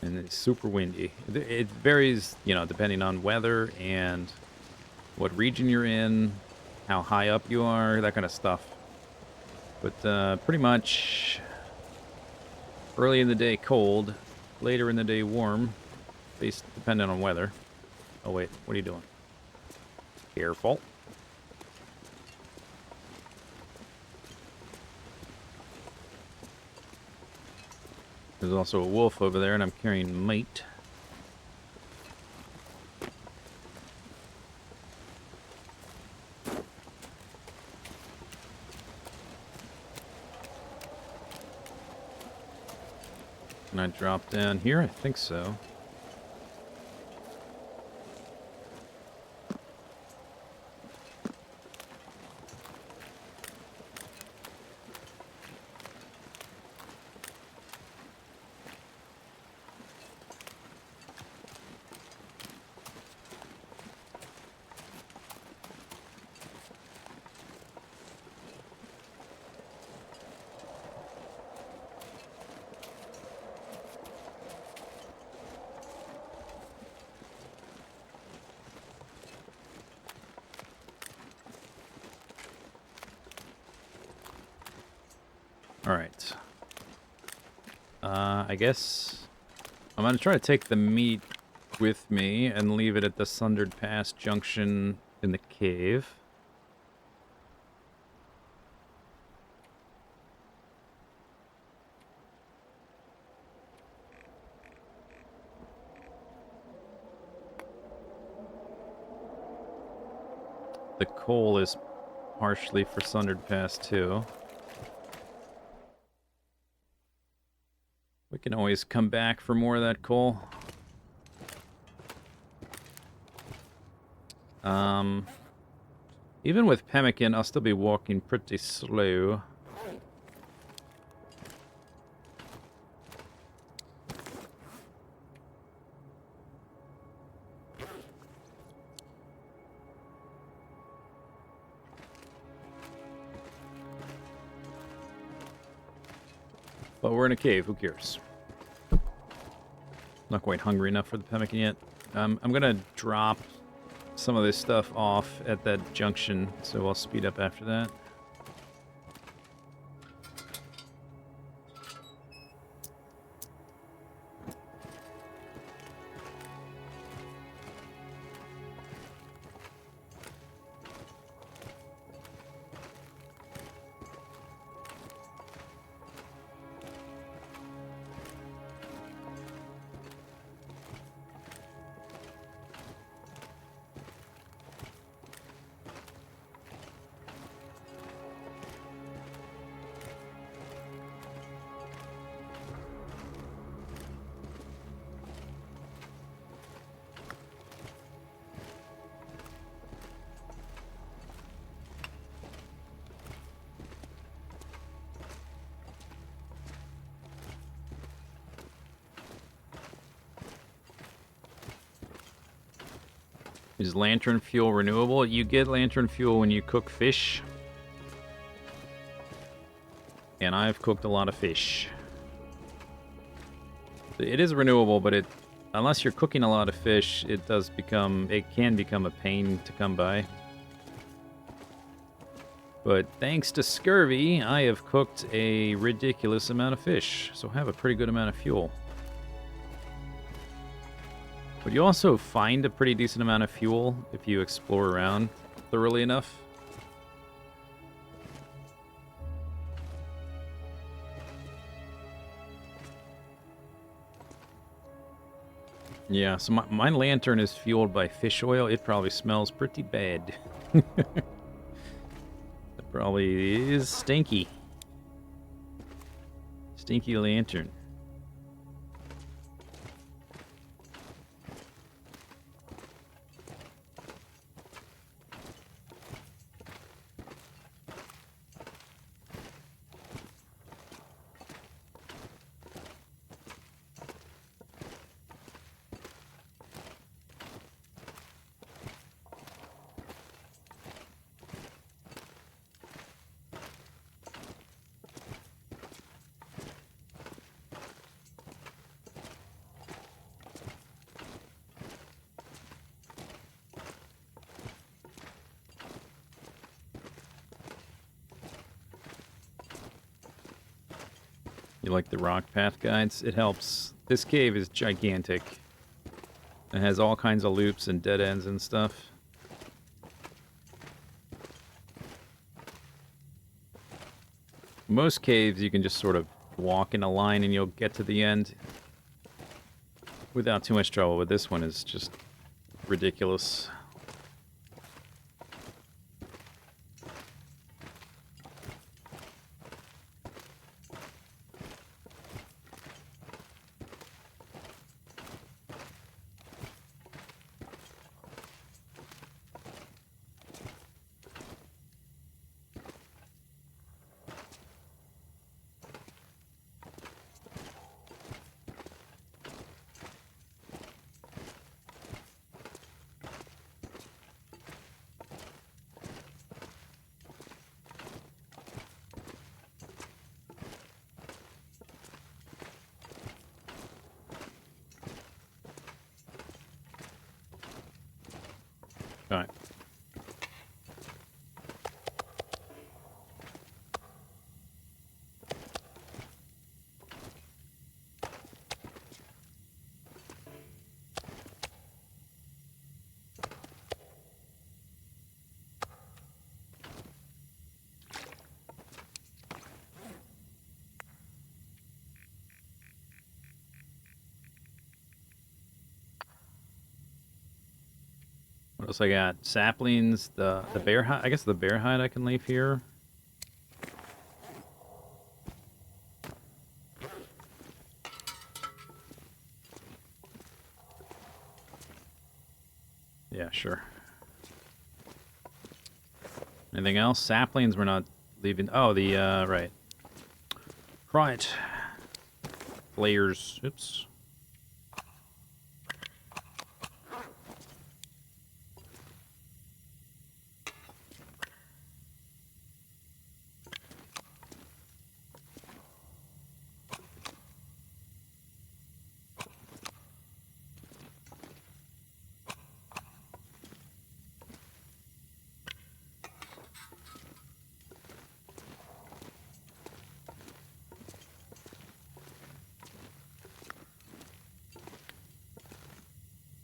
Speaker 1: and it's super windy. It varies, you know, depending on weather and what region you're in, how high up you are, that kind of stuff. But pretty much early in the day cold, later in the day warm, based depending on weather. Oh wait, what are you doing? Careful. There's also a wolf over there, and I'm carrying meat. Can I drop down here? I think so. Alright. I guess I'm going to try to take the meat with me and leave it at the Sundered Pass junction in the cave. The coal is partially for Sundered Pass too. We can always come back for more of that coal. Even with pemmican, I'll still be walking pretty slow. But we're in a cave, who cares? Not quite hungry enough for the pemmican yet. I'm gonna drop some of this stuff off at that junction, so I'll speed up after that. Is lantern fuel renewable? You get lantern fuel when you cook fish. And I've cooked a lot of fish. It is renewable, but unless you're cooking a lot of fish, it can become a pain to come by. But thanks to scurvy, I have cooked a ridiculous amount of fish, so have a pretty good amount of fuel. But you also find a pretty decent amount of fuel if you explore around thoroughly enough. Yeah, so my lantern is fueled by fish oil. It probably smells pretty bad. It probably is stinky. Stinky lantern. You like the rock path guides? It helps. This cave is gigantic. It has all kinds of loops and dead ends and stuff. Most caves you can just sort of walk in a line and you'll get to the end without too much trouble, but this one is just ridiculous. All right. What else I got? Saplings, the bear hide. I guess the bear hide I can leave here. Yeah, sure. Anything else? Saplings we're not leaving. Oh, the, right. Right. Flares. Oops.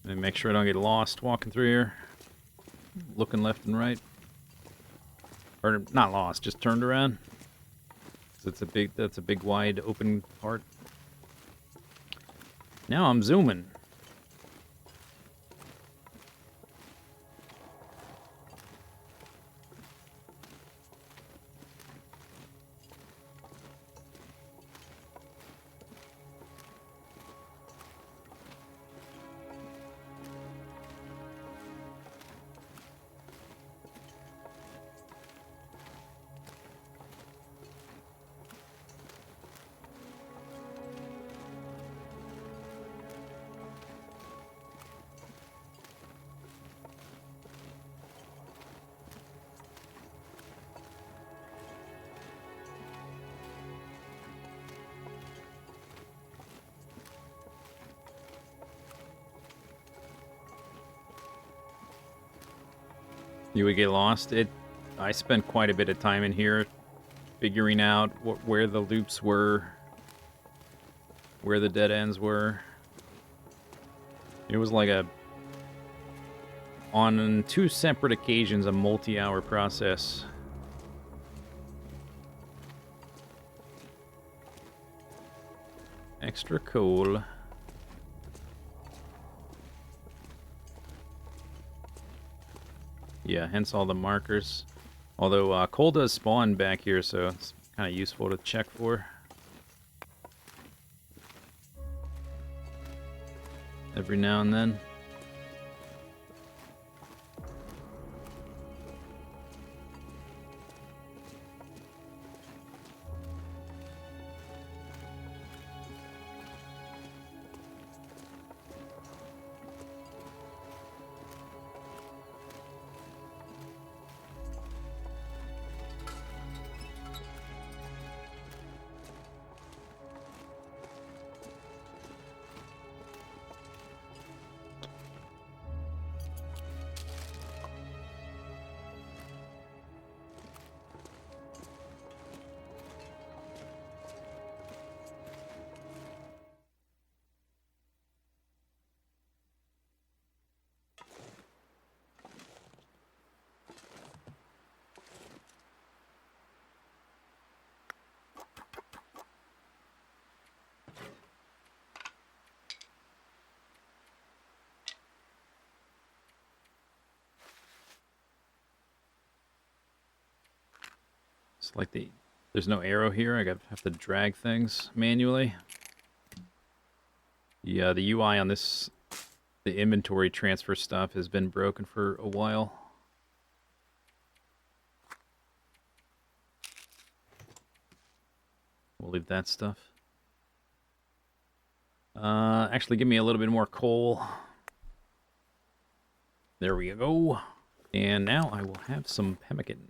Speaker 1: And make sure I don't get lost walking through here. Looking left and right. Or not lost, just turned around. So that's a big wide open part. Now I'm zooming. You would get lost. I spent quite a bit of time in here figuring out where the loops were, where the dead ends were. It was like on 2 separate occasions, a multi-hour process. Extra cool. Yeah, hence all the markers. Although coal does spawn back here, so it's kind of useful to check for. Every now and then. like there's no arrow here. I have to drag things manually. Yeah, the UI on this, the inventory transfer stuff has been broken for a while. We'll leave that stuff. Actually, give me a little bit more coal. There we go. And now I will have some pemmican.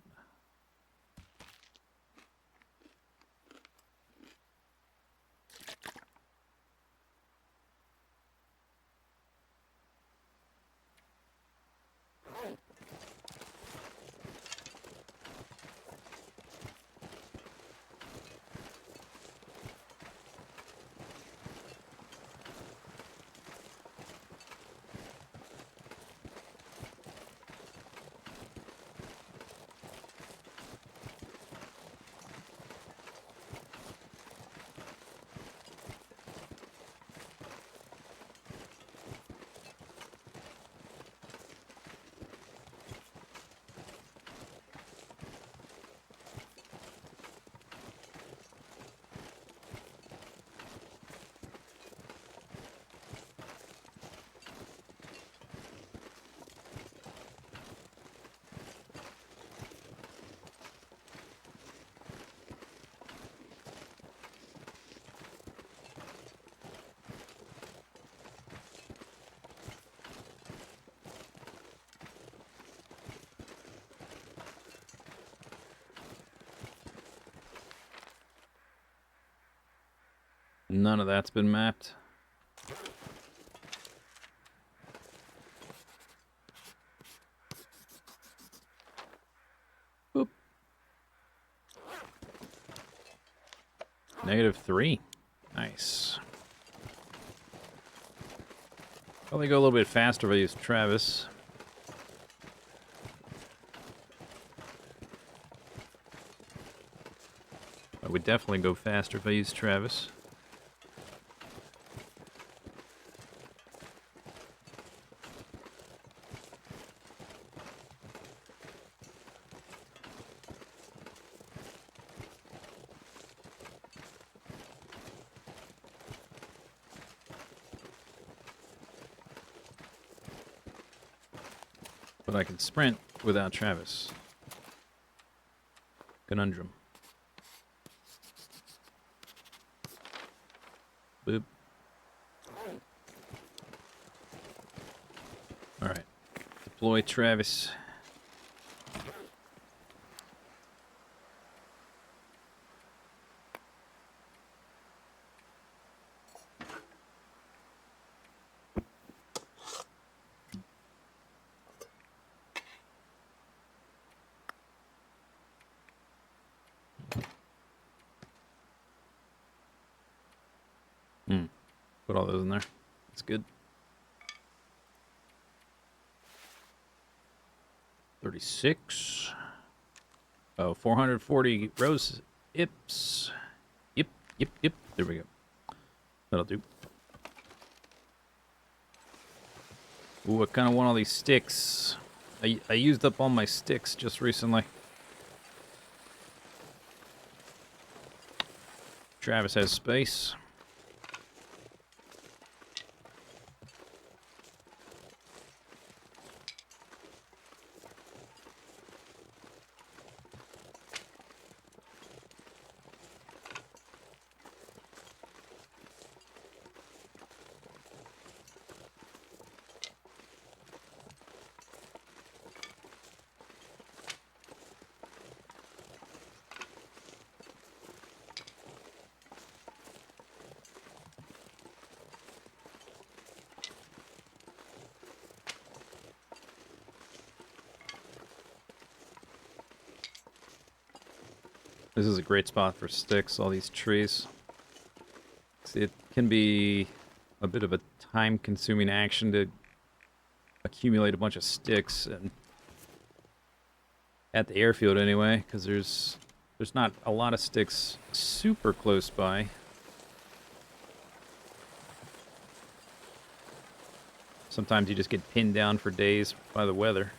Speaker 1: None of that's been mapped. Boop. -3. Nice. Probably go a little bit faster if I use Travis. I would definitely go faster if I use Travis. But I can sprint without Travis. Conundrum. Boop. Alright. Deploy Travis. Put all those in there. That's good. 36. Oh, 440 rose ips. Yep. There we go. That'll do. Ooh, I kind of want all these sticks. I used up all my sticks just recently. Travis has space. This is a great spot for sticks, all these trees. See, it can be a bit of a time-consuming action to accumulate a bunch of sticks, and at the airfield anyway, because there's not a lot of sticks super close by. Sometimes you just get pinned down for days by the weather.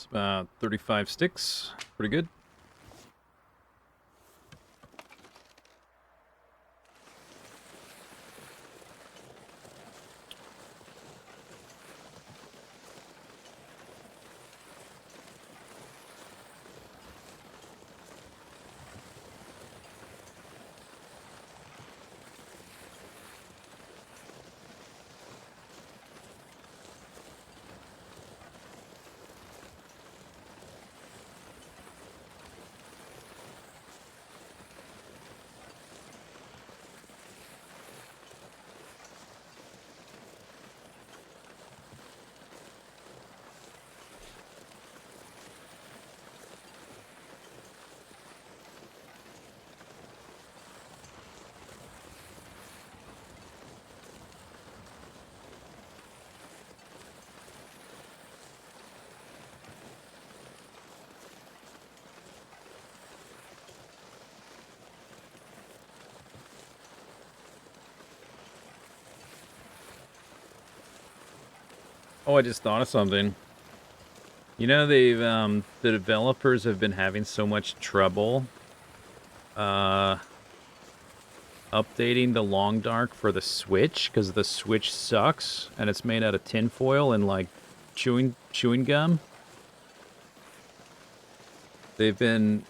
Speaker 1: It's about 35 sticks. Pretty good. Oh, I just thought of something. You know, the developers have been having so much trouble uh updating the Long Dark for the Switch because the Switch sucks and it's made out of tinfoil and like chewing gum. They've been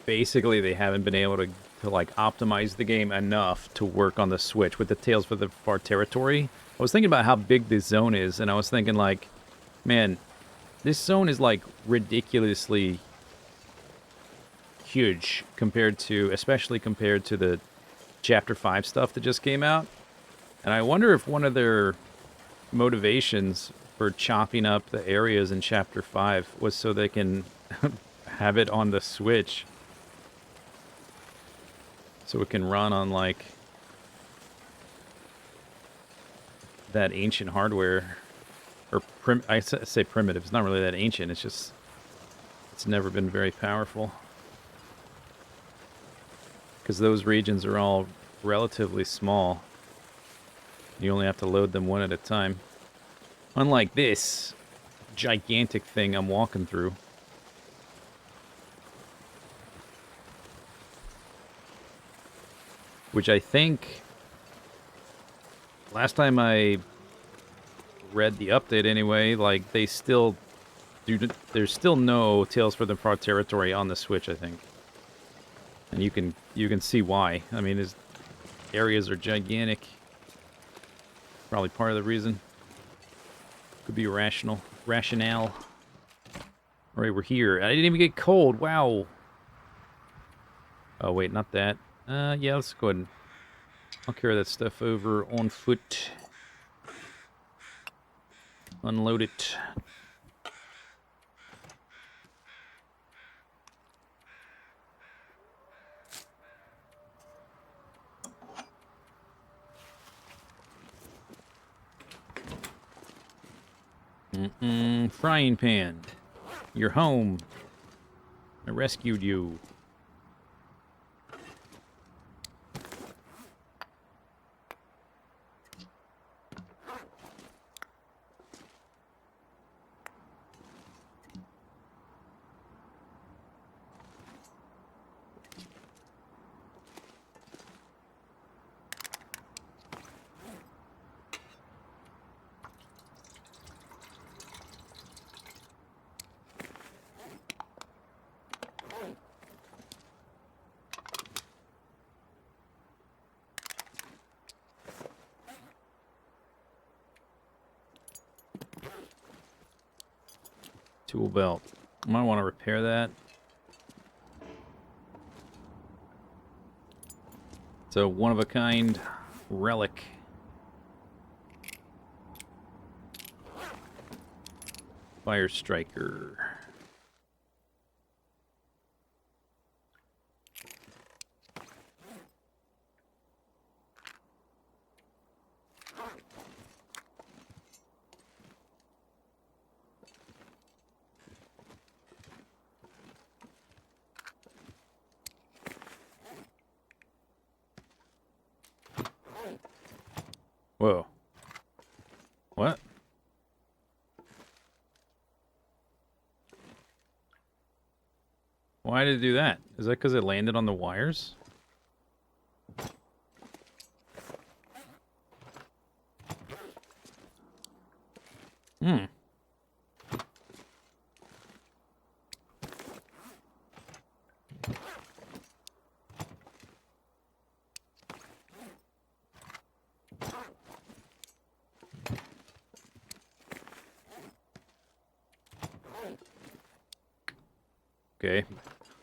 Speaker 1: basically they haven't been able to like optimize the game enough to work on the Switch with the Tales for the Far Territory. I was thinking about how big this zone is, and I was thinking like, man, this zone is like ridiculously huge compared to, especially compared to the Chapter 5 stuff that just came out. And I wonder if one of their motivations for chopping up the areas in Chapter 5 was so they can have it on the Switch. So it can run on, like, that ancient hardware. Or, I say primitive. It's not really that ancient. It's just, it's never been very powerful. Because those regions are all relatively small. You only have to load them one at a time. Unlike this gigantic thing I'm walking through. Which I think, last time I read the update anyway, like they still do, there's still no Tales for the Far Territory on the Switch, I think. And you can see why. I mean, his areas are gigantic. Probably part of the reason. Could be rationale. Alright, we're here. I didn't even get cold. Wow. Oh, wait, not that. Yeah, let's go ahead and I'll carry that stuff over on foot. Unload it. Frying pan. You're home. I rescued you. Tool belt. I might want to repair that. It's a one-of-a-kind relic. Fire striker. Whoa. What? Why did it do that? Is that because it landed on the wires? Hmm. Okay.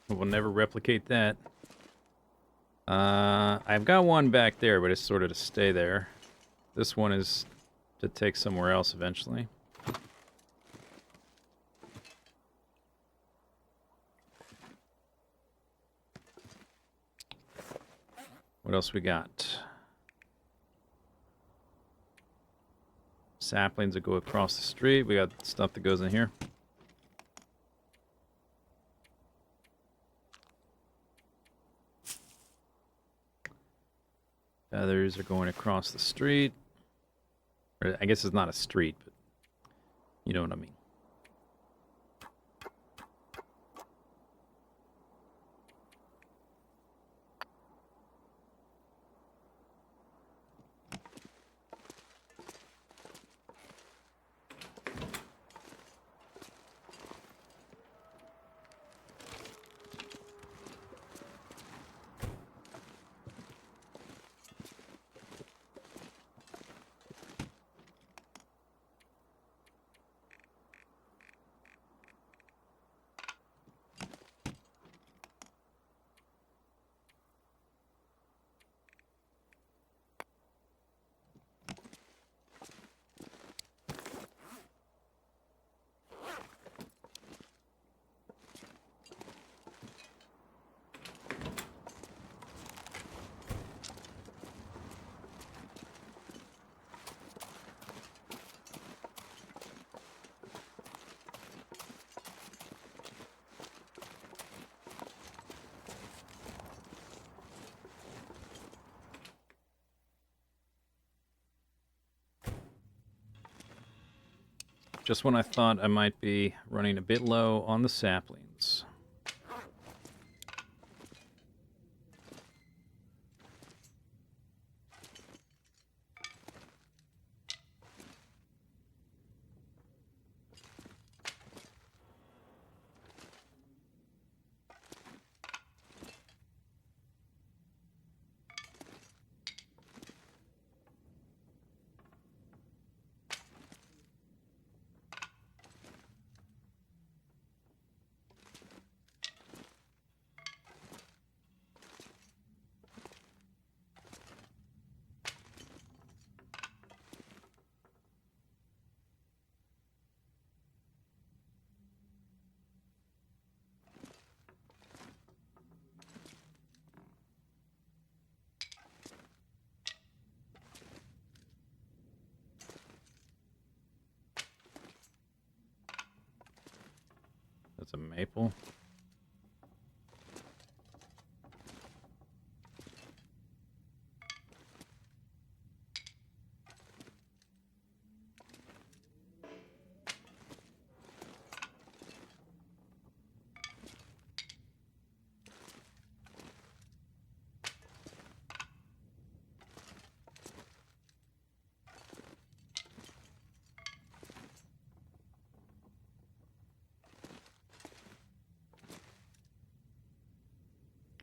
Speaker 1: We'll never replicate that. I've got one back there, but it's sort of to stay there. This one is to take somewhere else eventually. What else we got? Saplings that go across the street. We got stuff that goes in here. Others are going across the street. Or I guess it's not a street, but you know what I mean. Just when I thought I might be running a bit low on the saplings. That's a maple.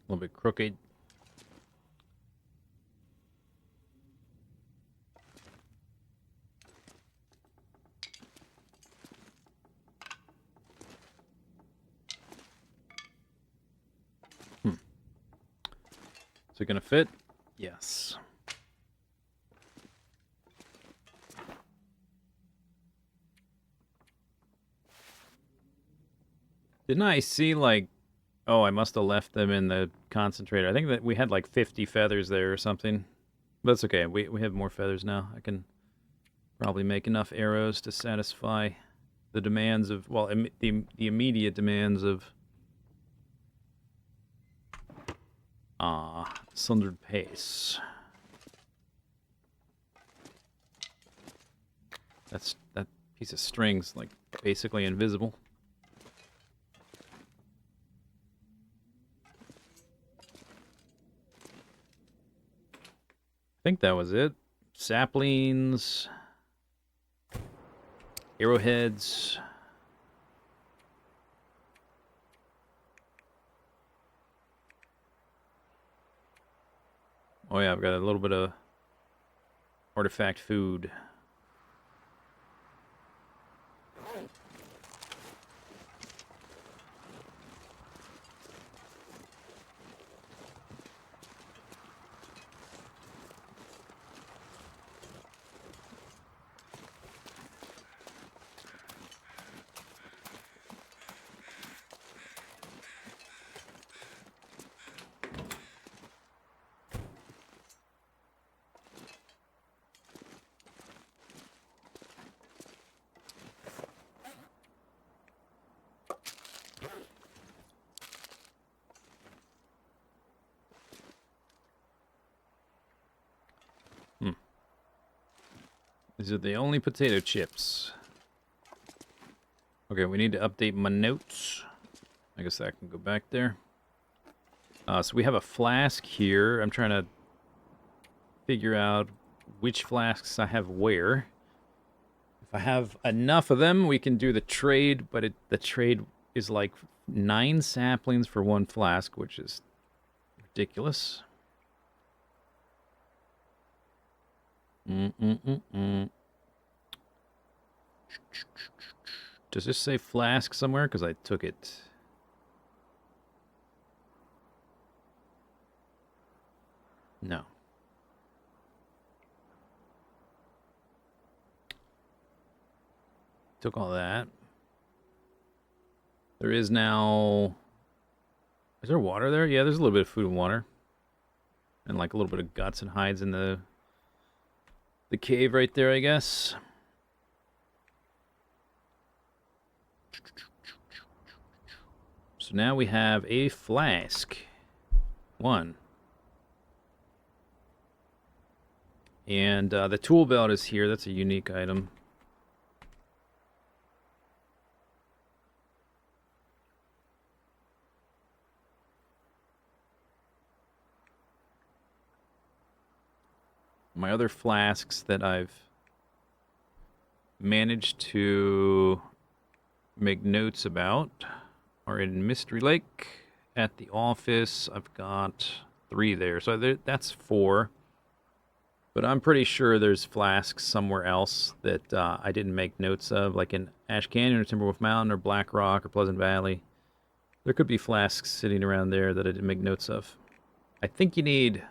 Speaker 1: A little bit crooked. Is it gonna fit? Yes. Didn't I see like, oh, I must have left them in the concentrator. I think that we had like 50 feathers there or something. But it's okay. We have more feathers now. I can probably make enough arrows to satisfy the demands of, well, the immediate demands of sundered pace. That piece of string's like basically invisible. think that was it. Saplings, arrowheads. Oh yeah, I've got a little bit of artifact food. These are the only potato chips. Okay, we need to update my notes. I guess that can go back there. So we have a flask here. I'm trying to figure out which flasks I have where. If I have enough of them, we can do the trade, but the trade is like 9 saplings for 1 flask, which is ridiculous. Does this say flask somewhere? Because I took it. No. Took all that. There is now... Is there water there? Yeah, there's a little bit of food and water. And like a little bit of guts and hides in the cave right there, I guess. So now we have a flask. 1. And the tool belt is here. That's a unique item. My other flasks that I've managed to make notes about are in Mystery Lake. At the office, I've got 3 there. So that's 4. But I'm pretty sure there's flasks somewhere else that I didn't make notes of, like in Ash Canyon or Timberwolf Mountain or Black Rock or Pleasant Valley. There could be flasks sitting around there that I didn't make notes of. I think you need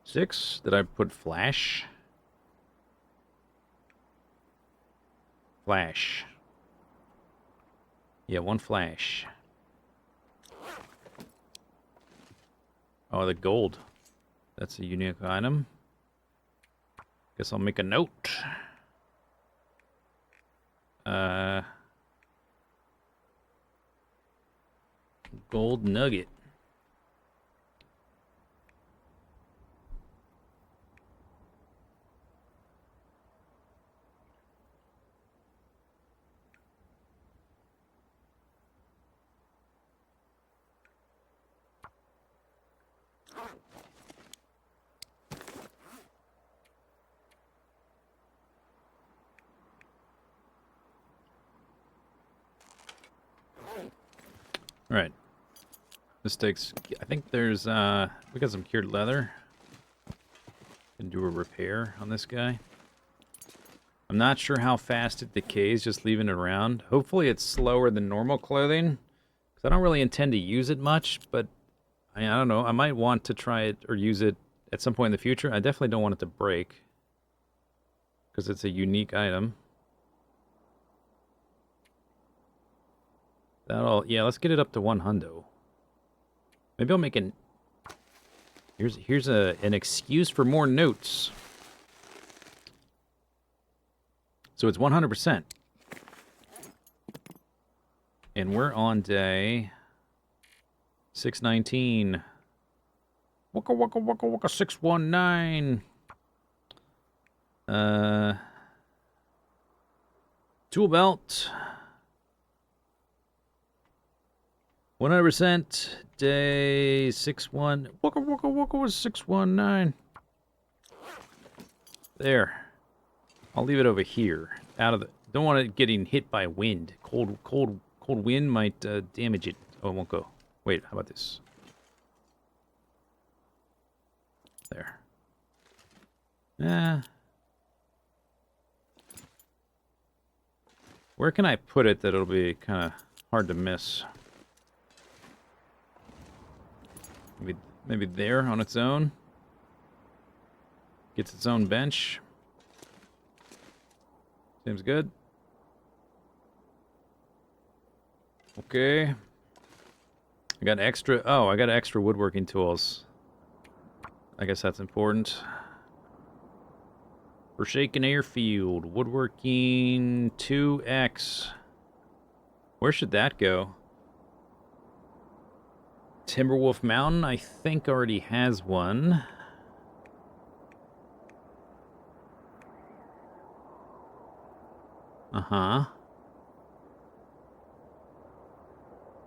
Speaker 1: 6. Did I put flash? Flash. Yeah, 1 flash. Oh, the gold. That's a unique item. Guess I'll make a note. Gold nugget. All right. This takes, I think there's, we got some cured leather. Can do a repair on this guy. I'm not sure how fast it decays, just leaving it around. Hopefully it's slower than normal clothing, because I don't really intend to use it much, but I don't know. I might want to try it or use it at some point in the future. I definitely don't want it to break, because it's a unique item. Yeah, let's get it up to 1 hundo. Maybe I'll make an... Here's an excuse for more notes. So it's 100%. And we're on day 619. Waka waka waka waka 619. Tool belt. 100% day 6-1. Waka was 619. There. I'll leave it over here. Out of the. Don't want it getting hit by wind. Cold wind might damage it. Oh, it won't go. Wait, how about this? There. Where can I put it that it'll be kind of hard to miss? Maybe there on its own. Gets its own bench. Seems good. Okay. I got extra. Oh, I got extra woodworking tools. I guess that's important. Forsaken Airfield. Woodworking 2X. Where should that go? Timberwolf Mountain, I think, already has one. Uh-huh.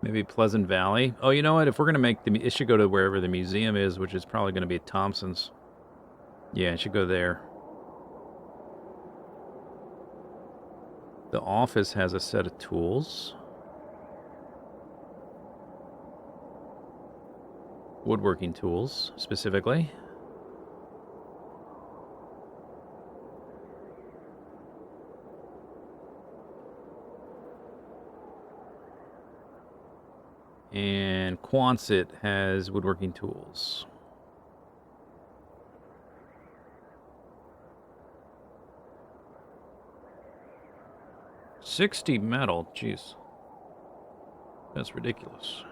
Speaker 1: Maybe Pleasant Valley. Oh, you know what? If we're going to make it should go to wherever the museum is, which is probably going to be at Thompson's. Yeah, it should go there. The office has a set of tools. Woodworking tools, specifically. And Quonset has woodworking tools. $60 metal, jeez. That's ridiculous.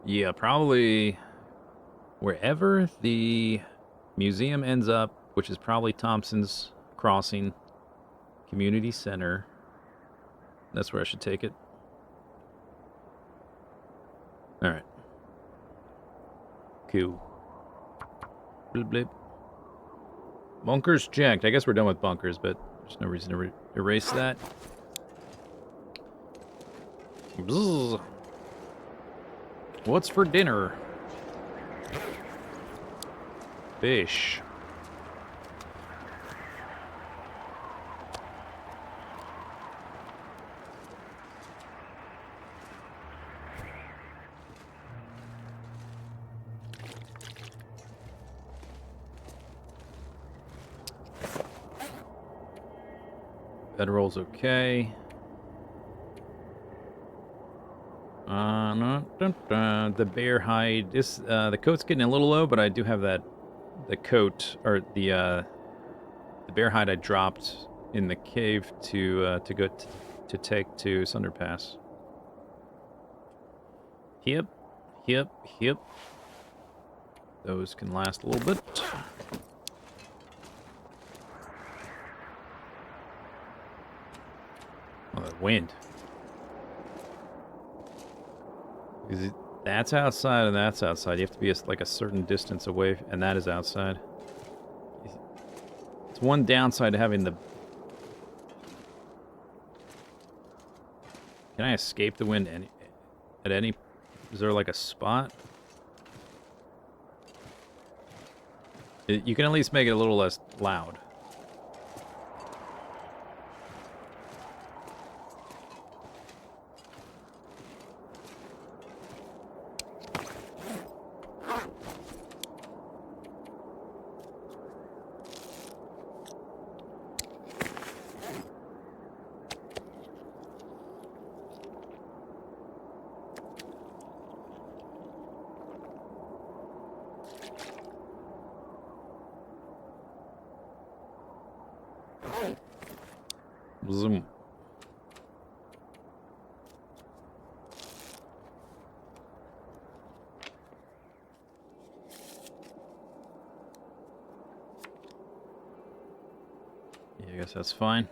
Speaker 1: Yeah, probably wherever the museum ends up, which is probably Thompson's Crossing Community Center. That's where I should take it. All right. Cool. Blip, blip. Bunkers checked. I guess we're done with bunkers, but there's no reason to erase that. Bzzz. What's for dinner? Fish. Bedroll's okay. The bear hide. The coat's getting a little low, but I do have the coat or the bear hide I dropped in the cave to take to Sunderpass. Yep. Those can last a little bit. Oh, the wind. That's outside and that's outside. You have to be like a certain distance away, and that is outside. It's one downside to having the... Can I escape the wind at any... Is there like a spot? You can at least make it a little less loud. Zoom. Yeah, I guess that's fine.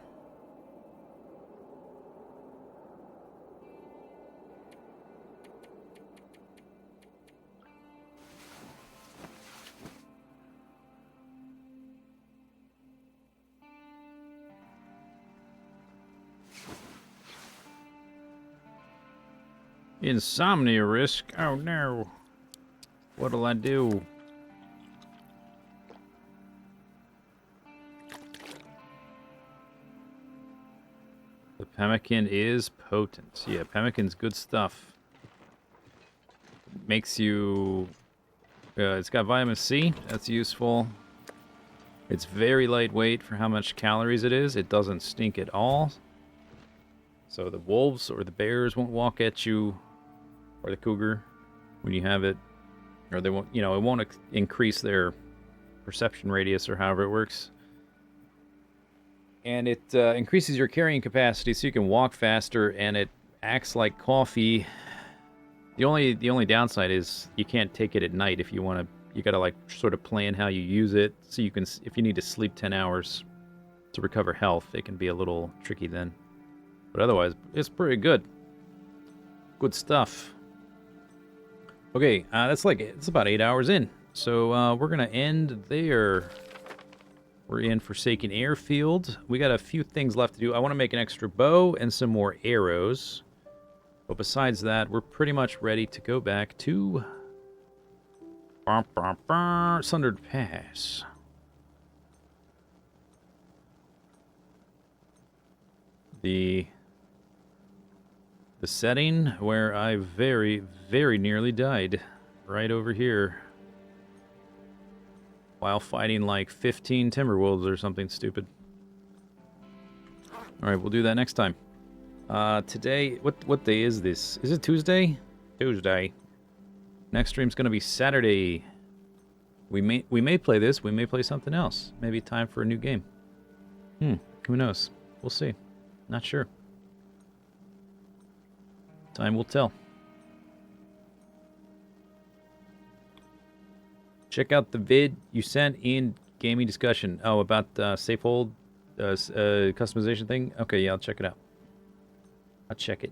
Speaker 1: Insomnia risk? Oh no. What'll I do? The pemmican is potent. Yeah, pemmican's good stuff. Makes you... it's got vitamin C. That's useful. It's very lightweight for how much calories it is. It doesn't stink at all. So the wolves or the bears won't walk at you, or the cougar, when you have it. Or they won't, it won't increase their perception radius or however it works. And it increases your carrying capacity so you can walk faster, and it acts like coffee. The only downside is you can't take it at night if you want to. You got to like sort of plan how you use it, so you can, if you need to sleep 10 hours to recover health, it can be a little tricky then. But otherwise, it's pretty good. Good stuff. Okay, it's about 8 hours in, so we're gonna end there. We're in Forsaken Airfield. We got a few things left to do. I want to make an extra bow and some more arrows. But besides that, we're pretty much ready to go back to Sundered Pass. The setting where I very, very nearly died. Right over here. While fighting like 15 Timberwolves or something stupid. Alright, we'll do that next time. Today, what day is this? Is it Tuesday? Tuesday. Next stream's gonna be Saturday. We may play this, we may play something else. Maybe time for a new game. Who knows? We'll see. Not sure. Time will tell. Check out the vid you sent in gaming discussion. Oh, about safe hold customization thing? Okay, yeah, I'll check it out. I'll check it.